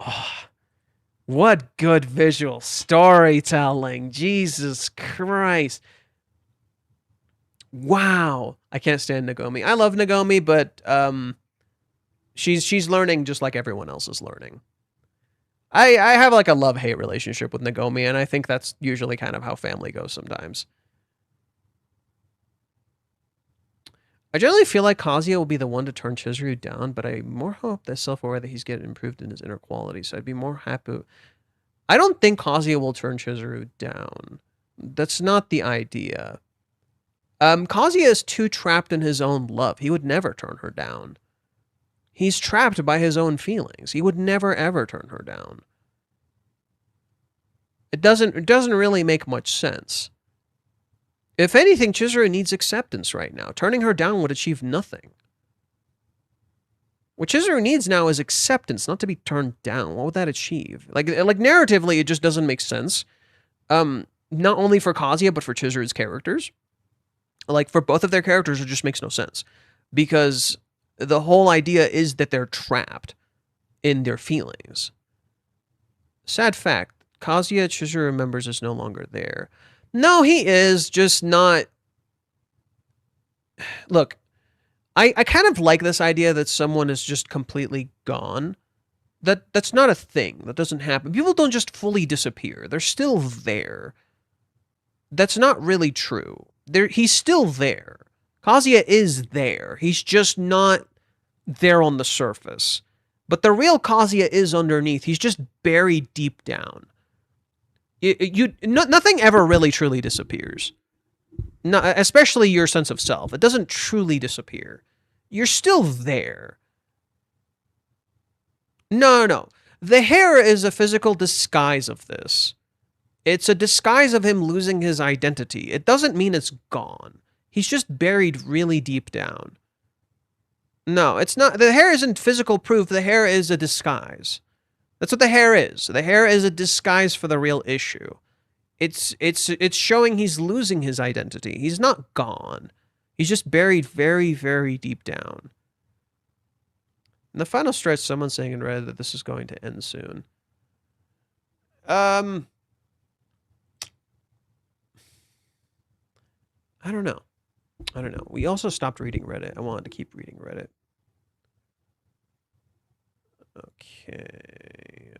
Oh, what good visual storytelling. Jesus Christ. Wow. I can't stand Nagomi. I love Nagomi, but she's learning just like everyone else is learning. I have like a love-hate relationship with Nagomi, and I think that's usually kind of how family goes sometimes. I generally feel like Kazuya will be the one to turn Chizuru down, but I more hope that self-aware that he's getting improved in his inner qualities, so I'd be more happy. I don't think Kazuya will turn Chizuru down. That's not the idea. Kazuya is too trapped in his own love. He would never turn her down. He's trapped by his own feelings. He would never, ever turn her down. It doesn't really make much sense. If anything, Chizuru needs acceptance right now. Turning her down would achieve nothing. What Chizuru needs now is acceptance, not to be turned down. What would that achieve? Like narratively, it just doesn't make sense. Not only for Kazuya, but for Chizuru's characters. Like, for both of their characters, it just makes no sense. Because the whole idea is that they're trapped in their feelings. Sad fact, Kazuya, Chizuru remembers, is no longer there. No, he is, just not... Look, I kind of like this idea that someone is just completely gone. That's not a thing. That doesn't happen. People don't just fully disappear. They're still there. That's not really true. He's still there. Kazuya is there. He's just not there on the surface. But the real Kazuya is underneath. He's just buried deep down. Nothing ever really truly disappears. Especially your sense of self. It doesn't truly disappear. You're still there. No. The hair is a physical disguise of this. It's a disguise of him losing his identity. It doesn't mean it's gone. He's just buried really deep down. No, it's not. The hair isn't physical proof. The hair is a disguise. That's what the hair is. The hair is a disguise for the real issue. It's showing he's losing his identity. He's not gone. He's just buried very, very deep down. In the final stretch, someone's saying in Reddit that this is going to end soon. I don't know. We also stopped reading Reddit. I wanted to keep reading Reddit. Okay.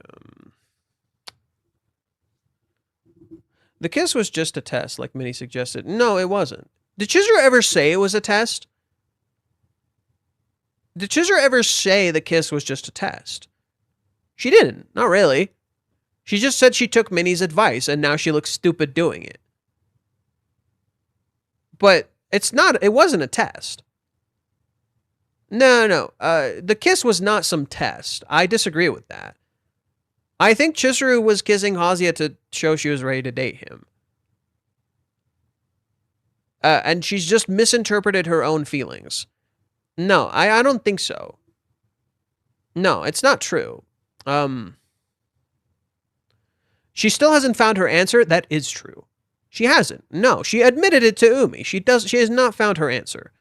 The kiss was just a test, like Minnie suggested. No, it wasn't. Did Chizuru ever say it was a test? Did Chizuru ever say the kiss was just a test? She didn't. Not really. She just said she took Minnie's advice, and now she looks stupid doing it. But it wasn't a test. No. The kiss was not some test. I disagree with that. I think Chizuru was kissing Kazuya to show she was ready to date him. And she's just misinterpreted her own feelings. No, I don't think so. No, it's not true. She still hasn't found her answer. That is true. She hasn't. No, she admitted it to Umi. She has not found her answer.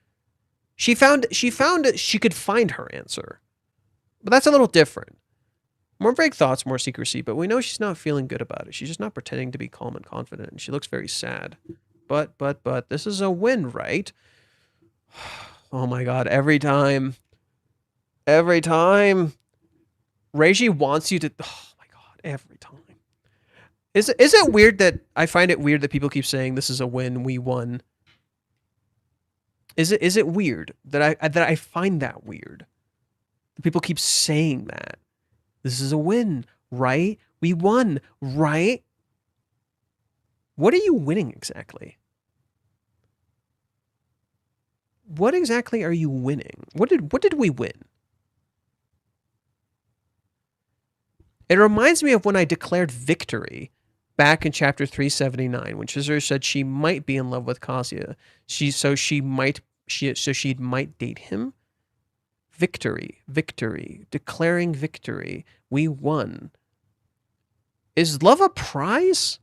She found she could find her answer. But that's a little different. More vague thoughts, more secrecy, but we know she's not feeling good about it. She's just not pretending to be calm and confident, and she looks very sad. But, this is a win, right? Oh my god, every time. Reiji wants you to. Oh my god! Every time. Is it weird that I find it weird that people keep saying this is a win, we won? Is it weird that I find that weird? That people keep saying that this is a win, right? We won, right? What are you winning exactly? What exactly are you winning? What did we win? It reminds me of when I declared victory back in chapter 379, when Chizuru said she might be in love with Kazuya. She might date him. Victory, declaring victory. We won. Is love a prize?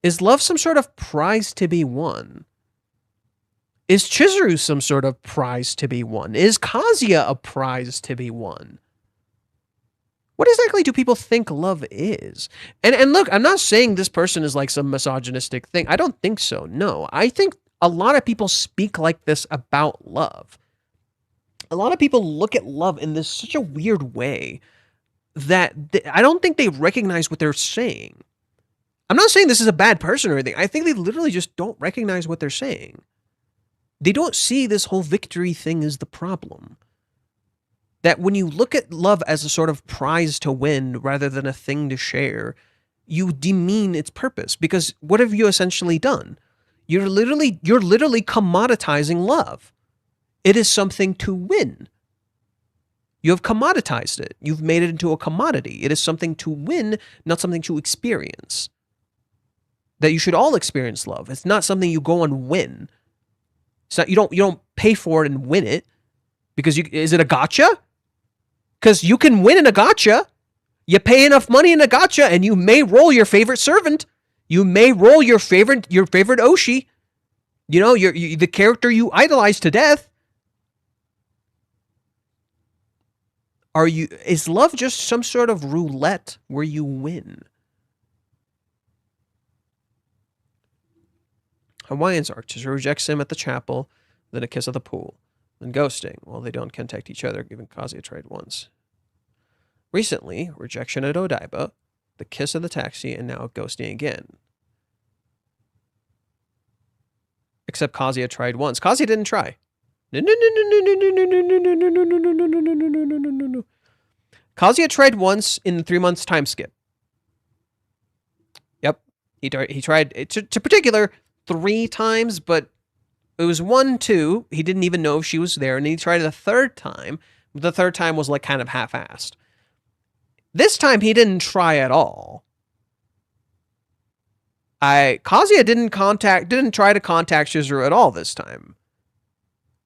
Is love some sort of prize to be won? Is Chizuru some sort of prize to be won? Is Kazuya a prize to be won? What exactly do people think love is? And look, I'm not saying this person is like some misogynistic thing. I don't think so. No, I think a lot of people speak like this about love. A lot of people look at love in this such a weird way that I don't think they recognize what they're saying. I'm not saying this is a bad person or anything. I think they literally just don't recognize what they're saying. They don't see this whole victory thing as the problem. That when you look at love as a sort of prize to win rather than a thing to share, you demean its purpose. Because what have you essentially done? You're literally commoditizing love. It is something to win. You have commoditized it. You've made it into a commodity. It is something to win, not something to experience. That you should all experience love. It's not something you go and win. It's not, you don't pay for it and win it. Because is it a gotcha? Because you can win in a gotcha. You pay enough money in a gotcha, and you may roll your favorite servant. You may roll your favorite Oshi. You know, the character you idolize to death. Is love just some sort of roulette where you win? Hawaiian's arc. Chizuru rejects him at the chapel, then a kiss at the pool. And ghosting. Well, they don't contact each other, given Kazuya tried once. Recently, rejection at Odaiba, the kiss of the taxi, and now ghosting again. Except Kazuya tried once. Kazuya didn't try. No. Kazuya tried once in the 3 months time skip. Yep. He tried, to particular, 3 times, but it was 1, 2. He didn't even know if she was there. And then he tried it a 3rd time. The 3rd time was like kind of half-assed. This time he didn't try at all. Kazuya didn't try to contact Chizuru at all this time.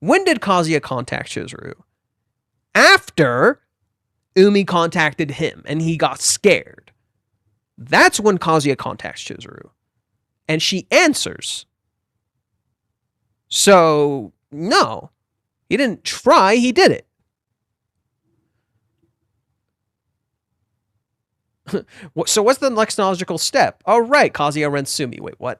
When did Kazuya contact Chizuru? After Umi contacted him and he got scared. That's when Kazuya contacts Chizuru. And she answers. So, no. He didn't try, he did it. So what's the next logical step? Oh, right, Kazuya rents Sumi. Wait, what?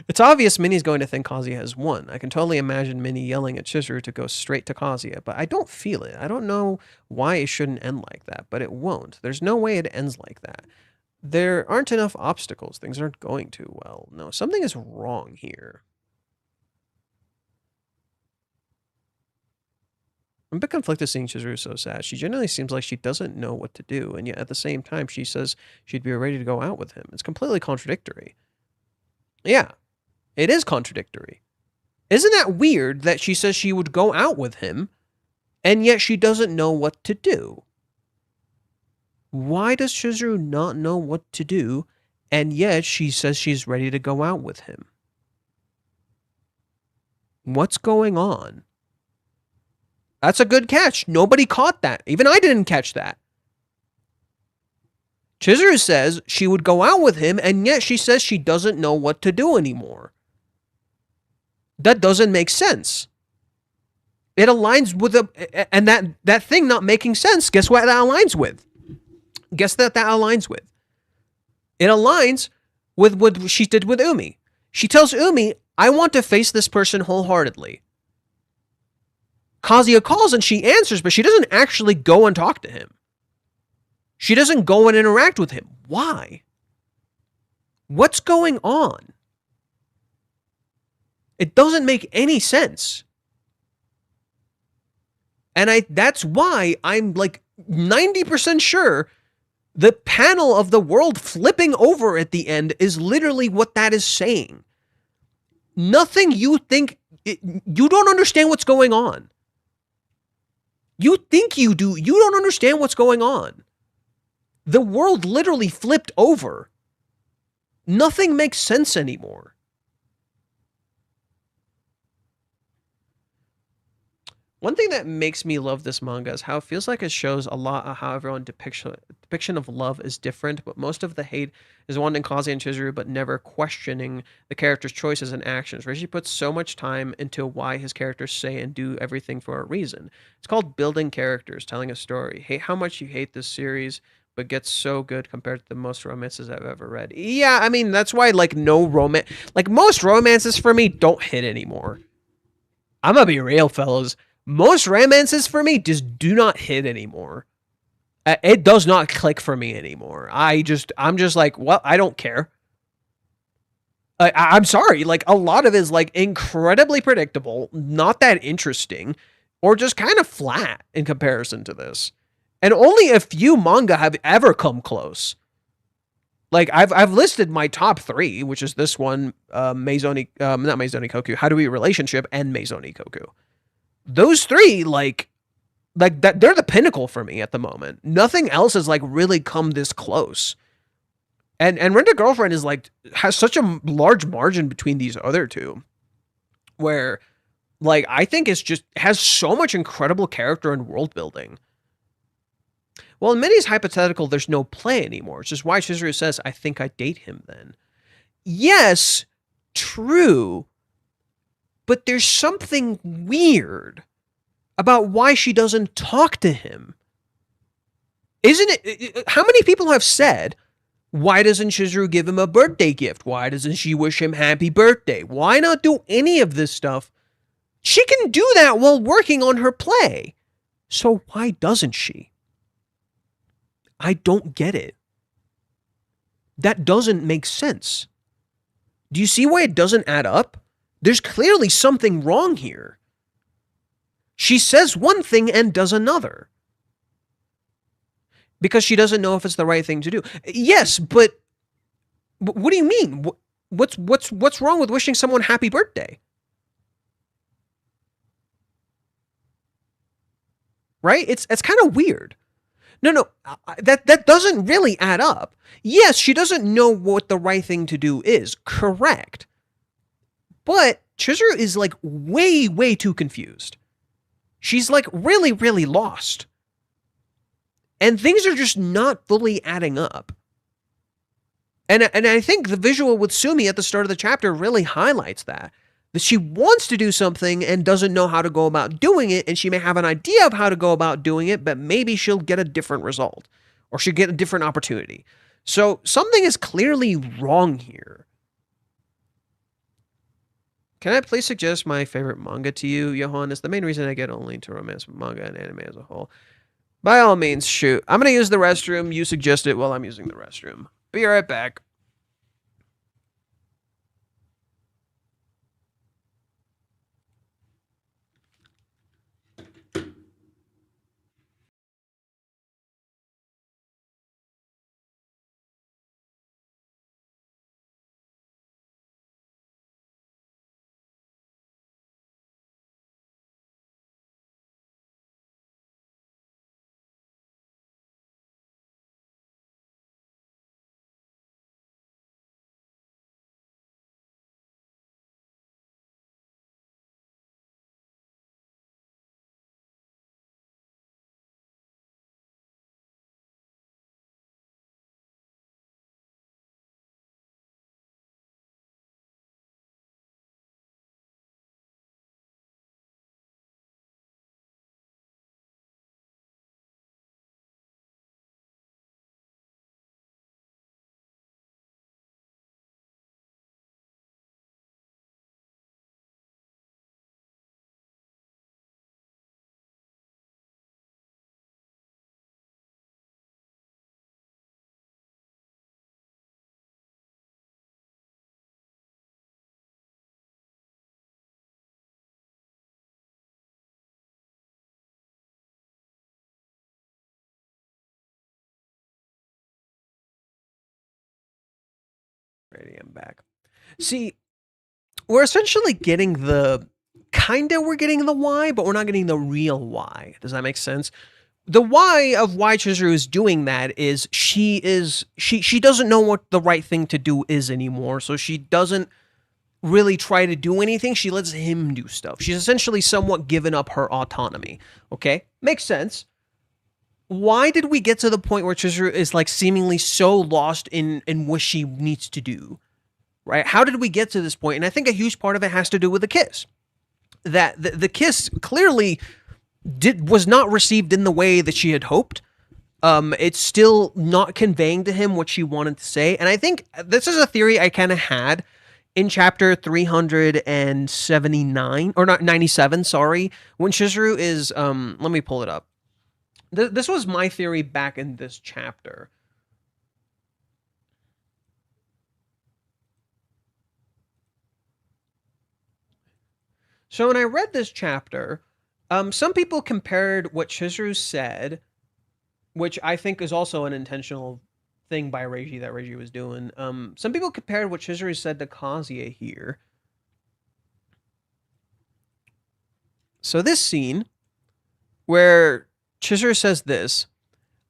It's obvious Minnie's going to think Kazuya has won. I can totally imagine Minnie yelling at Chizuru to go straight to Kazuya, but I don't feel it. I don't know why it shouldn't end like that, but it won't. There's no way it ends like that. There aren't enough obstacles. Things aren't going too well. No, something is wrong here. I'm a bit conflicted seeing Chizuru so sad. She generally seems like she doesn't know what to do, and yet at the same time, she says she'd be ready to go out with him. It's completely contradictory. Yeah, it is contradictory. Isn't that weird that she says she would go out with him, and yet she doesn't know what to do? Why does Chizuru not know what to do, and yet she says she's ready to go out with him? What's going on? That's a good catch. Nobody caught that. Even I didn't catch that. Chizuru says she would go out with him, and yet she says she doesn't know what to do anymore. That doesn't make sense. It aligns with and that thing not making sense, guess what that aligns with? Guess that aligns with? It aligns with what she did with Umi. She tells Umi, I want to face this person wholeheartedly. Kazuya calls and she answers, but she doesn't actually go and talk to him. She doesn't go and interact with him. Why? What's going on? It doesn't make any sense. And that's why I'm like 90% sure the panel of the world flipping over at the end is literally what that is saying. Nothing you think, you don't understand what's going on. You think you do, you don't understand what's going on. The world literally flipped over. Nothing makes sense anymore. One thing that makes me love this manga is how it feels like it shows a lot of how everyone's depiction of love is different, but most of the hate is wanting Kazuya and Chizuru, but never questioning the character's choices and actions. Rishi puts so much time into why his characters say and do everything for a reason. It's called building characters, telling a story. Hate how much you hate this series, but gets so good compared to the most romances I've ever read. Yeah, I mean, that's why, like, no romance... Like, most romances for me don't hit anymore. I'm gonna be real, fellas. Most romances for me just do not hit anymore. It does not click for me anymore. I'm just like, well, I don't care. I'm sorry. Like, a lot of it is like incredibly predictable, not that interesting, or just kind of flat in comparison to this. And only a few manga have ever come close. Like, I've listed my top 3, which is this one, not Maizoni Koku, How Do We Relationship, and Maizoni Koku. Those 3, like that, they're the pinnacle for me at the moment. Nothing else has like really come this close. And Rent a Girlfriend is like has such a large margin between these other two, where like I think it's just has so much incredible character and world building. Well, in Minnie's hypothetical, there's no play anymore, which is why Chizuru says, "I think I'd date him then." Yes, true. But there's something weird about why she doesn't talk to him. Isn't it? How many people have said, why doesn't Chizuru give him a birthday gift? Why doesn't she wish him happy birthday? Why not do any of this stuff? She can do that while working on her play. So why doesn't she? I don't get it. That doesn't make sense. Do you see why it doesn't add up? There's clearly something wrong here. She says one thing and does another. Because she doesn't know if it's the right thing to do. Yes, but what do you mean? What's wrong with wishing someone happy birthday? Right? It's kind of weird. No, that doesn't really add up. Yes, she doesn't know what the right thing to do is. Correct. But Chizuru is like way too confused. She's like really, really lost. And things are just not fully adding up. And I think the visual with Sumi at the start of the chapter really highlights that. That she wants to do something and doesn't know how to go about doing it, and she may have an idea of how to go about doing it, but maybe she'll get a different result. Or she'll get a different opportunity. So something is clearly wrong here. Can I please suggest my favorite manga to you, Johan? It's the main reason I get only into romance manga and anime as a whole. By all means, shoot. I'm going to use the restroom. You suggest it while I'm using the restroom. Be right back. Alrighty, I'm back. See, we're essentially getting we're getting the why, but we're not getting the real why. Does that make sense? The why of why Chizuru is doing that is she doesn't know what the right thing to do is anymore, so she doesn't really try to do anything. She lets him do stuff. She's essentially somewhat given up her autonomy. Okay? Makes sense. Why did we get to the point where Chizuru is like seemingly so lost in what she needs to do? Right? How did we get to this point? And I think a huge part of it has to do with the kiss. That the kiss clearly was not received in the way that she had hoped. It's still not conveying to him what she wanted to say. And I think this is a theory I kind of had in chapter 379, or not 97, sorry, when Chizuru is, let me pull it up. This was my theory back in this chapter. So when I read this chapter, some people compared what Chizuru said, which I think is also an intentional thing by Reiji that Reiji was doing. Some people compared what Chizuru said to Kazuya here. So this scene, where Chizuru says this,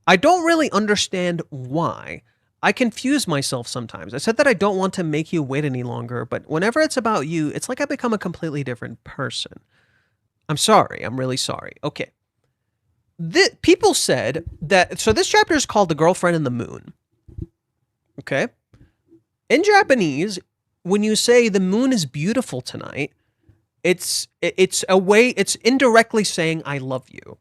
I don't really understand why. I confuse myself sometimes. I said that I don't want to make you wait any longer, but whenever it's about you, it's like I become a completely different person. I'm sorry. I'm really sorry. Okay. People said that, so this chapter is called The Girlfriend in the Moon. Okay? In Japanese, when you say the moon is beautiful tonight, it's indirectly saying I love you.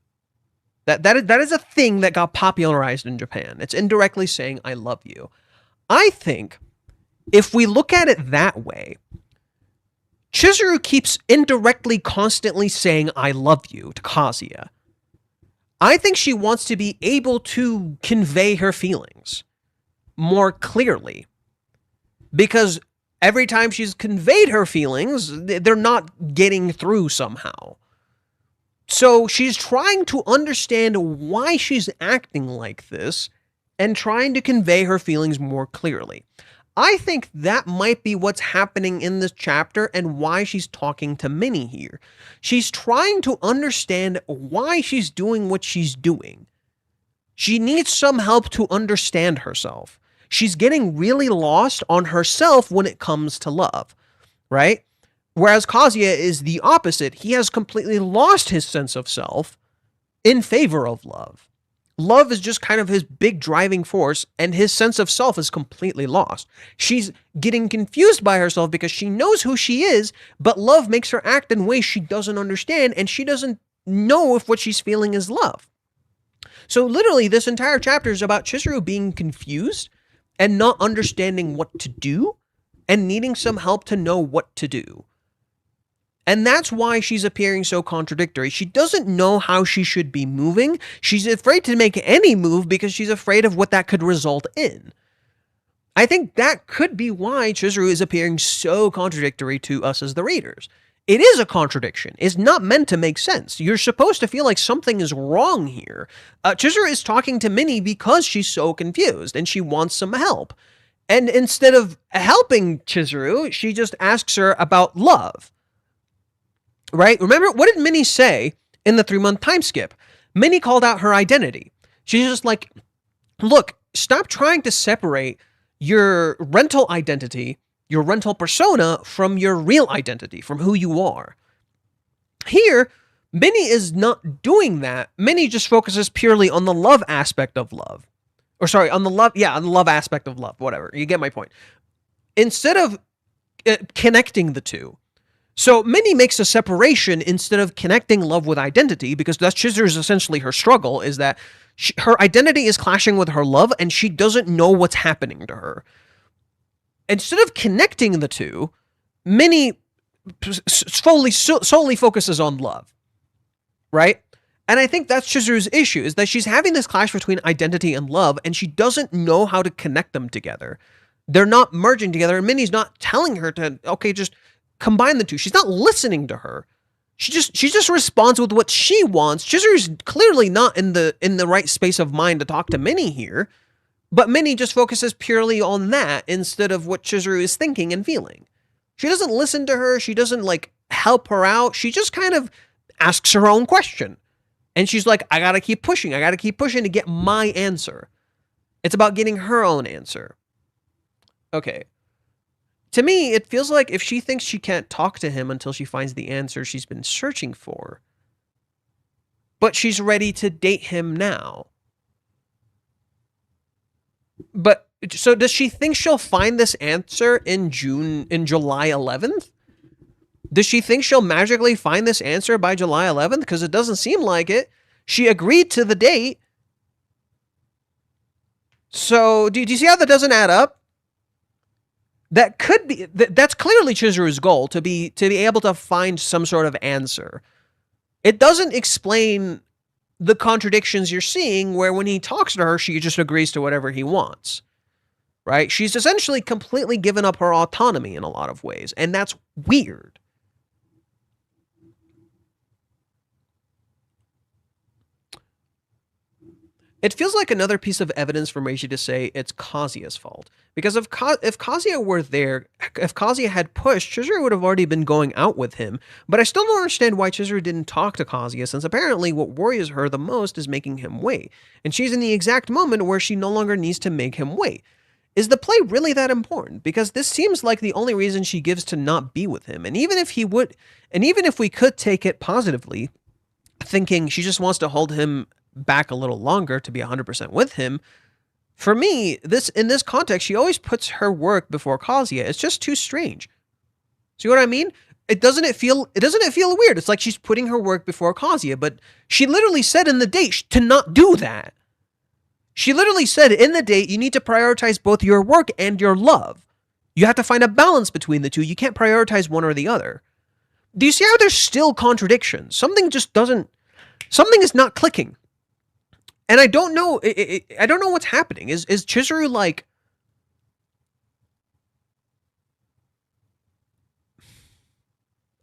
That is a thing that got popularized in Japan. It's indirectly saying I love you. I think if we look at it that way, Chizuru keeps indirectly constantly saying I love you to Kazuya. I think she wants to be able to convey her feelings more clearly. Because every time she's conveyed her feelings, they're not getting through somehow. So she's trying to understand why she's acting like this and trying to convey her feelings more clearly. I think that might be what's happening in this chapter and why she's talking to Minnie here. She's trying to understand why she's doing what she's doing. She needs some help to understand herself. She's getting really lost on herself when it comes to love, right? Whereas Kazuya is the opposite. He has completely lost his sense of self in favor of love. Love is just kind of his big driving force, and his sense of self is completely lost. She's getting confused by herself because she knows who she is, but love makes her act in ways she doesn't understand, and she doesn't know if what she's feeling is love. So literally, this entire chapter is about Chizuru being confused and not understanding what to do, and needing some help to know what to do. And that's why she's appearing so contradictory. She doesn't know how she should be moving. She's afraid to make any move because she's afraid of what that could result in. I think that could be why Chizuru is appearing so contradictory to us as the readers. It is a contradiction. It's not meant to make sense. You're supposed to feel like something is wrong here. Chizuru is talking to Minnie because she's so confused and she wants some help. And instead of helping Chizuru, she just asks her about love. Right? Remember, what did Minnie say in the 3-month time skip? Minnie called out her identity. She's just like, look, stop trying to separate your rental identity, your rental persona, from your real identity, from who you are. Here, Minnie is not doing that. Minnie just focuses purely on the love aspect of love. Or sorry, on the love aspect of love, whatever. You get my point. Instead of connecting the two. So Minnie makes a separation instead of connecting love with identity, because that's Chizuru's essentially her struggle, is that her identity is clashing with her love and she doesn't know what's happening to her. Instead of connecting the two, Minnie solely focuses on love, right? And I think that's Chizuru's issue, is that she's having this clash between identity and love and she doesn't know how to connect them together. They're not merging together, and Minnie's not telling her to, okay, just combine the two. She's not listening to her. She just responds with what she wants. Chizuru's clearly not in the right space of mind to talk to Minnie here, But Minnie just focuses purely on that instead of what Chizuru is thinking and feeling. She doesn't listen to her. She doesn't like help her out. She just kind of asks her own question. And she's like, I gotta keep pushing. I gotta keep pushing to get my answer. It's about getting her own answer. Okay. To me, it feels like if she thinks she can't talk to him until she finds the answer she's been searching for, but she's ready to date him now. But so does she think she'll find this answer in July 11th? Does she think she'll magically find this answer by July 11th? Because it doesn't seem like it. She agreed to the date. So do you see how that doesn't add up? That could be, that's clearly Chizuru's goal, to be able to find some sort of answer. It doesn't explain the contradictions you're seeing where when he talks to her, she just agrees to whatever he wants. Right? She's essentially completely given up her autonomy in a lot of ways, and that's weird. It feels like another piece of evidence for Meiji to say it's Kazuya's fault. Because if Kazuya were there, if Kazuya had pushed, Chizuru would have already been going out with him. But I still don't understand why Chizuru didn't talk to Kazuya, since apparently what worries her the most is making him wait. And she's in the exact moment where she no longer needs to make him wait. Is the play really that important? Because this seems like the only reason she gives to not be with him. And even if we could take it positively, thinking she just wants to hold him back a little longer to be 100% with him, for me, in this context, she always puts her work before Kazuya. It's just too strange. See what I mean? Doesn't it feel weird? It's like she's putting her work before Kazuya, but she literally said in the date to not do that. She literally said in the date, you need to prioritize both your work and your love. You have to find a balance between the two. You can't prioritize one or the other. Do you see how there's still contradictions? Something is not clicking. And I don't know, I don't know what's happening. Is Chizuru like...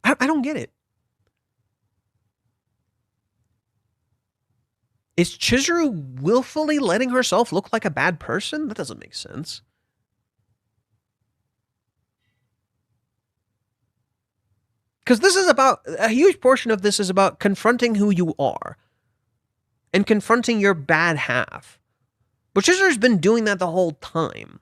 I don't get it. Is Chizuru willfully letting herself look like a bad person? That doesn't make sense. Because this is about, a huge portion of this is about confronting who you are. And confronting your bad half. But Chizuru's been doing that the whole time.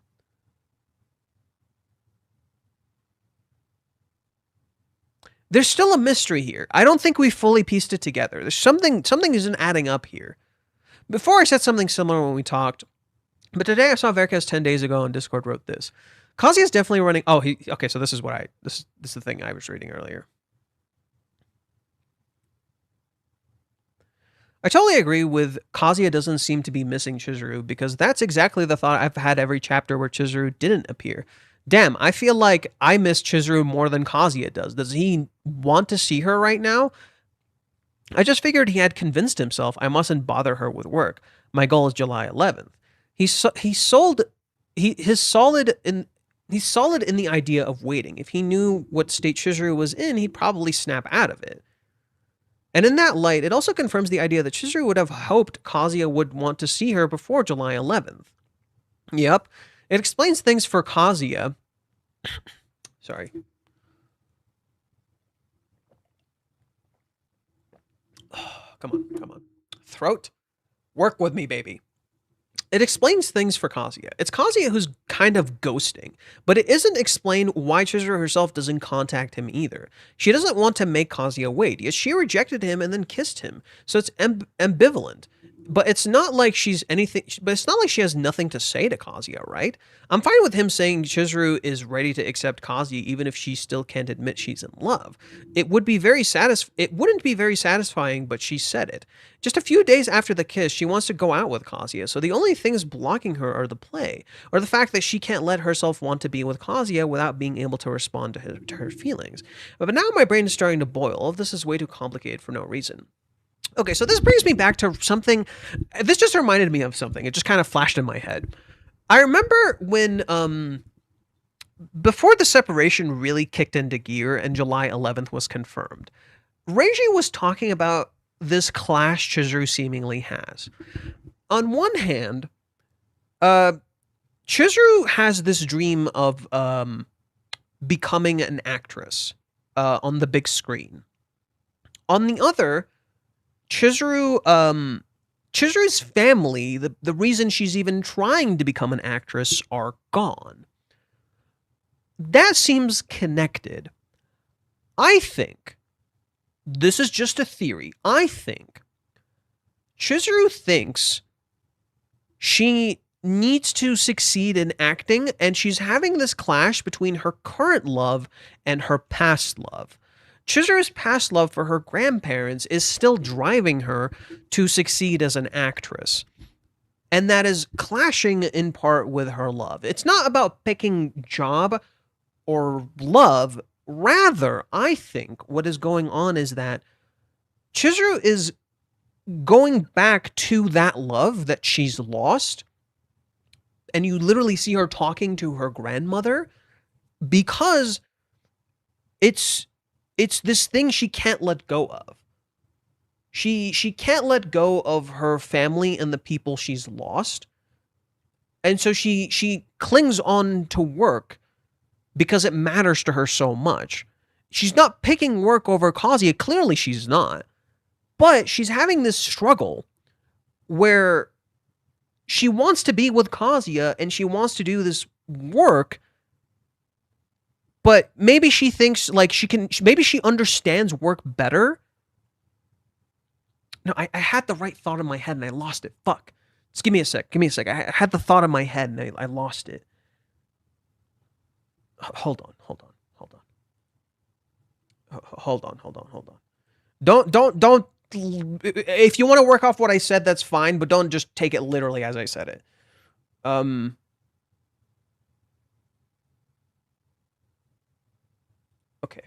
There's still a mystery here. I don't think we fully pieced it together. There's something isn't adding up here. Before I said something similar when we talked, but today I saw Varicus 10 days ago on Discord wrote this. Kazuya's definitely running... Oh, okay, so this is the thing I was reading earlier. I totally agree with Kazuya doesn't seem to be missing Chizuru, because that's exactly the thought I've had every chapter where Chizuru didn't appear. Damn, I feel like I miss Chizuru more than Kazuya does. Does he want to see her right now? I just figured he had convinced himself I mustn't bother her with work. My goal is July 11th. He's solid in the idea of waiting. If he knew what state Chizuru was in, he'd probably snap out of it. And in that light, it also confirms the idea that Chizuru would have hoped Kazuya would want to see her before July 11th. Yep. It explains things for Kazuya. Sorry. Oh, come on. Throat. Work with me, baby. It explains things for Kazuya. It's Kazuya who's kind of ghosting, but it isn't explained why Chizuru herself doesn't contact him either. She doesn't want to make Kazuya wait, yet she rejected him and then kissed him, so it's ambivalent. But it's not like she's anything. But it's not like she has nothing to say to Kazuya, right? I'm fine with him saying Chizuru is ready to accept Kazuya, even if she still can't admit she's in love. It wouldn't be very satisfying, but she said it. Just a few days after the kiss, she wants to go out with Kazuya. So the only things blocking her are the play, or the fact that she can't let herself want to be with Kazuya without being able to respond to her feelings. But now my brain is starting to boil. All of this is way too complicated for no reason. Okay, so this brings me back to something. This just reminded me of something. It just kind of flashed in my head. I remember when, before the separation really kicked into gear and July 11th was confirmed, Reiji was talking about this clash Chizuru seemingly has. On one hand, Chizuru has this dream of becoming an actress on the big screen. On the other, Chizuru's family, the reason she's even trying to become an actress, are gone. That seems connected. I think, this is just a theory, I think Chizuru thinks she needs to succeed in acting, and she's having this clash between her current love and her past love. Chizuru's past love for her grandparents is still driving her to succeed as an actress. And that is clashing in part with her love. It's not about picking job or love. Rather, I think what is going on is that Chizuru is going back to that love that she's lost. And you literally see her talking to her grandmother because it's this thing she can't let go of. She can't let go of her family and the people she's lost. And so she clings on to work because it matters to her so much. She's not picking work over Kazuya. Clearly she's not. But she's having this struggle where she wants to be with Kazuya and she wants to do this work, but maybe she thinks like maybe she understands work better. No, I had the right thought in my head and I lost it. Fuck. Just give me a sec. I had the thought in my head and I lost it. Hold on. Don't. If you want to work off what I said, that's fine, but don't just take it literally as I said it. Okay.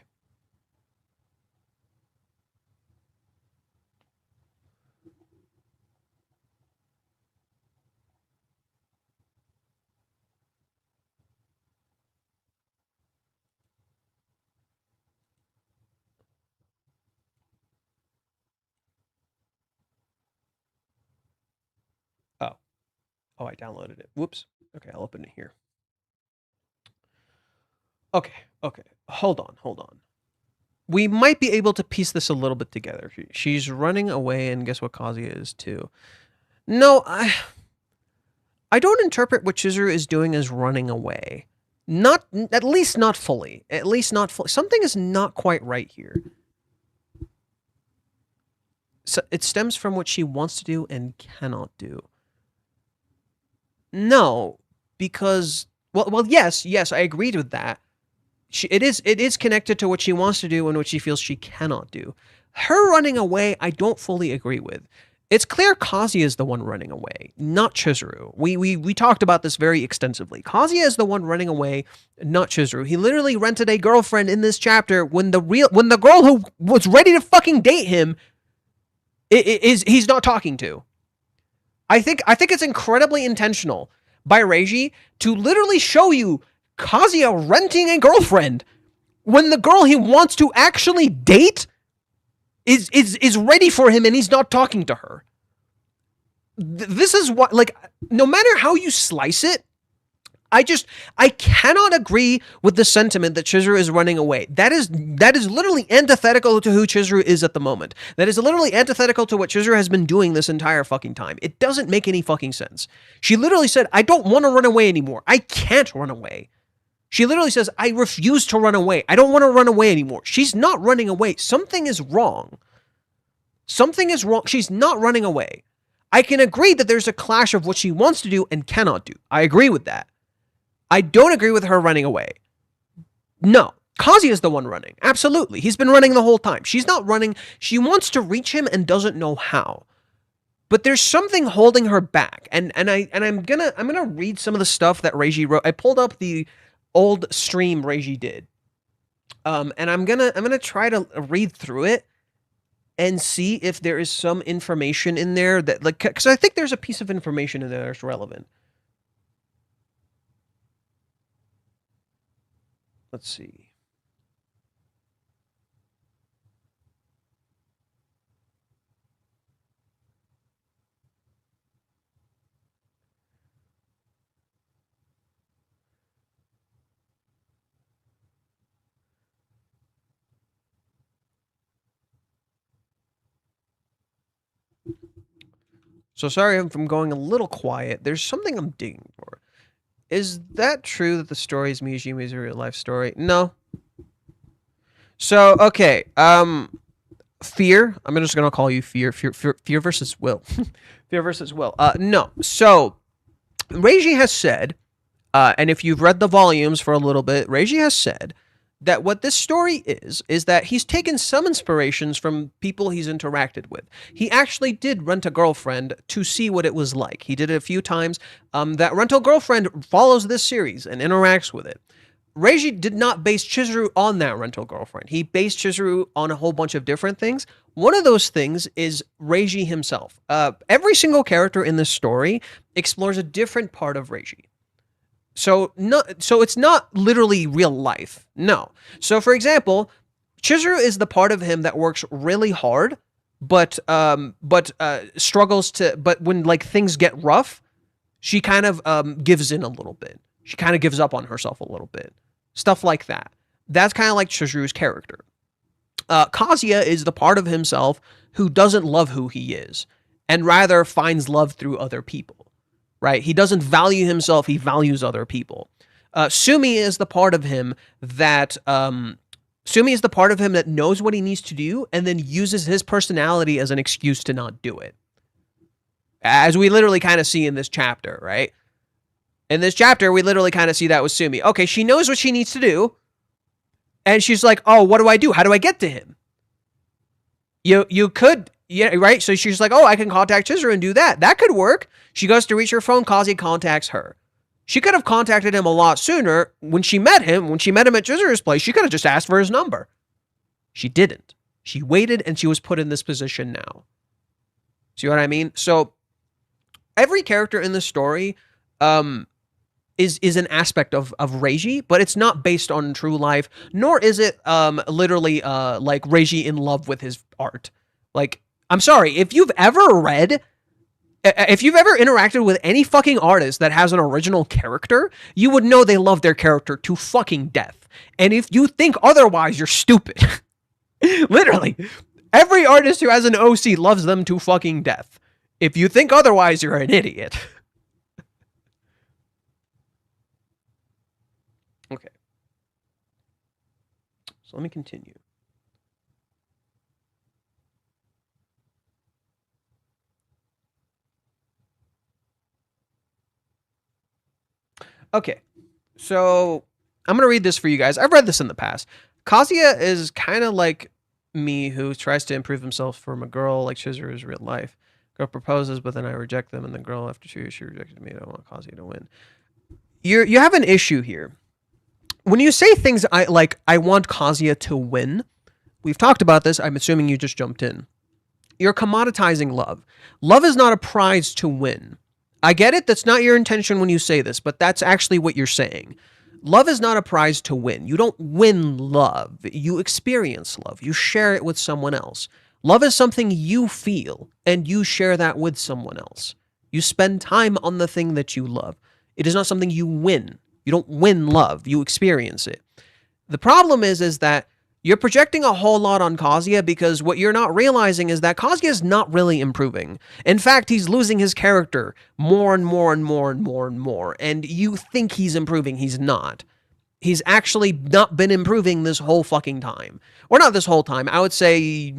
Oh, I downloaded it. Whoops. Okay, I'll open it here. Okay. Hold on. We might be able to piece this a little bit together. She's running away, and guess what Kazuya is too. No, I don't interpret what Chizuru is doing as running away. At least not fully. Something is not quite right here. So it stems from what she wants to do and cannot do. No, because yes, I agreed with that. It is connected to what she wants to do and what she feels she cannot do. Her running away, I don't fully agree with. It's clear Kazuya is the one running away, not Chizuru. We talked about this very extensively. Kazuya is the one running away, not Chizuru. He literally rented a girlfriend in this chapter when the girl who was ready to fucking date him he's not talking to. I think it's incredibly intentional by Reiji to literally show you Kazuya renting a girlfriend when the girl he wants to actually date is ready for him and he's not talking to her. This is what, like, no matter how you slice it, I cannot agree with the sentiment that Chizuru is running away. That is literally antithetical to who Chizuru is at the moment. That is literally antithetical to what Chizuru has been doing this entire fucking time. It doesn't make any fucking sense. She literally said, I don't want to run away anymore. I can't run away. She literally says, I refuse to run away. I don't want to run away anymore. She's not running away. Something is wrong. Something is wrong. She's not running away. I can agree that there's a clash of what she wants to do and cannot do. I agree with that. I don't agree with her running away. No, Kazuya is the one running. Absolutely. He's been running the whole time. She's not running. She wants to reach him and doesn't know how. But there's something holding her back. And I'm gonna read some of the stuff that Reiji wrote. I pulled up the old stream Reiji did. And I'm gonna try to read through it and see if there is some information in there that, like, because I think there's a piece of information in there that's relevant. Let's see. So sorry if I'm going a little quiet. There's something I'm digging for. Is that true that the story is Miyajima's real life story? No. So, okay. Fear. I'm just going to call you Fear. Fear versus Will. Fear versus Will. No. So, Reiji has said, and if you've read the volumes for a little bit, Reiji has said that what this story is that he's taken some inspirations from people he's interacted with. He actually did rent a girlfriend to see what it was like. He did it a few times. That rental girlfriend follows this series and interacts with it. Reiji did not base Chizuru on that rental girlfriend. He based Chizuru on a whole bunch of different things. One of those things is Reiji himself. Every single character in this story explores a different part of Reiji. So it's not literally real life. No. So for example, Chizuru is the part of him that works really hard, but struggles to. But when like things get rough, she kind of gives in a little bit. She kind of gives up on herself a little bit. Stuff like that. That's kind of like Chizuru's character. Kazuya is the part of himself who doesn't love who he is, and rather finds love through other people. Right? He doesn't value himself, he values other people. Sumi is the part of him that knows what he needs to do and then uses his personality as an excuse to not do it. As we literally kind of see in this chapter, right? In this chapter, we literally kind of see that with Sumi. Okay, she knows what she needs to do, and she's like, oh, what do I do? How do I get to him? You could... Yeah, right? So she's like, oh, I can contact Chizuru and do that. That could work. She goes to reach her phone. Kazuya contacts her. She could have contacted him a lot sooner. When she met him at Chizuru's place, she could have just asked for his number. She didn't. She waited, and she was put in this position now. See what I mean? So every character in the story is an aspect of Reiji, but it's not based on true life, nor is it literally like Reiji in love with his art. Like, I'm sorry, if you've ever interacted with any fucking artist that has an original character, you would know they love their character to fucking death. And if you think otherwise, you're stupid. Literally. Every artist who has an OC loves them to fucking death. If you think otherwise, you're an idiot. Okay. So let me continue. Okay, so I'm going to read this for you guys. I've read this in the past. Kazuya is kind of like me, who tries to improve himself from a girl like Chizuru's real life. Girl proposes, but then I reject them, and the girl, after she rejected me, I don't want Kazuya to win. You have an issue here. When you say things I want Kazuya to win, we've talked about this, I'm assuming you just jumped in. You're commoditizing love. Love is not a prize to win. I get it, that's not your intention when you say this, but that's actually what you're saying. Love is not a prize to win. You don't win love. You experience love. You share it with someone else. Love is something you feel, and you share that with someone else. You spend time on the thing that you love. It is not something you win. You don't win love. You experience it. The problem is that you're projecting a whole lot on Kazuya, because what you're not realizing is that Kazuya is not really improving. In fact, he's losing his character more and more and more and more and more. And you think he's improving. He's not. He's actually not been improving this whole fucking time. Or not this whole time. I would say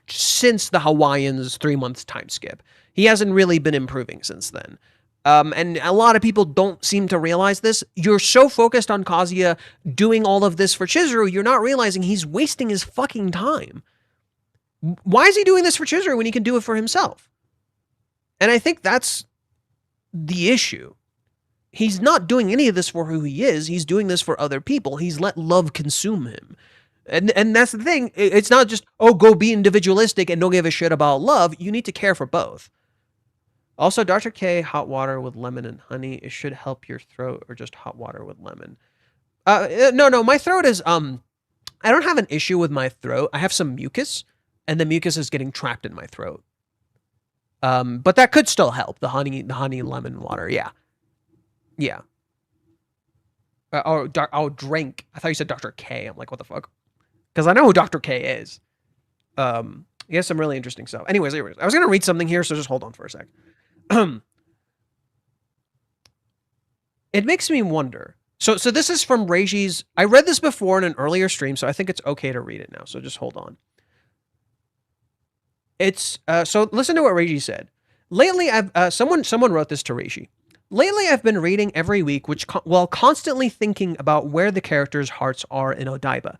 since the Hawaiians 3-month time skip. He hasn't really been improving since then. And a lot of people don't seem to realize this. You're so focused on Kazuya doing all of this for Chizuru, you're not realizing he's wasting his fucking time. Why is he doing this for Chizuru when he can do it for himself? And I think that's the issue. He's not doing any of this for who he is. He's doing this for other people. He's let love consume him. And that's the thing. It's not just, oh, go be individualistic and don't give a shit about love. You need to care for both. Also, Dr. K, hot water with lemon and honey. It should help your throat, or just hot water with lemon. No, my throat is, I don't have an issue with my throat. I have some mucus, and the mucus is getting trapped in my throat. But that could still help, the honey lemon water, yeah. Yeah. Drink. I thought you said Dr. K. I'm like, what the fuck? Because I know who Dr. K is. He has some really interesting stuff. Anyways, I was going to read something here, so just hold on for a sec. It makes me wonder. So this is from Reiji's. I read this before in an earlier stream, so I think it's okay to read it now. So just hold on. It's so listen to what Reiji said. Lately, someone wrote this to Reiji. Lately, I've been reading every week, while constantly thinking about where the characters' hearts are in Odaiba.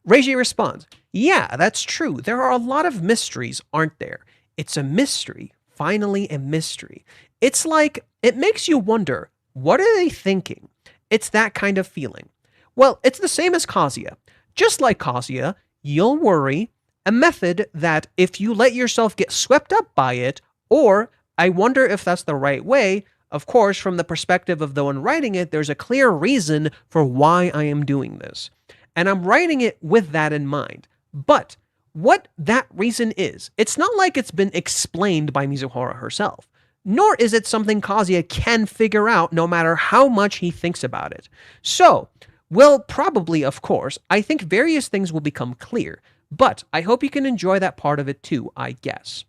Reiji responds, "Yeah, that's true. There are a lot of mysteries, aren't there? It's a mystery. Finally, a mystery. It's like it makes you wonder, what are they thinking? It's that kind of feeling. Well, it's the same as Kazuya. Just like Kazuya, you'll worry, a method that if you let yourself get swept up by it, or I wonder if that's the right way. Of course, from the perspective of the one writing it, there's a clear reason for why I am doing this. And I'm writing it with that in mind. But what that reason is, it's not like it's been explained by Mizuhara herself. Nor is it something Kazuya can figure out no matter how much he thinks about it. So, well, probably, of course, I think various things will become clear. But I hope you can enjoy that part of it too, I guess."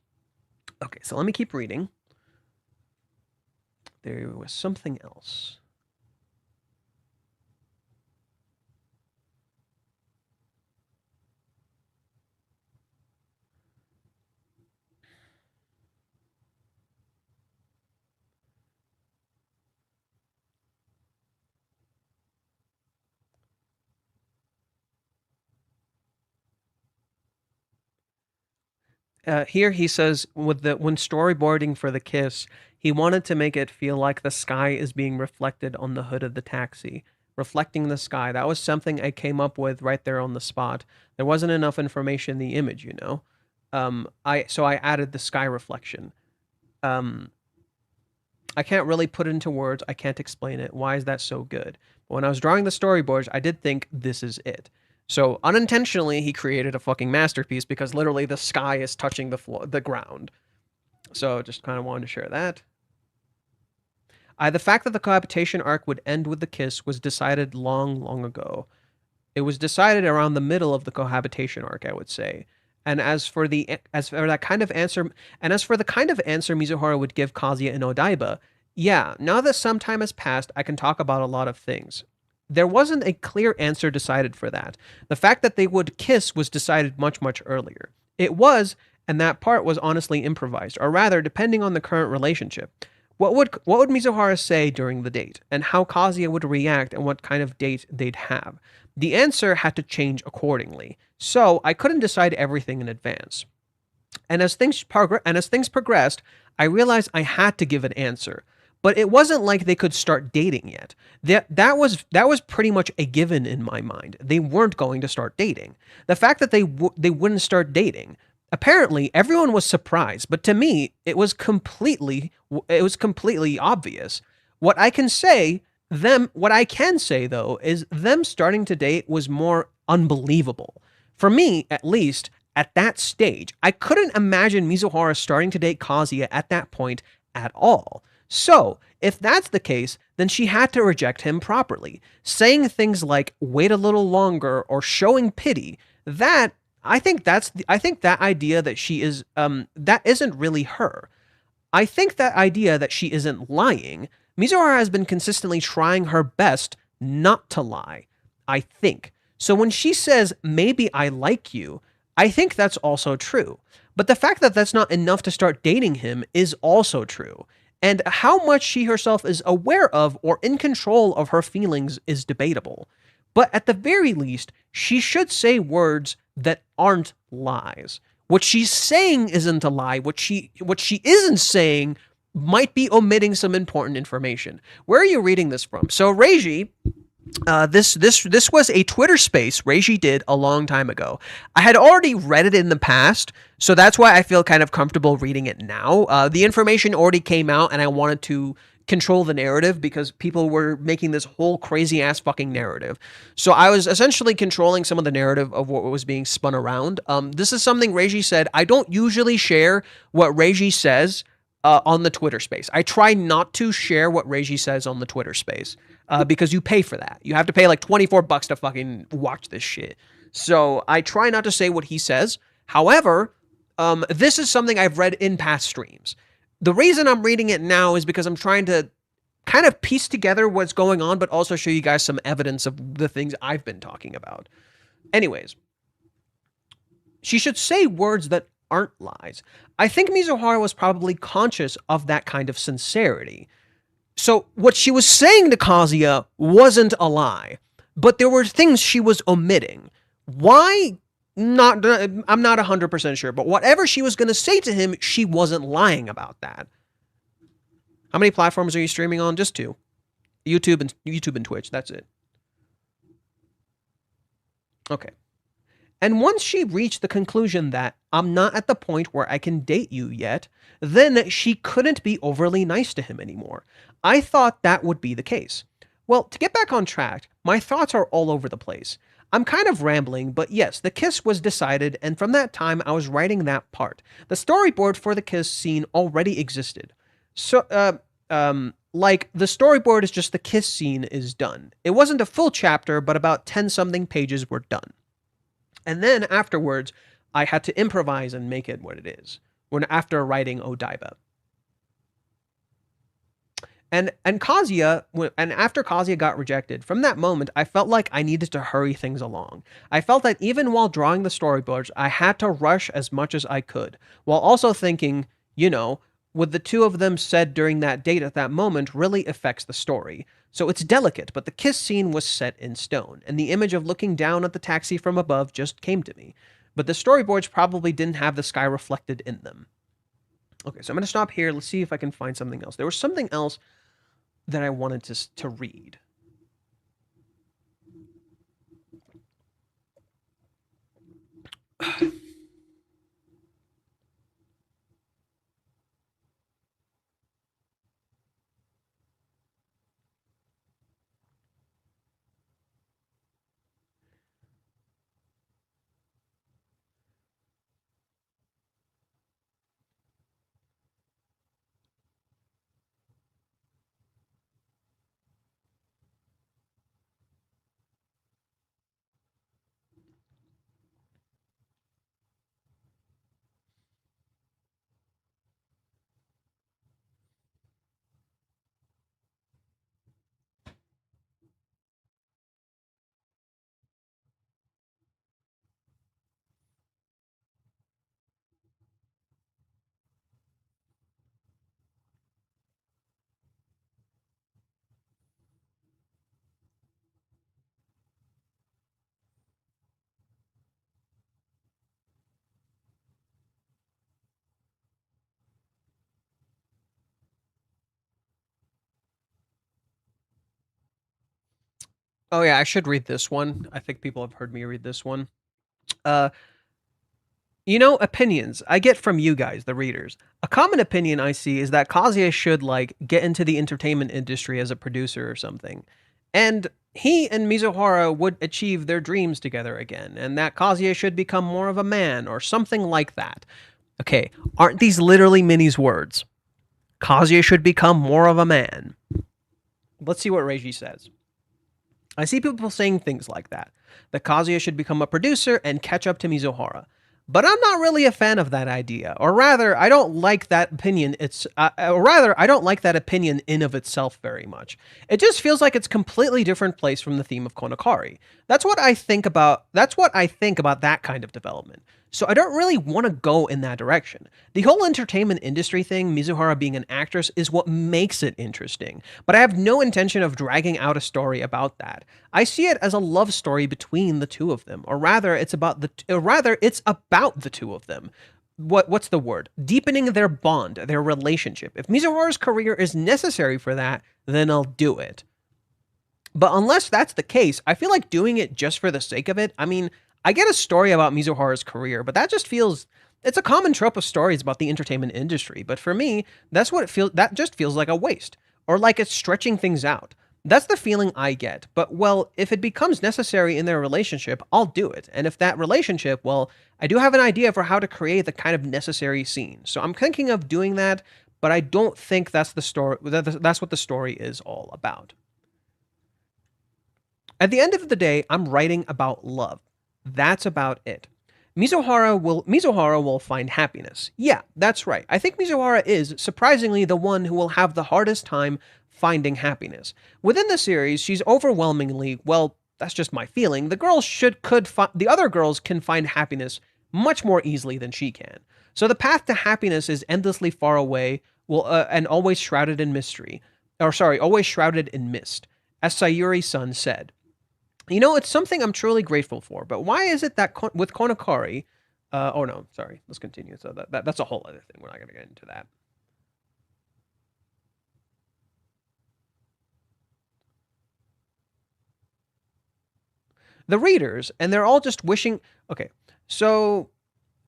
Okay, so let me keep reading. There was something else. Here he says, when storyboarding for the kiss, he wanted to make it feel like the sky is being reflected on the hood of the taxi, reflecting the sky. That was something I came up with right there on the spot. There wasn't enough information in the image, you know. So I added the sky reflection. I can't really put it into words. I can't explain it. Why is that so good? But when I was drawing the storyboards, I did think this is it. So unintentionally, he created a fucking masterpiece because literally the sky is touching the ground. So just kind of wanted to share that. The fact that the cohabitation arc would end with the kiss was decided long, long ago. It was decided around the middle of the cohabitation arc, I would say. And as for the kind of answer Mizuhara would give Kazuya in Odaiba, yeah, now that some time has passed, I can talk about a lot of things. There wasn't a clear answer decided for that. The fact that they would kiss was decided much, much earlier. It was, and that part was honestly improvised, or rather, depending on the current relationship. What would Mizuhara say during the date, and how Kazuya would react, and what kind of date they'd have? The answer had to change accordingly, so I couldn't decide everything in advance. And as things progressed, I realized I had to give an answer. But it wasn't like they could start dating yet. That was pretty much a given in my mind. They weren't going to start dating. The fact that they wouldn't start dating, apparently everyone was surprised, but to me it was completely obvious. What I can say though is them starting to date was more unbelievable. For me, at least, at that stage, I couldn't imagine Mizuhara starting to date Kazuya at that point at all. So, if that's the case, then she had to reject him properly. Saying things like "wait a little longer" or showing pity, I think that idea that she is that isn't really her. I think that idea that she isn't lying. Mizuhara has been consistently trying her best not to lie, I think. So when she says "maybe I like you," I think that's also true. But the fact that that's not enough to start dating him is also true. And how much she herself is aware of or in control of her feelings is debatable. But at the very least, she should say words that aren't lies. What she's saying isn't a lie. What she isn't saying might be omitting some important information. Where are you reading this from? So Reiji, this was a Twitter space Reiji did a long time ago. I had already read it in the past, so that's why I feel kind of comfortable reading it now. The information already came out, and I wanted to control the narrative because people were making this whole crazy ass fucking narrative. So I was essentially controlling some of the narrative of what was being spun around. This is something Reiji said. I don't usually share what Reiji says on the Twitter space. I try not to share what Reiji says on the Twitter space because you pay for that. You have to pay like $24 to fucking watch this shit. So I try not to say what he says. However, this is something I've read in past streams. The reason I'm reading it now is because I'm trying to kind of piece together what's going on, but also show you guys some evidence of the things I've been talking about. Anyways, she should say words that aren't lies. I think Mizuhara was probably conscious of that kind of sincerity. So what she was saying to Kazuya wasn't a lie, but there were things she was omitting. Why? I'm not 100% sure, but whatever she was going to say to him, she wasn't lying about that. How many platforms are you streaming on? Just 2. YouTube and Twitch, that's it. Okay. And once she reached the conclusion that I'm not at the point where I can date you yet, then she couldn't be overly nice to him anymore. I thought that would be the case. Well, to get back on track, my thoughts are all over the place. I'm kind of rambling, but yes, the kiss was decided, and from that time I was writing that part. The storyboard for the kiss scene already existed. So, like, the storyboard is just the kiss scene is done. It wasn't a full chapter, but about 10-something pages were done. And then afterwards, I had to improvise and make it what it is, after writing Odaiba. And Kazuya, and after Kazuya got rejected, from that moment, I felt like I needed to hurry things along. I felt that even while drawing the storyboards, I had to rush as much as I could, while also thinking, you know, what the two of them said during that date at that moment really affects the story. So it's delicate, but the kiss scene was set in stone, and the image of looking down at the taxi from above just came to me. But the storyboards probably didn't have the sky reflected in them. Okay, so I'm going to stop here. Let's see if I can find something else. There was something else that I wanted to read. Oh yeah, I should read this one. I think people have heard me read this one. You know, opinions I get from you guys, the readers. A common opinion I see is that Kazuya should, like, get into the entertainment industry as a producer or something. And he and Mizuhara would achieve their dreams together again, and that Kazuya should become more of a man or something like that. Okay, aren't these literally Minnie's words? Kazuya should become more of a man. Let's see what Reiji says. I see people saying things like that Kazuya should become a producer and catch up to Mizuhara. But I'm not really a fan of that idea, or rather, I don't like that opinion. I don't like that opinion in of itself very much. It just feels like it's a completely different place from the theme of Kanokari. That's what I think about that kind of development. So I don't really want to go in that direction. The whole entertainment industry thing, Mizuhara being an actress, is what makes it interesting. But I have no intention of dragging out a story about that. I see it as a love story between the two of them, or rather, it's about the two of them. What's the word? Deepening their bond, their relationship. If Mizuhara's career is necessary for that, then I'll do it. But unless that's the case, I feel like doing it just for the sake of it. I mean, I get a story about Mizuhara's career, but that just feels, it's a common trope of stories about the entertainment industry. But for me, that just feels like a waste, or like it's stretching things out. That's the feeling I get. But, well, if it becomes necessary in their relationship, I'll do it. And if that relationship, well, I do have an idea for how to create the kind of necessary scene. So I'm thinking of doing that, but I don't think that's the story. That's what the story is all about. At the end of the day, I'm writing about love. That's about it. Mizuhara will find happiness. Yeah, that's right. I think Mizuhara is, surprisingly, the one who will have the hardest time finding happiness. Within the series, she's overwhelmingly, well, that's just my feeling. The other girls can find happiness much more easily than she can. So the path to happiness is endlessly far away, and always shrouded in mystery. Always shrouded in mist, as Sayuri-san said. You know, it's something I'm truly grateful for, but why is it that with Kanokari, let's continue. So that's a whole other thing. We're not going to get into that. The readers, and they're all just wishing, okay, so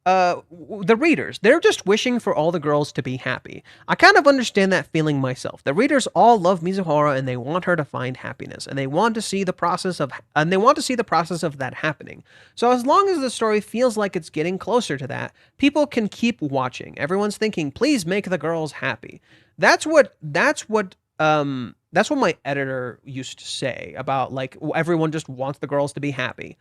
the readers, they're just wishing for all the girls to be happy. I kind of understand that feeling myself. The readers all love Mizuhara and they want her to find happiness, and they want to see the process of that happening. So as long as the story feels like it's getting closer to that, people can keep watching. Everyone's thinking, please make the girls happy. That's what my editor used to say about, like, everyone just wants the girls to be happy.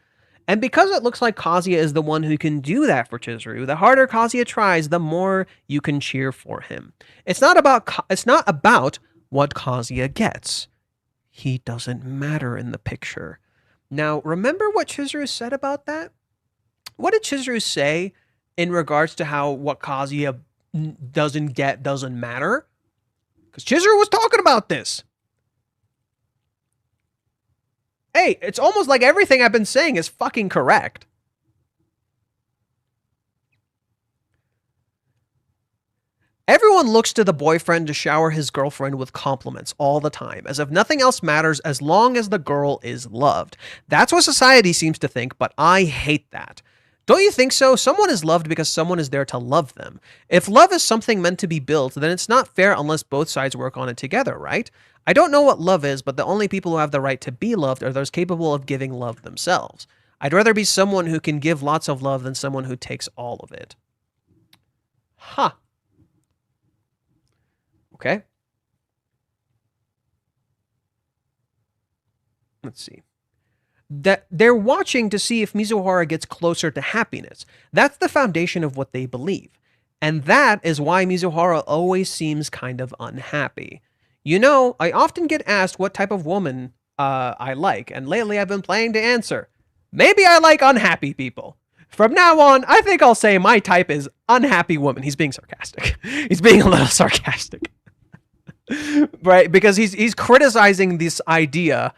And because it looks like Kazuya is the one who can do that for Chizuru, the harder Kazuya tries, the more you can cheer for him. It's not about what Kazuya gets. He doesn't matter in the picture. Now, remember what Chizuru said about that? What did Chizuru say in regards to how what Kazuya doesn't get doesn't matter? Because Chizuru was talking about this. Hey, it's almost like everything I've been saying is fucking correct. Everyone looks to the boyfriend to shower his girlfriend with compliments all the time, as if nothing else matters as long as the girl is loved. That's what society seems to think, but I hate that. Don't you think so? Someone is loved because someone is there to love them. If love is something meant to be built, then it's not fair unless both sides work on it together, right? I don't know what love is, but the only people who have the right to be loved are those capable of giving love themselves. I'd rather be someone who can give lots of love than someone who takes all of it. Huh. Okay. Let's see. That they're watching to see if Mizuhara gets closer to happiness. That's the foundation of what they believe. And that is why Mizuhara always seems kind of unhappy. You know, I often get asked what type of woman I like, and lately I've been planning to answer. Maybe I like unhappy people. From now on, I think I'll say my type is unhappy woman. He's being sarcastic. He's being a little sarcastic. Right? Because he's criticizing this idea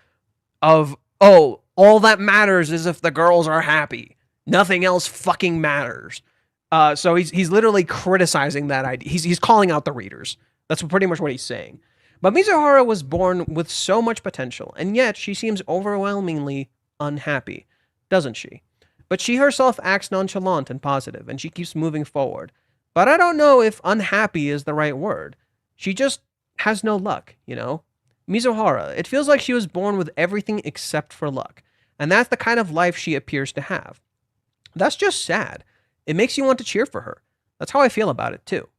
of, oh, all that matters is if the girls are happy. Nothing else fucking matters. So he's literally criticizing that idea. He's calling out the readers. That's pretty much what he's saying. But Mizuhara was born with so much potential, and yet she seems overwhelmingly unhappy, doesn't she? But she herself acts nonchalant and positive, and she keeps moving forward. But I don't know if unhappy is the right word. She just has no luck, you know? Mizuhara, it feels like she was born with everything except for luck, and that's the kind of life she appears to have. That's just sad. It makes you want to cheer for her. That's how I feel about it, too.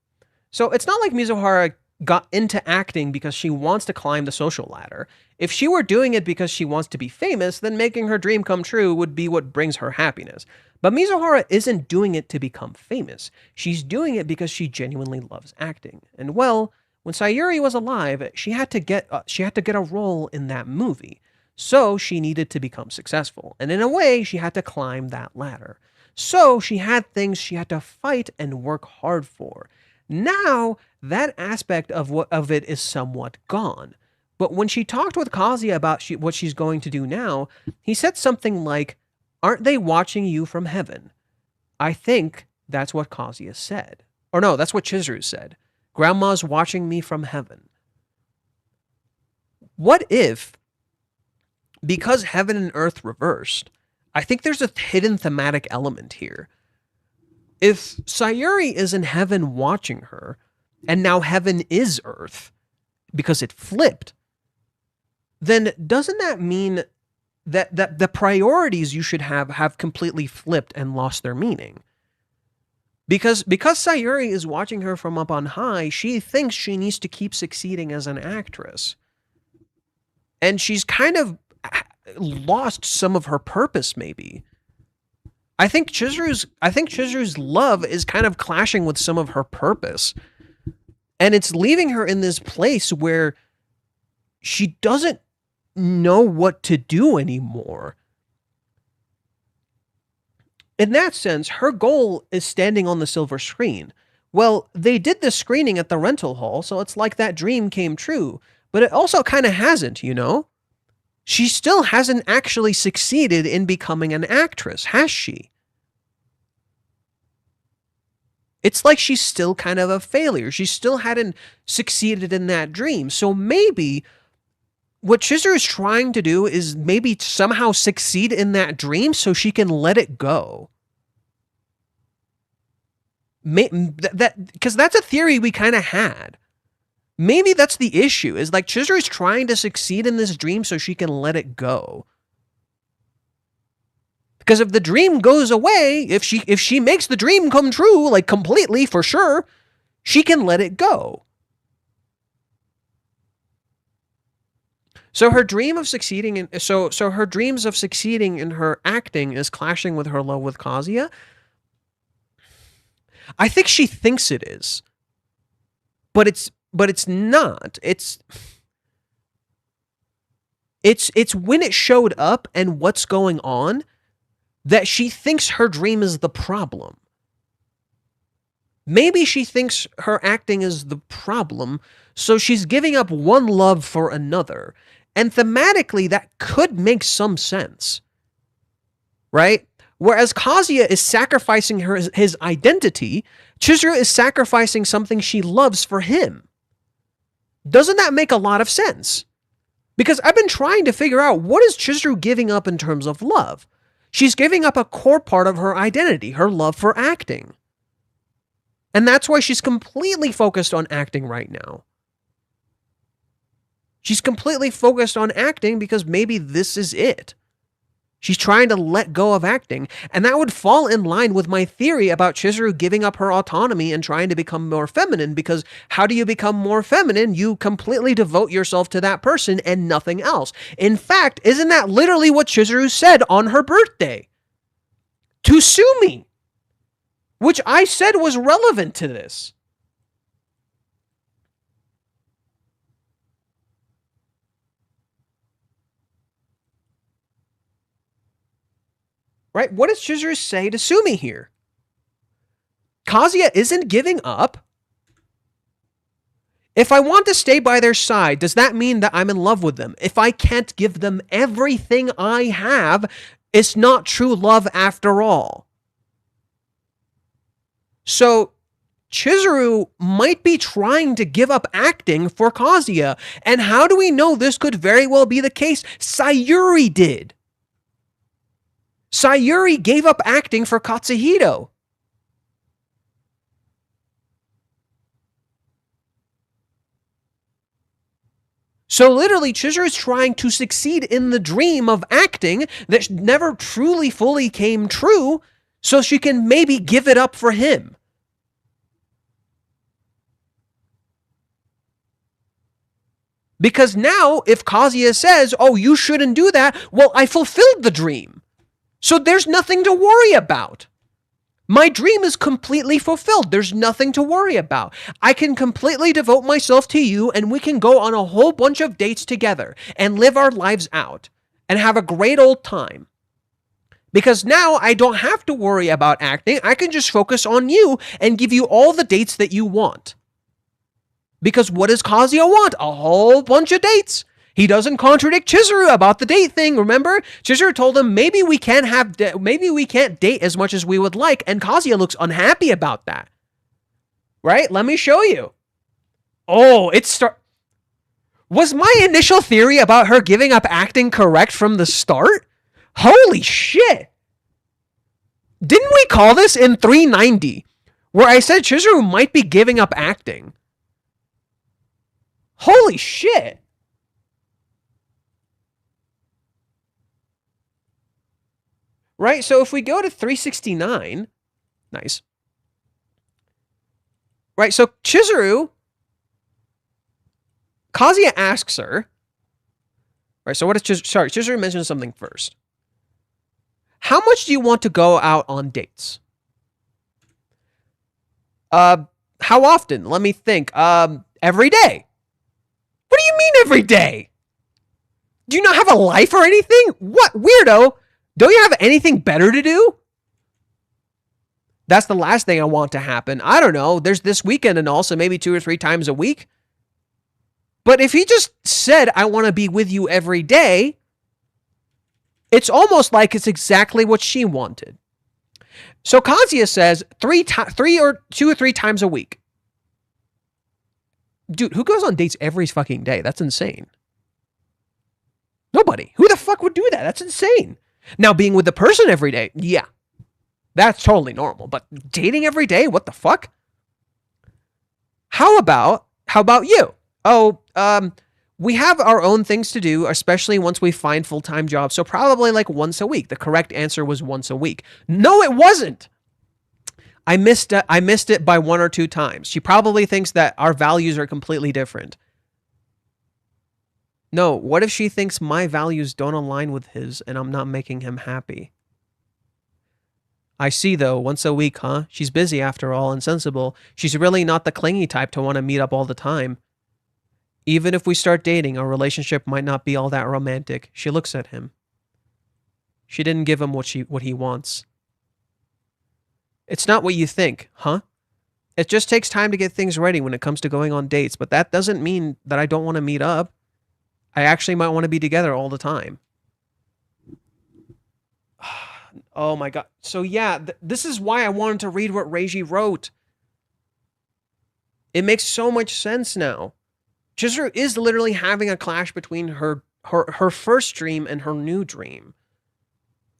So it's not like Mizuhara got into acting because she wants to climb the social ladder. If she were doing it because she wants to be famous, then making her dream come true would be what brings her happiness. But Mizuhara isn't doing it to become famous. She's doing it because she genuinely loves acting. And well, when Sayuri was alive, she had to get a role in that movie. So she needed to become successful. And in a way, she had to climb that ladder. So she had things she had to fight and work hard for. Now, that aspect of it is somewhat gone. But when she talked with Kazuya about what she's going to do now, he said something like, "Aren't they watching you from heaven?" I think that's what Kazuya said. Or no, that's what Chizuru said. Grandma's watching me from heaven. What if, because heaven and earth reversed, I think there's a hidden thematic element here. If Sayuri is in heaven watching her, and now heaven is earth, because it flipped, then doesn't that mean that the priorities you should have completely flipped and lost their meaning? Because Sayuri is watching her from up on high, she thinks she needs to keep succeeding as an actress. And she's kind of lost some of her purpose, maybe. I think Chizuru's love is kind of clashing with some of her purpose. And it's leaving her in this place where she doesn't know what to do anymore. In that sense, her goal is standing on the silver screen. Well, they did the screening at the rental hall, so it's like that dream came true. But it also kind of hasn't, you know? She still hasn't actually succeeded in becoming an actress, has she? It's like she's still kind of a failure. She still hadn't succeeded in that dream. So maybe what Chizuru is trying to do is maybe somehow succeed in that dream so she can let it go. Because that's a theory we kind of had. Maybe that's the issue, is like Chizuru is trying to succeed in this dream so she can let it go. Because if the dream goes away, if she makes the dream come true, like completely for sure, she can let it go. So her dream of succeeding in so her dreams of succeeding in her acting is clashing with her love with Kazuya. I think she thinks it is. But it's not. It's when it showed up and what's going on that she thinks her dream is the problem. Maybe she thinks her acting is the problem, so she's giving up one love for another. And thematically, that could make some sense. Right? Whereas Kazuya is sacrificing his identity, Chizuru is sacrificing something she loves for him. Doesn't that make a lot of sense? Because I've been trying to figure out, what is Chizuru giving up in terms of love? She's giving up a core part of her identity, her love for acting. And that's why she's completely focused on acting right now. She's completely focused on acting because maybe this is it. She's trying to let go of acting, and that would fall in line with my theory about Chizuru giving up her autonomy and trying to become more feminine, because how do you become more feminine? You completely devote yourself to that person and nothing else. In fact, isn't that literally what Chizuru said on her birthday? To Sumi, which I said was relevant to this. Right? What does Chizuru say to Sumi here? Kazuya isn't giving up. If I want to stay by their side, does that mean that I'm in love with them? If I can't give them everything I have, it's not true love after all. So, Chizuru might be trying to give up acting for Kazuya. And how do we know this could very well be the case? Sayuri did. Sayuri gave up acting for Katsuhito. So literally, Chizuru is trying to succeed in the dream of acting that never truly fully came true, so she can maybe give it up for him. Because now, if Kazuya says, oh, you shouldn't do that, well, I fulfilled the dream. So there's nothing to worry about. My dream is completely fulfilled. There's nothing to worry about. I can completely devote myself to you, and we can go on a whole bunch of dates together and live our lives out and have a great old time. Because now I don't have to worry about acting. I can just focus on you and give you all the dates that you want. Because what does Kazuya want? A whole bunch of dates. He doesn't contradict Chizuru about the date thing, remember? Chizuru told him maybe we can't date as much as we would like, and Kazuya looks unhappy about that. Right? Let me show you. Oh, was my initial theory about her giving up acting correct from the start? Holy shit. Didn't we call this in 390, where I said Chizuru might be giving up acting? Holy shit. Right, so if we go to 369, nice. Right, so Chizuru, Kazuya asks her, right, so what is Chizuru, Chizuru mentions something first. How much do you want to go out on dates? How often? Let me think. Every day. What do you mean every day? Do you not have a life or anything? What, weirdo? Don't you have anything better to do? That's the last thing I want to happen. I don't know. There's this weekend and also maybe 2 or 3 times a week. But if he just said, I want to be with you every day, it's almost like it's exactly what she wanted. So Kazuya says 2 or 3 times a week. Dude, who goes on dates every fucking day? That's insane. Nobody. Who the fuck would do that? That's insane. Now, being with the person every day, yeah. That's totally normal. But dating every day? What the fuck? How about you? Oh, we have our own things to do, especially once we find full-time jobs. So probably like once a week. The correct answer was once a week. No, it wasn't. I missed it by 1 or 2 times. She probably thinks that our values are completely different. No, what if she thinks my values don't align with his and I'm not making him happy? I see, though. Once a week, huh? She's busy after all and sensible. She's really not the clingy type to want to meet up all the time. Even if we start dating, our relationship might not be all that romantic. She looks at him. She didn't give him what he wants. It's not what you think, huh? It just takes time to get things ready when it comes to going on dates, but that doesn't mean that I don't want to meet up. I actually might want to be together all the time. Oh my god. So yeah, this is why I wanted to read what Reiji wrote. It makes so much sense now. Chizuru is literally having a clash between her first dream and her new dream.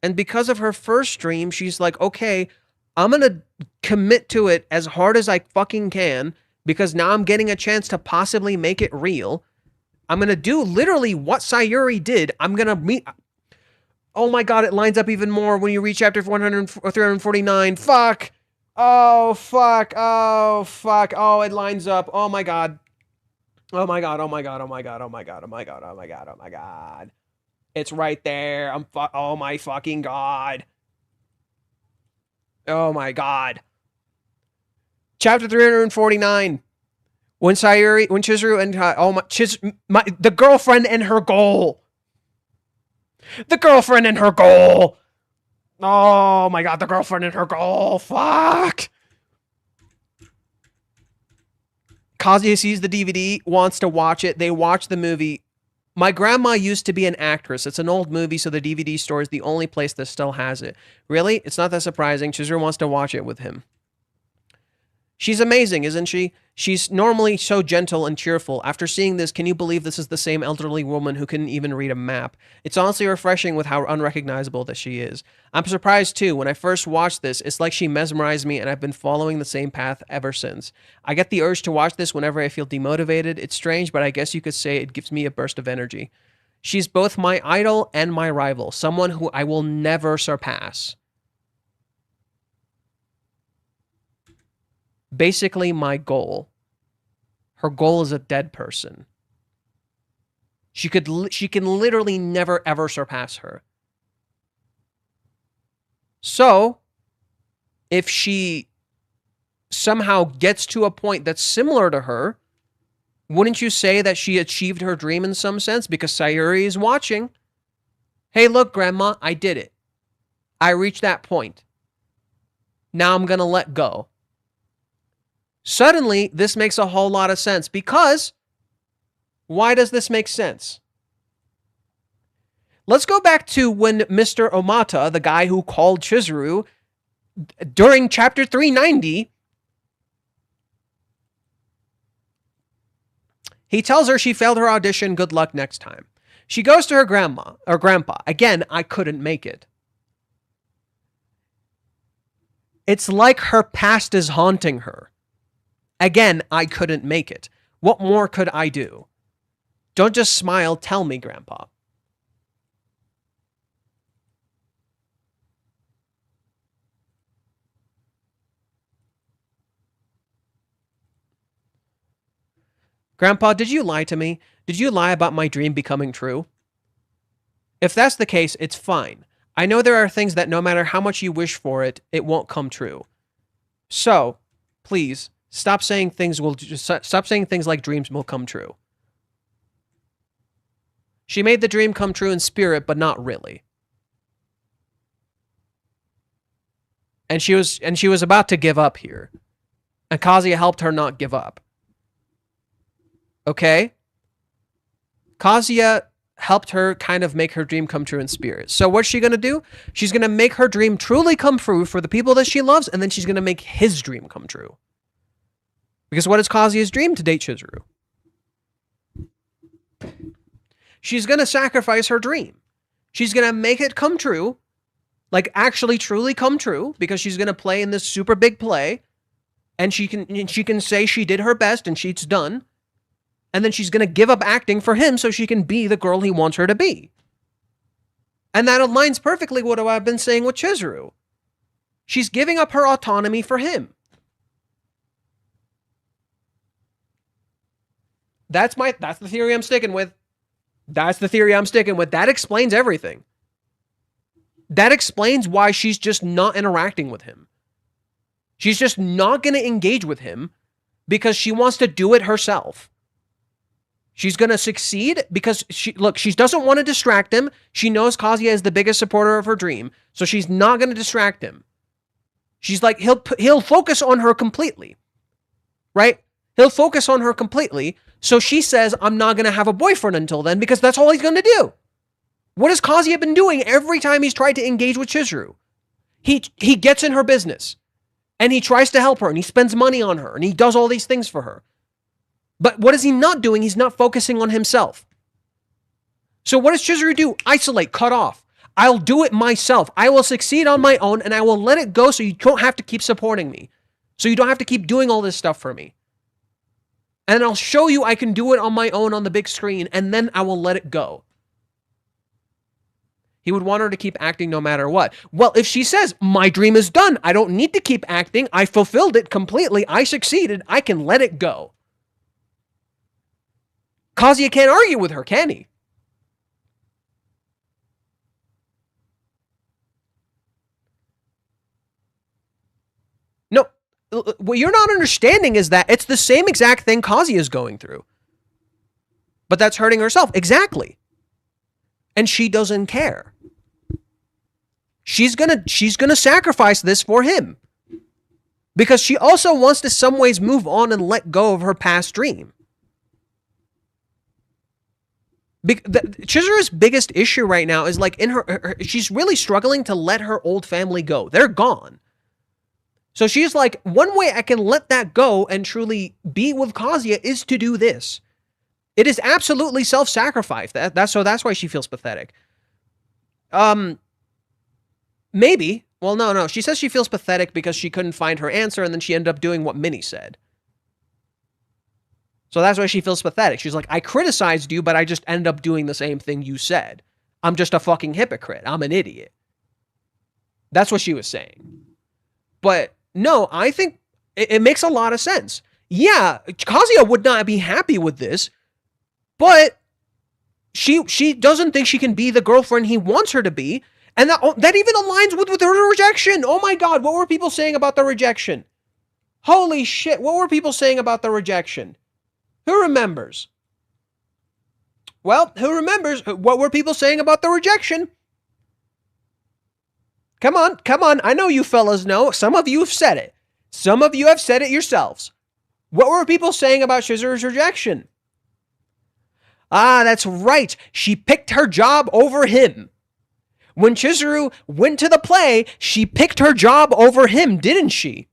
And because of her first dream, she's like, okay, I'm going to commit to it as hard as I fucking can because now I'm getting a chance to possibly make it real. I'm going to do literally what Sayuri did. I'm going to meet... Oh my god, it lines up even more when you reach chapter 349. Fuck! Oh, fuck! Oh, fuck! Oh, it lines up. Oh my god. Oh my god, oh my god, oh my god, oh my god, oh my god, oh my god, oh my god. It's right there. Oh my fucking god. Oh my god. Chapter 349. When Chizuru and the girlfriend and her goal. The girlfriend and her goal. Oh my god, the girlfriend and her goal. Fuck. Kazuya sees the DVD, wants to watch it. They watch the movie. My grandma used to be an actress. It's an old movie, so the DVD store is the only place that still has it. Really? It's not that surprising. Chizuru wants to watch it with him. She's amazing, isn't she? She's normally so gentle and cheerful. After seeing this, can you believe this is the same elderly woman who couldn't even read a map? It's honestly refreshing with how unrecognizable that she is. I'm surprised too. When I first watched this, it's like she mesmerized me and I've been following the same path ever since. I get the urge to watch this whenever I feel demotivated. It's strange, but I guess you could say it gives me a burst of energy. She's both my idol and my rival, someone who I will never surpass. Basically my goal. Her goal is a dead person. She can literally never ever surpass her. So, if she somehow gets to a point that's similar to her, wouldn't you say that she achieved her dream in some sense because Sayuri is watching? Hey, look, Grandma, I did it. I reached that point. Now I'm going to let go. Suddenly, this makes a whole lot of sense because why does this make sense? Let's go back to when Mr. Omata, the guy who called Chizuru, during chapter 390, he tells her she failed her audition, good luck next time. She goes to her grandma or grandpa. Again, I couldn't make it. It's like her past is haunting her. Again, I couldn't make it. What more could I do? Don't just smile, tell me, Grandpa. Grandpa, did you lie to me? Did you lie about my dream becoming true? If that's the case, it's fine. I know there are things that no matter how much you wish for it, it won't come true. So, please, stop saying things like dreams will come true. She made the dream come true in spirit, but not really. And she was about to give up here. And Kazuya helped her not give up. Okay? Kazuya helped her kind of make her dream come true in spirit. So what's she going to do? She's going to make her dream truly come true for the people that she loves, and then she's going to make his dream come true. Because what is Kazuya's dream? To date Chizuru. She's going to sacrifice her dream. She's going to make it come true, like actually truly come true, because she's going to play in this super big play, and she can say she did her best and she's done. And then she's going to give up acting for him so she can be the girl he wants her to be. And that aligns perfectly with what I've been saying with Chizuru. She's giving up her autonomy for him. That's the theory I'm sticking with. That's the theory I'm sticking with. That explains everything. That explains why she's just not interacting with him. She's just not going to engage with him because she wants to do it herself. She's going to succeed because she doesn't want to distract him. She knows Kazuya is the biggest supporter of her dream, so she's not going to distract him. She's like, he'll focus on her completely, right? He'll focus on her completely. So she says, I'm not going to have a boyfriend until then because that's all he's going to do. What has Kazuya been doing every time he's tried to engage with Chizuru? He gets in her business and he tries to help her and he spends money on her and he does all these things for her. But what is he not doing? He's not focusing on himself. So what does Chizuru do? Isolate, cut off. I'll do it myself. I will succeed on my own and I will let it go so you don't have to keep supporting me. So you don't have to keep doing all this stuff for me. And I'll show you I can do it on my own on the big screen and then I will let it go. He would want her to keep acting no matter what. Well, if she says, my dream is done, I don't need to keep acting, I fulfilled it completely, I succeeded, I can let it go. Kazuya can't argue with her, can he? No, what you're not understanding is that it's the same exact thing Kazuya is going through. But that's hurting herself. Exactly. And she doesn't care. She's gonna sacrifice this for him. Because she also wants to some ways move on and let go of her past dream. Chizuru's biggest issue right now is like in her, she's really struggling to let her old family go. They're gone. So she's like, one way I can let that go and truly be with Kazuya is to do this. It is absolutely self-sacrifice. That's why she feels pathetic. Maybe. Well, no. She says she feels pathetic because she couldn't find her answer and then she ended up doing what Minnie said. So that's why she feels pathetic. She's like, I criticized you, but I just ended up doing the same thing you said. I'm just a fucking hypocrite. I'm an idiot. That's what she was saying. But no, I think it makes a lot of sense. Yeah, Kazuya would not be happy with this, but she doesn't think she can be the girlfriend he wants her to be. And that even aligns with her rejection. Oh my God, what were people saying about the rejection? Holy shit, what were people saying about the rejection? Who remembers? Well, who remembers? What were people saying about the rejection? Come on. I know you fellas know. Some of you have said it. Some of you have said it yourselves. What were people saying about Chizuru's rejection? Ah, that's right. She picked her job over him. When Chizuru went to the play, she picked her job over him, didn't she?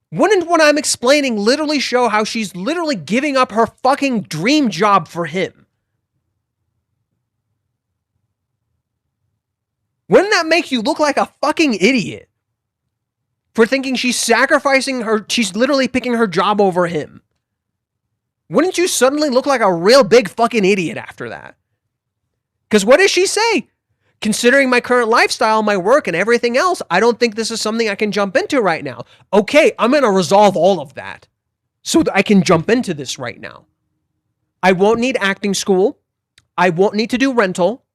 Wouldn't what I'm explaining literally show how she's literally giving up her fucking dream job for him? Wouldn't that make you look like a fucking idiot? For thinking she's sacrificing she's literally picking her job over him. Wouldn't you suddenly look like a real big fucking idiot after that? Because what does she say? Considering my current lifestyle, my work, and everything else, I don't think this is something I can jump into right now. Okay, I'm going to resolve all of that so that I can jump into this right now. I won't need acting school. I won't need to do rental.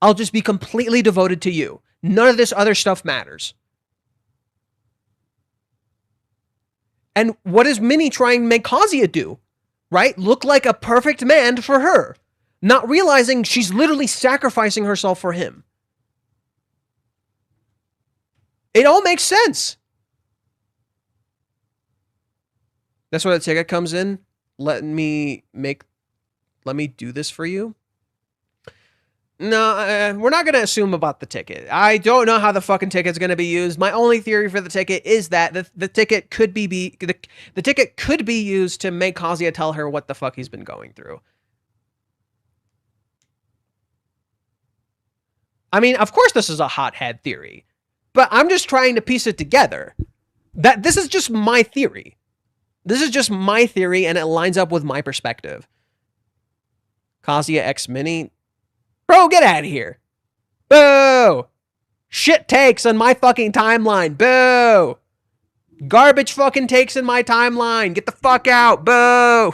I'll just be completely devoted to you. None of this other stuff matters. And what is Minnie trying to make Kazuya do? Right? Look like a perfect man for her. Not realizing she's literally sacrificing herself for him. It all makes sense. That's where the ticket comes in. Let me do this for you. No, we're not going to assume about the ticket. I don't know how the fucking ticket's going to be used. My only theory for the ticket is that the ticket could be the ticket could be used to make Kazuya tell her what the fuck he's been going through. I mean, of course this is a hothead theory, but I'm just trying to piece it together. That this is just my theory. This is just my theory, and it lines up with my perspective. Kazuya x Minnie. Bro, get out of here. Boo! Shit takes on my fucking timeline. Boo! Garbage fucking takes in my timeline. Get the fuck out. Boo!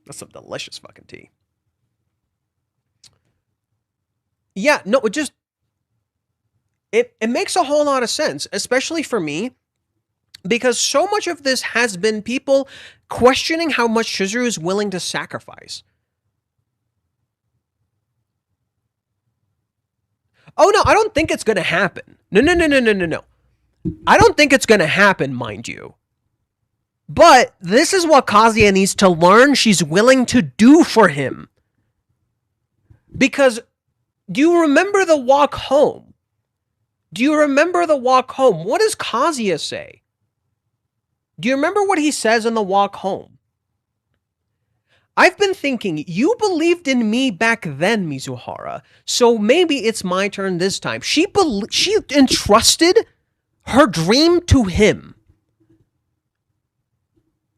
That's some delicious fucking tea. Yeah, no, it makes a whole lot of sense, especially for me, because so much of this has been people questioning how much Chizuru is willing to sacrifice. Oh no, I don't think it's gonna happen. No. I don't think it's gonna happen, mind you. But this is what Kazuya needs to learn she's willing to do for him. Because, do you remember the walk home? Do you remember the walk home? What does Kazuya say? Do you remember what he says in the walk home? I've been thinking, you believed in me back then, Mizuhara, so maybe it's my turn this time. She entrusted her dream to him.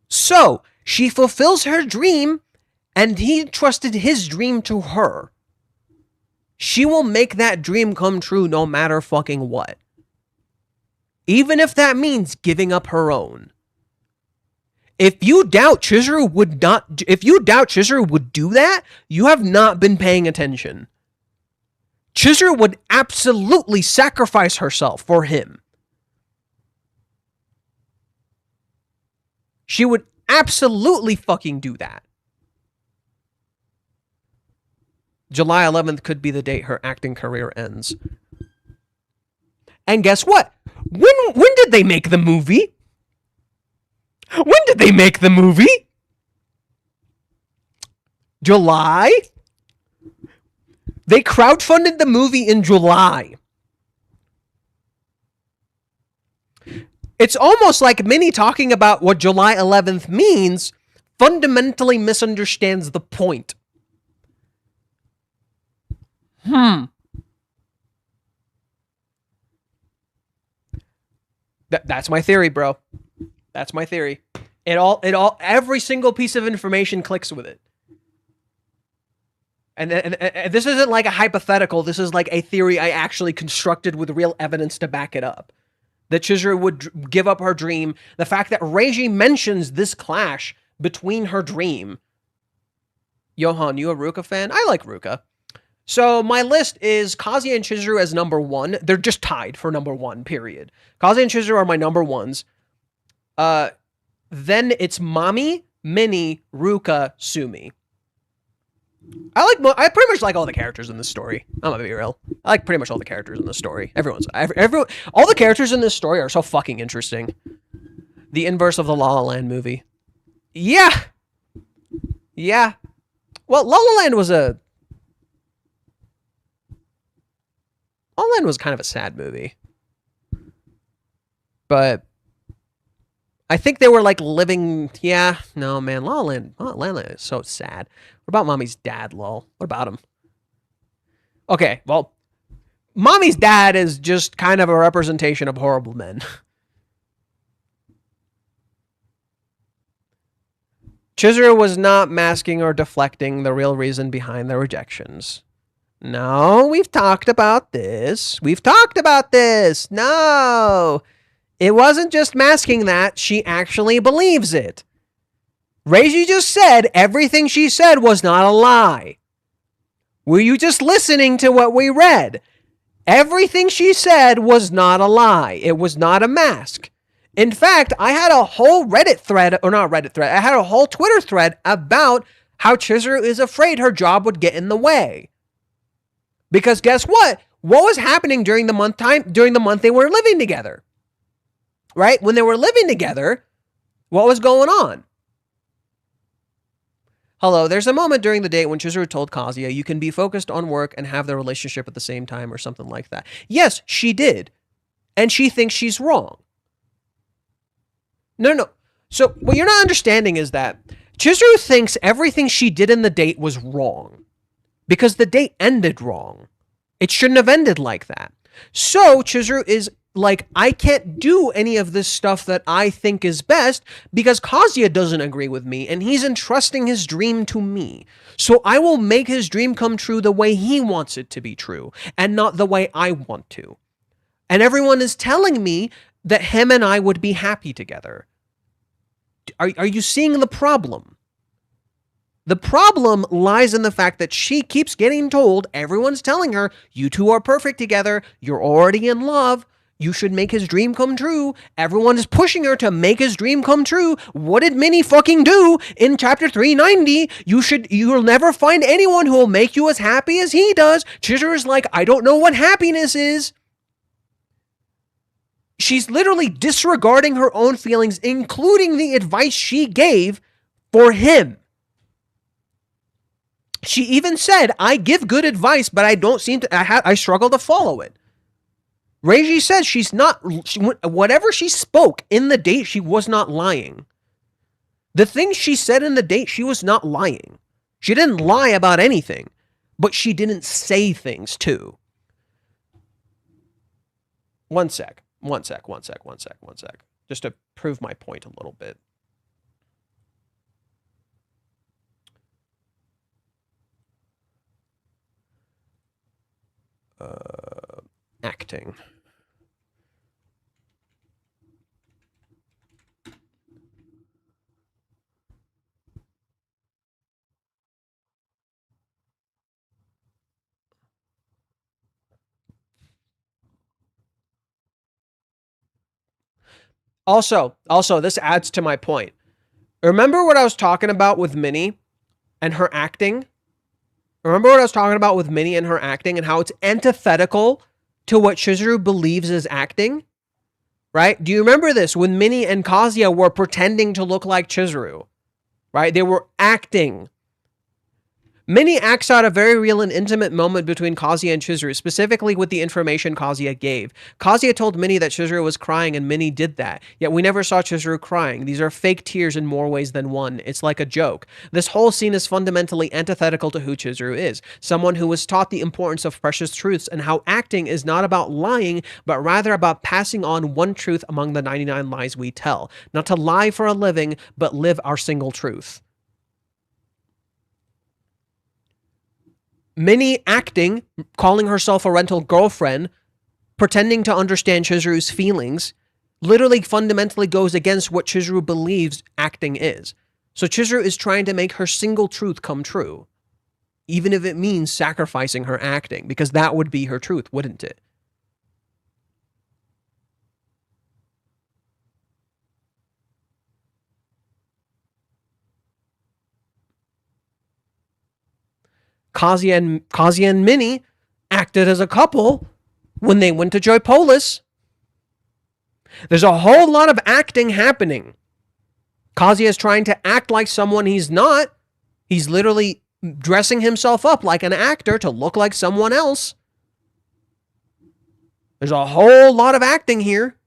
So, she fulfills her dream, and he entrusted his dream to her. She will make that dream come true no matter fucking what. Even if that means giving up her own. If you doubt Chizuru would do that, you have not been paying attention. Chizuru would absolutely sacrifice herself for him. She would absolutely fucking do that. July 11th could be the date her acting career ends. And guess what? When did they make the movie? When did they make the movie? July? They crowdfunded the movie in July. It's almost like Minnie talking about what July 11th means fundamentally misunderstands the point. That's my theory, bro. That's my theory. Every single piece of information clicks with it. And this isn't like a hypothetical. This is like a theory I actually constructed with real evidence to back it up. That Chizuru would give up her dream. The fact that Reiji mentions this clash between her dream. Johan, you a Ruka fan? I like Ruka. So my list is Kazuya and Chizuru as number 1. They're just tied for number 1, period. Kazuya and Chizuru are my number 1s. Then it's Mami, Minnie, Ruka, Sumi. I pretty much like all the characters in this story. I'm gonna be real. I like pretty much all the characters in this story. All the characters in this story are so fucking interesting. The inverse of the La La Land movie. Yeah. Well, La La Land was kind of a sad movie. But I think they were like living. Yeah, no, man. La La Land is so sad. What about Mommy's dad, lol? What about him? Okay, well, Mommy's dad is just kind of a representation of horrible men. Chizuru was not masking or deflecting the real reason behind the rejections. No, we've talked about this. No. It wasn't just masking that. She actually believes it. Reiji just said everything she said was not a lie. Were you just listening to what we read? Everything she said was not a lie. It was not a mask. In fact, I had a whole Reddit thread, or not Reddit thread, I had a whole Twitter thread about how Chizuru is afraid her job would get in the way. Because guess what? What was happening during the month they were living together? Right? When they were living together, what was going on? Hello, there's a moment during the date when Chizuru told Kazuya, you can be focused on work and have the relationship at the same time or something like that. Yes, she did. And she thinks she's wrong. No. So what you're not understanding is that Chizuru thinks everything she did in the date was wrong. Because the date ended wrong. It shouldn't have ended like that. So Chizuru is like, I can't do any of this stuff that I think is best because Kazuya doesn't agree with me and he's entrusting his dream to me. So I will make his dream come true the way he wants it to be true and not the way I want to. And everyone is telling me that him and I would be happy together. Are you seeing the problem? The problem lies in the fact that she keeps getting told, everyone's telling her, you two are perfect together, you're already in love, you should make his dream come true. Everyone is pushing her to make his dream come true. What did Minnie fucking do in chapter 390? You'll never find anyone who will make you as happy as he does. Chizuru's like, I don't know what happiness is. She's literally disregarding her own feelings, including the advice she gave for him. She even said, I give good advice, but I don't seem to, I struggle to follow it. Reiji says whatever she spoke in the date, she was not lying. The things she said in the date, she was not lying. She didn't lie about anything, but she didn't say things too. One sec. Just to prove my point a little bit. Acting. Also, this adds to my point. Remember what I was talking about with Minnie and her acting? Remember what I was talking about with Minnie and her acting and how it's antithetical to what Chizuru believes is acting? Right? Do you remember this? When Minnie and Kazuya were pretending to look like Chizuru. Right? They were acting. Minnie acts out a very real and intimate moment between Kazuya and Chizuru, specifically with the information Kazuya gave. Kazuya told Minnie that Chizuru was crying and Minnie did that, yet we never saw Chizuru crying. These are fake tears in more ways than one. It's like a joke. This whole scene is fundamentally antithetical to who Chizuru is, someone who was taught the importance of precious truths and how acting is not about lying, but rather about passing on one truth among the 99 lies we tell. Not to lie for a living, but live our single truth. Minnie acting, calling herself a rental girlfriend, pretending to understand Chizuru's feelings, literally fundamentally goes against what Chizuru believes acting is. So Chizuru is trying to make her single truth come true, even if it means sacrificing her acting, because that would be her truth, wouldn't it? Kazuya and Minnie acted as a couple when they went to Joypolis. There's a whole lot of acting happening. Kazuya is trying to act like someone he's not. He's literally dressing himself up like an actor to look like someone else. There's a whole lot of acting here.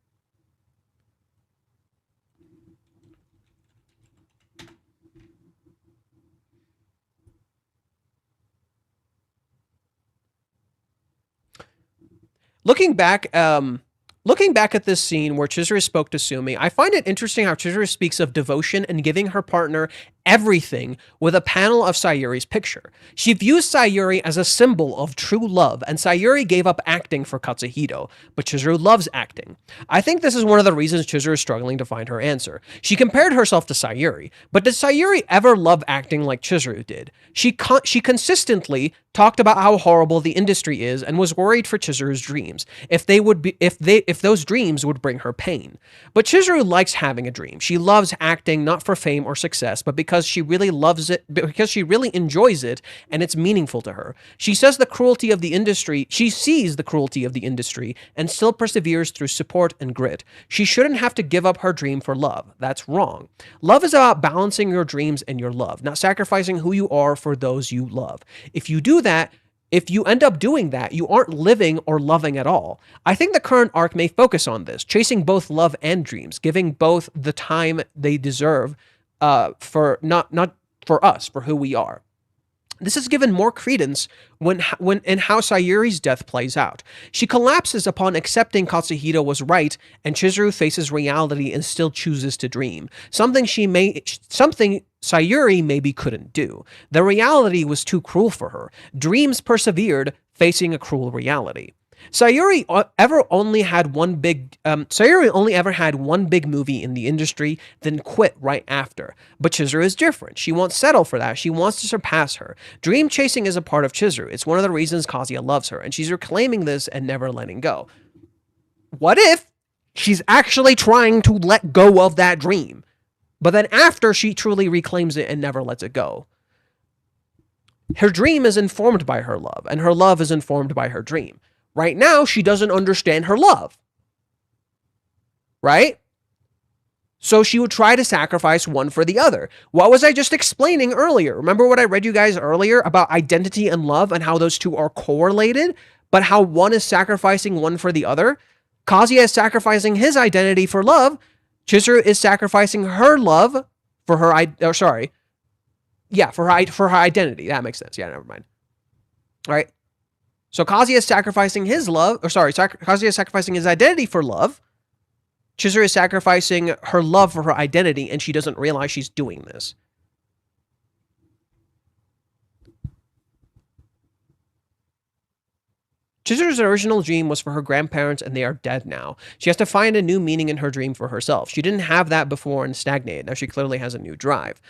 Looking back at this scene where Chizuru spoke to Sumi, I find it interesting how Chizuru speaks of devotion and giving her partner everything with a panel of Sayuri's picture. She views Sayuri as a symbol of true love, and Sayuri gave up acting for Katsuhito, but Chizuru loves acting. I think this is one of the reasons Chizuru is struggling to find her answer. She compared herself to Sayuri, but did Sayuri ever love acting like Chizuru did? She consistently talked about how horrible the industry is and was worried for Chizuru's dreams, if those dreams would bring her pain. But Chizuru likes having a dream. She loves acting not for fame or success, but because she really loves it, because she really enjoys it and it's meaningful to her. She sees the cruelty of the industry and still perseveres through support and grit. She shouldn't have to give up her dream for love. That's wrong. Love is about balancing your dreams and your love, not sacrificing who you are for those you love. If you end up doing that, you aren't living or loving at all. I think the current arc may focus on this, chasing both love and dreams, giving both the time they deserve for who we are. This is given more credence when in how Sayuri's death plays out. She collapses upon accepting Katsuhito was right, and Chizuru faces reality and still chooses to dream. Something Sayuri maybe couldn't do. The reality was too cruel for her. Dreams persevered, facing a cruel reality. Sayuri only ever had one big movie in the industry, then quit right after. But Chizuru is different. She won't settle for that. She wants to surpass her. Dream chasing is a part of Chizuru. It's one of the reasons Kazuya loves her, and she's reclaiming this and never letting go. What if she's actually trying to let go of that dream, but then after she truly reclaims it and never lets it go? Her dream is informed by her love, and her love is informed by her dream. Right now, she doesn't understand her love. Right? So she would try to sacrifice one for the other. What was I just explaining earlier? Remember what I read you guys earlier about identity and love and how those two are correlated, but how one is sacrificing one for the other? Kazuya is sacrificing his identity for love. Chizuru is sacrificing her love for her for her identity. That makes sense. Yeah, never mind. All right. So Kazuya is sacrificing Kazuya is sacrificing his identity for love. Chizuru is sacrificing her love for her identity, and she doesn't realize she's doing this. Chizuru's original dream was for her grandparents, and they are dead now. She has to find a new meaning in her dream for herself. She didn't have that before and stagnated. Now she clearly has a new drive.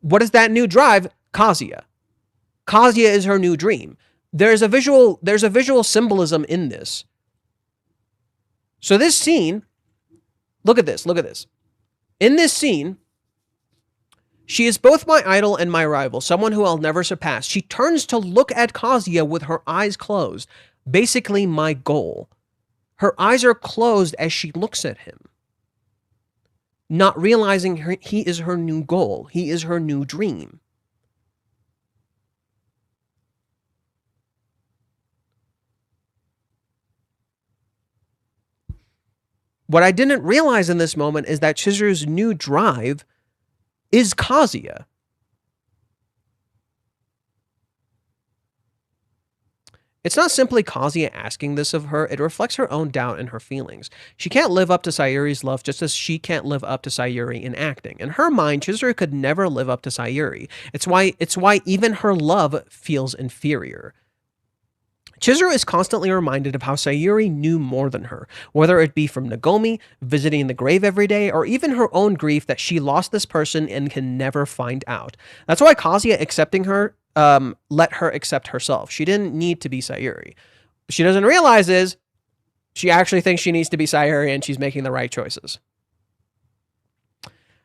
What is that new drive? Kazuya. Kazuya is her new dream. There's a visual symbolism in this. So this scene, look at this. In this scene, she is both my idol and my rival, someone who I'll never surpass. She turns to look at Kazuya with her eyes closed, basically my goal. Her eyes are closed as she looks at him, not realizing he is her new goal. He is her new dream. What I didn't realize in this moment is that Chizuru's new drive is Kazuya. It's not simply Kazuya asking this of her, it reflects her own doubt and her feelings. She can't live up to Sayuri's love just as she can't live up to Sayuri in acting. In her mind, Chizuru could never live up to Sayuri. It's why even her love feels inferior. Chizuru is constantly reminded of how Sayuri knew more than her, whether it be from Nagomi, visiting the grave every day, or even her own grief that she lost this person and can never find out. That's why Kazuya accepting her let her accept herself. She didn't need to be Sayuri. What she doesn't realize is she actually thinks she needs to be Sayuri, and she's making the right choices.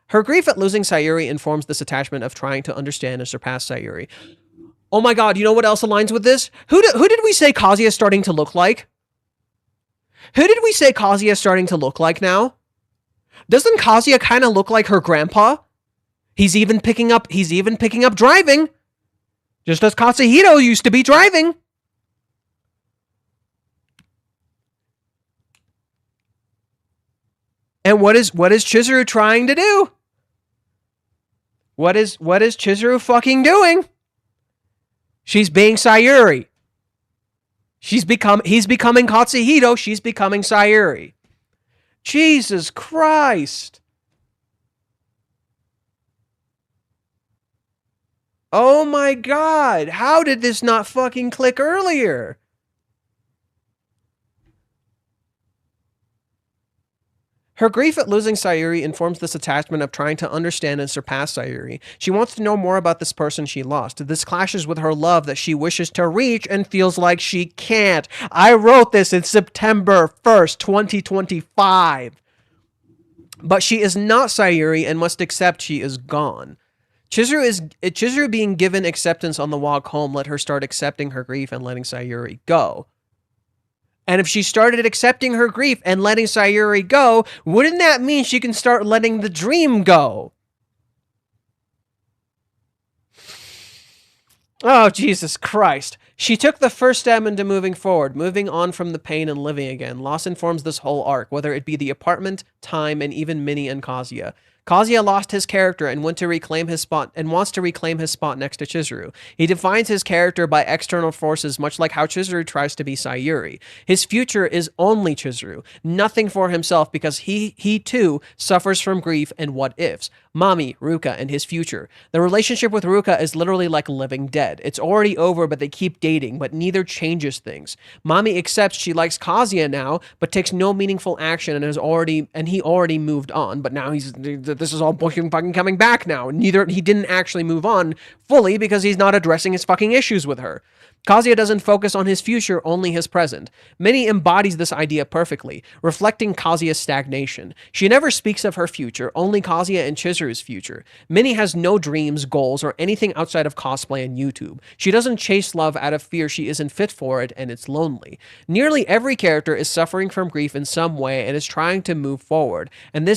Her grief at losing Sayuri informs this attachment of trying to understand and surpass Sayuri. Oh my god, you know what else aligns with this? Who did we say Kazuya is starting to look like? Who did we say Kazuya is starting to look like now? Doesn't Kazuya kind of look like her grandpa? He's even picking up driving. Just as Katsuhito used to be driving. And what is Chizuru trying to do? What is Chizuru fucking doing? She's being Sayuri. He's becoming Katsuhito. She's becoming Sayuri. Jesus Christ. Oh my god, how did this not fucking click earlier? Her grief at losing Sayuri informs this attachment of trying to understand and surpass Sayuri. She wants to know more about this person she lost. This clashes with her love that she wishes to reach and feels like she can't. I wrote this in September 1st, 2025. But she is not Sayuri and must accept she is gone. Chizuru being given acceptance on the walk home let her start accepting her grief and letting Sayuri go. And if she started accepting her grief and letting Sayuri go, wouldn't that mean she can start letting the dream go? Oh, Jesus Christ. She took the first step into moving forward, moving on from the pain and living again. Loss informs this whole arc, whether it be the apartment, time, and even Minnie and Kazuya. Kazuya lost his character and wants to reclaim his spot next to Chizuru. He defines his character by external forces, much like how Chizuru tries to be Sayuri. His future is only Chizuru, nothing for himself, because he too suffers from grief and what ifs. Mami, Ruka, and his future. The relationship with Ruka is literally like living dead. It's already over, but they keep dating, but neither changes things. Mami accepts she likes Kazuya now, but takes no meaningful action and he already moved on, but now this is all fucking coming back now. He didn't actually move on fully because he's not addressing his fucking issues with her. Kazuya doesn't focus on his future, only his present. Minnie embodies this idea perfectly, reflecting Kazuya's stagnation. She never speaks of her future, only Kazuya and Chizuru's future. Minnie has no dreams, goals, or anything outside of cosplay and YouTube. She doesn't chase love out of fear she isn't fit for it, and it's lonely. Nearly every character is suffering from grief in some way and is trying to move forward, and they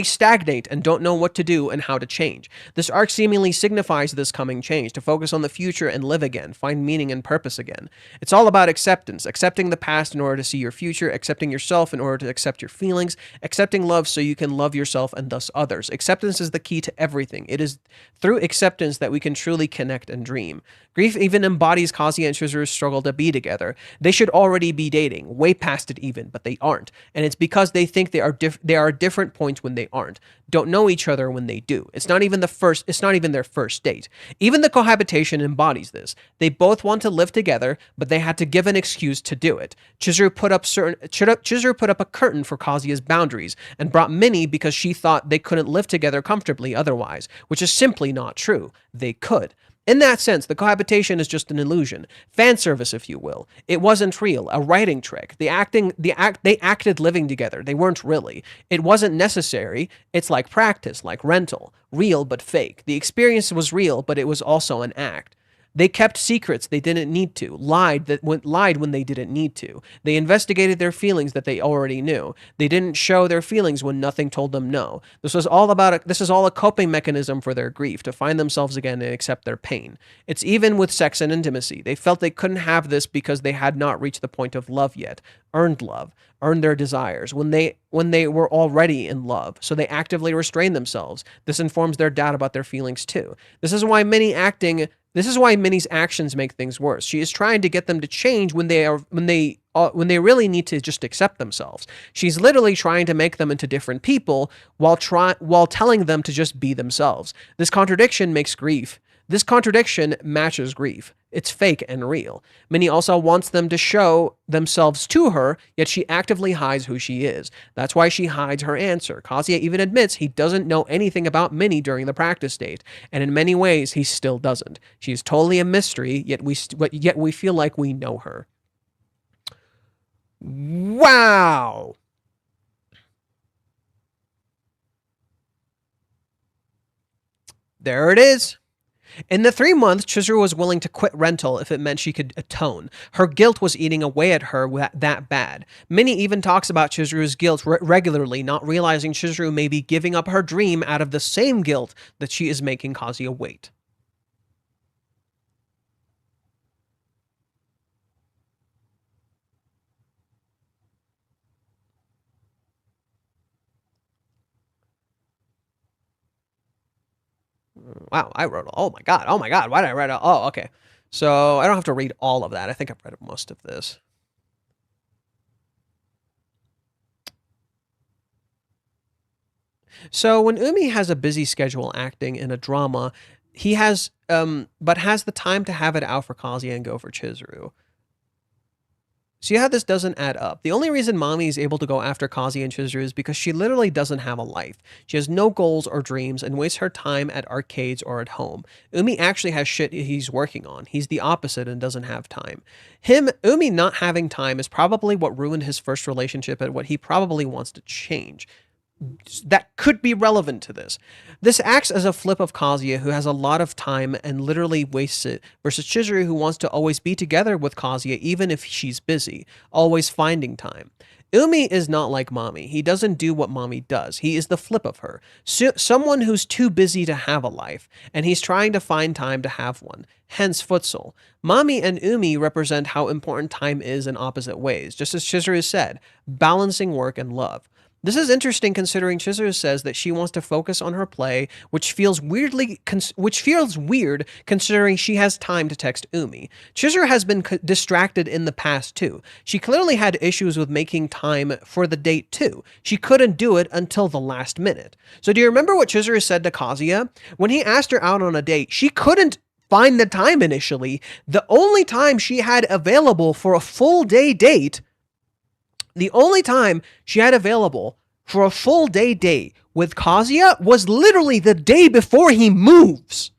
stagnate and don't know what to do and how to change. This arc seemingly signifies this coming change, to focus on the future and live again, find meaning and purpose again. It's all about acceptance, accepting the past in order to see your future, accepting yourself in order to accept your feelings, accepting love so you can love yourself and thus others. Acceptance is the key to everything. It is through acceptance that we can truly connect and dream. Grief even embodies Kazuya and Chizuru's struggle to be together. They should already be dating, way past it even, but they aren't. And it's because they think they are at different points when they aren't. Don't know each other when they do. It's not even their first date. Even the cohabitation embodies this. They both want to live together, but they had to give an excuse to do it. Chizuru put up a curtain for Kazuya's boundaries and brought Minnie because she thought they couldn't live together comfortably otherwise, which is simply not true. They could. In that sense, the cohabitation is just an illusion. Fan service, if you will. It wasn't real, a writing trick. They acted living together. They weren't really. It wasn't necessary. It's like practice, like rental. Real, but fake. The experience was real, but it was also an act. They kept secrets they didn't need to, lied when they didn't need to. They investigated their feelings that they already knew. They didn't show their feelings when nothing told them no. This is all a coping mechanism for their grief, to find themselves again and accept their pain. It's even with sex and intimacy. They felt they couldn't have this because they had not reached the point of love yet. Earned their desires when they were already in love, so they actively restrained themselves. This informs their doubt about their feelings too. This is why Minnie's actions make things worse. She is trying to get them to change when they really need to just accept themselves. She's literally trying to make them into different people while telling them to just be themselves. This contradiction matches grief. It's fake and real. Minnie also wants them to show themselves to her, yet she actively hides who she is. That's why she hides her answer. Kazuya even admits he doesn't know anything about Minnie during the practice date, and in many ways, he still doesn't. She is totally a mystery, yet we feel like we know her. Wow! There it is. In the 3 months, Chizuru was willing to quit rental if it meant she could atone. Her guilt was eating away at her that bad. Minnie even talks about Chizuru's guilt regularly, not realizing Chizuru may be giving up her dream out of the same guilt that she is making Kazuya wait. Wow, I wrote, oh my god, why did I write it? Oh, okay. So I don't have to read all of that. I think I've read most of this. So when Umi has a busy schedule acting in a drama, he has but has the time to have it out for Kazuya and go for Chizuru. See how this doesn't add up. The only reason Mami is able to go after Kazuya and Chizuru is because she literally doesn't have a life. She has no goals or dreams and wastes her time at arcades or at home. Umi actually has shit he's working on. He's the opposite and doesn't have time. Umi not having time is probably what ruined his first relationship and what he probably wants to change. That could be relevant to this. This acts as a flip of Kazuya, who has a lot of time and literally wastes it, versus Chizuru, who wants to always be together with Kazuya even if she's busy, always finding time. Umi is not like Mami. He doesn't do what Mami does. He is the flip of her. Someone who's too busy to have a life, and he's trying to find time to have one. Hence Futsal. Mami and Umi represent how important time is in opposite ways, just as Chizuru said, balancing work and love. This is interesting considering Chizuru says that she wants to focus on her play, which feels weird considering she has time to text Umi. Chizuru has been distracted in the past too. She clearly had issues with making time for the date too. She couldn't do it until the last minute. So do you remember what Chizuru said to Kazuya? When he asked her out on a date, she couldn't find the time initially. The only time she had available for a full day date with Kazuya was literally the day before he moves.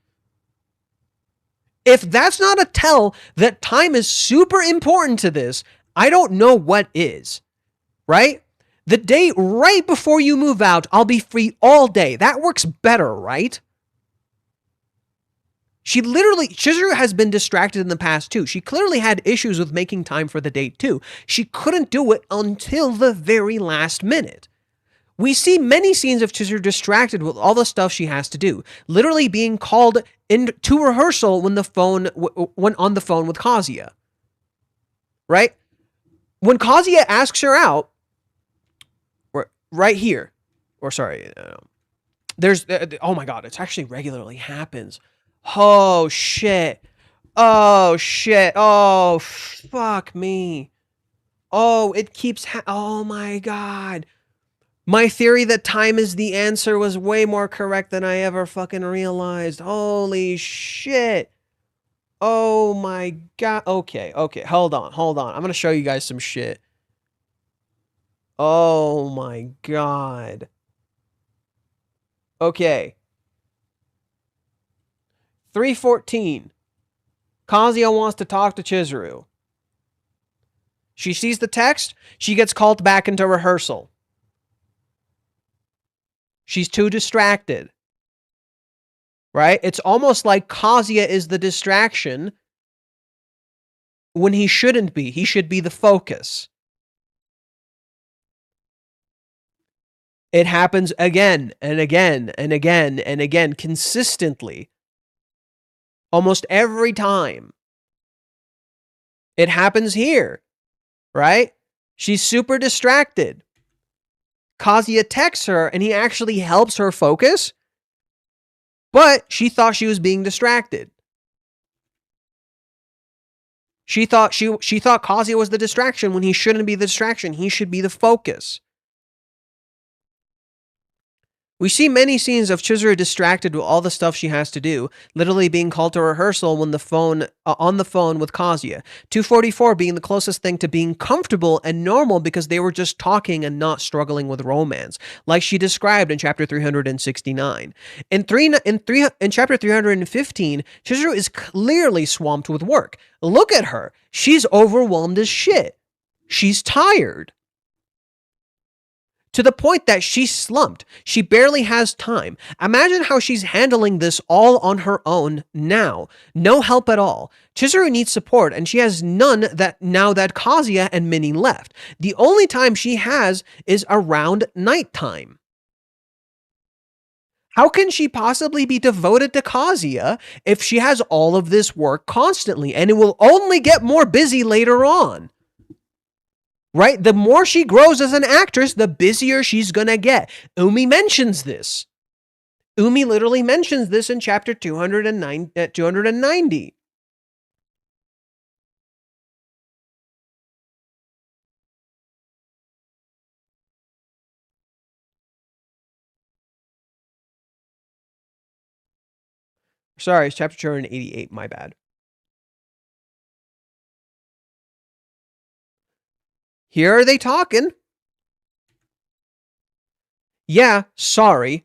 If that's not a tell that time is super important to this, I don't know what is. Right? The day right before you move out, I'll be free all day. That works better, right? Chizuru has been distracted in the past too. She clearly had issues with making time for the date too. She couldn't do it until the very last minute. We see many scenes of Chizuru distracted with all the stuff she has to do, literally being called into rehearsal when on the phone with Kazuya. Right? When Kazuya asks her out, right here, there's, oh my god, it actually regularly happens. Oh, shit. Oh, fuck me. Oh, it keeps oh my god. My theory that time is the answer was way more correct than I ever fucking realized. Holy shit. Oh my god. Okay, hold on. I'm gonna show you guys some shit. Oh my god. Okay. 3:14. Kazuya wants to talk to Chizuru. She sees the text. She gets called back into rehearsal. She's too distracted. Right? It's almost like Kazuya is the distraction when he shouldn't be. He should be the focus. It happens again and again and again and again consistently. Almost every time. It happens here, right? She's super distracted. Kazuya texts her and he actually helps her focus, but she thought she was being distracted. She thought Kazuya was the distraction when he shouldn't be the distraction. He should be the focus. We see many scenes of Chizuru distracted with all the stuff she has to do, literally being called to rehearsal when on the phone with Kazuya. 244 being the closest thing to being comfortable and normal because they were just talking and not struggling with romance, like she described in chapter 369. In chapter 315, Chizuru is clearly swamped with work. Look at her. She's overwhelmed as shit. She's tired. To the point that she's slumped. She barely has time. Imagine how she's handling this all on her own now. No help at all. Chizuru needs support, and she has none now that Kazuya and Minnie left. The only time she has is around nighttime. How can she possibly be devoted to Kazuya if she has all of this work constantly, and it will only get more busy later on? Right? The more she grows as an actress, the busier she's gonna get. Umi mentions this. Umi literally mentions this in chapter 290. Sorry, it's chapter 288, my bad. Here are they talking. Yeah, sorry.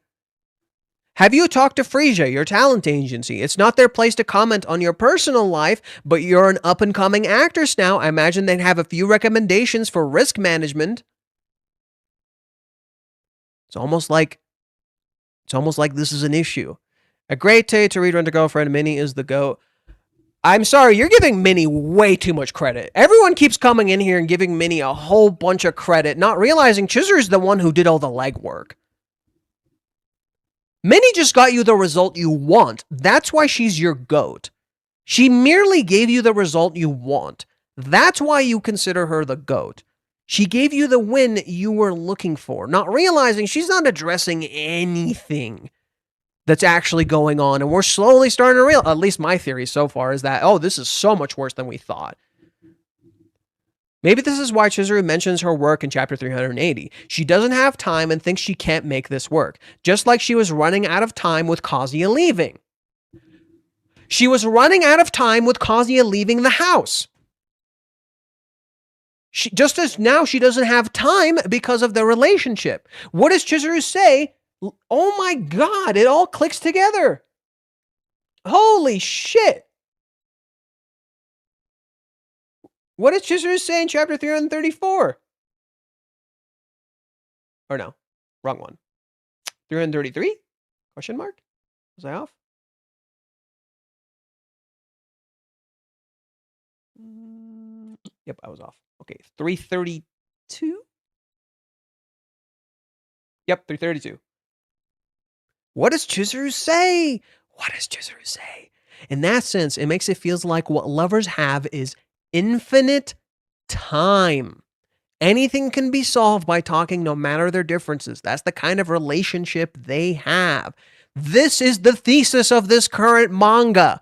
Have you talked to Frisia, your talent agency? It's not their place to comment on your personal life, but you're an up-and-coming actress now. I imagine they'd have a few recommendations for risk management. It's almost like this is an issue. A great day to read Rent a Girlfriend. Minnie is the GOAT. I'm sorry, you're giving Minnie way too much credit. Everyone keeps coming in here and giving Minnie a whole bunch of credit, not realizing Chizuru's the one who did all the legwork. Minnie just got you the result you want. That's why she's your GOAT. She merely gave you the result you want. That's why you consider her the GOAT. She gave you the win you were looking for, not realizing she's not addressing anything that's actually going on. And we're slowly starting to realize, at least my theory so far is that, oh, this is so much worse than we thought. Maybe this is why Chizuru mentions her work in chapter 380. She doesn't have time and thinks she can't make this work. Just like she was running out of time with Kazuya leaving. She was running out of time with Kazuya leaving the house. Just as now she doesn't have time because of the relationship. What does Chizuru say? Oh my god, it all clicks together. Holy shit. What did Chizuru say in chapter 334? Or no, wrong one. 333? Question mark? Was I off? Yep, I was off. Okay, 332? Yep, 332. What does Chizuru say? What does Chizuru say? In that sense, it makes it feel like what lovers have is infinite time. Anything can be solved by talking no matter their differences. That's the kind of relationship they have. This is the thesis of this current manga.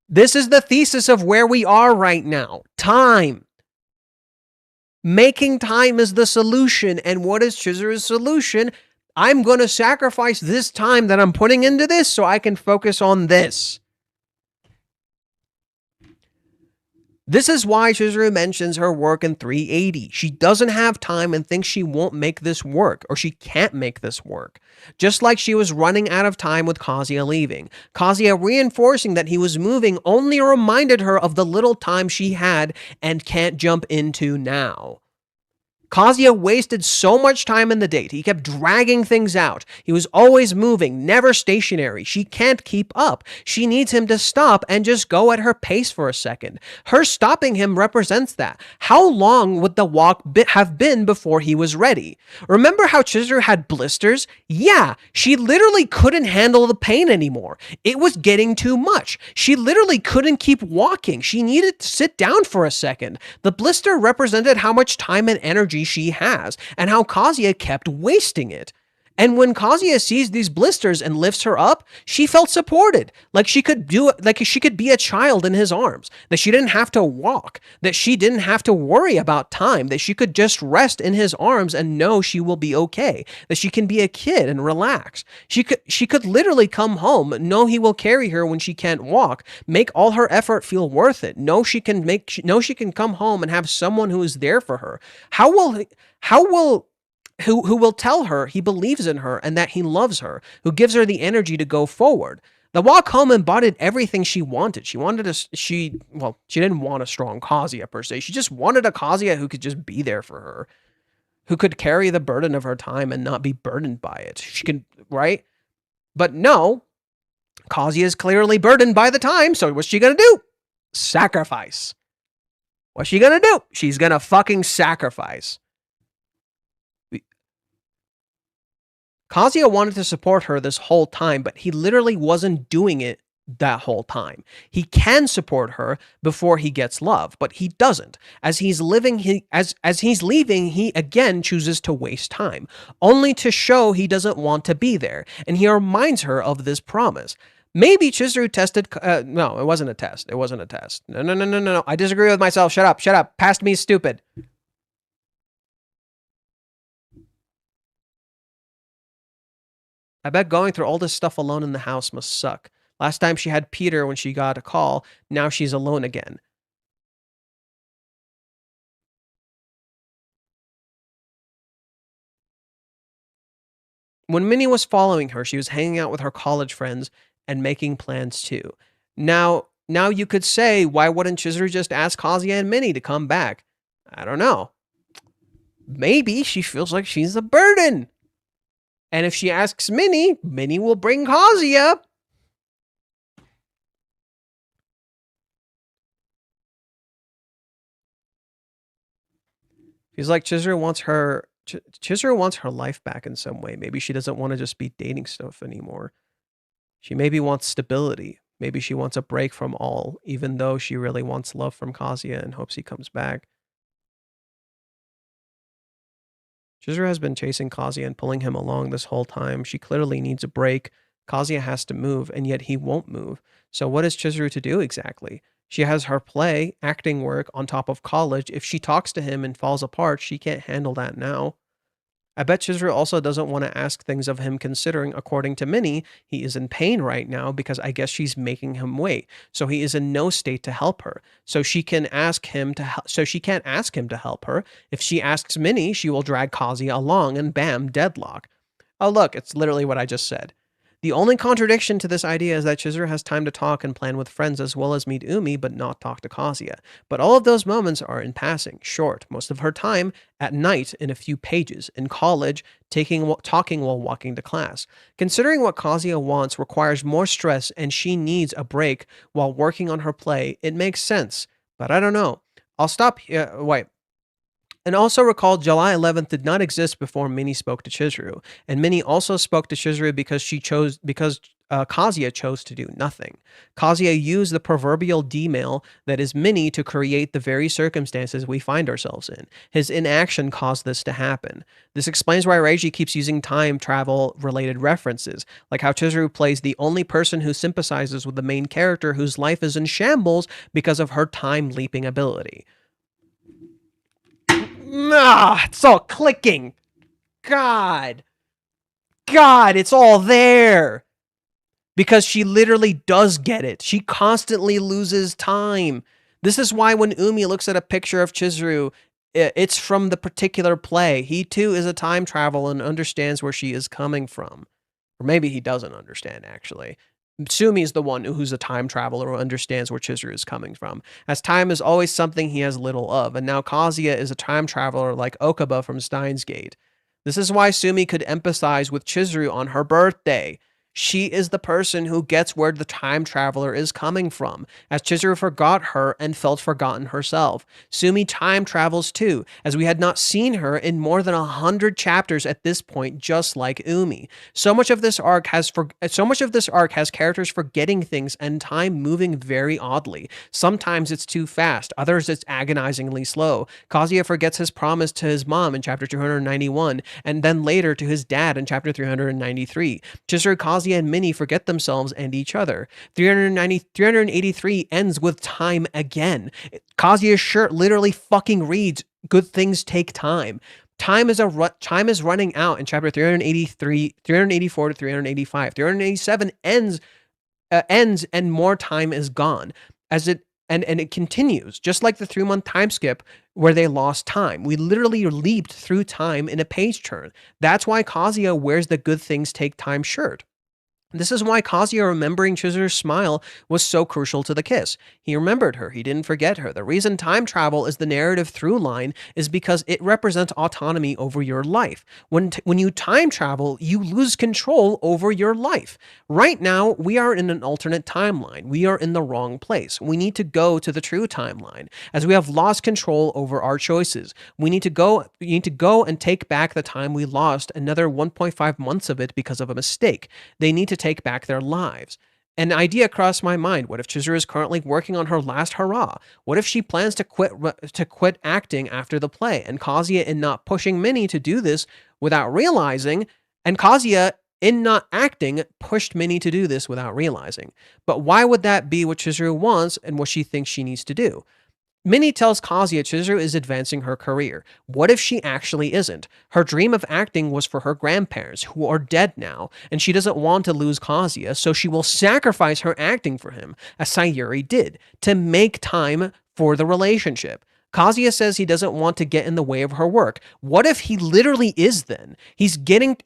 This is the thesis of where we are right now. Time. Making time is the solution. And what is Chizuru's solution? I'm going to sacrifice this time that I'm putting into this so I can focus on this. This is why Chizuru mentions her work in 380. She doesn't have time and thinks she won't make this work, or she can't make this work. Just like she was running out of time with Kazuya leaving. Kazuya reinforcing that he was moving only reminded her of the little time she had and can't jump into now. Kazuya wasted so much time in the date. He kept dragging things out. He was always moving, never stationary. She can't keep up. She needs him to stop and just go at her pace for a second. Her stopping him represents that. How long would the walk have been before he was ready? Remember how Chizuru had blisters? Yeah, she literally couldn't handle the pain anymore. It was getting too much. She literally couldn't keep walking. She needed to sit down for a second. The blister represented how much time and energy she has, and how Kazuya kept wasting it. And when Kazuya sees these blisters and lifts her up, she felt supported, like she could be a child in his arms, that she didn't have to walk, that she didn't have to worry about time, that she could just rest in his arms and know she will be okay, that she can be a kid and relax. She could literally come home, know he will carry her when she can't walk, make all her effort feel worth it, know she can come home and have someone who is there for her. Who will tell her he believes in her and that he loves her, who gives her the energy to go forward. The walk home embodied everything she wanted. She didn't want a strong Kazuya per se. She just wanted a Kazuya who could just be there for her, who could carry the burden of her time and not be burdened by it. She can, right? But no, Kazuya is clearly burdened by the time, so what's she gonna do? Sacrifice. What's she gonna do? She's gonna fucking sacrifice. Kazuya wanted to support her this whole time, but he literally wasn't doing it that whole time. He can support her before he gets love, but he doesn't. As he's leaving, he again chooses to waste time, only to show he doesn't want to be there, and he reminds her of this promise. Maybe Chizuru tested... no, it wasn't a test. It wasn't a test. No. I disagree with myself. Shut up. Past me is stupid. I bet going through all this stuff alone in the house must suck. Last time she had Peter when she got a call. Now she's alone again. When Minnie was following her, she was hanging out with her college friends and making plans too. Now you could say, why wouldn't Chizuru just ask Kazuya and Minnie to come back? I don't know. Maybe she feels like she's a burden. And if she asks Minnie, Minnie will bring Kazuya. Feels like Chizuru wants her life back in some way. Maybe she doesn't want to just be dating stuff anymore. She maybe wants stability. Maybe she wants a break from all, even though she really wants love from Kazuya and hopes he comes back. Chizuru has been chasing Kazuya and pulling him along this whole time. She clearly needs a break. Kazuya has to move, and yet he won't move. So what is Chizuru to do exactly? She has her play, acting work on top of college. If she talks to him and falls apart, she can't handle that now. I bet Chizuru also doesn't want to ask things of him, considering, according to Minnie, he is in pain right now because I guess she's making him wait. So he is in no state to help her. So she can't ask him to help her. If she asks Minnie, she will drag Kazuya along and bam, deadlock. Oh look, it's literally what I just said. The only contradiction to this idea is that Chizuru has time to talk and plan with friends as well as meet Umi, but not talk to Kazuya. But all of those moments are in passing, short, most of her time at night in a few pages, in college, talking while walking to class. Considering what Kazuya wants requires more stress and she needs a break while working on her play, it makes sense. But I don't know. I'll stop here. Wait. And also recall July 11th did not exist before Minnie spoke to Chizuru. And Minnie also spoke to Chizuru because Kazuya chose to do nothing. Kazuya used the proverbial D-mail that is Minnie to create the very circumstances we find ourselves in. His inaction caused this to happen. This explains why Reiji keeps using time travel related references, like how Chizuru plays the only person who sympathizes with the main character whose life is in shambles because of her time leaping ability. Nah, it's all clicking. God, it's all there. Because she literally does get it. She constantly loses time. This is why when Umi looks at a picture of Chizuru, it's from the particular play. He too is a time traveler and understands where she is coming from. Or maybe he doesn't understand, actually. Sumi is the one who's a time traveler who understands where Chizuru is coming from, as time is always something he has little of, and now Kazuya is a time traveler like Okaba from Steins Gate. This is why Sumi could empathize with Chizuru on her birthday. She is the person who gets where the time traveler is coming from, as Chizuru forgot her and felt forgotten herself. Sumi time travels too, as we had not seen her in more than 100 chapters at this point, just like Umi. So much of this arc has characters forgetting things and time moving very oddly. Sometimes it's too fast, others it's agonizingly slow. Kazuya forgets his promise to his mom in chapter 291, and then later to his dad in chapter 393. Chizuru, Kazuya, and Minnie forget themselves and each other. 383 ends with time again. Kazuya's shirt literally fucking reads, "Good things take time." Time is running out in chapter 383, 384 to 385. 387 ends and more time is gone. And it continues, just like the 3-month time skip where they lost time. We literally leaped through time in a page turn. That's why Kazuya wears the "good things take time" shirt. This is why Kazuya remembering Chizuru's smile was so crucial to the kiss. He remembered her. He didn't forget her. The reason time travel is the narrative through line is because it represents autonomy over your life. When you time travel, you lose control over your life. Right now, we are in an alternate timeline. We are in the wrong place. We need to go to the true timeline, as we have lost control over our choices. We need to go and take back the time we lost, another 1.5 months of it because of a mistake. They need to take back their lives. An idea crossed my mind. What if Chizuru is currently working on her last hurrah? What if she plans to quit acting after the play, and Kazuya, in not pushing Minnie to do this without realizing, and Kazuya, in not acting, pushed Minnie to do this without realizing. But why would that be what Chizuru wants and what she thinks she needs to do? Minnie tells Kazuya Chizuru is advancing her career. What if she actually isn't? Her dream of acting was for her grandparents, who are dead now, and she doesn't want to lose Kazuya, so she will sacrifice her acting for him, as Sayuri did, to make time for the relationship. Kazuya says he doesn't want to get in the way of her work. What if he literally is then? He's getting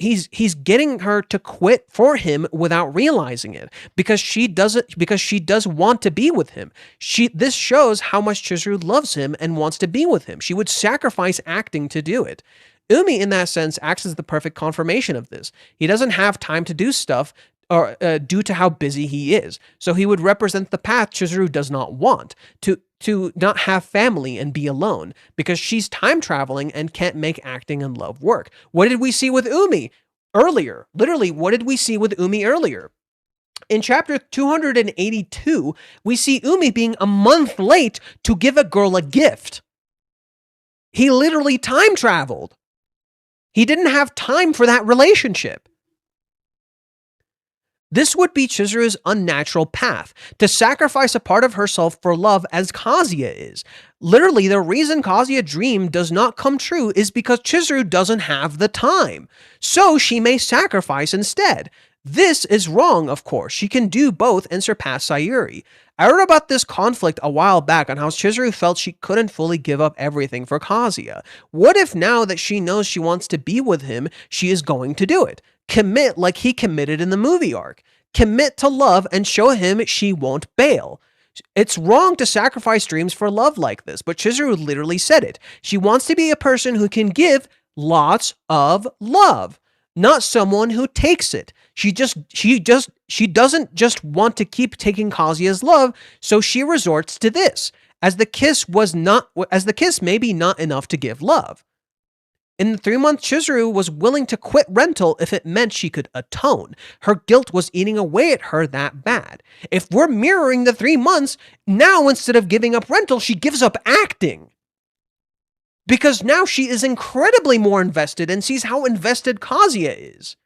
her to quit for him without realizing it because she does want to be with him. This shows how much Chizuru loves him and wants to be with him. She would sacrifice acting to do it. Umi, in that sense, acts as the perfect confirmation of this. He doesn't have time to do stuff or due to how busy he is. So he would represent the path Chizuru does not want, to not have family and be alone, because she's time traveling and can't make acting and love work. What did we see with Umi earlier? Literally, what did we see with Umi earlier? In chapter 282, we see Umi being a month late to give a girl a gift. He literally time traveled. He didn't have time for that relationship. This would be Chizuru's unnatural path, to sacrifice a part of herself for love as Kazuya is. Literally, the reason Kazuya's dream does not come true is because Chizuru doesn't have the time. So she may sacrifice instead. This is wrong, of course. She can do both and surpass Sayuri. I wrote about this conflict a while back on how Chizuru felt she couldn't fully give up everything for Kazuya. What if now that she knows she wants to be with him, she is going to do it? Commit like he committed in the movie arc. Commit to love and show him she won't bail. It's wrong to sacrifice dreams for love like this, but Chizuru literally said it. She wants to be a person who can give lots of love, not someone who takes it. She doesn't just want to keep taking Kazuya's love, so she resorts to this, as the kiss may be not enough to give love. In the 3 months, Chizuru was willing to quit rental if it meant she could atone. Her guilt was eating away at her that bad. If we're mirroring the 3 months, now instead of giving up rental, she gives up acting. Because now she is incredibly more invested and sees how invested Kazuya is.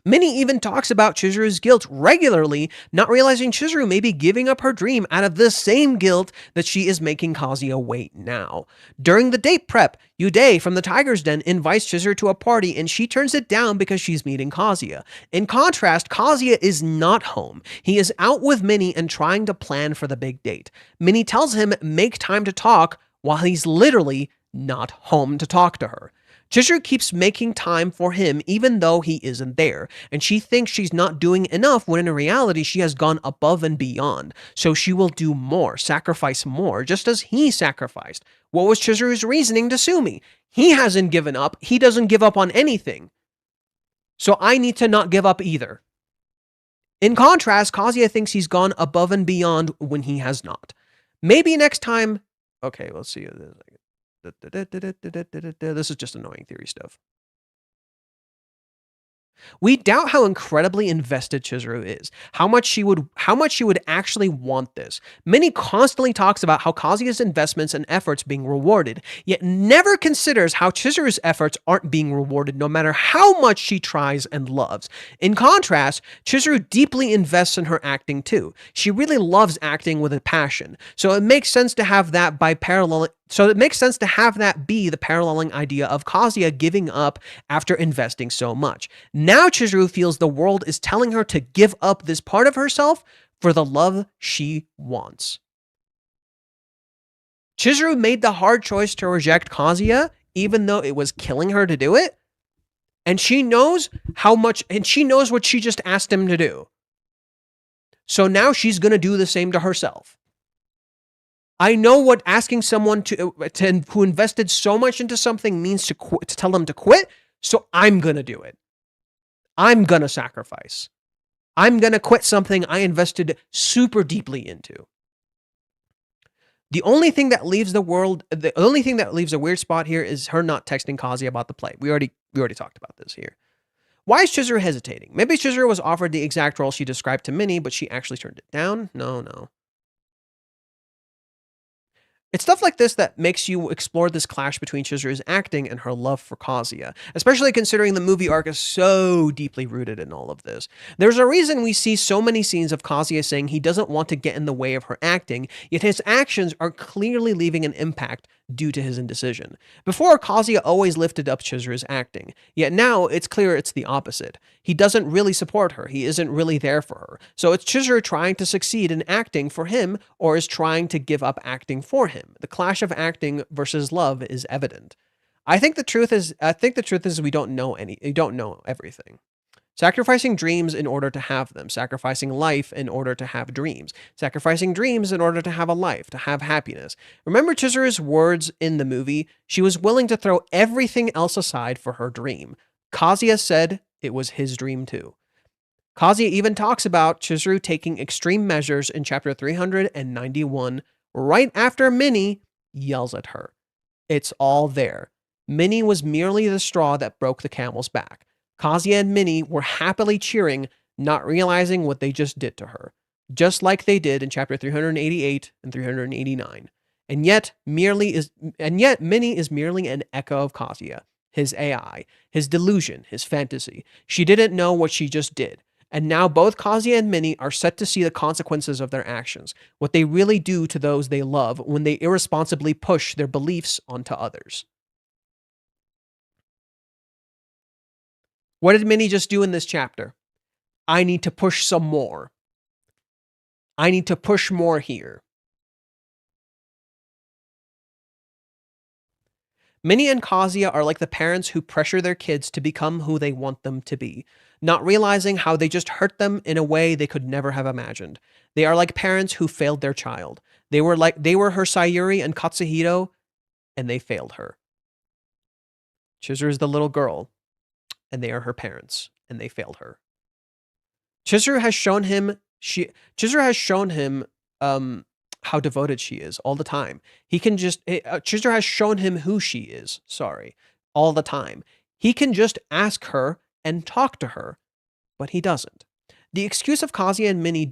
Minnie even talks about Chizuru's guilt regularly, not realizing Chizuru may be giving up her dream out of the same guilt that she is making Kazuya wait now. During the date prep, Yude from the Tiger's Den invites Chizuru to a party and she turns it down because she's meeting Kazuya. In contrast, Kazuya is not home. He is out with Minnie and trying to plan for the big date. Minnie tells him make time to talk while he's literally not home to talk to her. Chizuru keeps making time for him even though he isn't there, and she thinks she's not doing enough when in reality she has gone above and beyond, so she will do more, sacrifice more, just as he sacrificed. What was Chizuru's reasoning to Sumi? He hasn't given up, he doesn't give up on anything, so I need to not give up either. In contrast, Kazuya thinks he's gone above and beyond when he has not. Maybe next time... Okay, let's see. This is just annoying theory stuff. We doubt how incredibly invested Chizuru is, how much she would actually want this. Minnie constantly talks about how Kazuya's investments and efforts being rewarded, yet never considers how Chizuru's efforts aren't being rewarded no matter how much she tries and loves. In contrast, Chizuru deeply invests in her acting too. She really loves acting with a passion, so it makes sense to have that be the paralleling idea of Kazuya giving up after investing so much. Now Chizuru feels the world is telling her to give up this part of herself for the love she wants. Chizuru made the hard choice to reject Kazuya, even though it was killing her to do it. And she knows what she just asked him to do. So now she's going to do the same to herself. I know what asking someone who invested so much into something means to tell them to quit, so I'm going to do it. I'm going to sacrifice. I'm going to quit something I invested super deeply into. The only thing that leaves a weird spot here is her not texting Kazuya about the play. We already talked about this here. Why is Chizuru hesitating? Maybe Chizuru was offered the exact role she described to Minnie, but she actually turned it down? No. It's stuff like this that makes you explore this clash between Chizuru's acting and her love for Kazuya, especially considering the movie arc is so deeply rooted in all of this. There's a reason we see so many scenes of Kazuya saying he doesn't want to get in the way of her acting, yet his actions are clearly leaving an impact due to his indecision. Before, Kazuya always lifted up Chizuru's acting, yet now it's clear it's the opposite. He doesn't really support her, he isn't really there for her. So it's Chizuru trying to succeed in acting for him, or is trying to give up acting for him. The clash of acting versus love is evident. I think the truth is we don't know everything. Sacrificing dreams in order to have them, sacrificing life in order to have dreams, sacrificing dreams in order to have a life, to have happiness. Remember Chizuru's words in the movie? She was willing to throw everything else aside for her dream. Kazuya said it was his dream too. Kazuya even talks about Chizuru taking extreme measures in chapter 391, right after Minnie yells at her. It's all there. Minnie was merely the straw that broke the camel's back. Kazuya and Minnie were happily cheering, not realizing what they just did to her, just like they did in chapter 388 and 389. And yet Minnie is merely an echo of Kazuya, his AI, his delusion, his fantasy. She didn't know what she just did. And now both Kazuya and Minnie are set to see the consequences of their actions, what they really do to those they love when they irresponsibly push their beliefs onto others. What did Minnie just do in this chapter? I need to push some more. I need to push more here. Minnie and Kazuya are like the parents who pressure their kids to become who they want them to be, not realizing how they just hurt them in a way they could never have imagined. They are like parents who failed their child. They were her Sayuri and Katsuhito, and they failed her. Chizuru is the little girl, and they are her parents, and they failed her. Chizuru has shown him how devoted she is all the time. Chizuru has shown him who she is, all the time. He can just ask her and talk to her, but he doesn't. The excuse that Kazuya and Minnie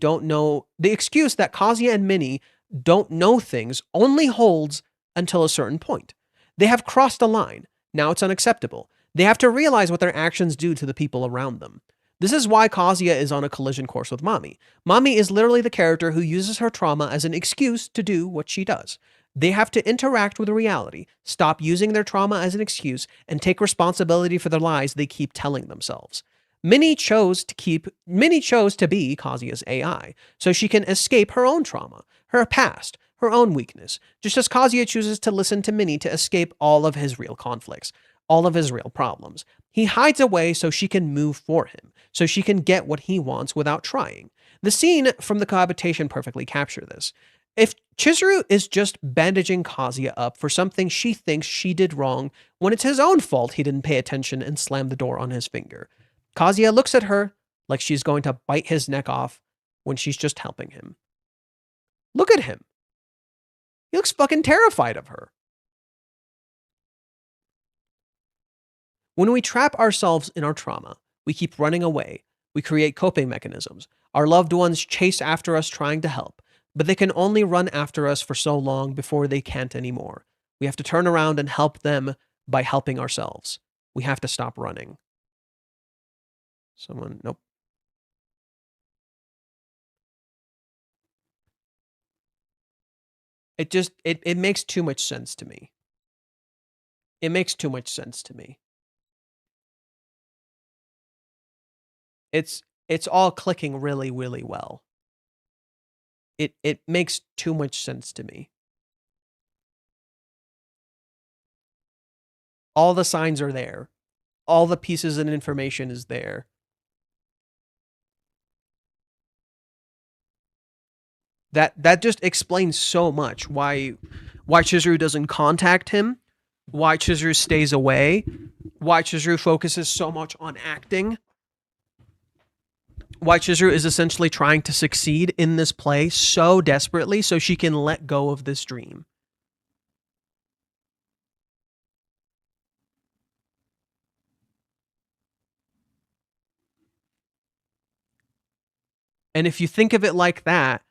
don't know things only holds until a certain point. They have crossed a line. Now it's unacceptable. They have to realize what their actions do to the people around them. This is why Kazuya is on a collision course with Mami. Mami is literally the character who uses her trauma as an excuse to do what she does. They have to interact with reality, stop using their trauma as an excuse, and take responsibility for the lies they keep telling themselves. Minnie chose to be Kazuya's AI, so she can escape her own trauma, her past, her own weakness, just as Kazuya chooses to listen to Minnie to escape all of his real conflicts, all of his real problems. He hides away so she can move for him, so she can get what he wants without trying. The scene from the cohabitation perfectly captures this. If Chizuru is just bandaging Kazuya up for something she thinks she did wrong, when it's his own fault he didn't pay attention and slammed the door on his finger, Kazuya looks at her like she's going to bite his neck off when she's just helping him. Look at him. He looks fucking terrified of her. When we trap ourselves in our trauma, we keep running away. We create coping mechanisms. Our loved ones chase after us trying to help, but they can only run after us for so long before they can't anymore. We have to turn around and help them by helping ourselves. We have to stop running. Nope. It makes too much sense to me. It makes too much sense to me. It's all clicking really, really well. It makes too much sense to me. All the signs are there. All the pieces and information is there. That just explains so much why Chizuru doesn't contact him, why Chizuru stays away, why Chizuru focuses so much on acting, why Chizuru is essentially trying to succeed in this play so desperately so she can let go of this dream. And if you think of it like that,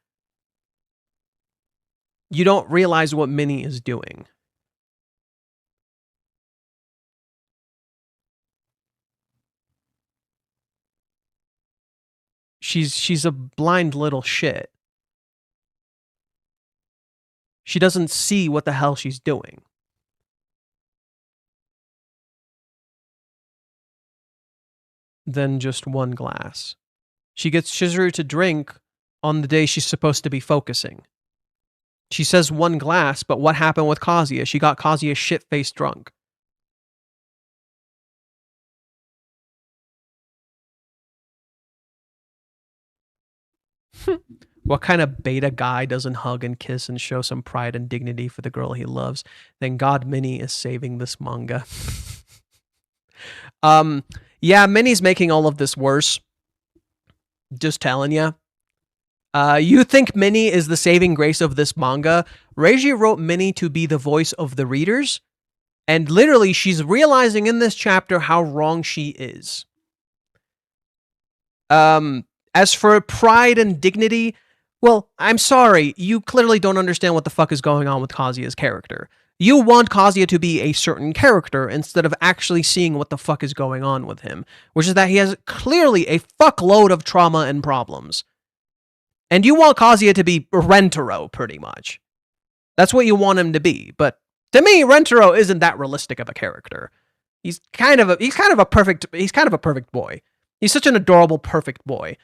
You don't realize what Minnie is doing. She's a blind little shit. She doesn't see what the hell she's doing. Then just one glass. She gets Chizuru to drink on the day she's supposed to be focusing. She says one glass, but what happened with Kazuya? She got Kazuya shit-faced drunk. What kind of beta guy doesn't hug and kiss and show some pride and dignity for the girl he loves? Thank God Minnie is saving this manga. Yeah, Minnie's making all of this worse. Just telling you. You think Minnie is the saving grace of this manga? Reiji wrote Minnie to be the voice of the readers, and literally she's realizing in this chapter how wrong she is. As for pride and dignity, well, I'm sorry, you clearly don't understand what the fuck is going on with Kazuya's character. You want Kazuya to be a certain character instead of actually seeing what the fuck is going on with him, which is that he has clearly a fuckload of trauma and problems. And you want Kazuya to be Rentaro, pretty much. That's what you want him to be. But to me, Rentaro isn't that realistic of a character. He's kind of a perfect boy. He's such an adorable, perfect boy.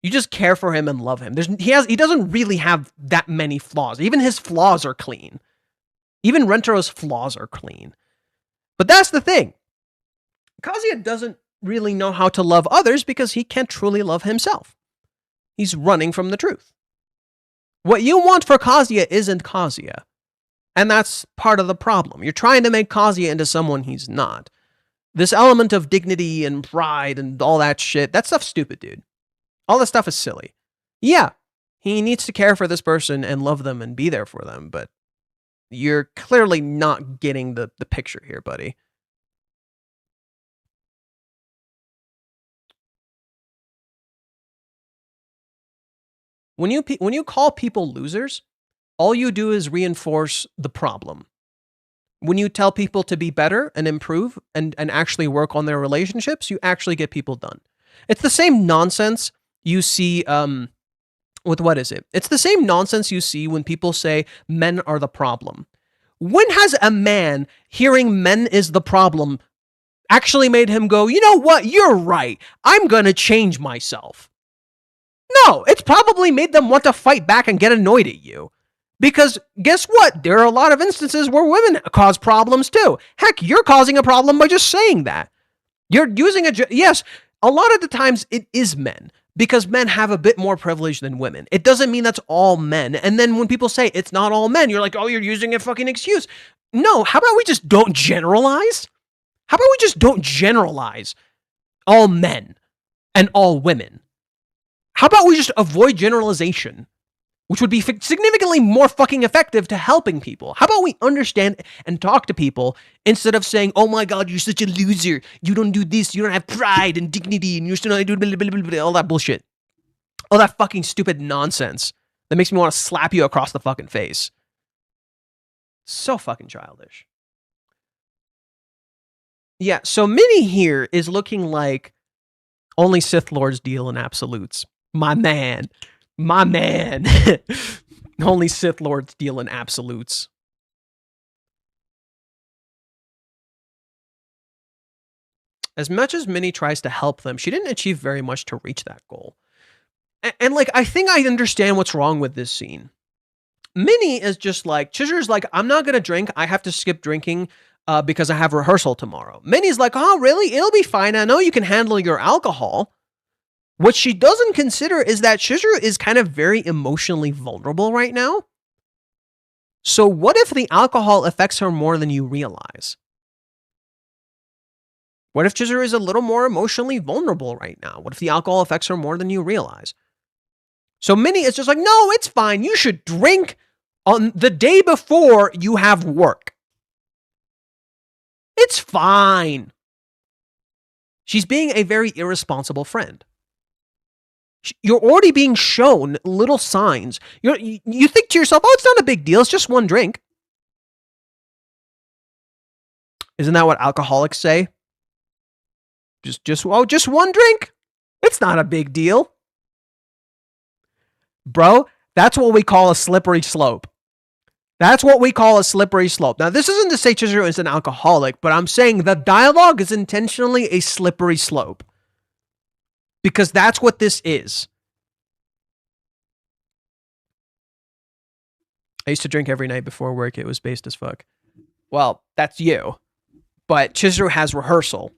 You just care for him and love him. He doesn't really have that many flaws. Even his flaws are clean. Even Rentaro's flaws are clean. But that's the thing. Kazuya doesn't really know how to love others because he can't truly love himself. He's running from the truth. What you want for Kazuya isn't Kazuya. And that's part of the problem. You're trying to make Kazuya into someone he's not. This element of dignity and pride and all that shit, that stuff's stupid, dude. All that stuff is silly. Yeah, he needs to care for this person and love them and be there for them, but you're clearly not getting the picture here, buddy. When you call people losers, all you do is reinforce the problem. When you tell people to be better and improve and actually work on their relationships, you actually get people done. It's the same nonsense you see with what is it? It's the same nonsense you see when people say men are the problem. When has a man hearing men is the problem actually made him go, you know what, you're right, I'm gonna change myself? No, it's probably made them want to fight back and get annoyed at you. Because guess what? There are a lot of instances where women cause problems too. Heck, you're causing a problem by just saying that. You're using yes, a lot of the times it is men. Because men have a bit more privilege than women. It doesn't mean that's all men. And then when people say it's not all men, you're like, oh, you're using a fucking excuse. No, how about we just don't generalize? How about we just don't generalize all men and all women? How about we just avoid generalization, which would be significantly more fucking effective to helping people? How about we understand and talk to people instead of saying, oh my God, you're such a loser. You don't do this. You don't have pride and dignity and you're still not doing all that bullshit. All that fucking stupid nonsense that makes me want to slap you across the fucking face. So fucking childish. Yeah, so Minnie here is looking like only Sith Lords deal in absolutes. My man. My man. Only Sith Lords deal in absolutes. As much as Minnie tries to help them, she didn't achieve very much to reach that goal. And like, I think I understand what's wrong with this scene. Minnie is just like, Chizuru's like, I'm not going to drink. I have to skip drinking because I have rehearsal tomorrow. Minnie's like, oh, really? It'll be fine. I know you can handle your alcohol. What she doesn't consider is that Chizuru is kind of very emotionally vulnerable right now. So what if the alcohol affects her more than you realize? What if Chizuru is a little more emotionally vulnerable right now? What if the alcohol affects her more than you realize? So Minnie is just like, no, it's fine. You should drink on the day before you have work. It's fine. She's being a very irresponsible friend. You're already being shown little signs. You think to yourself, oh, it's not a big deal. It's just one drink. Isn't that what alcoholics say? Just one drink. It's not a big deal. Bro, that's what we call a slippery slope. That's what we call a slippery slope. Now, this isn't to say Chizuru is an alcoholic, but I'm saying the dialogue is intentionally a slippery slope. Because that's what this is. I used to drink every night before work. It was based as fuck. Well, that's you. But Chizuru has rehearsal.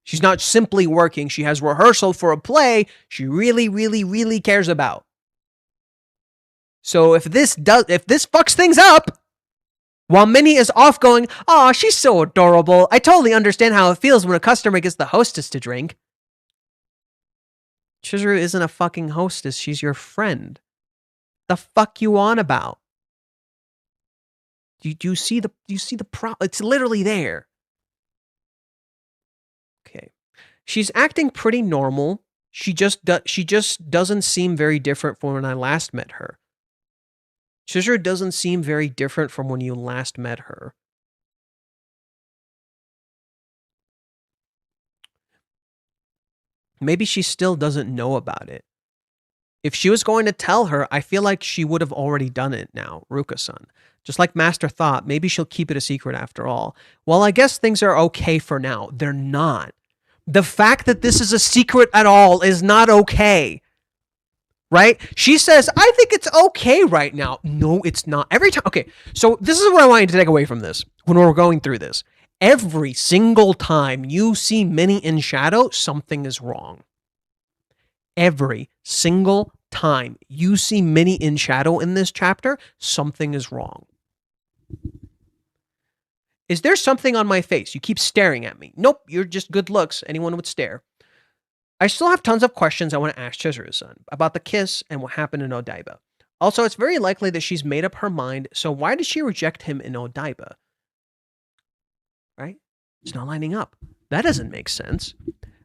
She's not simply working. She has rehearsal for a play she really, really, really cares about. So if this fucks things up, while Minnie is off going, "Aw, she's so adorable. I totally understand how it feels when a customer gets the hostess to drink." Chizuru isn't a fucking hostess. She's your friend. The fuck you on about? Do you see the it's literally there. Okay. She's acting pretty normal. She just doesn't seem very different from when I last met her. Chizuru doesn't seem very different from when you last met her. Maybe she still doesn't know about it. If she was going to tell her, I feel like she would have already done it now, Ruka-san. Just like Master thought, maybe she'll keep it a secret after all. Well, I guess things are okay for now. They're not. The fact that this is a secret at all is not okay. Right? She says, I think it's okay right now. No, it's not. Every time. Okay, so this is what I want you to take away from this when we're going through this. Every single time you see Minnie in shadow, something is wrong. Every single time you see Minnie in shadow in this chapter, something is wrong. Is there something on my face? You keep staring at me. Nope, you're just good looks. Anyone would stare. I still have tons of questions I want to ask Chizuru-san about the kiss and what happened in Odaiba. Also, it's very likely that she's made up her mind, so why did she reject him in Odaiba? Right? It's not lining up. That doesn't make sense.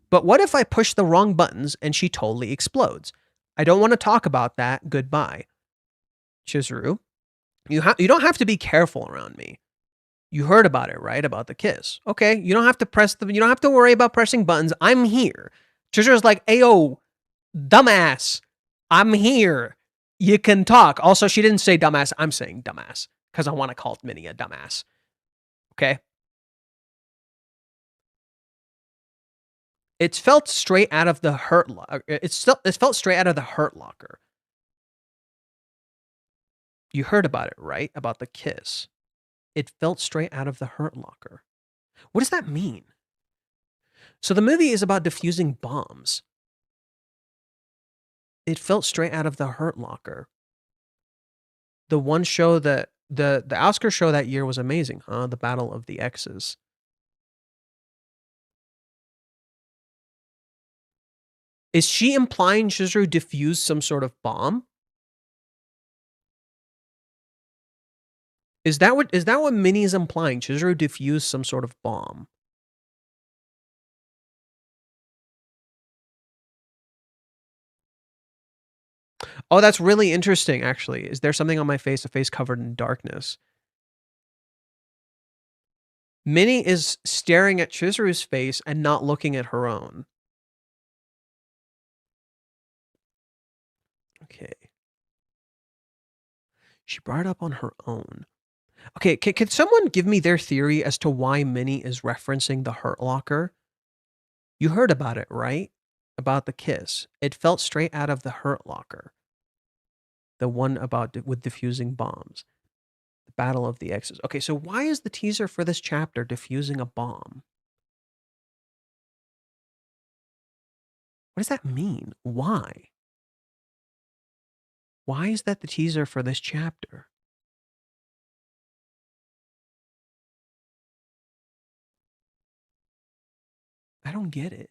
But what if I push the wrong buttons and she totally explodes? I don't want to talk about that. Goodbye. Chizuru, you don't have to be careful around me. You heard about it, right? About the kiss. Okay, you don't have to you don't have to worry about pressing buttons. I'm here. Chizuru's like, "Ayo, dumbass, I'm here. You can talk." Also, she didn't say dumbass. I'm saying dumbass because I want to call Minnie a dumbass. Okay. It's felt straight out of the hurt locker. It's felt straight out of the hurt locker. You heard about it, right? About the kiss. It felt straight out of the hurt locker. What does that mean? So the movie is about defusing bombs. It felt straight out of the hurt locker. The one show that the Oscar show that year was amazing, huh? The Battle of the X's. Is she implying Chizuru defused some sort of bomb? Is that what Minnie is implying? Chizuru defused some sort of bomb. Oh, that's really interesting, actually. Is there something on my face, a face covered in darkness? Minnie is staring at Chizuru's face and not looking at her own. Okay. She brought it up on her own. Okay, can someone give me their theory as to why Minnie is referencing the Hurt Locker? You heard about it, right? About the kiss. It felt straight out of the Hurt Locker. The one with defusing bombs. The Battle of the X's. Okay, so why is the teaser for this chapter defusing a bomb? What does that mean? Why? Why is that the teaser for this chapter? I don't get it.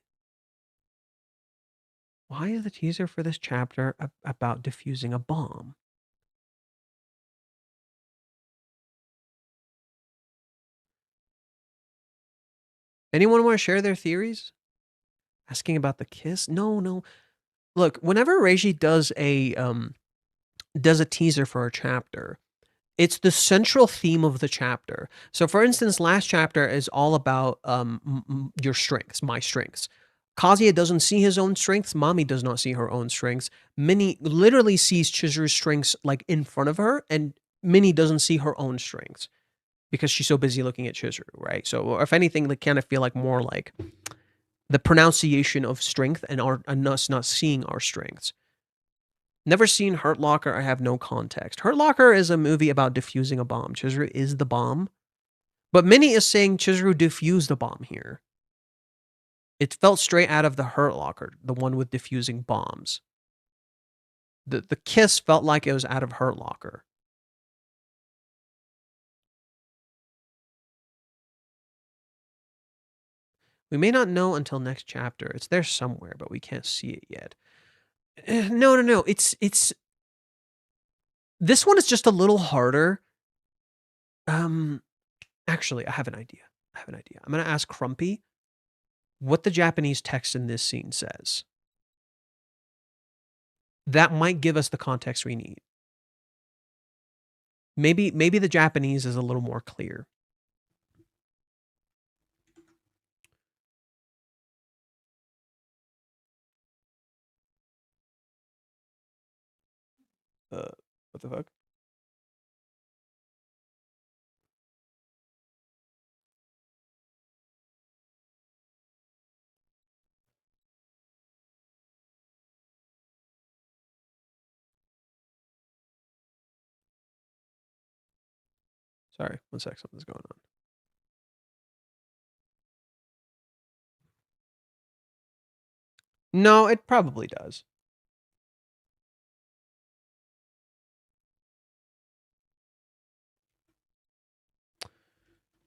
Why is the teaser for this chapter about defusing a bomb? Anyone want to share their theories? Asking about the kiss? No. Look, whenever Reiji does a teaser for a chapter, it's the central theme of the chapter. So, for instance, last chapter is all about your strengths, my strengths. Kazuya doesn't see his own strengths. Mami does not see her own strengths. Minnie literally sees Chizuru's strengths like in front of her, and Minnie doesn't see her own strengths because she's so busy looking at Chizuru, right? So, if anything, they kind of feel like more like the pronunciation of strength and us not seeing our strengths. Never seen Hurt Locker. I have no context. Hurt Locker is a movie about defusing a bomb. Chizuru is the bomb. But Minnie is saying Chizuru defused the bomb here. It felt straight out of the Hurt Locker, the one with defusing bombs. The kiss felt like it was out of Hurt Locker. We may not know until next chapter. It's there somewhere, but we can't see it yet. No. It's this one is just a little harder. Actually, I have an idea. I'm gonna ask Crumpy what the Japanese text in this scene says. That might give us the context we need. Maybe the Japanese is a little more clear. What the fuck? Sorry, one sec, something's going on. No, it probably does.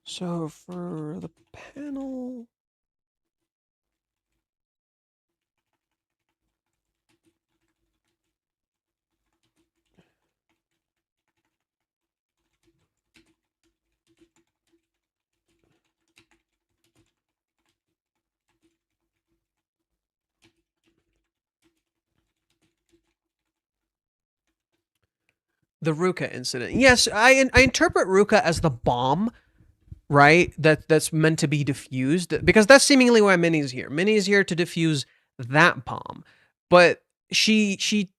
So for the panel... The Ruka incident. Yes, I interpret Ruka as the bomb, right? That's meant to be diffused, because that's seemingly why Minnie's here. Minnie's here to diffuse that bomb, but she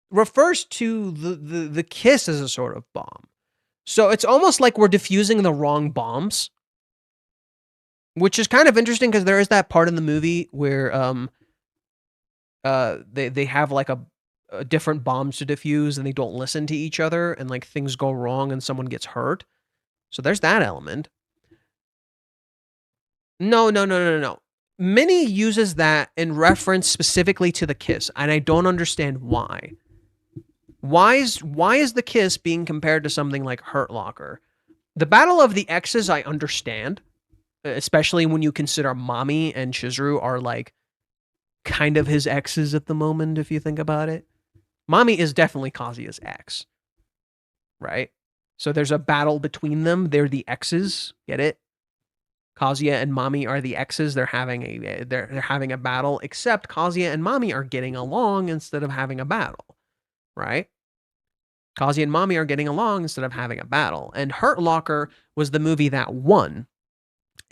refers to the kiss as a sort of bomb. So it's almost like we're diffusing the wrong bombs, which is kind of interesting because there is that part in the movie where they have like a different bombs to defuse and they don't listen to each other and like things go wrong and someone gets hurt. So there's that element. No. Minnie uses that in reference specifically to the kiss, and I don't understand why. Why is the kiss being compared to something like Hurt Locker? The Battle of the Exes I understand, especially when you consider Mami and Chizuru are like kind of his exes at the moment, if you think about it. Mami is definitely Kazuya's ex, right? So there's a battle between them. They're the exes. Get it? Kazuya and Mami are the exes. They're having a battle, except Kazuya and Mami are getting along instead of having a battle, right? Kazuya and Mami are getting along instead of having a battle. And Hurt Locker was the movie that won.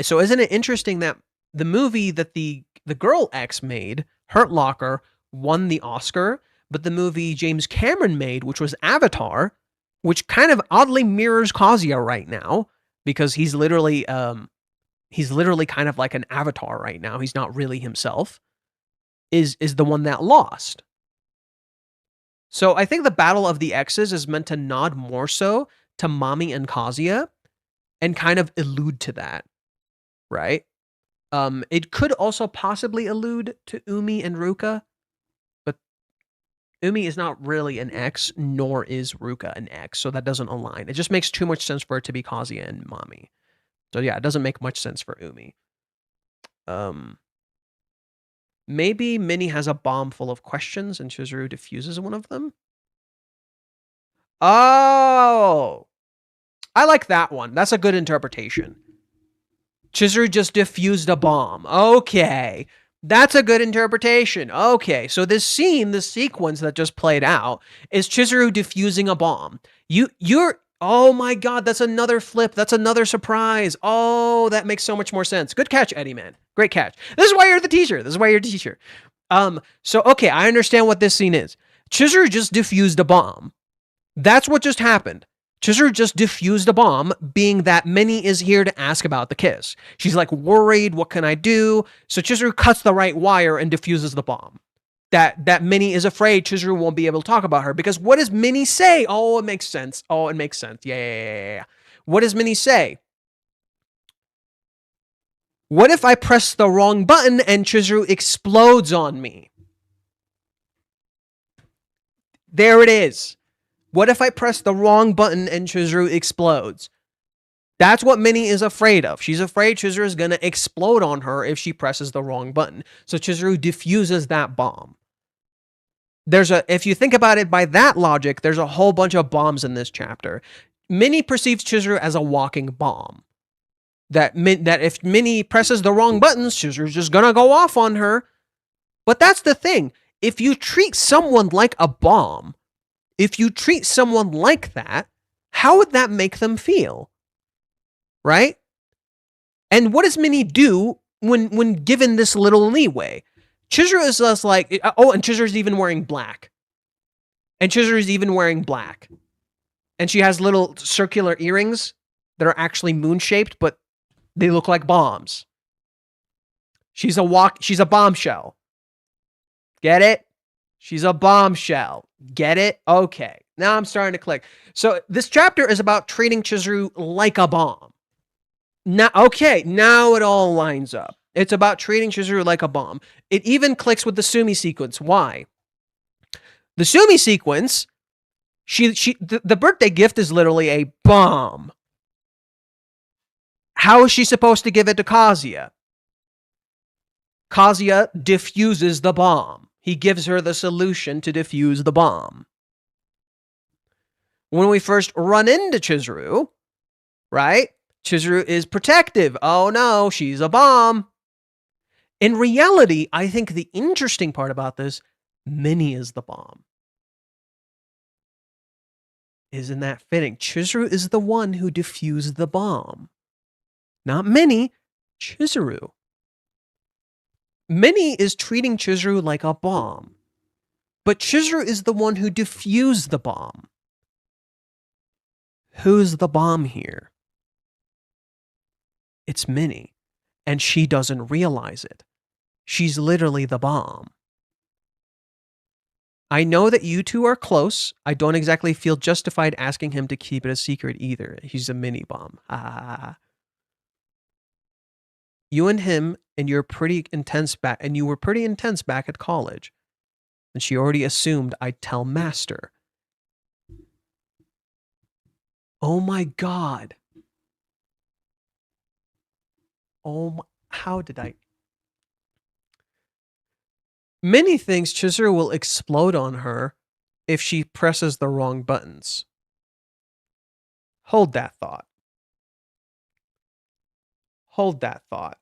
So isn't it interesting that the movie that the girl ex made, Hurt Locker, won the Oscar, but the movie James Cameron made, which was Avatar, which kind of oddly mirrors Kazuya right now, because he's literally kind of like an avatar right now. He's not really himself. Is the one that lost. So I think the Battle of the Exes is meant to nod more so to Mami and Kazuya and kind of allude to that, right? It could also possibly allude to Umi and Ruka, but Umi is not really an ex, nor is Ruka an ex, so that doesn't align. It just makes too much sense for it to be Kazuya and Mami. So yeah, it doesn't make much sense for Umi. Maybe Minnie has a bomb full of questions and Chizuru diffuses one of them. Oh, I like that one. That's a good interpretation. Chizuru just diffused a bomb. Okay. That's a good interpretation. Okay, so this scene, this sequence that just played out is Chizuru defusing a bomb. You're oh my god, that's another flip. That's another surprise. Oh, that makes so much more sense. Good catch, Eddie, man. Great catch. This is why you're the teacher. This is why you're the teacher. So okay, I understand what this scene is. Chizuru just defused a bomb. That's what just happened. Chizuru just diffused a bomb, being that Minnie is here to ask about the kiss. She's like worried, what can I do? So Chizuru cuts the right wire and diffuses the bomb. That Minnie is afraid Chizuru won't be able to talk about her, because what does Minnie say? Oh, it makes sense. Oh, it makes sense. Yeah. What does Minnie say? What if I press the wrong button and Chizuru explodes on me? There it is. What if I press the wrong button and Chizuru explodes? That's what Minnie is afraid of. She's afraid Chizuru is going to explode on her if she presses the wrong button. So Chizuru diffuses that bomb. If you think about it by that logic, there's a whole bunch of bombs in this chapter. Minnie perceives Chizuru as a walking bomb. That if Minnie presses the wrong buttons, Chizuru's just going to go off on her. But that's the thing. If you treat someone like a bomb, if you treat someone like that, how would that make them feel? Right? And what does Minnie do when given this little leeway? Chizuru is just like, oh, and Chizuru's even wearing black. And Chizuru's even wearing black. And she has little circular earrings that are actually moon-shaped, but they look like bombs. She's a bombshell. Get it? She's a bombshell. Get it? Okay. Now I'm starting to click. So this chapter is about treating Chizuru like a bomb. Now it all lines up. It's about treating Chizuru like a bomb. It even clicks with the Sumi sequence. Why? The Sumi sequence, the birthday gift is literally a bomb. How is she supposed to give it to Kazuya? Kazuya diffuses the bomb. He gives her the solution to defuse the bomb. When we first run into Chizuru, right? Chizuru is protective. Oh no, she's a bomb. In reality, I think the interesting part about this, Minnie is the bomb. Isn't that fitting? Chizuru is the one who defused the bomb. Not Minnie, Chizuru. Minnie is treating Chizuru like a bomb. But Chizuru is the one who defused the bomb. Who's the bomb here? It's Minnie. And she doesn't realize it. She's literally the bomb. I know that you two are close. I don't exactly feel justified asking him to keep it a secret either. He's a mini bomb. You and him and you were pretty intense back at college. And she already assumed I'd tell Master. Oh my god. How did I? Minnie thinks Chizuru will explode on her if she presses the wrong buttons. Hold that thought. Hold that thought.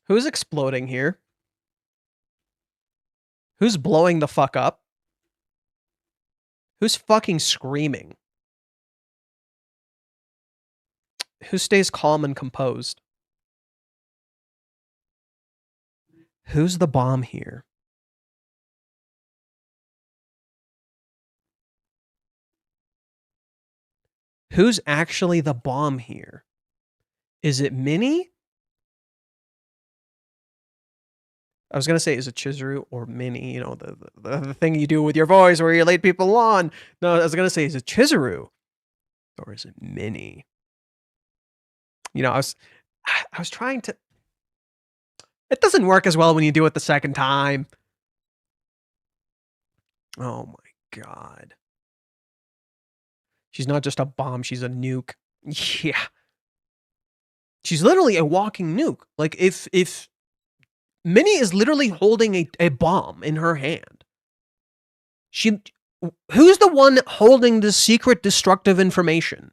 Who's exploding here? Who's blowing the fuck up? Who's fucking screaming? Who stays calm and composed? Who's the bomb here? Who's actually the bomb here? Is it Minnie? I was going to say, is it Chizuru or Minnie? You know, the thing you do with your voice where you lead people on. No, I was going to say, is it Chizuru? Or is it Minnie? You know, I was trying to... It doesn't work as well when you do it the second time. Oh my god. She's not just a bomb, she's a nuke. Yeah. She's literally a walking nuke. Like, if Minnie is literally holding a bomb in her hand. Who's the one holding the secret destructive information?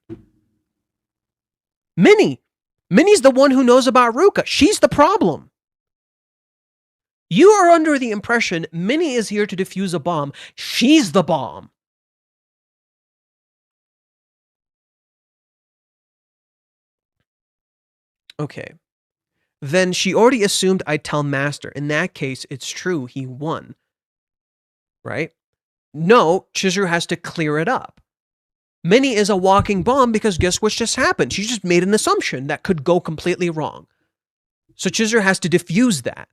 Minnie. Minnie's the one who knows about Ruka. She's the problem. You are under the impression Minnie is here to defuse a bomb. She's the bomb. Okay. Then she already assumed I'd tell Master. In that case, it's true. He won. Right? No, Chizuru has to clear it up. Minnie is a walking bomb because guess what just happened? She just made an assumption that could go completely wrong. So Chizuru has to diffuse that.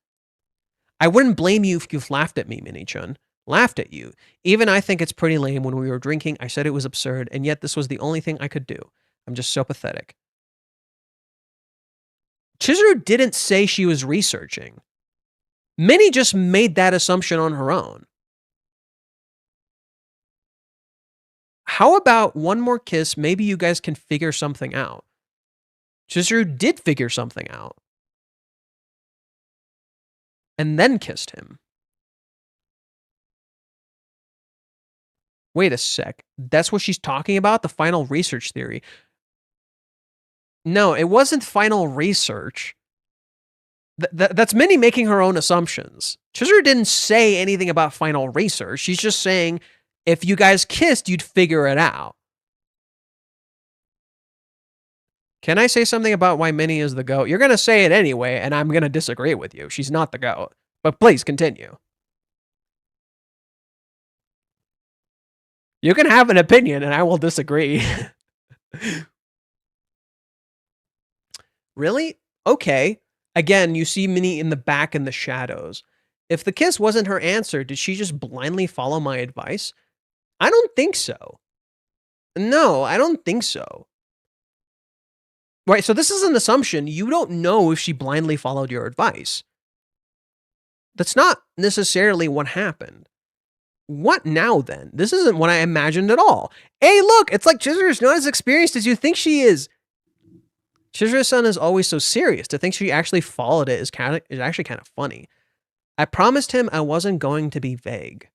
I wouldn't blame you if you've laughed at me, Minnie-chun. Laughed at you. Even I think it's pretty lame. When we were drinking, I said it was absurd, and yet this was the only thing I could do. I'm just so pathetic. Chizuru didn't say she was researching. Minnie just made that assumption on her own. How about one more kiss? Maybe you guys can figure something out. Chizuru did figure something out. And then kissed him. Wait a sec. That's what she's talking about? The final research theory. No, it wasn't final research. That's Minnie making her own assumptions. Chizuru didn't say anything about final research. She's just saying, if you guys kissed, you'd figure it out. Can I say something about why Minnie is the GOAT? You're going to say it anyway, and I'm going to disagree with you. She's not the GOAT. But please continue. You can have an opinion, and I will disagree. Really? Okay. Again, you see Minnie in the back in the shadows. If the kiss wasn't her answer, did she just blindly follow my advice? I don't think so. No, I don't think so. Right, so this is an assumption. You don't know if she blindly followed your advice. That's not necessarily what happened. What now, then? This isn't what I imagined at all. Hey, look, it's like Chizuru's not as experienced as you think she is. Chizuru-san is always so serious. To think she actually followed it is actually kind of funny. I promised him I wasn't going to be vague.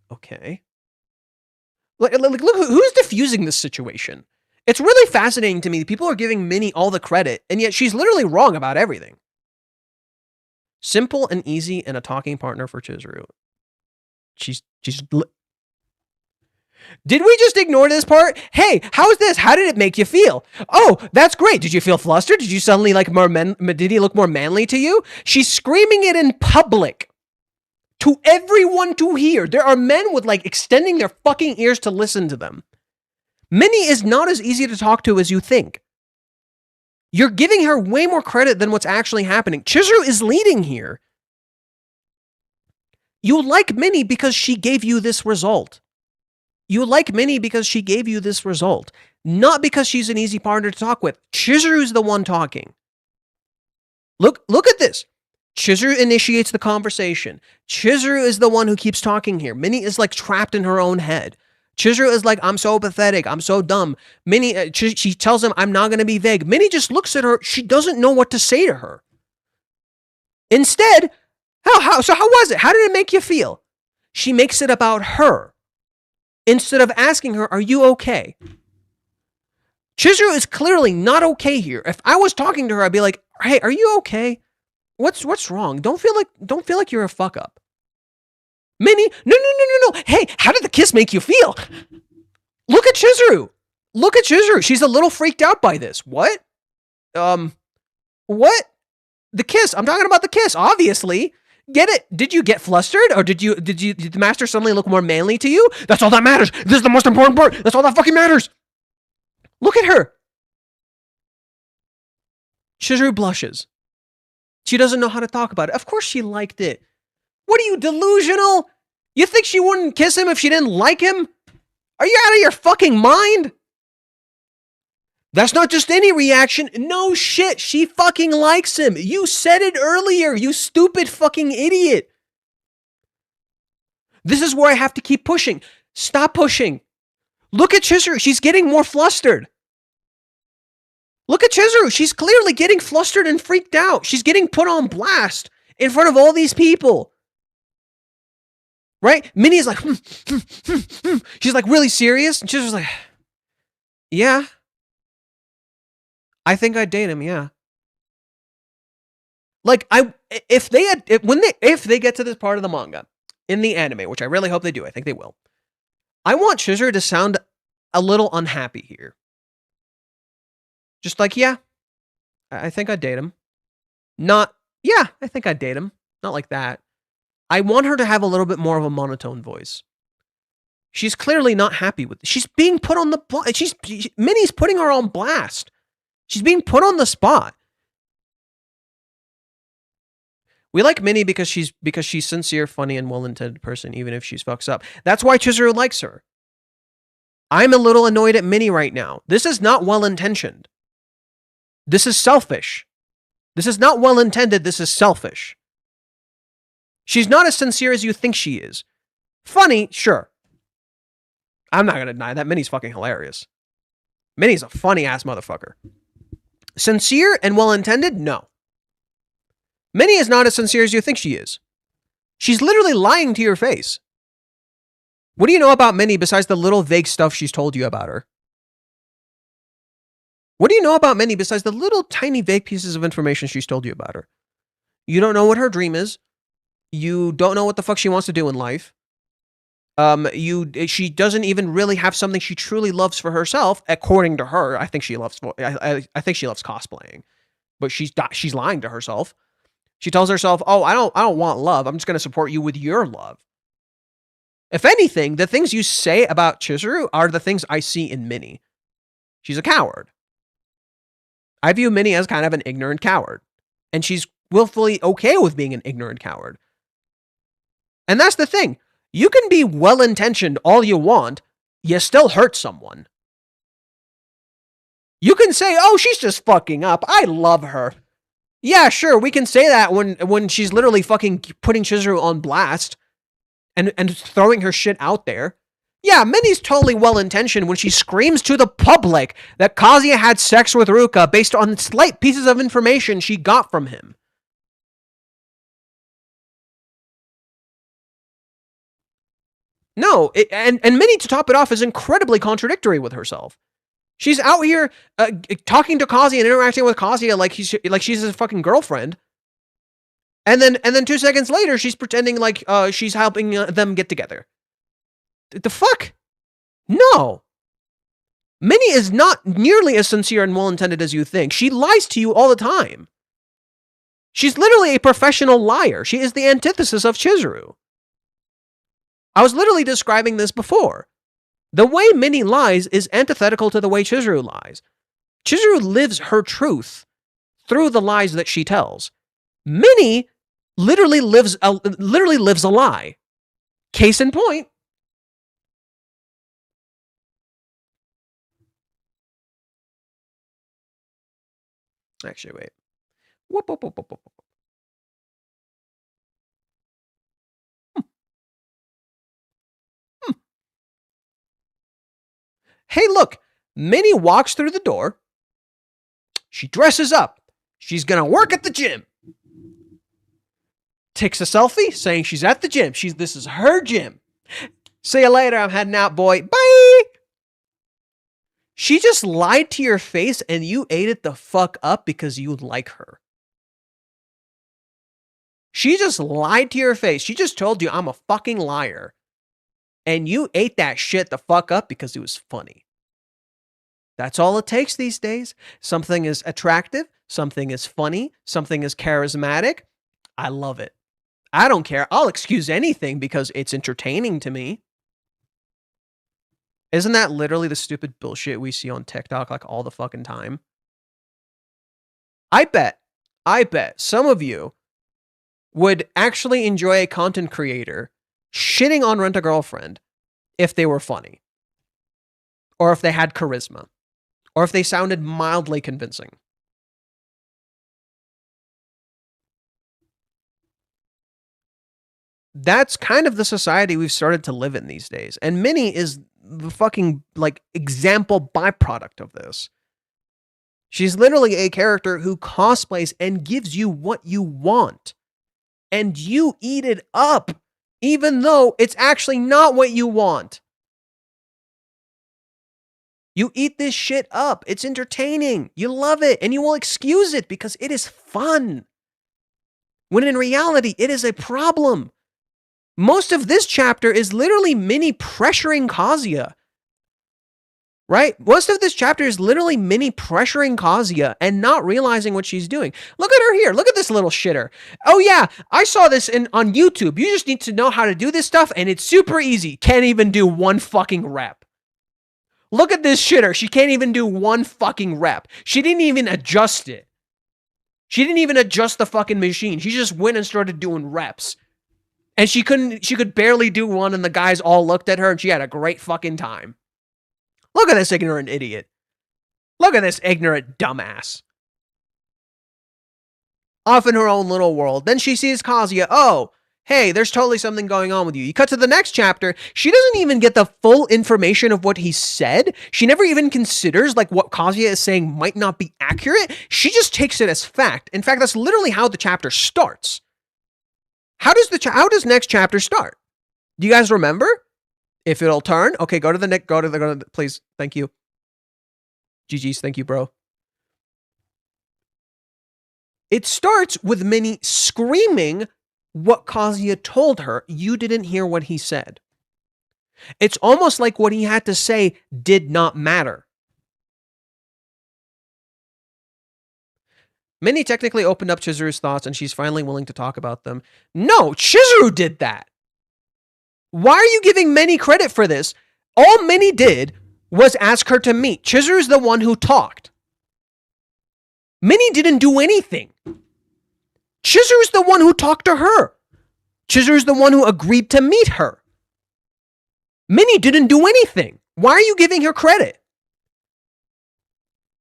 Okay. Look, who's diffusing this situation? It's really fascinating to me. People are giving Minnie all the credit, and yet she's literally wrong about everything. Simple and easy and a talking partner for Chizuru. Did we just ignore this part? Hey, how's this? How did it make you feel? Oh, that's great. Did you feel flustered? Did you suddenly like did he look more manly to you? She's screaming it in public to everyone to hear. There are men with like extending their fucking ears to listen to them. Minnie is not as easy to talk to as you think. You're giving her way more credit than what's actually happening. Chizuru is leading here. You like Minnie because she gave you this result. You like Minnie because she gave you this result. Not because she's an easy partner to talk with. Chizuru's the one talking. Look at this. Chizuru initiates the conversation. Chizuru is the one who keeps talking here. Minnie is like trapped in her own head. Chizuru is like, I'm so pathetic. I'm so dumb. Minnie, she tells him, I'm not going to be vague. Minnie just looks at her. She doesn't know what to say to her. Instead, how was it? How did it make you feel? She makes it about her. Instead of asking her, are you okay? Chizuru is clearly not okay here. If I was talking to her, I'd be like, hey, are you okay? What's wrong? Don't feel like you're a fuck up. Minnie, no. Hey, how did the kiss make you feel? Look at Chizuru. Look at Chizuru. She's a little freaked out by this. What? What? The kiss. I'm talking about the kiss, obviously. Get it? Did you get flustered? Or did the master suddenly look more manly to you? That's all that matters. This is the most important part. That's all that fucking matters. Look at her. Chizuru blushes. She doesn't know how to talk about it. Of course she liked it. What are you, delusional? You think she wouldn't kiss him if she didn't like him? Are you out of your fucking mind? That's not just any reaction. No shit, she fucking likes him. You said it earlier, you stupid fucking idiot. This is where I have to keep pushing. Stop pushing. Look at Chizuru, she's getting more flustered. Look at Chizuru, she's clearly getting flustered and freaked out. She's getting put on blast. in front of all these people. Right? Minnie is like, she's like really serious. And she's just like, yeah. I think I'd date him, yeah. Like, if they get to this part of the manga in the anime, which I really hope they do, I think they will. I want Chizuru to sound a little unhappy here. Just like, yeah, I think I'd date him. Not, yeah, I think I'd date him. Not like that. I want her to have a little bit more of a monotone voice. She's clearly not happy with it. She's being put on the Minnie's putting her on blast. She's being put on the spot. We like Minnie because she's sincere, funny, and well-intended person, even if she's fucks up. That's why Chizuru likes her. I'm a little annoyed at Minnie right now. This is not well-intentioned. This is selfish. This is not well-intended. This is selfish. She's not as sincere as you think she is. Funny, sure. I'm not going to deny that. Minnie's fucking hilarious. Minnie's a funny-ass motherfucker. Sincere and well-intended? No. Minnie is not as sincere as you think she is. She's literally lying to your face. What do you know about Minnie besides the little vague stuff she's told you about her? What do you know about Minnie besides the little tiny vague pieces of information she's told you about her? You don't know what her dream is. You don't know what the fuck she wants to do in life. She doesn't even really have something she truly loves for herself, according to her. I think she loves cosplaying, but she's lying to herself. She tells herself, "Oh, I don't want love. I'm just going to support you with your love." If anything, the things you say about Chizuru are the things I see in Minnie. She's a coward. I view Minnie as kind of an ignorant coward, and she's willfully okay with being an ignorant coward. And that's the thing. You can be well-intentioned all you want, you still hurt someone. You can say, "Oh, she's just fucking up. I love her." Yeah, sure, we can say that when she's literally fucking putting Chizuru on blast and throwing her shit out there. Yeah, Minnie's totally well-intentioned when she screams to the public that Kazuya had sex with Ruka based on slight pieces of information she got from him. No, and Minnie, to top it off, is incredibly contradictory with herself. She's out here talking to Kazuya and interacting with Kazuya like she's his fucking girlfriend. And then 2 seconds later, she's pretending like she's helping them get together. The fuck? No. Minnie is not nearly as sincere and well-intended as you think. She lies to you all the time. She's literally a professional liar. She is the antithesis of Chizuru. I was literally describing this before. The way Minnie lies is antithetical to the way Chizuru lies. Chizuru lives her truth through the lies that she tells. Minnie literally lives a lie. Case in point. Actually, wait. Whoop. Hey, look, Minnie walks through the door. She dresses up. She's going to work at the gym. Takes a selfie saying she's at the gym. This is her gym. See you later. I'm heading out, boy. Bye. She just lied to your face and you ate it the fuck up because you like her. She just lied to your face. She just told you I'm a fucking liar. And you ate that shit the fuck up because it was funny. That's all it takes these days. Something is attractive. Something is funny. Something is charismatic. I love it. I don't care. I'll excuse anything because it's entertaining to me. Isn't that literally the stupid bullshit we see on TikTok like all the fucking time? I bet some of you would actually enjoy a content creator shitting on Rent-A-Girlfriend if they were funny, or if they had charisma, or if they sounded mildly convincing. That's kind of the society we've started to live in these days. And Minnie is the fucking, example byproduct of this. She's literally a character who cosplays and gives you what you want. and you eat it up, even though it's actually not what you want. You eat this shit up. It's entertaining. You love it, and you will excuse it because it is fun. When in reality, it is a problem. Most of this chapter is literally Minnie pressuring Kazuya. Right? Most of this chapter is literally Minnie pressuring Kazuya and not realizing what she's doing. Look at her here. Look at this little shitter. Oh yeah, I saw this on YouTube. You just need to know how to do this stuff, and it's super easy. Can't even do one fucking rep. Look at this shitter. She can't even do one fucking rep. She didn't even adjust it. She didn't even adjust the fucking machine. She just went and started doing reps. And she could barely do one, and the guys all looked at her, and she had a great fucking time. Look at this ignorant idiot. Look at this ignorant dumbass. Off in her own little world. Then she sees Kazuya. Oh, hey, there's totally something going on with you. You cut to the next chapter. She doesn't even get the full information of what he said. She never even considers like what Kazuya is saying might not be accurate. She just takes it as fact. In fact, that's literally how the chapter starts. How does next chapter start? Do you guys remember? If it'll turn, okay, go to the please. Thank you. GG's, thank you, bro. It starts with Minnie screaming what Kazuya told her. You didn't hear what he said. It's almost like what he had to say did not matter. Minnie technically opened up Chizuru's thoughts, and she's finally willing to talk about them. No, Chizuru did that. Why are you giving Minnie credit for this? All Minnie did was ask her to meet. Chizuru's the one who talked. Minnie didn't do anything. Chizuru's the one who talked to her. Chizuru's the one who agreed to meet her. Minnie didn't do anything. Why are you giving her credit?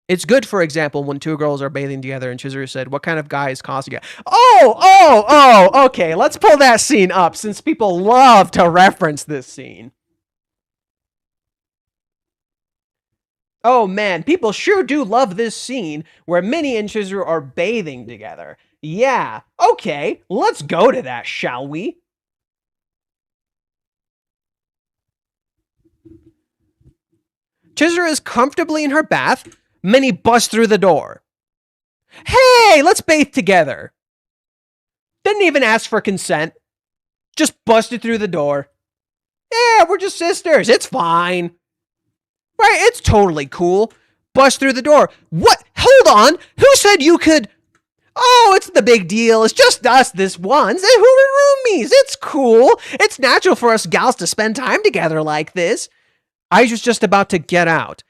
It's good, for example, when two girls are bathing together and Chizuru said, what kind of guy is Kazuya? Oh, okay, let's pull that scene up since people love to reference this scene. Oh man, people sure do love this scene where Minnie and Chizuru are bathing together. Yeah, okay, let's go to that, shall we? Chizuru is comfortably in her bath. Minnie busts through the door. Hey, let's bathe together. Didn't even ask for consent. Just busted through the door. Yeah, we're just sisters. It's fine. Right, it's totally cool. Bust through the door. What? Hold on. Who said you could... Oh, it's the big deal. It's just us this once. And who are roomies? It's cool. It's natural for us gals to spend time together like this. I was just about to get out.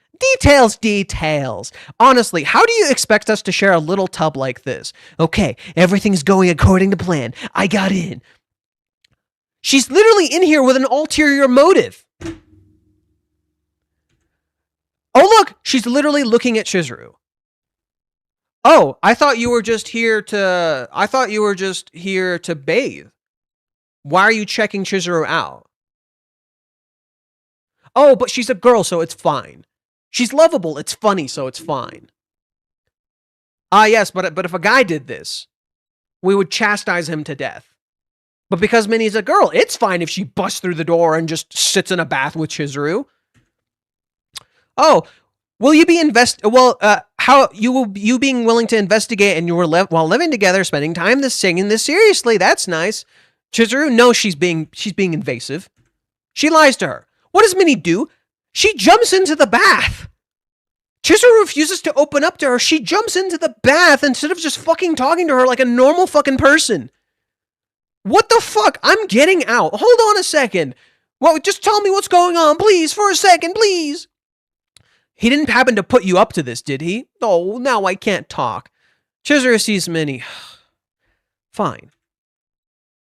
Details. Honestly, how do you expect us to share a little tub like this? Okay, everything's going according to plan. I got in. She's literally in here with an ulterior motive. Oh, look, she's literally looking at Chizuru. Oh, I thought you were just here to bathe. Why are you checking Chizuru out? Oh, but she's a girl, so it's fine. She's lovable, it's funny, so it's fine. Yes, but if a guy did this, we would chastise him to death. But because Minnie's a girl, it's fine if she busts through the door and just sits in a bath with Chizuru. Oh, will you be you being willing to investigate and you were while living together, spending time singing this seriously? That's nice. Chizuru, no, she's being invasive. She lies to her. What does Minnie do? She jumps into the bath. Chizuru refuses to open up to her. She jumps into the bath instead of just fucking talking to her like a normal fucking person. What the fuck? I'm getting out. Hold on a second. Well, just tell me what's going on, please, for a second, please. He didn't happen to put you up to this, did he? Oh, now I can't talk. Chizuru sees Minnie. Fine.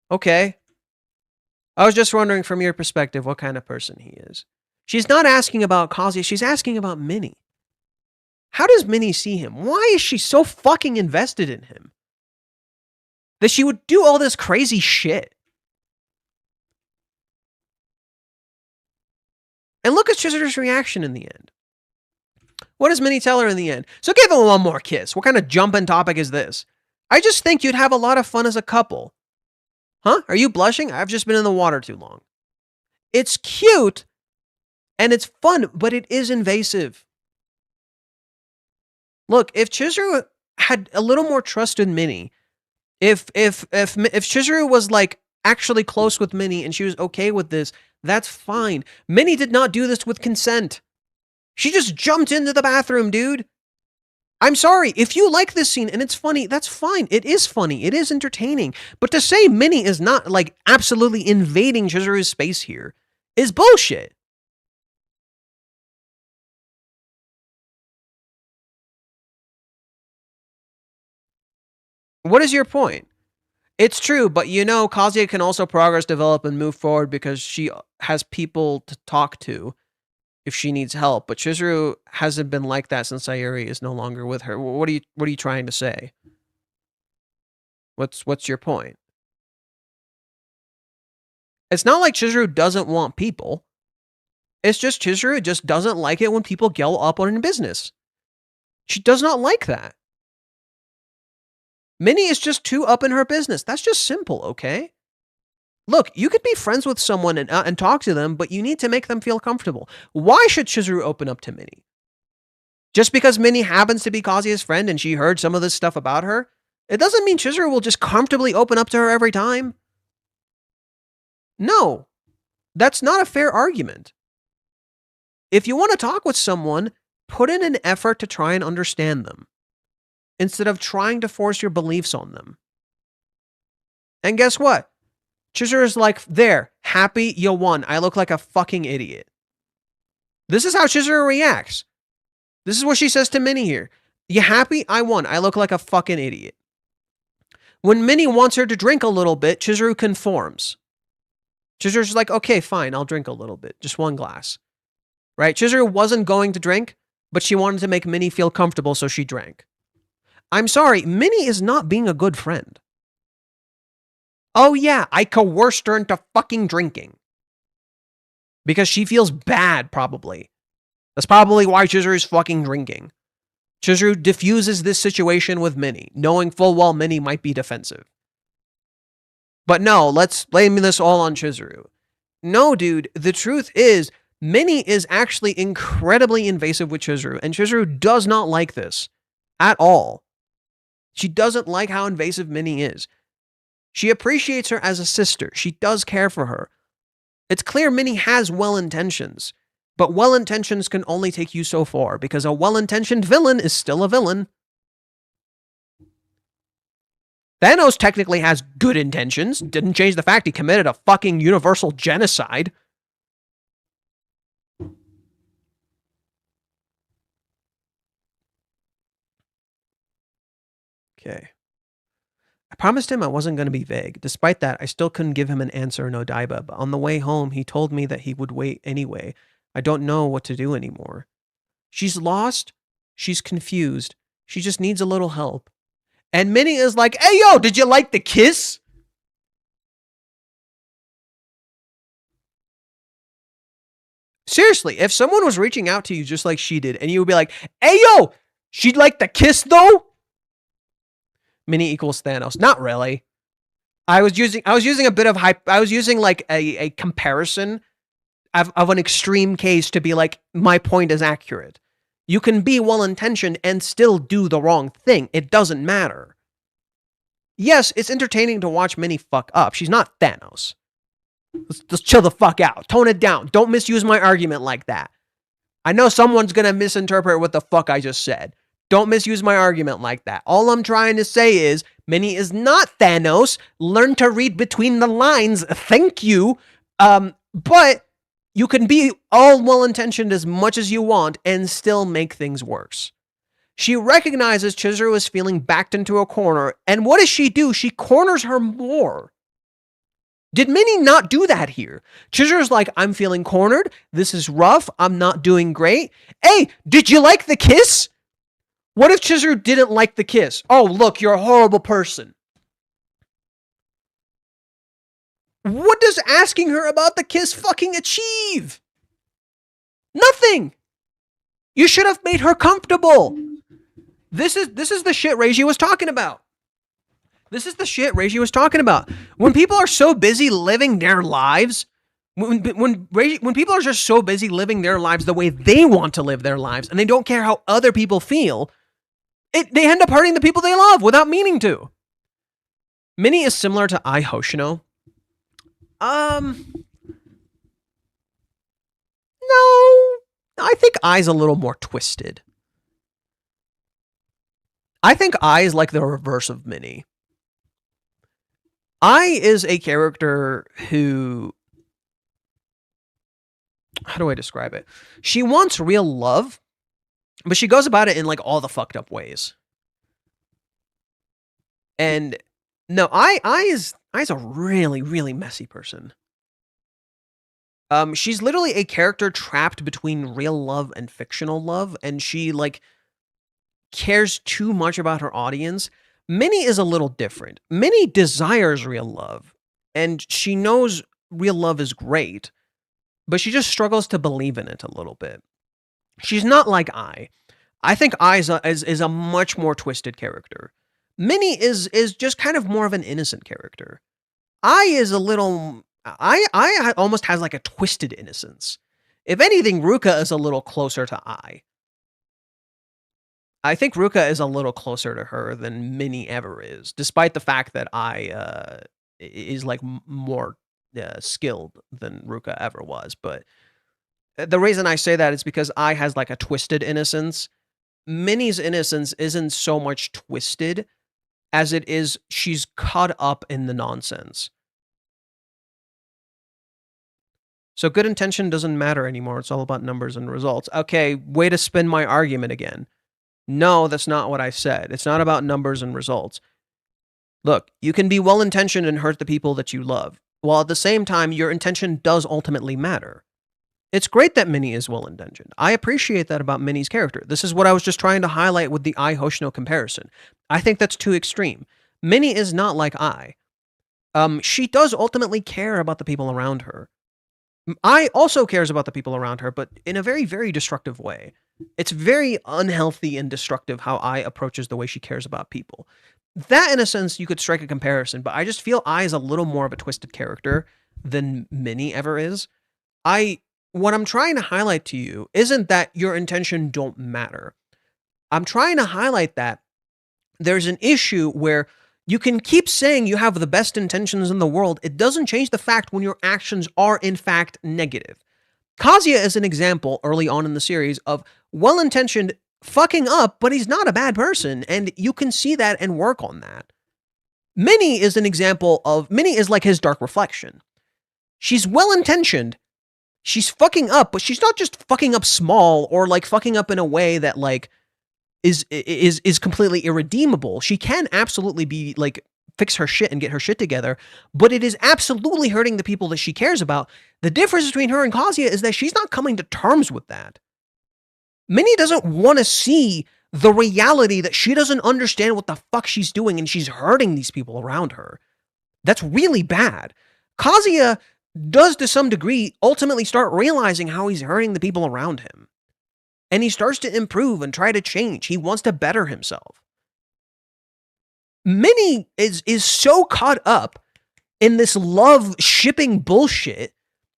Okay. I was just wondering from your perspective what kind of person he is. She's not asking about Kazuya, she's asking about Minnie. How does Minnie see him? Why is she so fucking invested in him? That she would do all this crazy shit. And look at Chizuru's reaction in the end. What does Minnie tell her in the end? So give him one more kiss. What kind of jumping topic is this? I just think you'd have a lot of fun as a couple. Huh? Are you blushing? I've just been in the water too long. It's cute and it's fun, but it is invasive. Look, if Chizuru had a little more trust in Minnie, if Chizuru was like actually close with Minnie and she was okay with this, that's fine. Minnie did not do this with consent. She just jumped into the bathroom, dude. I'm sorry, if you like this scene and it's funny, that's fine. It is funny. It is entertaining. But to say Minnie is not like absolutely invading Chizuru's space here is bullshit. What is your point? It's true, but you know, Kazuya can also progress, develop, and move forward because she has people to talk to if she needs help. But Chizuru hasn't been like that since Sayuri is no longer with her. What are you trying to say? What's your point? It's not like Chizuru doesn't want people. It's just Chizuru just doesn't like it when people yell up on her business. She does not like that. Minnie is just too up in her business. That's just simple, okay? Look, you could be friends with someone and talk to them, but you need to make them feel comfortable. Why should Chizuru open up to Minnie? Just because Minnie happens to be Kazuya's friend and she heard some of this stuff about her, it doesn't mean Chizuru will just comfortably open up to her every time. No, that's not a fair argument. If you want to talk with someone, put in an effort to try and understand them, instead of trying to force your beliefs on them. And guess what? Chizuru's like, there, happy, you won. I look like a fucking idiot. This is how Chizuru reacts. This is what she says to Minnie here. You happy? I won. I look like a fucking idiot. When Minnie wants her to drink a little bit, Chizuru conforms. Chizuru's like, okay, fine, I'll drink a little bit. Just one glass. Right? Chizuru wasn't going to drink, but she wanted to make Minnie feel comfortable, so she drank. I'm sorry, Minnie is not being a good friend. Oh yeah, I coerced her into fucking drinking. Because she feels bad, probably. That's probably why Chizuru's fucking drinking. Chizuru diffuses this situation with Minnie, knowing full well Minnie might be defensive. But no, let's blame this all on Chizuru. No, dude, the truth is, Minnie is actually incredibly invasive with Chizuru, and Chizuru does not like this. At all. She doesn't like how invasive Minnie is. She appreciates her as a sister. She does care for her. It's clear Minnie has well-intentions, but well-intentions can only take you so far, because a well-intentioned villain is still a villain. Thanos technically has good intentions. Didn't change the fact he committed a fucking universal genocide. Okay. I promised him I wasn't going to be vague. Despite that, I still couldn't give him an answer in Odaiba, but on the way home, he told me that he would wait anyway. I don't know what to do anymore. She's lost. She's confused. She just needs a little help. And Minnie is like, hey, yo, did you like the kiss? Seriously, if someone was reaching out to you just like she did, and you would be like, hey, yo, she'd like the kiss, though? Minnie equals Thanos. Not really. I was using a bit of hype. I was using like a comparison of an extreme case to be like, my point is accurate. You can be well-intentioned and still do the wrong thing. It doesn't matter. Yes, it's entertaining to watch Minnie fuck up. She's not Thanos. Let's chill the fuck out. Tone it down. Don't misuse my argument like that. I know someone's gonna misinterpret what the fuck I just said. Don't misuse my argument like that. All I'm trying to say is, Minnie is not Thanos. Learn to read between the lines. Thank you. But you can be all well-intentioned as much as you want and still make things worse. She recognizes Chizuru is feeling backed into a corner, and what does she do? She corners her more. Did Minnie not do that here? Chizuru's like, I'm feeling cornered. This is rough. I'm not doing great. Hey, did you like the kiss? What if Chizuru didn't like the kiss? Oh, look, you're a horrible person. What does asking her about the kiss fucking achieve? Nothing. You should have made her comfortable. This is the shit Reiji was talking about. This is the shit Reishi was talking about. When people are so busy living their lives, when people are just so busy living their lives the way they want to live their lives, and they don't care how other people feel, they end up hurting the people they love without meaning to. Minnie is similar to Ai Hoshino. No, I think Ai's a little more twisted. I think Ai is like the reverse of Minnie. Ai is a character who, how do I describe it? She wants real love, but she goes about it in like all the fucked up ways. And no, Ai's a really, really messy person. She's literally a character trapped between real love and fictional love, and she like cares too much about her audience. Minnie is a little different. Minnie desires real love, and she knows real love is great, but she just struggles to believe in it a little bit. She's not like Ai. I think Ai is a much more twisted character. Minnie is just kind of more of an innocent character. Ai is a little... Ai almost has like a twisted innocence. If anything, Ruka is a little closer to Ai. I think Ruka is a little closer to her than Minnie ever is, despite the fact that Ai is like more skilled than Ruka ever was. But the reason I say that is because Ai has like a twisted innocence. Minnie's innocence isn't so much twisted as it is she's caught up in the nonsense. So good intention doesn't matter anymore. It's all about numbers and results. Okay, way to spin my argument again. No, that's not what I said. It's not about numbers and results. Look, you can be well-intentioned and hurt the people that you love, while at the same time, your intention does ultimately matter. It's great that Minnie is well-intentioned. I appreciate that about Minnie's character. This is what I was just trying to highlight with the Ai Hoshino comparison. I think that's too extreme. Minnie is not like Ai. She does ultimately care about the people around her. Ai also cares about the people around her, but in a very, very destructive way. It's very unhealthy and destructive how Ai approaches the way she cares about people. That, in a sense, you could strike a comparison, but I just feel Ai is a little more of a twisted character than Minnie ever is. What I'm trying to highlight to you isn't that your intention don't matter. I'm trying to highlight that there's an issue where you can keep saying you have the best intentions in the world. It doesn't change the fact when your actions are, in fact, negative. Kazuya is an example early on in the series of well-intentioned fucking up, but he's not a bad person, and you can see that and work on that. Minnie is an example of... Minnie is like his dark reflection. She's well-intentioned. She's fucking up, but she's not just fucking up small or like fucking up in a way that like is completely irredeemable. She can absolutely be like fix her shit and get her shit together, but it is absolutely hurting the people that she cares about. The difference between her and Kazuya is that she's not coming to terms with that. Minnie doesn't want to see the reality that she doesn't understand what the fuck she's doing and she's hurting these people around her. That's really bad. Kazuya does to some degree ultimately start realizing how he's hurting the people around him. And he starts to improve and try to change. He wants to better himself. Minnie is so caught up in this love shipping bullshit,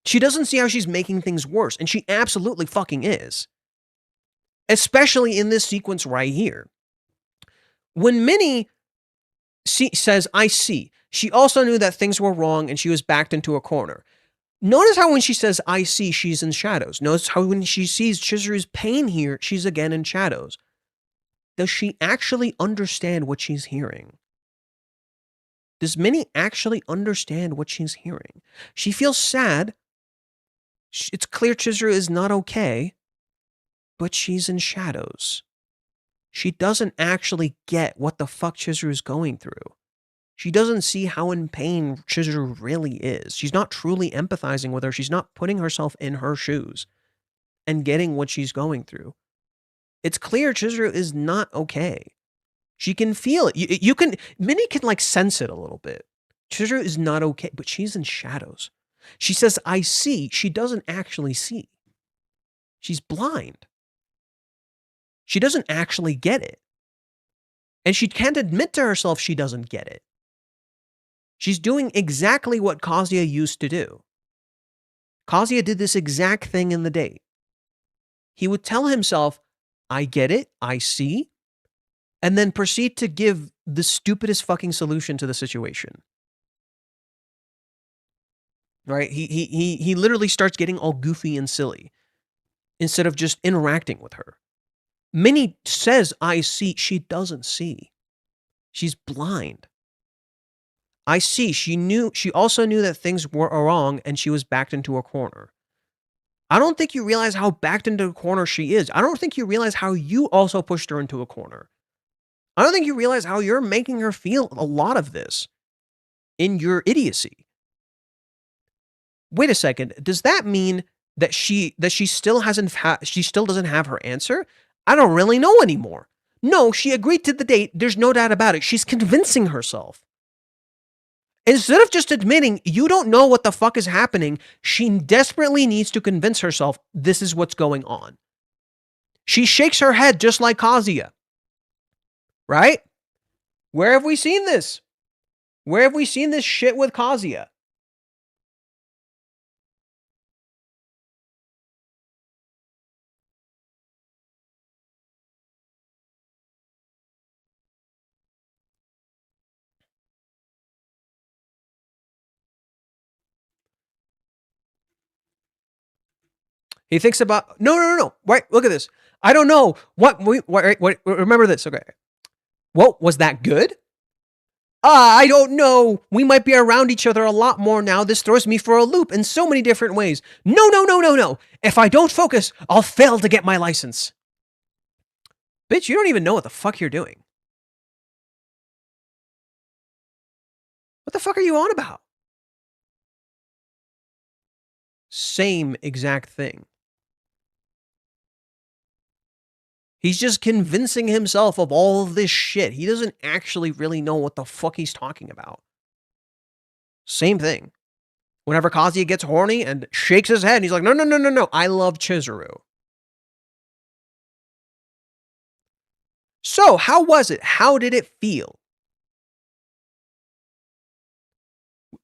she doesn't see how she's making things worse. And she absolutely fucking is. Especially in this sequence right here. When Minnie says, I see, she also knew that things were wrong and she was backed into a corner. Notice how when she says, I see, she's in shadows. Notice how when she sees Chizuru's pain here, she's again in shadows. Does she actually understand what she's hearing? Does Minnie actually understand what she's hearing? She feels sad. It's clear Chizuru is not okay, but she's in shadows. She doesn't actually get what the fuck Chizuru is going through. She doesn't see how in pain Chizuru really is. She's not truly empathizing with her. She's not putting herself in her shoes and getting what she's going through. It's clear Chizuru is not okay. She can feel it. Minnie can like sense it a little bit. Chizuru is not okay, but she's in shadows. She says, I see. She doesn't actually see. She's blind. She doesn't actually get it. And she can't admit to herself she doesn't get it. She's doing exactly what Kazuya used to do. Kazuya did this exact thing in the date. He would tell himself, I get it, I see, and then proceed to give the stupidest fucking solution to the situation. Right? He literally starts getting all goofy and silly instead of just interacting with her. Minnie says, I see. She doesn't see. She's blind. I see. She also knew that things were wrong and she was backed into a corner. I don't think you realize how backed into a corner she is. I don't think you realize how you also pushed her into a corner. I don't think you realize how you're making her feel a lot of this in your idiocy. Wait a second. Does that mean that she still doesn't have her answer? I don't really know anymore. No, she agreed to the date. There's no doubt about it. She's convincing herself. Instead of just admitting you don't know what the fuck is happening, she desperately needs to convince herself this is what's going on. She shakes her head just like Kazuya. Right? Where have we seen this? Where have we seen this shit with Kazuya? He thinks about, no. Wait, look at this. I don't know. Wait, remember this. Okay. Well, was that good? I don't know. We might be around each other a lot more now. This throws me for a loop in so many different ways. No. If I don't focus, I'll fail to get my license. Bitch, you don't even know what the fuck you're doing. What the fuck are you on about? Same exact thing. He's just convincing himself of all of this shit. He doesn't actually really know what the fuck he's talking about. Same thing. Whenever Kazuya gets horny and shakes his head, and he's like, no, I love Chizuru. So, how was it? How did it feel?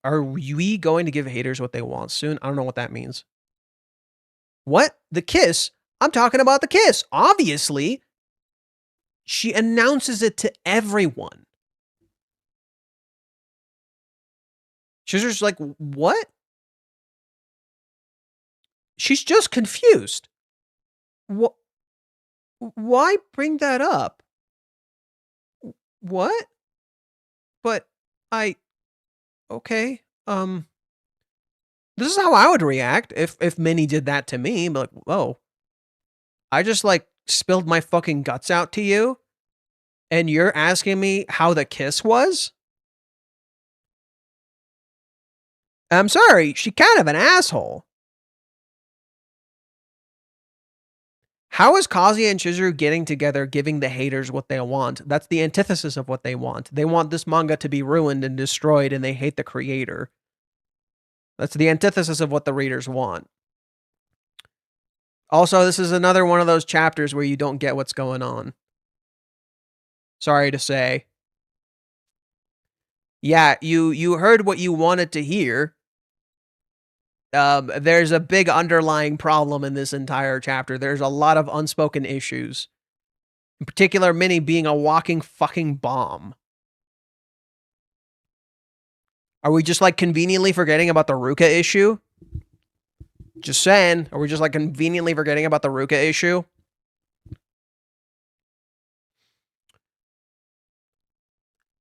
Are we going to give haters what they want soon? I don't know what that means. What? The kiss? I'm talking about the kiss. Obviously, she announces it to everyone. Chizuru's like, what? She's just confused. What? Why bring that up? What? But okay. This is how I would react if Minnie did that to me. But like, whoa. I just like spilled my fucking guts out to you and you're asking me how the kiss was? I'm sorry, she's kind of an asshole. How is Kazuya and Chizuru getting together, giving the haters what they want? That's the antithesis of what they want. They want this manga to be ruined and destroyed, and they hate the creator. That's the antithesis of what the readers want. Also, this is another one of those chapters where you don't get what's going on. Sorry to say. Yeah, you heard what you wanted to hear. There's a big underlying problem in this entire chapter. There's a lot of unspoken issues. In particular, Minnie being a walking fucking bomb. Are we just like conveniently forgetting about the Ruka issue? Just saying. Are we just like conveniently forgetting about the Ruka issue?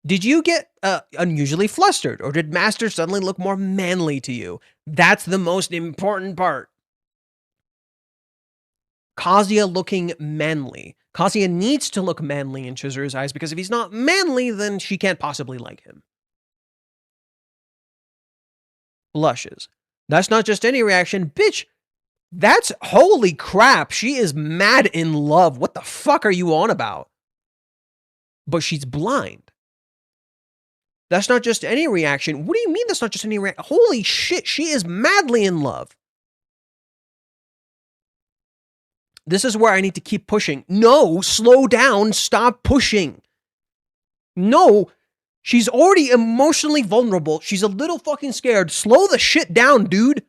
Did you get unusually flustered, or did Master suddenly look more manly to you? That's the most important part. Kazuya looking manly. Kazuya needs to look manly in Chizuru's eyes, because if he's not manly, then she can't possibly like him. Blushes. That's not just any reaction. Bitch, that's holy crap. She is mad in love. What the fuck are you on about? But she's blind. That's not just any reaction. What do you mean that's not just any reaction? Holy shit, she is madly in love. This is where I need to keep pushing. No, slow down. Stop pushing. No, She's already emotionally vulnerable. She's a little fucking scared. Slow the shit down, dude.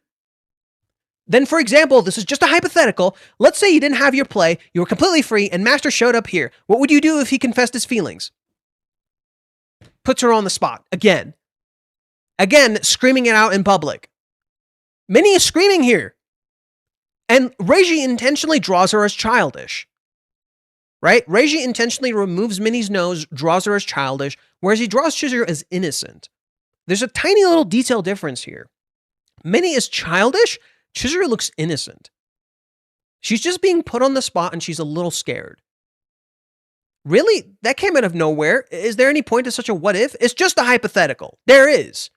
Then, for example, this is just a hypothetical. Let's say you didn't have your play, you were completely free, and Master showed up here. What would you do if he confessed his feelings? Puts her on the spot. Again, screaming it out in public. Minnie is screaming here. And Reiji intentionally draws her as childish. Right? Reiji intentionally removes Minnie's nose, draws her as childish, whereas he draws Chizuru as innocent. There's a tiny little detail difference here. Minnie is childish, Chizuru looks innocent. She's just being put on the spot and she's a little scared. Really? That came out of nowhere. Is there any point to such a what if? It's just a hypothetical. There is.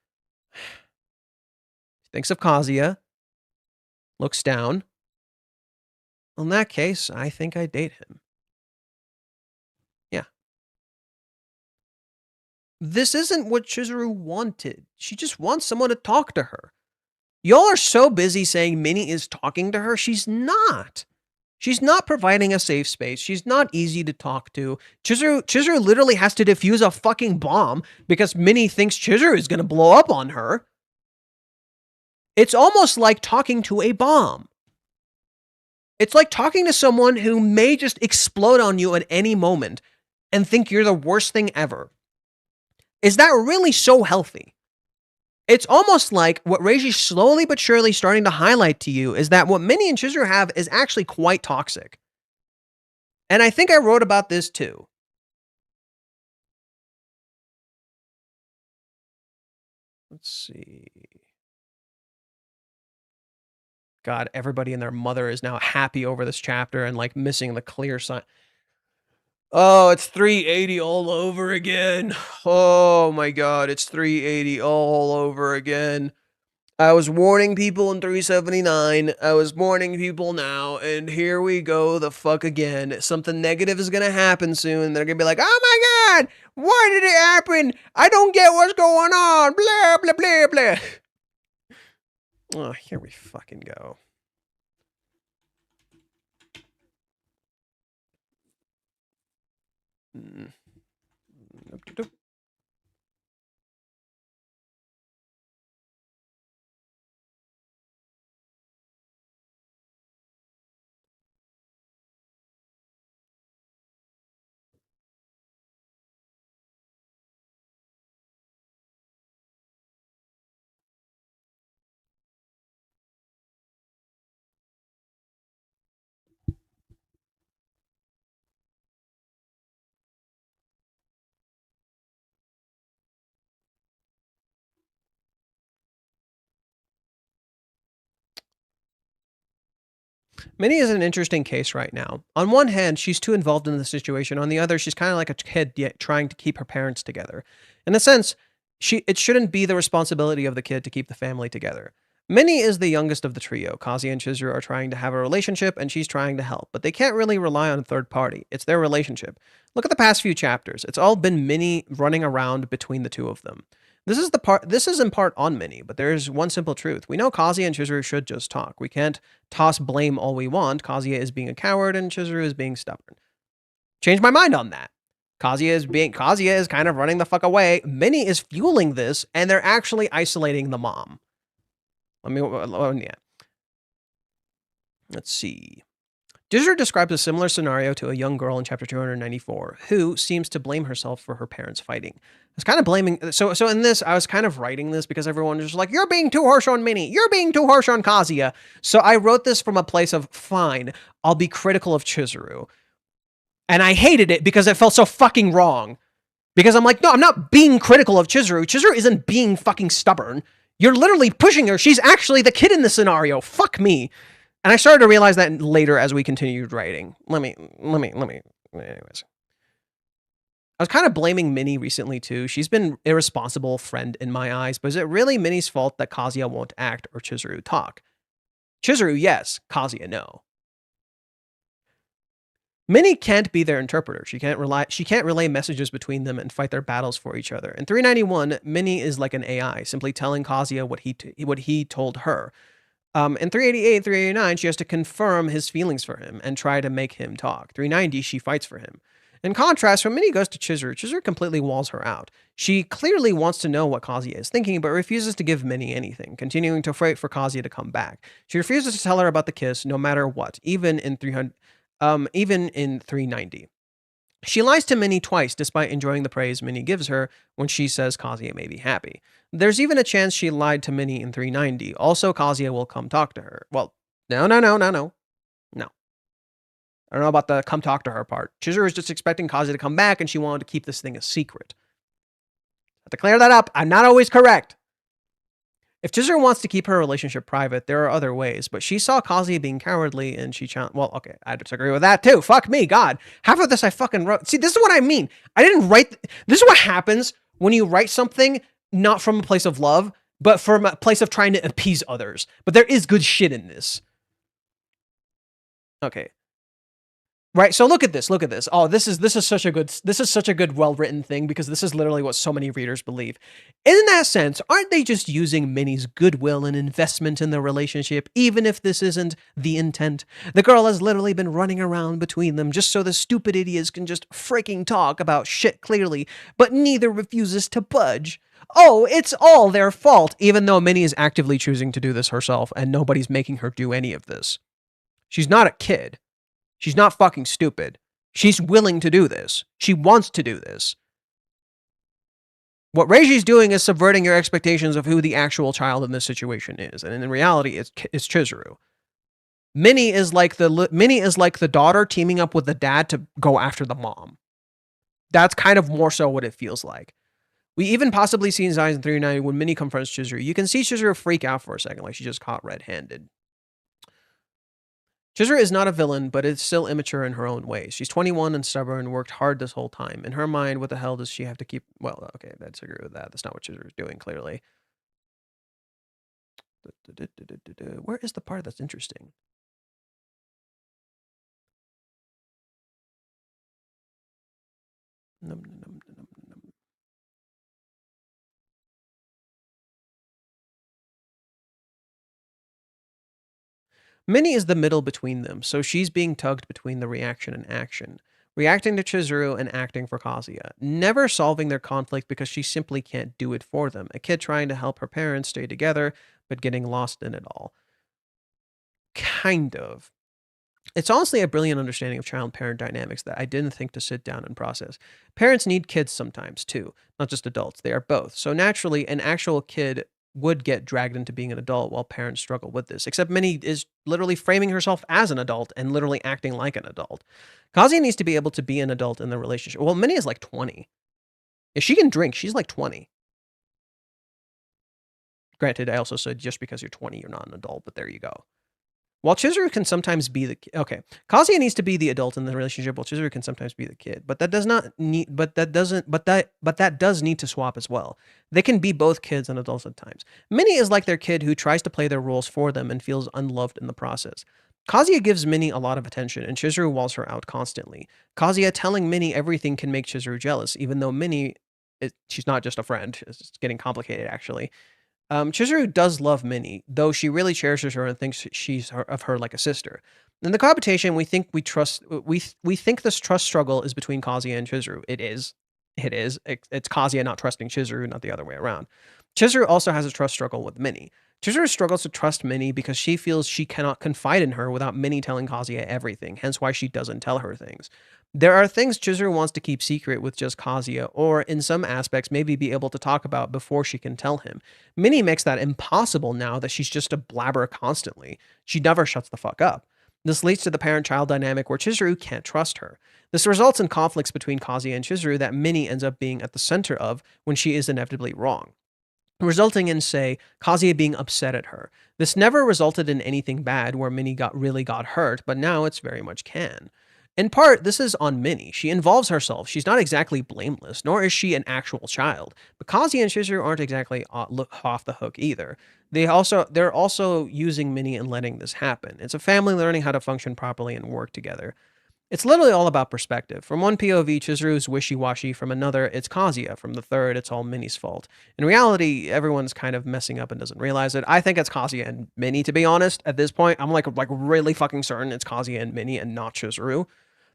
Thinks of Kazuya. Looks down. In that case, I think I'd date him. Yeah. This isn't what Chizuru wanted. She just wants someone to talk to her. Y'all are so busy saying Minnie is talking to her. She's not. She's not providing a safe space. She's not easy to talk to. Chizuru literally has to defuse a fucking bomb because Minnie thinks Chizuru is going to blow up on her. It's almost like talking to a bomb. It's like talking to someone who may just explode on you at any moment and think you're the worst thing ever. Is that really so healthy? It's almost like what Reiji's slowly but surely starting to highlight to you is that what Minnie and Chizuru have is actually quite toxic. And I think I wrote about this too. Let's see. God, everybody and their mother is now happy over this chapter and like missing the clear sign. Oh, it's 380 all over again. Oh my God, it's 380 all over again. I was warning people in 379. I was warning people now, and here we go the fuck again. Something negative is gonna happen soon. They're gonna be like, oh my God, why did it happen? I don't get what's going on. Blah, blah, blah, blah. Oh, here we fucking go. Minnie is an interesting case right now. On one hand, she's too involved in the situation. On the other, she's kind of like a kid yet trying to keep her parents together. In a sense, it shouldn't be the responsibility of the kid to keep the family together. Minnie is the youngest of the trio. Kazuya and Chizuru are trying to have a relationship, and she's trying to help, but they can't really rely on a third party. It's their relationship. Look at the past few chapters. It's all been Minnie running around between the two of them. This is in part on Minnie, but there's one simple truth. We know Kazuya and Chizuru should just talk. We can't toss blame all we want. Kazuya is being a coward and Chizuru is being stubborn. Change my mind on that. Kazuya is kind of running the fuck away. Minnie is fueling this, and they're actually isolating the mom. Let's see. Chizuru describes a similar scenario to a young girl in chapter 294 who seems to blame herself for her parents fighting. I was kind of blaming... So in this, I was kind of writing this because everyone was just like, you're being too harsh on Minnie. You're being too harsh on Kazuya. So I wrote this from a place of, fine, I'll be critical of Chizuru. And I hated it because it felt so fucking wrong. Because I'm like, no, I'm not being critical of Chizuru. Chizuru isn't being fucking stubborn. You're literally pushing her. She's actually the kid in the scenario. Fuck me. And I started to realize that later as we continued writing. Anyways. I was kind of blaming Minnie recently too. She's been an irresponsible friend in my eyes, but is it really Minnie's fault that Kazuya won't act or Chizuru talk? Chizuru, yes. Kazuya, no. Minnie can't be their interpreter. She can't relay messages between them and fight their battles for each other. In 391, Minnie is like an AI, simply telling Kazuya what he told her. In 388 and 389, she has to confirm his feelings for him and try to make him talk. 390, she fights for him. In contrast, when Minnie goes to Chizuru completely walls her out. She clearly wants to know what Kazuya is thinking, but refuses to give Minnie anything, continuing to wait for Kazuya to come back. She refuses to tell her about the kiss, no matter what, even in 390. She lies to Minnie twice, despite enjoying the praise Minnie gives her when she says Kazuya may be happy. There's even a chance she lied to Minnie in 390. Also, Kazuya will come talk to her. Well, no. I don't know about the come talk to her part. Chizuru is just expecting Kazuya to come back, and she wanted to keep this thing a secret. To clear that up, I'm not always correct. If Chizuru wants to keep her relationship private, there are other ways, but she saw Kazuya being cowardly, and she challenged. Well, okay, I disagree with that too. Fuck me, God. Half of this I fucking wrote. See, this is what I mean. I didn't write. This is what happens when you write something not from a place of love, but from a place of trying to appease others. But there is good shit in this. Okay. Right, so look at this. Oh, this is such a good well-written thing, because this is literally what so many readers believe. In that sense, aren't they just using Minnie's goodwill and investment in the relationship, even if this isn't the intent? The girl has literally been running around between them just so the stupid idiots can just freaking talk about shit clearly, but neither refuses to budge. Oh, it's all their fault, even though Minnie is actively choosing to do this herself, and nobody's making her do any of this. She's not a kid. She's not fucking stupid. She's willing to do this. She wants to do this. What Reiji's doing is subverting your expectations of who the actual child in this situation is, and in reality, it's Chizuru. Minnie is like the daughter teaming up with the dad to go after the mom. That's kind of more so what it feels like. We even possibly see signs in 390 when Minnie confronts Chizuru. You can see Chizuru freak out for a second, like she just caught red-handed. Chizuru is not a villain, but is still immature in her own ways. She's 21 and stubborn, worked hard this whole time. In her mind, what the hell does she have to keep? Well, okay, I disagree with that. That's not what Chizuru is doing, clearly. Where is the part that's interesting? Minnie is the middle between them, so she's being tugged between the reaction and action. Reacting to Chizuru and acting for Kazuya. Never solving their conflict because she simply can't do it for them. A kid trying to help her parents stay together, but getting lost in it all. Kind of. It's honestly a brilliant understanding of child-parent dynamics that I didn't think to sit down and process. Parents need kids sometimes, too. Not just adults. They are both. So naturally, an actual kid would get dragged into being an adult while parents struggle with this. Except Minnie is literally framing herself as an adult and literally acting like an adult. Kazuya needs to be able to be an adult in the relationship. Well, Minnie is like 20. If she can drink, she's like 20. Granted, I also said just because you're 20, you're not an adult, but there you go. While Chizuru can sometimes be the okay, Kazuya needs to be the adult in the relationship, while Chizuru can sometimes be the kid. But that does need to swap as well. They can be both kids and adults at times. Minnie is like their kid who tries to play their roles for them and feels unloved in the process. Kazuya gives Minnie a lot of attention, and Chizuru walls her out constantly. Kazuya telling Minnie everything can make Chizuru jealous, even though Minnie, she's not just a friend. It's getting complicated, actually. Chizuru does love Minnie, though she really cherishes her and thinks she's of her like a sister. In the cohabitation, we think this trust struggle is between Kazuya and Chizuru. It is. It's Kazuya not trusting Chizuru, not the other way around. Chizuru also has a trust struggle with Minnie. Chizuru struggles to trust Minnie because she feels she cannot confide in her without Minnie telling Kazuya everything, hence why she doesn't tell her things. There are things Chizuru wants to keep secret with just Kazuya, or in some aspects maybe be able to talk about before she can tell him. Minnie makes that impossible now that she's just a blabber constantly. She never shuts the fuck up. This leads to the parent-child dynamic where Chizuru can't trust her. This results in conflicts between Kazuya and Chizuru that Minnie ends up being at the center of when she is inevitably wrong, resulting in, say, Kazuya being upset at her. This never resulted in anything bad where Minnie really got hurt, but now it's very much can. In part, this is on Minnie. She involves herself. She's not exactly blameless, nor is she an actual child. But Kazuya and Chizuru aren't exactly off the hook either. They're also using Minnie and letting this happen. It's a family learning how to function properly and work together. It's literally all about perspective. From one POV, Chizuru is wishy-washy. From another, it's Kazuya. From the third, it's all Minnie's fault. In reality, everyone's kind of messing up and doesn't realize it. I think it's Kazuya and Minnie, to be honest. At this point, I'm like really fucking certain it's Kazuya and Minnie and not Chizuru.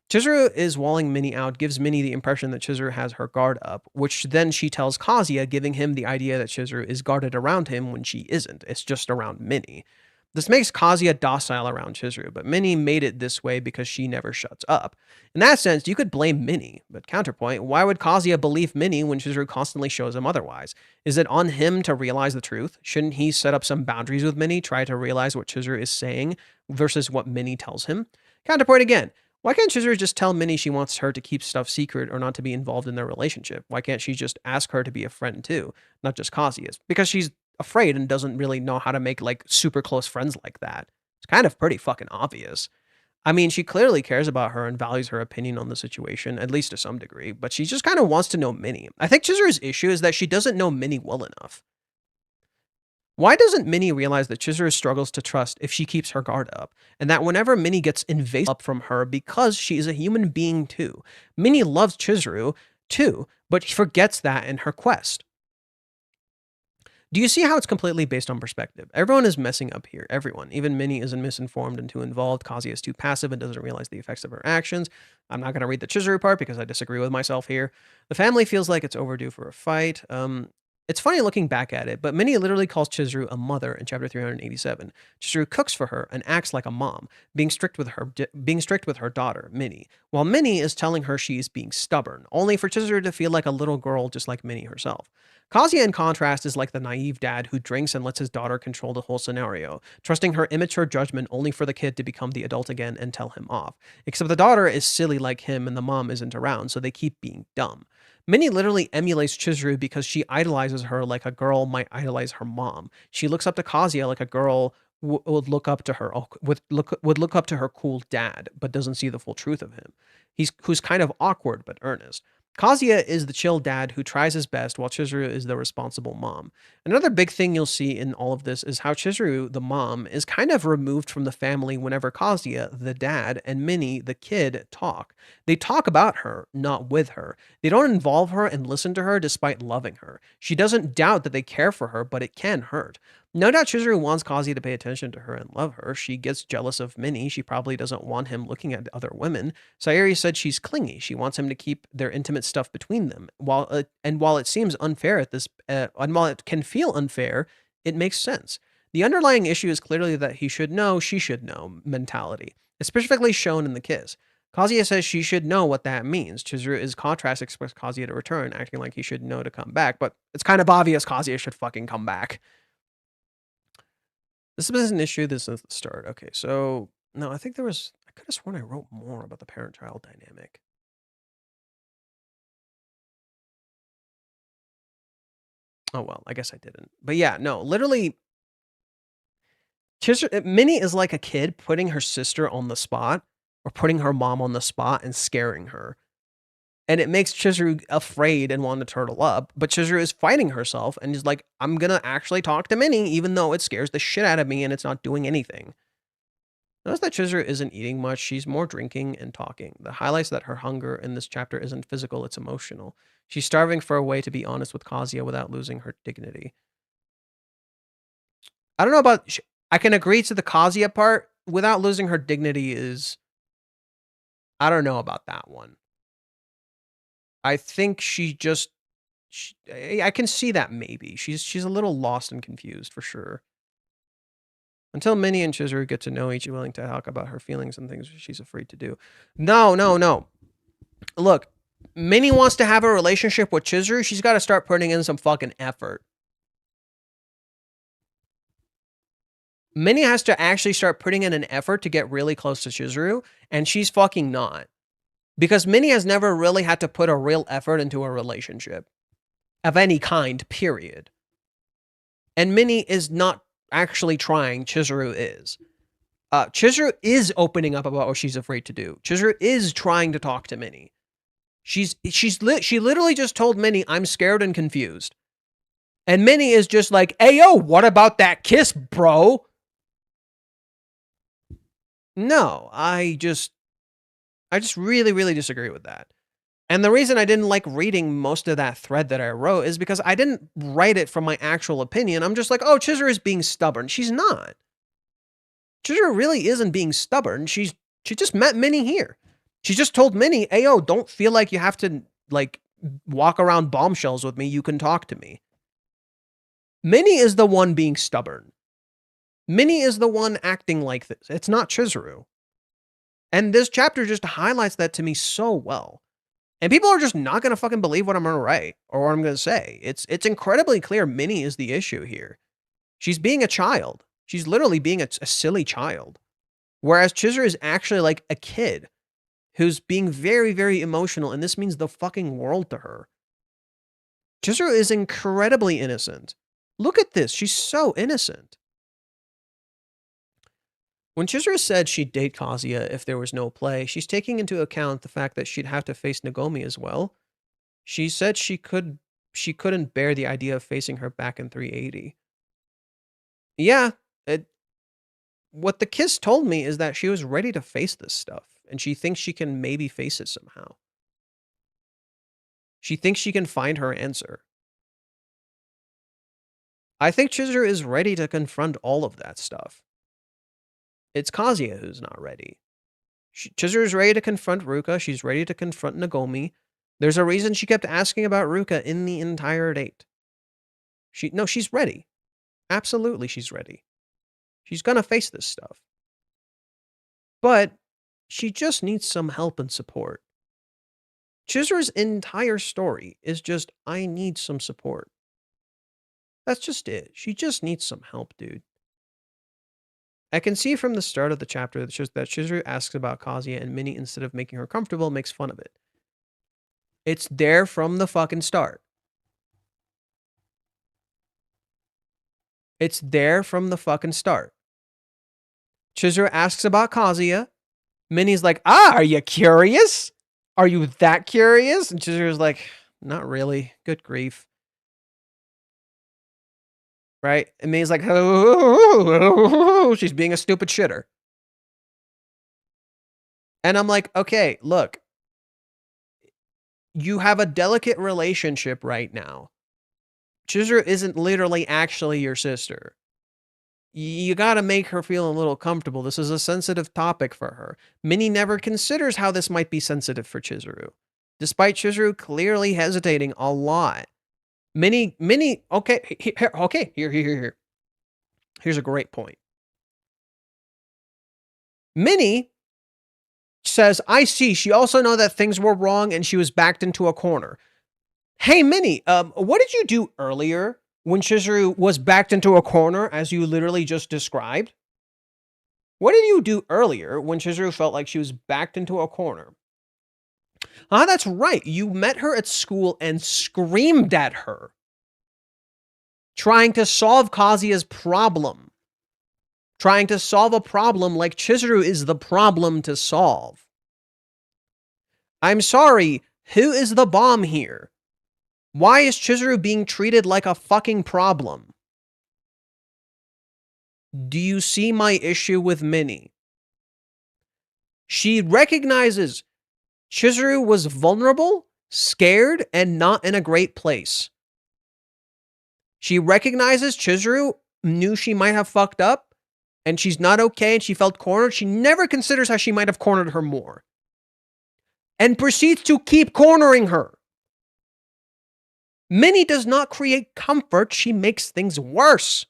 Chizuru is walling Minnie out, gives Minnie the impression that Chizuru has her guard up, which then she tells Kazuya, giving him the idea that Chizuru is guarded around him when she isn't. It's just around Minnie. This makes Kazuya docile around Chizuru, but Minnie made it this way because she never shuts up. In that sense, you could blame Minnie, but counterpoint, why would Kazuya believe Minnie when Chizuru constantly shows him otherwise? Is it on him to realize the truth? Shouldn't he set up some boundaries with Minnie, try to realize what Chizuru is saying versus what Minnie tells him? Counterpoint again, why can't Chizuru just tell Minnie she wants her to keep stuff secret or not to be involved in their relationship? Why can't she just ask her to be a friend too, not just Kazuya's? Because she's afraid and doesn't really know how to make like super close friends like that. It's kind of pretty fucking obvious. I mean, she clearly cares about her and values her opinion on the situation, at least to some degree, but she just kind of wants to know Minnie. I think Chizuru's issue is that she doesn't know Minnie well enough. Why doesn't Minnie realize that Chizuru struggles to trust if she keeps her guard up, and that whenever Minnie gets invasive up from her because she is a human being too? Minnie loves Chizuru too, but forgets that in her quest. Do you see how it's completely based on perspective? Everyone is messing up here. Everyone. Even Minnie isn't misinformed and too involved. Kazuya is too passive and doesn't realize the effects of her actions. I'm not going to read the Chizuru part because I disagree with myself here. The family feels like it's overdue for a fight. It's funny looking back at it, but Minnie literally calls Chizuru a mother in chapter 387. Chizuru cooks for her and acts like a mom, being strict with her daughter, Minnie, while Minnie is telling her she is being stubborn, only for Chizuru to feel like a little girl just like Minnie herself. Kazuya, in contrast, is like the naive dad who drinks and lets his daughter control the whole scenario, trusting her immature judgment only for the kid to become the adult again and tell him off. Except the daughter is silly like him and the mom isn't around, so they keep being dumb. Minnie literally emulates Chizuru because she idolizes her like a girl might idolize her mom. She looks up to Kazuya like a girl would look up to her would look up to her cool dad, but doesn't see the full truth of him. Who's kind of awkward but earnest. Kazuya is the chill dad who tries his best, while Chizuru is the responsible mom. Another big thing you'll see in all of this is how Chizuru, the mom, is kind of removed from the family whenever Kazuya, the dad, and Minnie, the kid, talk. They talk about her, not with her. They don't involve her and listen to her despite loving her. She doesn't doubt that they care for her, but it can hurt. No doubt Chizuru wants Kazuya to pay attention to her and love her. She gets jealous of Minnie. She probably doesn't want him looking at other women. Sayuri said she's clingy. She wants him to keep their intimate stuff between them. While it seems unfair and while it can feel unfair, it makes sense. The underlying issue is clearly that he should know, she should know mentality, specifically shown in the kiss. Kazuya says she should know what that means. Chizuru is contrast expects Kazuya to return, acting like he should know to come back, but it's kind of obvious Kazuya should fucking come back. This is an issue this is the start. Okay, so no, I think I could have sworn I wrote more about the parent-child dynamic. Oh well, I guess I didn't. But yeah, no, literally Minnie is like a kid putting her sister on the spot or putting her mom on the spot and scaring her. And it makes Chizuru afraid and want to turtle up. But Chizuru is fighting herself and is like, I'm going to actually talk to Minnie, even though it scares the shit out of me and it's not doing anything. Notice that Chizuru isn't eating much. She's more drinking and talking. The highlights that her hunger in this chapter isn't physical, it's emotional. She's starving for a way to be honest with Kazuya without losing her dignity. I don't know about... I can agree to the Kazuya part. Without losing her dignity is... I don't know about that one. I think I can see that maybe. She's a little lost and confused for sure. Until Minnie and Chizuru get to know each other, willing to talk about her feelings and things she's afraid to do. No. Look, Minnie wants to have a relationship with Chizuru. She's got to start putting in some fucking effort. Minnie has to actually start putting in an effort to get really close to Chizuru, and she's fucking not. Because Minnie has never really had to put a real effort into a relationship of any kind, period. And Minnie is not actually trying. Chizuru is. Chizuru is opening up about what she's afraid to do. Chizuru is trying to talk to Minnie. She literally just told Minnie, I'm scared and confused. And Minnie is just like, hey, yo, what about that kiss, bro? No, I just really, really disagree with that. And the reason I didn't like reading most of that thread that I wrote is because I didn't write it from my actual opinion. I'm just like, oh, Chizuru is being stubborn. She's not. Chizuru really isn't being stubborn. She just met Minnie here. She just told Minnie, "Ayo, don't feel like you have to like walk around bombshells with me. You can talk to me." Minnie is the one being stubborn. Minnie is the one acting like this. It's not Chizuru. And this chapter just highlights that to me so well. And people are just not going to fucking believe what I'm going to write or what I'm going to say. It's incredibly clear Minnie is the issue here. She's being a child. She's literally being a silly child. Whereas Chizuru is actually like a kid who's being very, very emotional, and this means the fucking world to her. Chizuru is incredibly innocent. Look at this. She's so innocent. When Chizuru said she'd date Kazuya if there was no play, she's taking into account the fact that she'd have to face Nagomi as well. She said she couldn't bear the idea of facing her back in 380. Yeah, what the kiss told me is that she was ready to face this stuff, and she thinks she can maybe face it somehow. She thinks she can find her answer. I think Chizuru is ready to confront all of that stuff. It's Kazuya who's not ready. Chizuru's ready to confront Ruka. She's ready to confront Nagomi. There's a reason she kept asking about Ruka in the entire date. She's ready. Absolutely, she's ready. She's gonna face this stuff. But she just needs some help and support. Chizuru's entire story is just, I need some support. That's just it. She just needs some help, dude. I can see from the start of the chapter that Chizuru asks about Kazuya, and Minnie, instead of making her comfortable, makes fun of it. It's there from the fucking start. It's there from the fucking start. Chizuru asks about Kazuya. Minnie's like, are you curious? Are you that curious? And Chizuru's like, not really. Good grief. Right? And Minnie's like, oh, she's being a stupid shitter. And I'm like, okay, look. You have a delicate relationship right now. Chizuru isn't literally actually your sister. You gotta make her feel a little comfortable. This is a sensitive topic for her. Minnie never considers how this might be sensitive for Chizuru, despite Chizuru clearly hesitating a lot. Minnie, okay, here. Here's a great point. Minnie says, I see. She also know that things were wrong and she was backed into a corner. Hey, Minnie, what did you do earlier when Chizuru was backed into a corner, as you literally just described? What did you do earlier when Chizuru felt like she was backed into a corner? Ah, that's right. You met her at school and screamed at her, trying to solve Kazuya's problem. Trying to solve a problem like Chizuru is the problem to solve. I'm sorry, who is the bomb here? Why is Chizuru being treated like a fucking problem? Do you see my issue with Minnie? She recognizes Chizuru was vulnerable, scared, and not in a great place. She recognizes Chizuru knew she might have fucked up, and she's not okay, and she felt cornered. She never considers how she might have cornered her more. And proceeds to keep cornering her. Minnie does not create comfort, she makes things worse.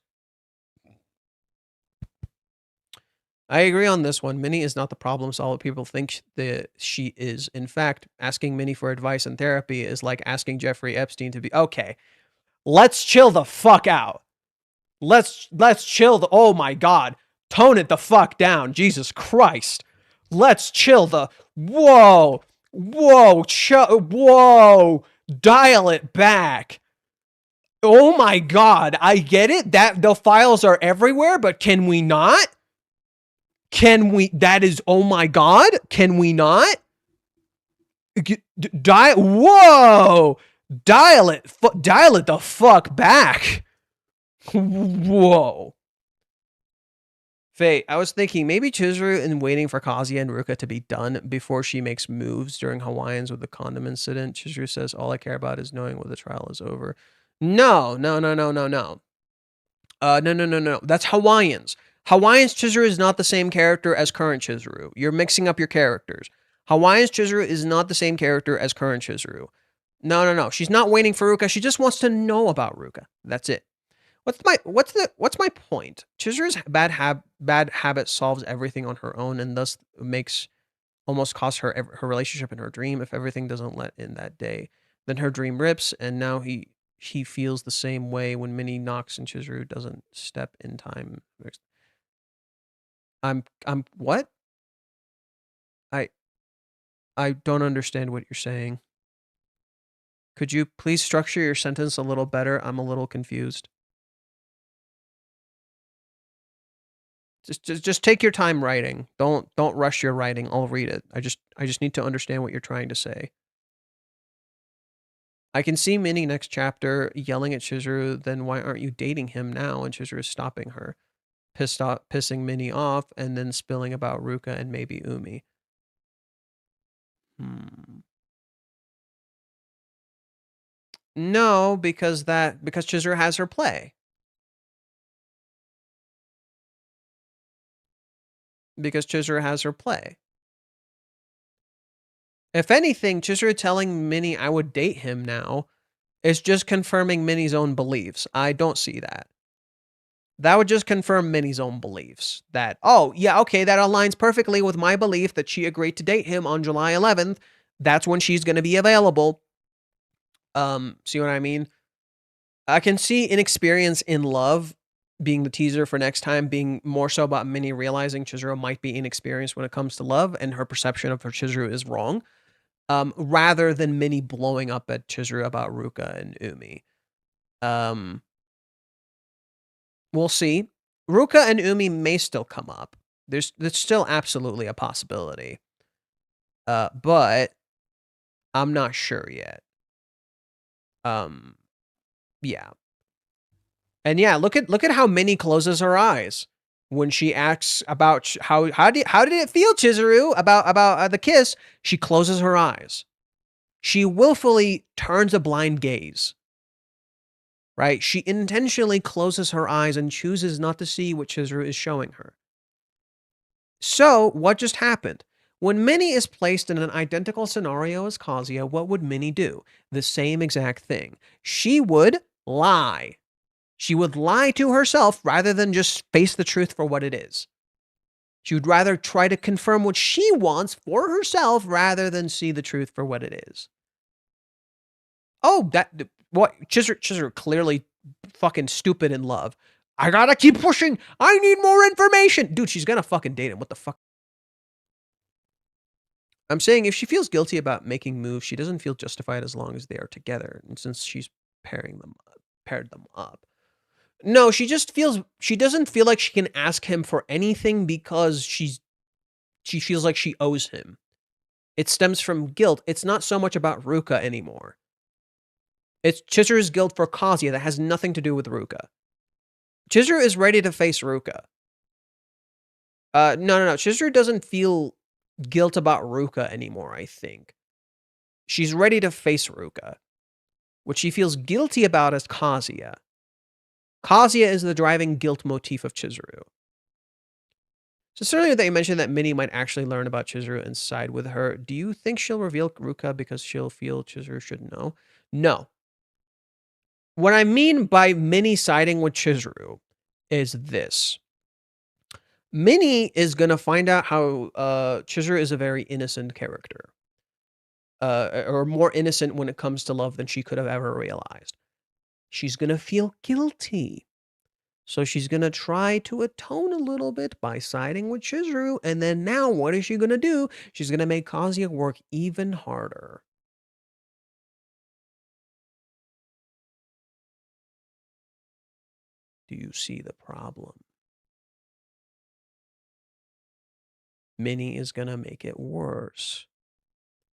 I agree on this one. Minnie is not the problem solver people think that she is. In fact, asking Minnie for advice and therapy is like asking Jeffrey Epstein to be, okay, let's chill the fuck out. Let's chill oh my God. Tone it the fuck down. Jesus Christ. Let's chill whoa. Dial it back. Oh my God. I get it that the files are everywhere, but can we not? That is, oh my God. Can we not? Whoa. Dial it the fuck back. Whoa. Faye, I was thinking maybe Chizuru in waiting for Kazuya and Ruka to be done before she makes moves during Hawaiians with the condom incident. Chizuru says, all I care about is knowing when the trial is over. No. No. That's Hawaiians. Hawaiians Chizuru is not the same character as current Chizuru. You're mixing up your characters. Hawaiian's Chizuru is not the same character as current Chizuru. No. She's not waiting for Ruka. She just wants to know about Ruka. That's it. What's my point? Chizuru's bad habit solves everything on her own, and thus makes almost cost her her relationship in her dream. If everything doesn't let in that day, then her dream rips, and now he feels the same way when Minnie knocks and Chizuru doesn't step in time. I'm what? I don't understand what you're saying. Could you please structure your sentence a little better? I'm a little confused. Just take your time writing. Don't rush your writing. I'll read it. I just need to understand what you're trying to say. I can see Minnie next chapter yelling at Chizuru, then why aren't you dating him now? And Chizuru is stopping her, pissing Minnie off, and then spilling about Ruka and maybe Umi. No, because Chizuru has her play. Because Chizuru has her play. If anything, Chizuru telling Minnie I would date him now is just confirming Minnie's own beliefs. I don't see that. That would just confirm Minnie's own beliefs. That, oh, yeah, okay, that aligns perfectly with my belief that she agreed to date him on July 11th. That's when she's going to be available. See what I mean? I can see inexperience in love being the teaser for next time, being more so about Minnie realizing Chizuru might be inexperienced when it comes to love, and her perception of her Chizuru is wrong, rather than Minnie blowing up at Chizuru about Ruka and Umi. We'll see. Ruka and Umi may still come up. There's still absolutely a possibility. But I'm not sure yet. Yeah. And yeah, look at how Minnie closes her eyes when she asks about how did it feel, Chizuru, about the kiss. She closes her eyes. She willfully turns a blind gaze. Right? She intentionally closes her eyes and chooses not to see what Chizuru is showing her. So, what just happened? When Minnie is placed in an identical scenario as Kazuya, what would Minnie do? The same exact thing. She would lie. She would lie to herself rather than just face the truth for what it is. She would rather try to confirm what she wants for herself rather than see the truth for what it is. Oh, what? Chizuru clearly fucking stupid in love. I gotta keep pushing. I need more information. Dude, she's gonna fucking date him. What the fuck? I'm saying if she feels guilty about making moves, she doesn't feel justified as long as they are together. And since she's paired them up. No, she doesn't feel like she can ask him for anything because she feels like she owes him. It stems from guilt. It's not so much about Ruka anymore. It's Chizuru's guilt for Kazuya that has nothing to do with Ruka. Chizuru is ready to face Ruka. No. Chizuru doesn't feel guilt about Ruka anymore, I think. She's ready to face Ruka. What she feels guilty about is Kazuya. Kazuya is the driving guilt motif of Chizuru. So certainly that you mentioned that Minnie might actually learn about Chizuru and side with her. Do you think she'll reveal Ruka because she'll feel Chizuru should know? No. What I mean by Minnie siding with Chizuru is this. Minnie is going to find out how Chizuru is a very innocent character. Or more innocent when it comes to love than she could have ever realized. She's going to feel guilty. So she's going to try to atone a little bit by siding with Chizuru. And then now what is she going to do? She's going to make Kazuya work even harder. Do you see the problem? Minnie is going to make it worse.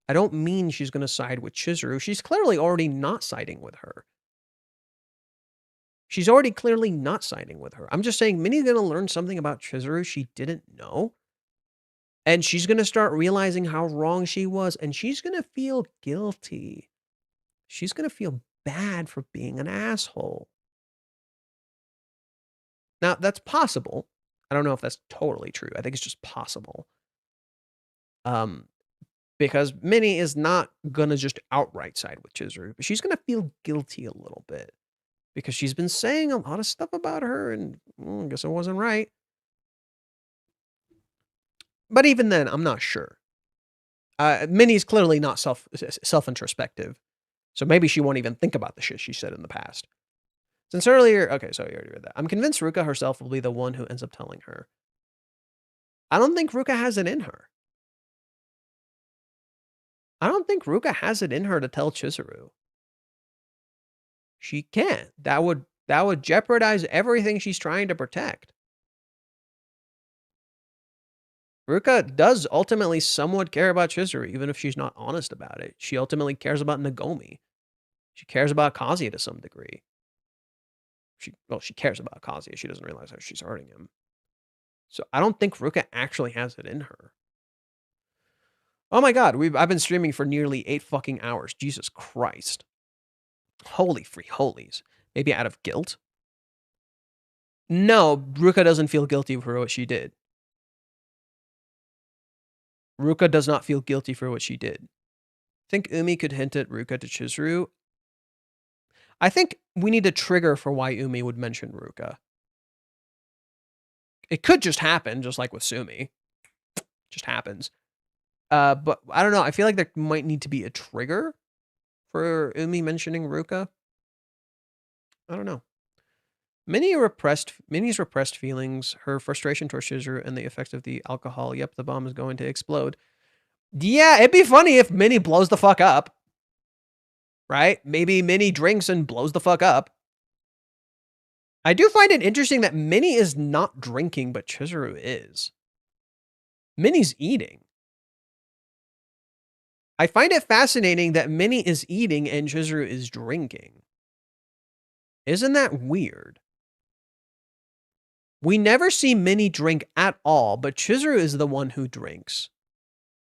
I don't mean she's going to side with Chizuru. She's clearly already not siding with her. She's already clearly not siding with her. I'm just saying Minnie's going to learn something about Chizuru she didn't know. And she's going to start realizing how wrong she was. And she's going to feel guilty. She's going to feel bad for being an asshole. Now, that's possible. I don't know if that's totally true. I think it's just possible. Because Minnie is not going to just outright side with Chizuru, but she's going to feel guilty a little bit. Because she's been saying a lot of stuff about her, and I guess it wasn't right. But even then, I'm not sure. Minnie's clearly not self-introspective. So maybe she won't even think about the shit she said in the past. Since earlier... Okay, so you already read that. I'm convinced Ruka herself will be the one who ends up telling her. I don't think Ruka has it in her. I don't think Ruka has it in her to tell Chizuru. She can't. That would jeopardize everything she's trying to protect. Ruka does ultimately somewhat care about Chizuru, even if she's not honest about it. She ultimately cares about Nagomi. She cares about Kazuya to some degree. She cares about Kazuya. She doesn't realize how she's hurting him. So I don't think Ruka actually has it in her. Oh my god, I've been streaming for nearly 8 fucking hours. Jesus Christ. Holy free holies. Maybe out of guilt? No, Ruka doesn't feel guilty for what she did. Ruka does not feel guilty for what she did. Think Umi could hint at Ruka to Chizuru? I think we need a trigger for why Umi would mention Ruka. It could just happen, just like with Sumi. Just happens. But I don't know. I feel like there might need to be a trigger for Umi mentioning Ruka. I don't know. Minnie's repressed feelings, her frustration towards Chizuru, and the effects of the alcohol. Yep, the bomb is going to explode. Yeah, it'd be funny if Minnie blows the fuck up. Right? Maybe Minnie drinks and blows the fuck up. I do find it interesting that Minnie is not drinking, but Chizuru is. Minnie's eating. I find it fascinating that Minnie is eating and Chizuru is drinking. Isn't that weird? We never see Minnie drink at all, but Chizuru is the one who drinks.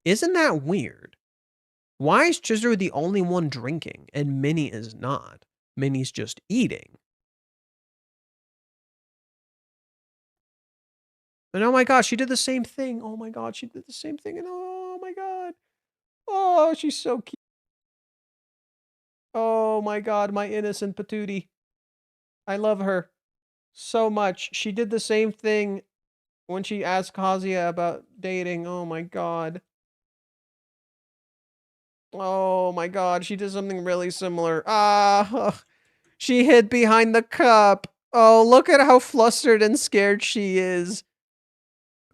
Isn't that weird? Why is Chizuru the only one drinking and Minnie is not? Minnie's just eating. And oh my god, she did the same thing. Oh my god, she did the same thing. And oh my god. Oh, she's so cute. Oh my god, my innocent patootie. I love her so much. She did the same thing when she asked Kazuya about dating. Oh my god. Oh my god, she did something really similar. Ah, she hid behind the cup. Oh, look at how flustered and scared she is.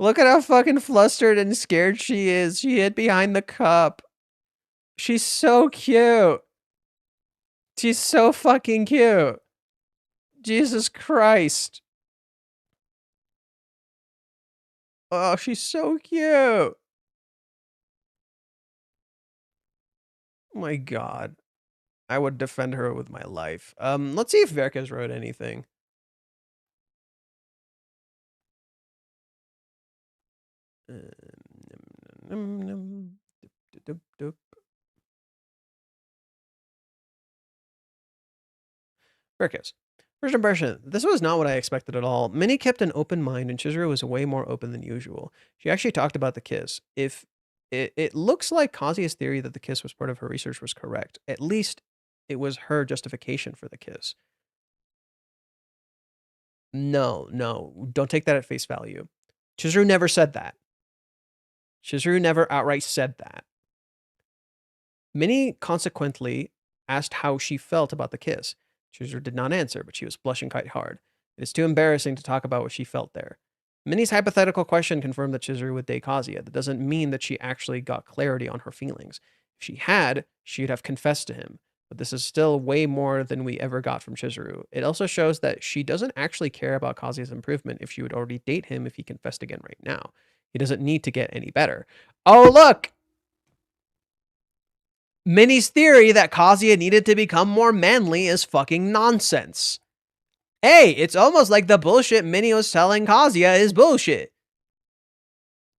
Look at how fucking flustered and scared she is. She hid behind the cup. She's so cute. She's so fucking cute. Jesus Christ. Oh, she's so cute. Oh my god. I would defend her with my life. Let's see if Varicus wrote anything. Varicus. First impression. This was not what I expected at all. Minnie kept an open mind and Chizuru was way more open than usual. She actually talked about the kiss. If it looks like Kazuya's theory that the kiss was part of her research was correct. At least it was her justification for the kiss. No, don't take that at face value. Chizuru never said that. Chizuru never outright said that. Minnie consequently asked how she felt about the kiss. Chizuru did not answer, but she was blushing quite hard. It is too embarrassing to talk about what she felt there. Minnie's hypothetical question confirmed that Chizuru would date Kazuya. That doesn't mean that she actually got clarity on her feelings. If she had, she'd have confessed to him. But this is still way more than we ever got from Chizuru. It also shows that she doesn't actually care about Kazuya's improvement if she would already date him if he confessed again right now. He doesn't need to get any better. Oh, look! Minnie's theory that Kazuya needed to become more manly is fucking nonsense. Hey, it's almost like the bullshit Minnie was telling Kazuya is bullshit.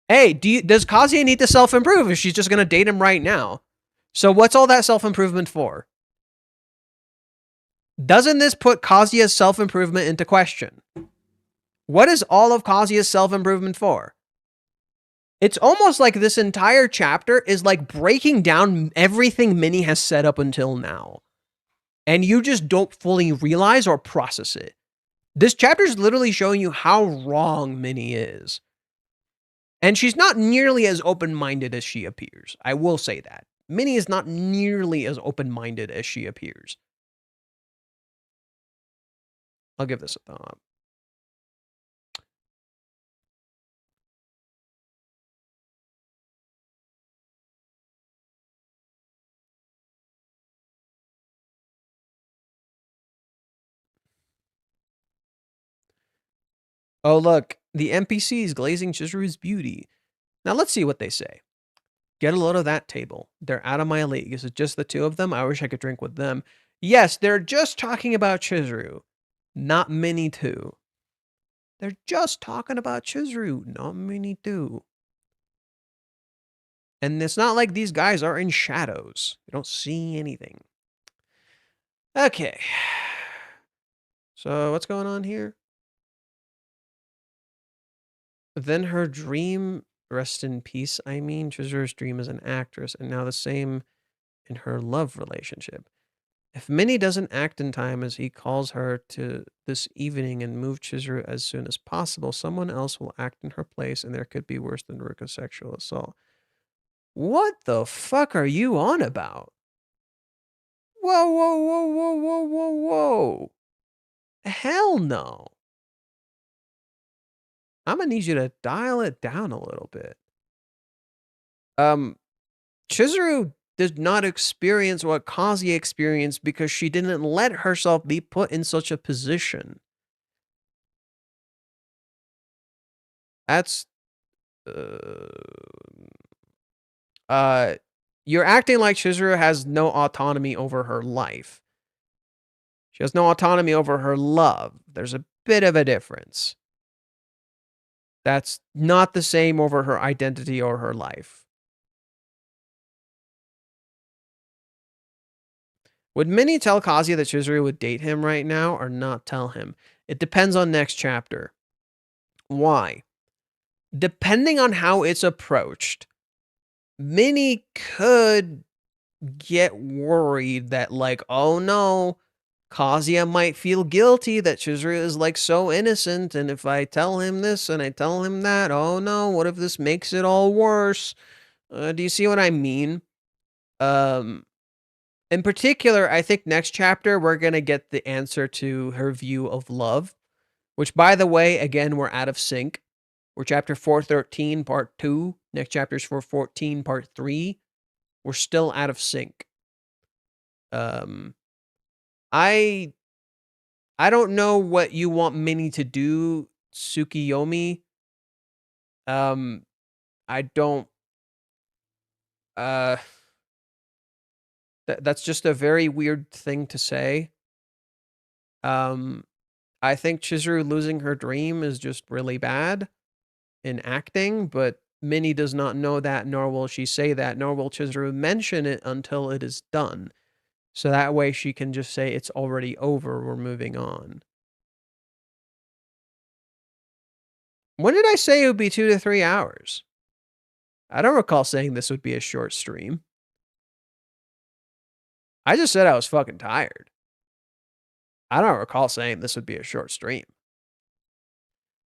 Hey, does Kazuya need to self-improve if she's just going to date him right now? So what's all that self-improvement for? Doesn't this put Kazuya's self-improvement into question? What is all of Kazuya's self-improvement for? It's almost like this entire chapter is like breaking down everything Minnie has said up until now. And you just don't fully realize or process it. This chapter is literally showing you how wrong Minnie is. And she's not nearly as open-minded as she appears. I will say that. Minnie is not nearly as open-minded as she appears. I'll give this a thumb up. Oh, look, the NPCs glazing Chizuru's beauty. Now let's see what they say. Get a load of that table. They're out of my league. Is it just the two of them? I wish I could drink with them. Yes, they're just talking about Chizuru, not Minnie too. They're just talking about Chizuru, not Minnie too. And it's not like these guys are in shadows. They don't see anything. Okay. So what's going on here? Then her dream, rest in peace, I mean, Chizuru's dream as an actress, and now the same in her love relationship. If Minnie doesn't act in time as he calls her to this evening and move Chizuru as soon as possible, someone else will act in her place, and there could be worse than Ruka's sexual assault. What the fuck are you on about? Whoa, whoa, whoa, whoa, whoa, whoa, whoa. Hell no. I'm gonna need you to dial it down a little bit. Chizuru did not experience what Kazuya experienced because she didn't let herself be put in such a position. That's you're acting like Chizuru has no autonomy over her life. She has no autonomy over her love. There's a bit of a difference. That's not the same over her identity or her life. Would Minnie tell Kazuya that Chizuru would date him right now or not tell him? It depends on next chapter. Why? Depending on how it's approached, Minnie could get worried that, like, oh no, Kazuya might feel guilty that Chizuru is like so innocent, and if I tell him this and I tell him that, oh no, what if this makes it all worse? Do you see what I mean? In particular, I think next chapter we're gonna get the answer to her view of love, which, by the way, again, we're out of sync. We're chapter 413, part 2. Next chapter's 414, part 3. We're still out of sync. I don't know what you want Minnie to do, Tsukiyomi. I don't. That's just a very weird thing to say. I think Chizuru losing her dream is just really bad in acting, but Minnie does not know that, nor will she say that, nor will Chizuru mention it until it is done. So that way she can just say it's already over, we're moving on. When did I say it would be 2 to 3 hours? I don't recall saying this would be a short stream. I just said I was fucking tired. I don't recall saying this would be a short stream.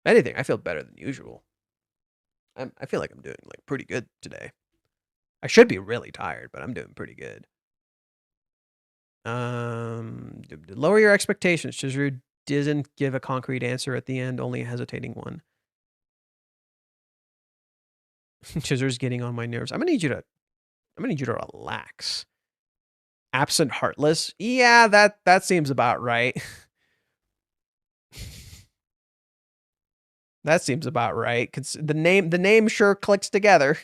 If anything, I feel better than usual. I feel like I'm doing like pretty good today. I should be really tired, but I'm doing pretty good. Lower your expectations. Chizuru didn't give a concrete answer at the end, only a hesitating one. Chizuru's getting on my nerves. I'm gonna need you to relax. Absent heartless? Yeah, that seems about right. That seems about right. The name sure clicks together.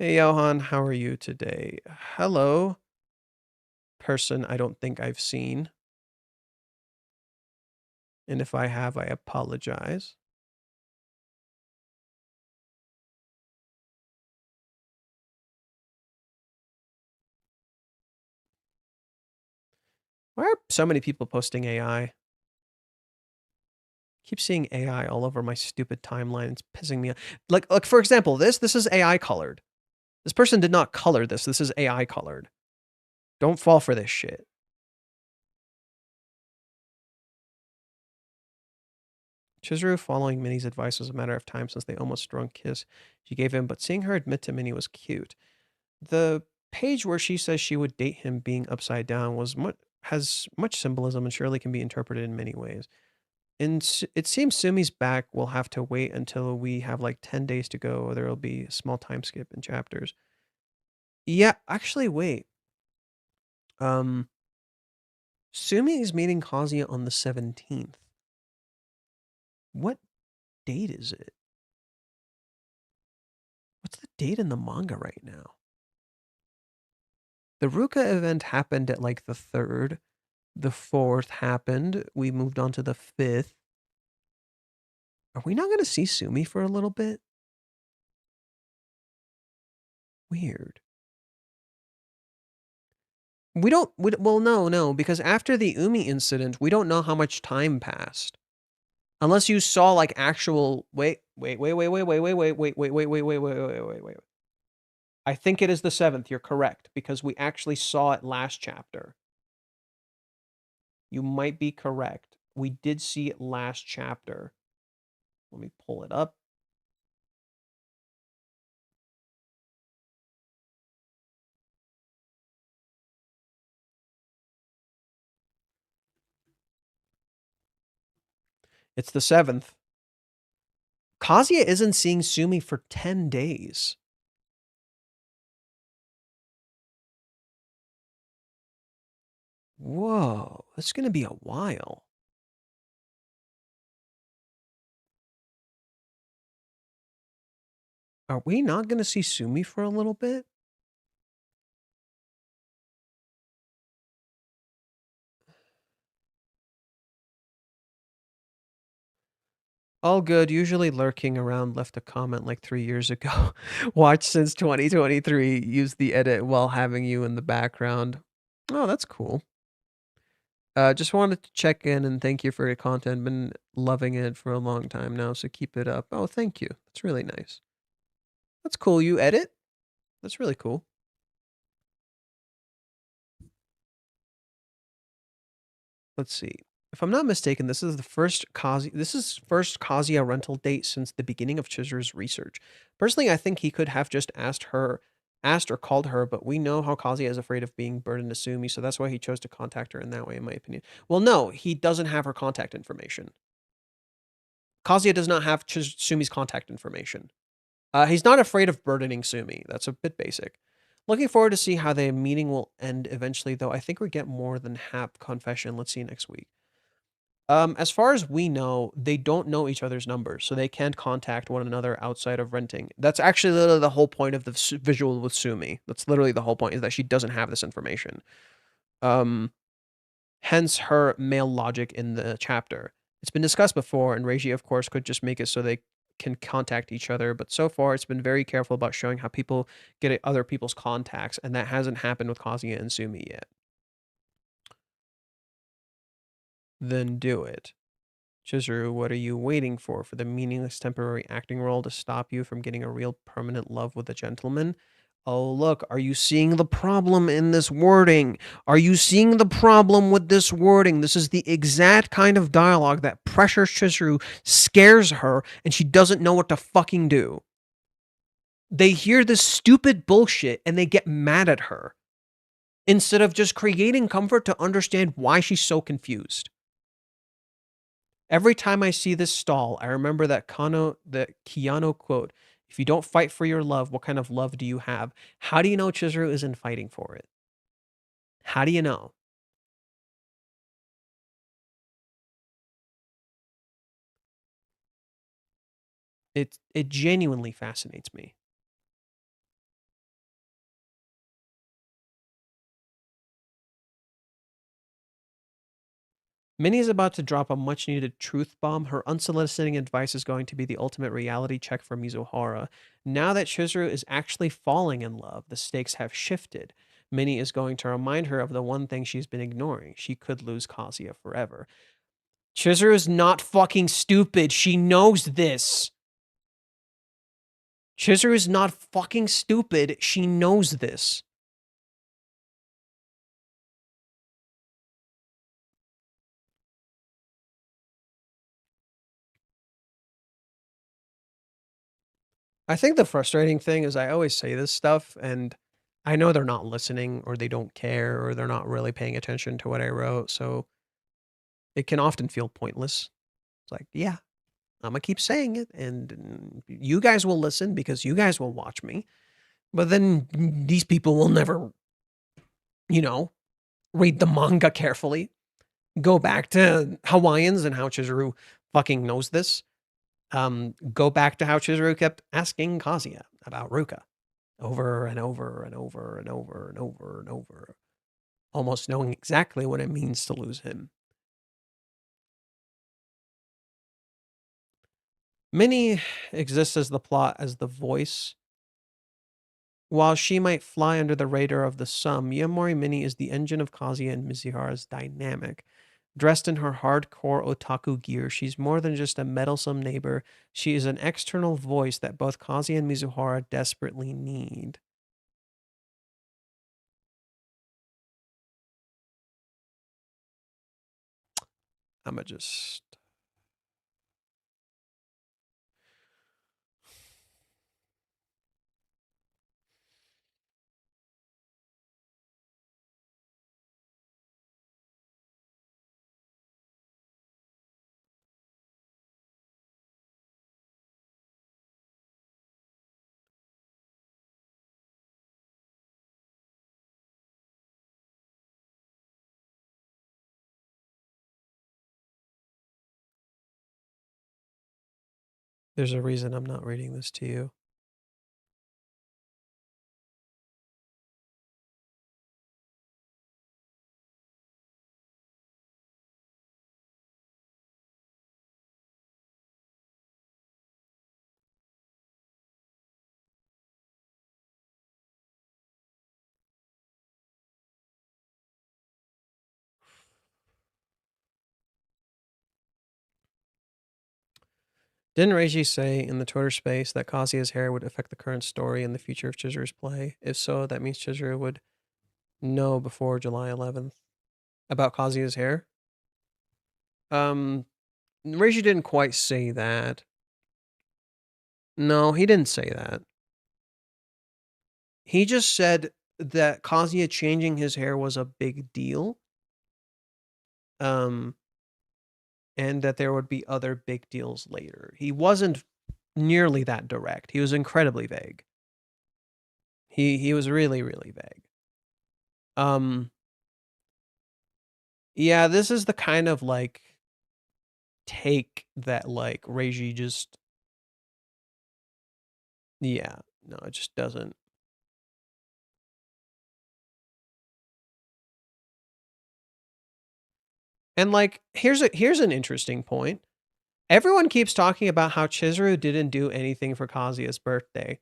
Hey Johan, how are you today? Hello. Person I don't think I've seen. And if I have, I apologize. Why are so many people posting AI? Keep seeing AI all over my stupid timeline. It's pissing me off. Like for example, this is AI colored. This person did not color this. This is AI colored. Don't fall for this shit. Chizuru following Minnie's advice was a matter of time since they almost strung kiss she gave him, but seeing her admit to Minnie was cute. The page where she says she would date him being upside down has much symbolism and surely can be interpreted in many ways. It seems Sumi's back will have to wait until we have like 10 days to go, or there will be a small time skip in chapters. Yeah, actually, wait. Sumi is meeting Kazuya on the 17th. What date is it? What's the date in the manga right now? The Ruka event happened at like the 3rd. The 4th happened. We moved on to the 5th. Are we not going to see Sumi for a little bit? Weird. Well, no, because after the Umi incident, we don't know how much time passed. Unless you saw like actual, wait. I think it is the 7th. You're correct, because we actually saw it last chapter. You might be correct. We did see it last chapter. Let me pull it up. It's the 7th. Kazuya isn't seeing Sumi for 10 days. Whoa, that's going to be a while. Are we not going to see Sumi for a little bit? All good. Usually lurking around, left a comment like 3 years ago. Watch since 2023. Use the edit while having you in the background. Oh, that's cool. Just wanted to check in and thank you for your content. Been loving it for a long time now, so keep it up. Oh, thank you. That's really nice. That's cool. You edit? That's really cool. Let's see. If I'm not mistaken, this is first Kazuya rental date since the beginning of Chizuru's research. Personally, I think he could have just asked or called her, but we know how Kazuya is afraid of being burdened to Sumi, so that's why he chose to contact her in that way, in my opinion. Well, no, he doesn't have her contact information. Kazuya does not have Sumi's contact information. He's not afraid of burdening Sumi. That's a bit basic. Looking forward to see how the meeting will end eventually, though I think we get more than half confession. Let's see next week. As far as we know, they don't know each other's numbers, so they can't contact one another outside of renting. That's actually literally the whole point of the visual with Sumi. That's literally the whole point, is that she doesn't have this information. Hence her male logic in the chapter. It's been discussed before, and Reiji, of course, could just make it so they can contact each other, but so far it's been very careful about showing how people get at other people's contacts, and that hasn't happened with Kazuya and Sumi yet. Then do it. Chizuru, what are you waiting for? For the meaningless temporary acting role to stop you from getting a real permanent love with a gentleman? Oh, look, are you seeing the problem in this wording? Are you seeing the problem with this wording? This is the exact kind of dialogue that pressures Chizuru, scares her, and she doesn't know what to fucking do. They hear this stupid bullshit and they get mad at her, instead of just creating comfort to understand why she's so confused. Every time I see this stall, I remember that Keanu quote, "If you don't fight for your love, what kind of love do you have?" How do you know Chizuru isn't fighting for it? How do you know? It genuinely fascinates me. Minnie is about to drop a much-needed truth bomb. Her unsolicited advice is going to be the ultimate reality check for Mizuhara. Now that Chizuru is actually falling in love, the stakes have shifted. Minnie is going to remind her of the one thing she's been ignoring. She could lose Kazuya forever. Chizuru is not fucking stupid. She knows this. Chizuru is not fucking stupid. She knows this. I think the frustrating thing is I always say this stuff, and I know they're not listening, or they don't care, or they're not really paying attention to what I wrote, so it can often feel pointless. It's like, yeah, I'm gonna keep saying it, and you guys will listen because you guys will watch me, but then these people will never, you know, read the manga carefully. Go back to Hawaiians and how Chizuru fucking knows this. Go back to how Chizuru kept asking Kazuya about Ruka over and over and over and over and over and over, almost knowing exactly what it means to lose him. Minnie exists as the plot as the voice. While she might fly under the radar of the sum, Miyamori Minnie is the engine of Kazuya and Mizuhara's dynamic. Dressed in her hardcore otaku gear, she's more than just a meddlesome neighbor. She is an external voice that both Kazuya and Mizuhara desperately need. I'ma just... There's a reason I'm not reading this to you. Didn't Reiji say in the Twitter space that Kazuya's hair would affect the current story and the future of Chizuru's play? If so, that means Chizuru would know before July 11th. About Kazuya's hair? Reiji didn't quite say that. No, he didn't say that. He just said that Kazuya changing his hair was a big deal. And that there would be other big deals later. He wasn't nearly that direct. He was incredibly vague. He was really, really vague. Yeah, this is the kind of like take that like Reiji just... Yeah, no, it just doesn't. And like, here's an interesting point. Everyone keeps talking about how Chizuru didn't do anything for Kazuya's birthday.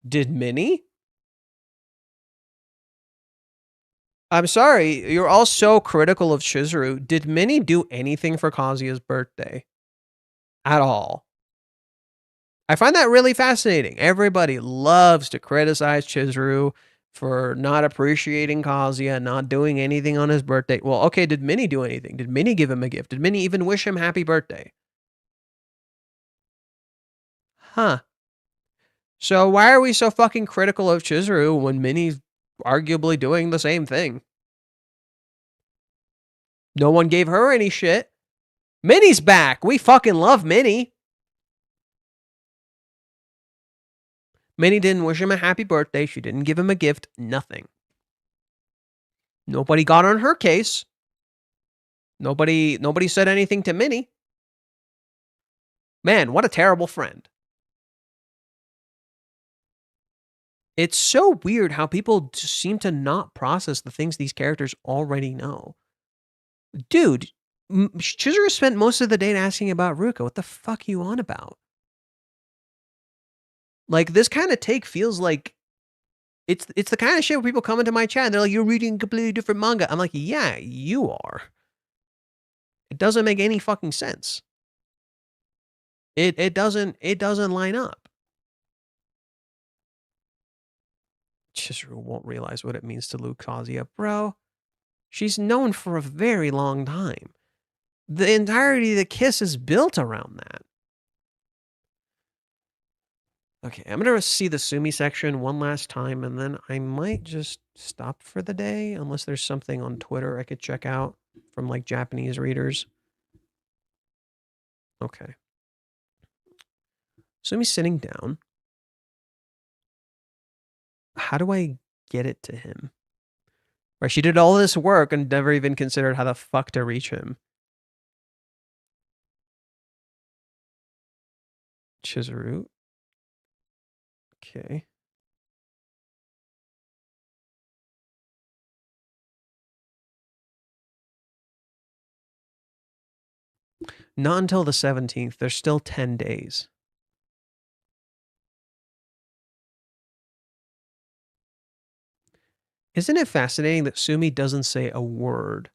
Did Minnie? I'm sorry, you're all so critical of Chizuru. Did Minnie do anything for Kazuya's birthday? At all? I find that really fascinating. Everybody loves to criticize Chizuru for not appreciating Kazuya, not doing anything on his birthday. Well, okay, did Minnie do anything? Did Minnie give him a gift? Did Minnie even wish him happy birthday? Huh. So why are we so fucking critical of Chizuru when Minnie's arguably doing the same thing? No one gave her any shit. Minnie's back. We fucking love Minnie. Minnie didn't wish him a happy birthday. She didn't give him a gift. Nothing. Nobody got on her case. Nobody said anything to Minnie. Man, what a terrible friend. It's so weird how people just seem to not process the things these characters already know. Dude, Chizuru spent most of the day asking about Ruka. What the fuck are you on about? Like, this kind of take feels like it's the kind of shit where people come into my chat and they're like, you're reading a completely different manga. I'm like, yeah, you are. It doesn't make any fucking sense. It doesn't line up. Chizuru won't realize what it means to lose Kazuya. Bro, she's known for a very long time. The entirety of the kiss is built around that. Okay, I'm going to see the Sumi section one last time, and then I might just stop for the day, unless there's something on Twitter I could check out from, like, Japanese readers. Okay. Sumi's sitting down. How do I get it to him? Right, she did all this work and never even considered how the fuck to reach him. Chizuru. Okay. Not until the 17th. There's still 10 days. Isn't it fascinating that Sumi doesn't say a word?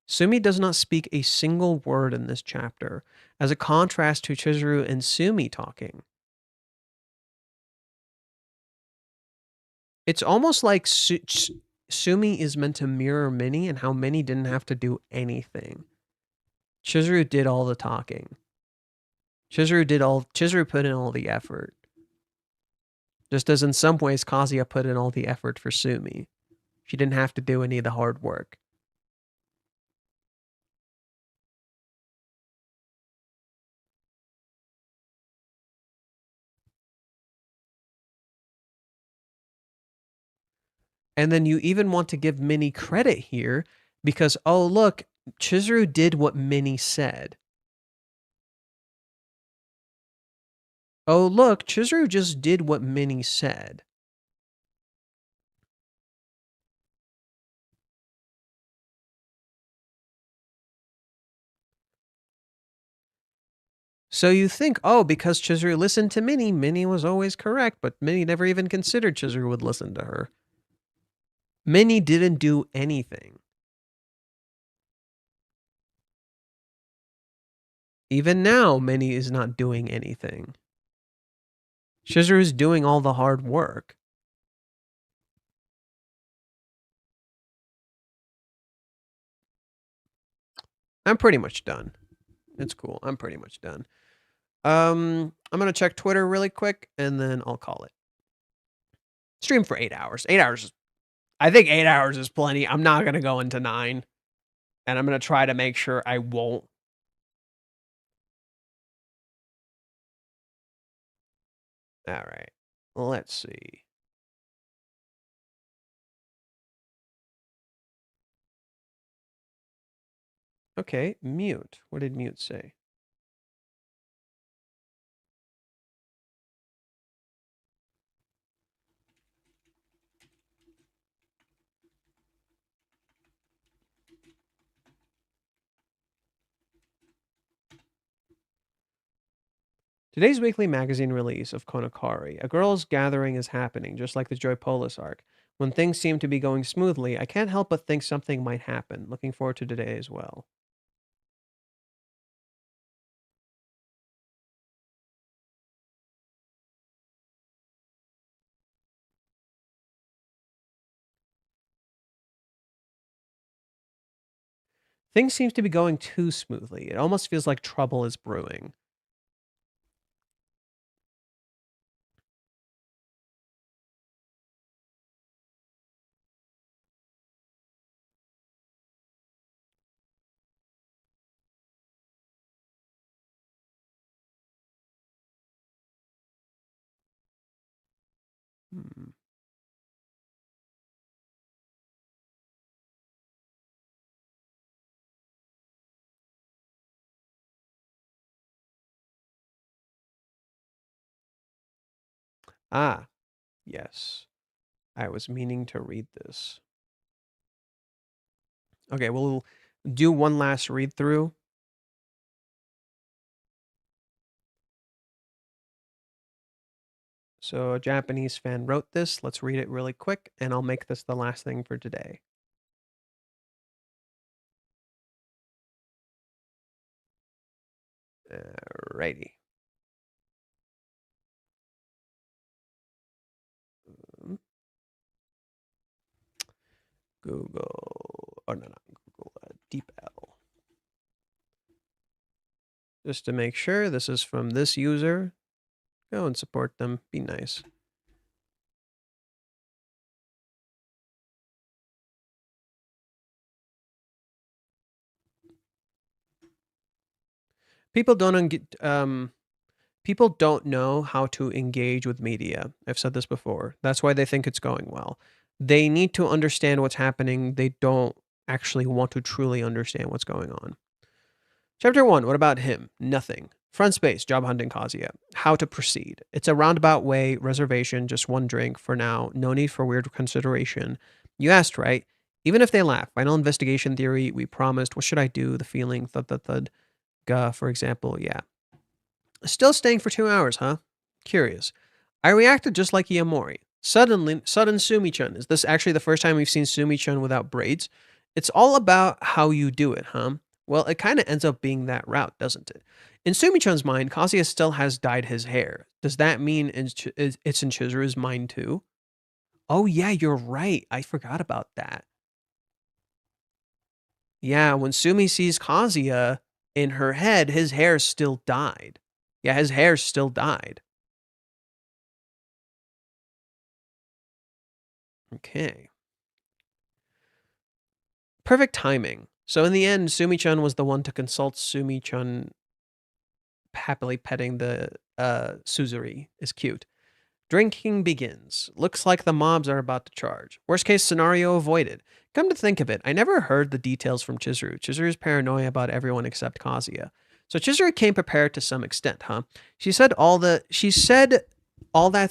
Sumi does not speak a single word in this chapter, as a contrast to Chizuru and Sumi talking. It's almost like Sumi is meant to mirror Minnie and how Minnie didn't have to do anything. Chizuru did all the talking. Chizuru put in all the effort. Just as in some ways Kazuya put in all the effort for Sumi. She didn't have to do any of the hard work. And then you even want to give Minnie credit here because, oh, look, Chizuru did what Minnie said. Oh, look, Chizuru just did what Minnie said. So you think, oh, because Chizuru listened to Minnie, Minnie was always correct, but Minnie never even considered Chizuru would listen to her. Minnie didn't do anything. Even now, Minnie is not doing anything. Chizuru is doing all the hard work. I'm pretty much done. It's cool. I'm pretty much done. I'm going to check Twitter really quick, and then I'll call it. Stream for 8 hours. 8 hours. I think 8 hours is plenty. I'm not going to go into 9. And I'm going to try to make sure I won't. All right. Let's see. Okay, mute. What did mute say? Today's weekly magazine release of Kanokari. A girls' gathering is happening, just like the Joy Polis arc. When things seem to be going smoothly, I can't help but think something might happen. Looking forward to today as well. Things seem to be going too smoothly. It almost feels like trouble is brewing. Hmm. Ah, yes. I was meaning to read this. Okay, we'll do one last read through. So a Japanese fan wrote this. Let's read it really quick, and I'll make this the last thing for today. Alrighty. Google, oh no, not Google, DeepL. Just to make sure this is from this user. Go and support them. Be nice. People don't know how to engage with media. I've said this before. That's why they think it's going well. They need to understand what's happening. They don't actually want to truly understand what's going on. Chapter 1, what about him? Nothing. Front space, job hunting Kazuya. How to proceed. It's a roundabout way, reservation, just one drink for now. No need for weird consideration. You asked, right? Even if they laugh. Final investigation theory, we promised. What should I do? The feeling, thud, thud, thud. Gah, for example, yeah. Still staying for 2 hours, huh? Curious. I reacted just like Iamori. Sudden Sumi-chan. Is this actually the first time we've seen Sumi-chan without braids? It's all about how you do it, huh? Well, it kind of ends up being that route, doesn't it? In Sumi-chan's mind, Kazuya still has dyed his hair. Does that mean it's in Chizuru's mind too? Oh yeah, you're right. I forgot about that. Yeah, when Sumi sees Kazuya, in her head, his hair still dyed. Yeah, his hair still dyed. Okay. Perfect timing. So in the end, Sumi-chan was the one to consult Sumi-chan happily petting the Suzuri. Is cute. Drinking begins. Looks like the mobs are about to charge. Worst case scenario avoided. Come to think of it, I never heard the details from Chizuru. Chizuru's paranoia about everyone except Kazuya. So Chizuru came prepared to some extent, huh? She said all that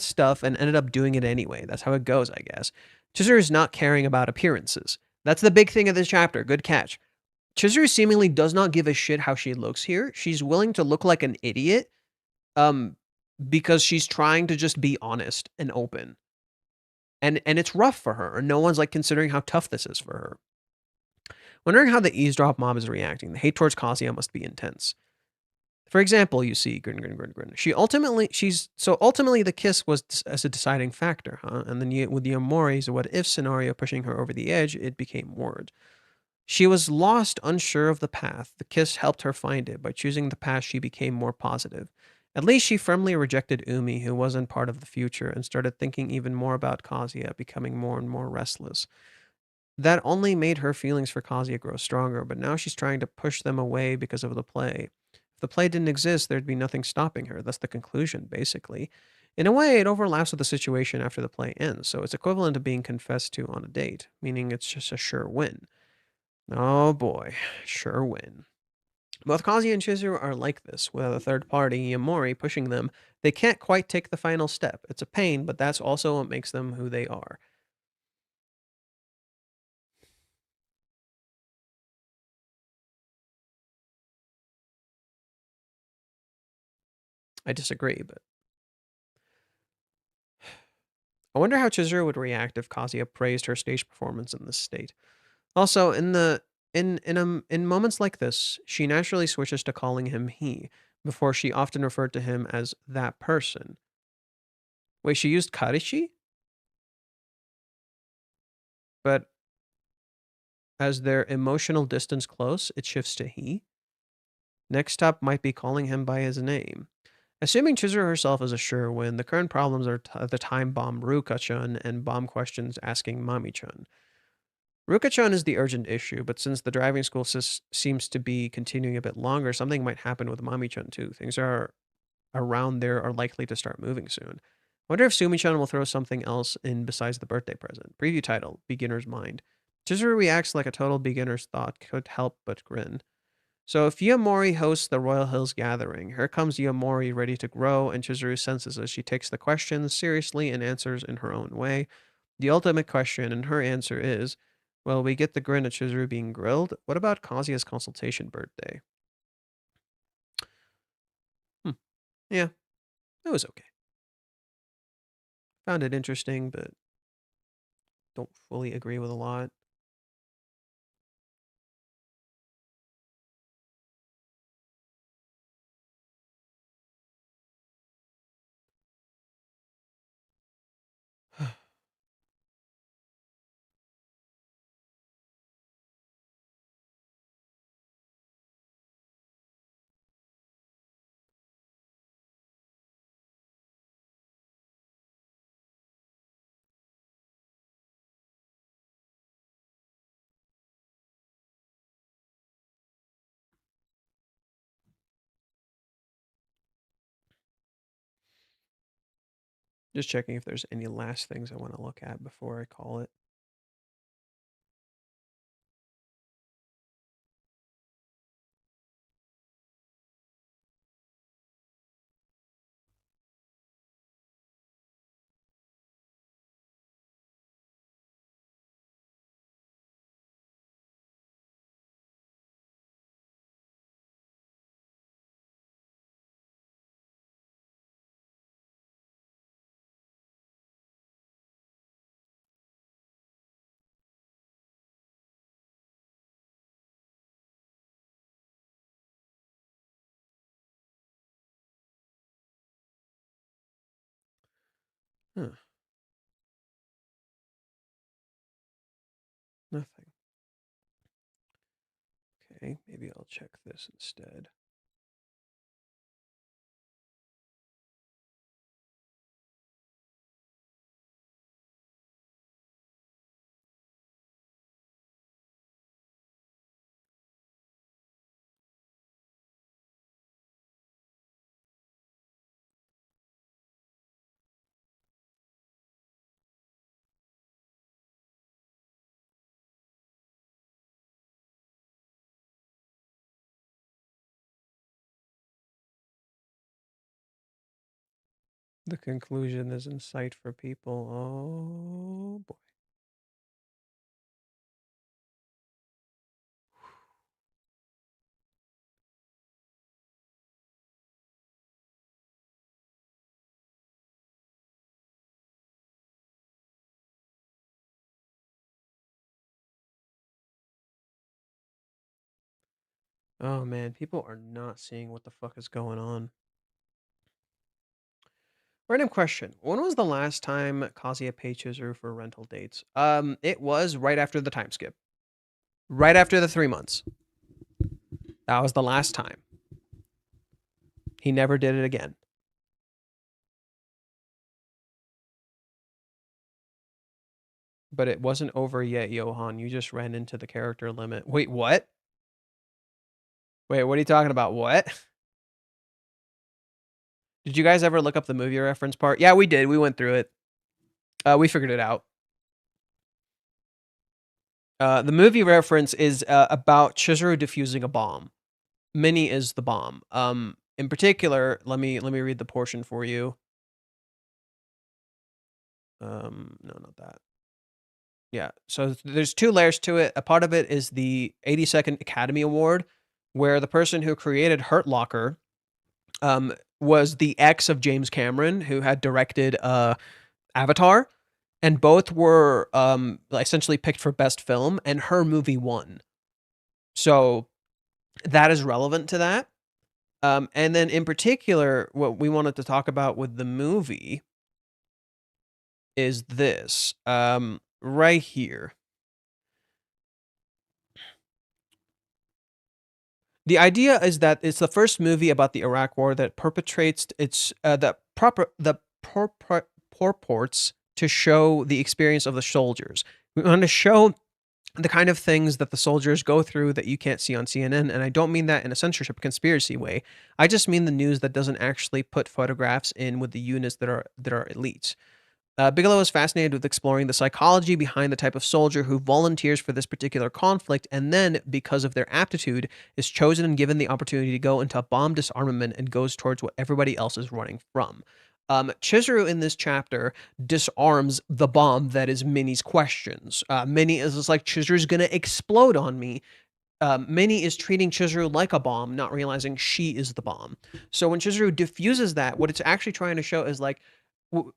stuff and ended up doing it anyway. That's how it goes, I guess. Chizuru's not caring about appearances. That's the big thing of this chapter. Good catch. Chizuru seemingly does not give a shit how she looks here. She's willing to look like an idiot because she's trying to just be honest and open. And it's rough for her. No one's like considering how tough this is for her. Wondering how the eavesdrop mob is reacting. The hate towards Kazuya must be intense. For example, you see, grin. Ultimately the kiss was as a deciding factor, huh? And then with the Amori's what if scenario pushing her over the edge, it became word. She was lost, unsure of the path. The kiss helped her find it. By choosing the path, she became more positive. At least she firmly rejected Umi, who wasn't part of the future, and started thinking even more about Kazuya, becoming more and more restless. That only made her feelings for Kazuya grow stronger, but now she's trying to push them away because of the play. If the play didn't exist, there'd be nothing stopping her. That's the conclusion, basically. In a way, it overlaps with the situation after the play ends, so it's equivalent to being confessed to on a date, meaning it's just a sure win. Oh boy, sure win. Both Kazuya and Chizuru are like this. Without a third party, Yamori, pushing them, they can't quite take the final step. It's a pain, but that's also what makes them who they are. I disagree, but I wonder how Chizuru would react if Kazuya praised her stage performance in this state. Also, in moments like this, she naturally switches to calling him he. Before, she often referred to him as that person. Wait, she used Karishi? But as their emotional distance close, it shifts to he. Next up might be calling him by his name. Assuming Chizuru herself is a sure win, the current problems are the time bomb Ruka-chan and bomb questions asking Mami-chan. Ruka-chan is the urgent issue, but since the driving school seems to be continuing a bit longer, something might happen with Mami-chan too. Things are around there are likely to start moving soon. Wonder if Sumi-chan will throw something else in besides the birthday present. Preview title, Beginner's Mind. Chizuru reacts like a total beginner's thought, could help but grin. So if Yamori hosts the Royal Hills Gathering, here comes Yamori ready to grow, and Chizuru senses as she takes the questions seriously and answers in her own way. The ultimate question, and her answer is, well, we get the grin at Chizuru being grilled. What about Kazuya's consultation birthday? Yeah, it was okay. Found it interesting, but don't fully agree with a lot. Just checking if there's any last things I want to look at before I call it. Huh. Nothing. Okay, maybe I'll check this instead. The conclusion is in sight for people. Oh boy. Oh man, people are not seeing what the fuck is going on. Random question. When was the last time Kazuya paid Chizuru for rental dates? It was right after the time skip. Right after the 3 months. That was the last time. He never did it again. But it wasn't over yet, Johan. You just ran into the character limit. Wait, what? Wait, what are you talking about? What? Did you guys ever look up the movie reference part? Yeah, we did. We went through it. We figured it out. The movie reference is about Chizuru defusing a bomb. Minnie is the bomb. In particular, let me read the portion for you. No, not that. Yeah, so there's 2 layers to it. A part of it is the 82nd Academy Award, where the person who created Hurt Locker was the ex of James Cameron, who had directed Avatar, and both were essentially picked for best film, and her movie won. So that is relevant to that. And then in particular, what we wanted to talk about with the movie is this right here. The idea is that it's the first movie about the Iraq War that perpetrates purports to show the experience of the soldiers. We want to show the kind of things that the soldiers go through that you can't see on CNN, and I don't mean that in a censorship conspiracy way. I just mean the news that doesn't actually put photographs in with the units that are elites. Bigelow is fascinated with exploring the psychology behind the type of soldier who volunteers for this particular conflict and then, because of their aptitude, is chosen and given the opportunity to go into bomb disarmament and goes towards what everybody else is running from. Chizuru in this chapter disarms the bomb that is Minnie's questions. Minnie is just like, Chizuru's gonna explode on me. Minnie is treating Chizuru like a bomb, not realizing she is the bomb. So when Chizuru diffuses that, what it's actually trying to show is like,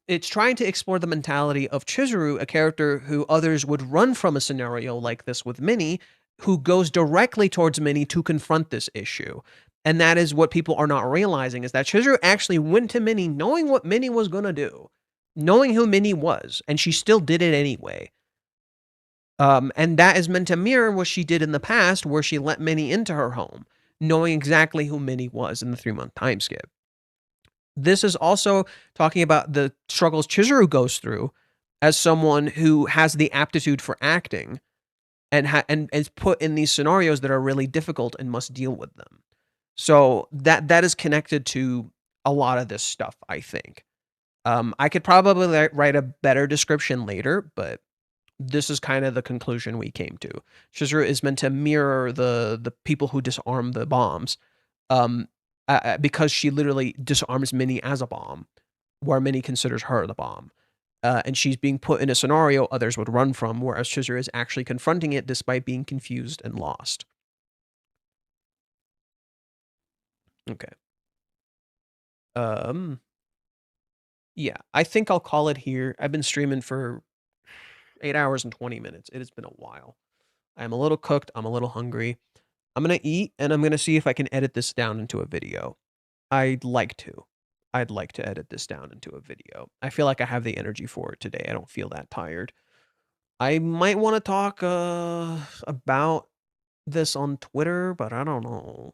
it's trying to explore the mentality of Chizuru, a character who others would run from a scenario like this with Minnie, who goes directly towards Minnie to confront this issue. And that is what people are not realizing, is that Chizuru actually went to Minnie knowing what Minnie was going to do, knowing who Minnie was, and she still did it anyway. And that is meant to mirror what she did in the past, where she let Minnie into her home, knowing exactly who Minnie was in the 3-month time skip. This is also talking about the struggles Chizuru goes through as someone who has the aptitude for acting and is put in these scenarios that are really difficult and must deal with them. So that is connected to a lot of this stuff, I think. I could probably write a better description later, but this is kind of the conclusion we came to. Chizuru is meant to mirror the people who disarm the bombs, because she literally disarms Minnie as a bomb, where Minnie considers her the bomb. And she's being put in a scenario others would run from, whereas Chizuru is actually confronting it despite being confused and lost. Okay. Yeah, I think I'll call it here. I've been streaming for 8 hours and 20 minutes. It has been a while. I'm a little cooked. I'm a little hungry. I'm going to eat, and I'm going to see if I can edit this down into a video. I'd like to edit this down into a video. I feel like I have the energy for it today. I don't feel that tired. I might want to talk about this on Twitter, but I don't know.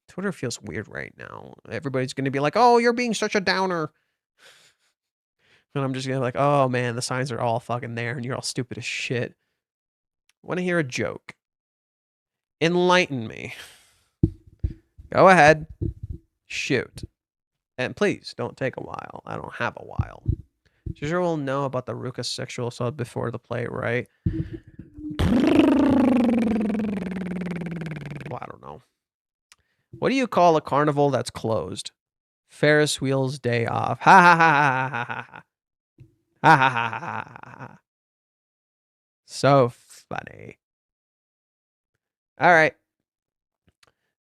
Twitter feels weird right now. Everybody's going to be like, oh, you're being such a downer. And I'm just going to be like, oh, man, the signs are all fucking there, and you're all stupid as shit. I want to hear a joke. Enlighten me. Go ahead. Shoot. And please, don't take a while. I don't have a while. Chizuru will know about the Ruka's sexual assault before the play, right? Well, I don't know. What do you call a carnival that's closed? Ferris wheel's day off. Ha ha ha ha ha ha ha. Ha ha ha ha ha. So funny. All right.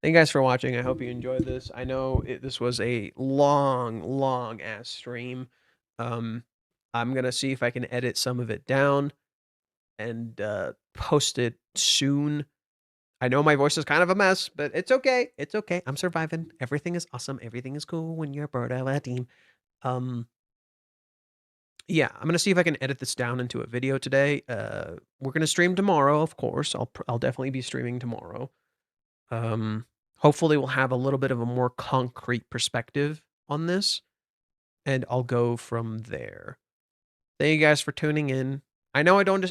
Thank you guys for watching. I hope you enjoyed this. I know this was a long ass stream. I'm going to see if I can edit some of it down and post it soon. I know my voice is kind of a mess, but it's okay. It's okay. I'm surviving. Everything is awesome. Everything is cool when you're part of a team. Yeah, I'm going to see if I can edit this down into a video today. We're going to stream tomorrow, of course. I'll definitely be streaming tomorrow. Hopefully we'll have a little bit of a more concrete perspective on this, and I'll go from there. Thank you guys for tuning in. I know I don't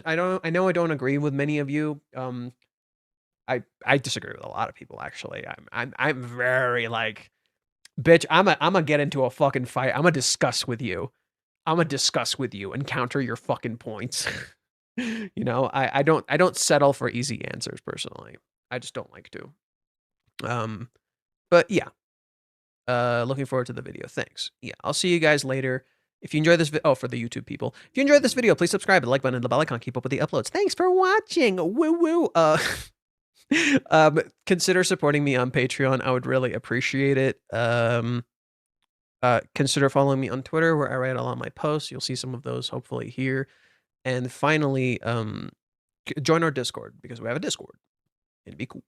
agree with many of you. I disagree with a lot of people, actually. I'm very like, bitch, I'm gonna get into a fucking fight. I'm gonna discuss with you. And counter your fucking points. You know, I don't settle for easy answers personally. I just don't like to. But yeah. Looking forward to the video. Thanks. Yeah, I'll see you guys later. If you enjoyed this video, for the YouTube people. If you enjoyed this video, please subscribe, the like button, and the bell icon. Keep up with the uploads. Thanks for watching. Woo woo. Consider supporting me on Patreon. I would really appreciate it. Consider following me on Twitter, where I write a lot of my posts. You'll see some of those hopefully here. And finally, join our Discord, because we have a Discord. It'd be cool.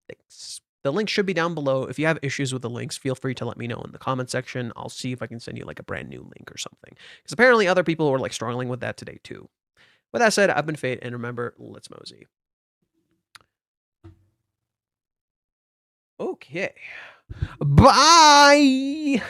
Thanks. The link should be down below. If you have issues with the links, feel free to let me know in the comment section. I'll see if I can send you like a brand new link or something. Because apparently other people were like struggling with that today too. With that said, I've been Fate, and remember, let's mosey. Okay. Bye!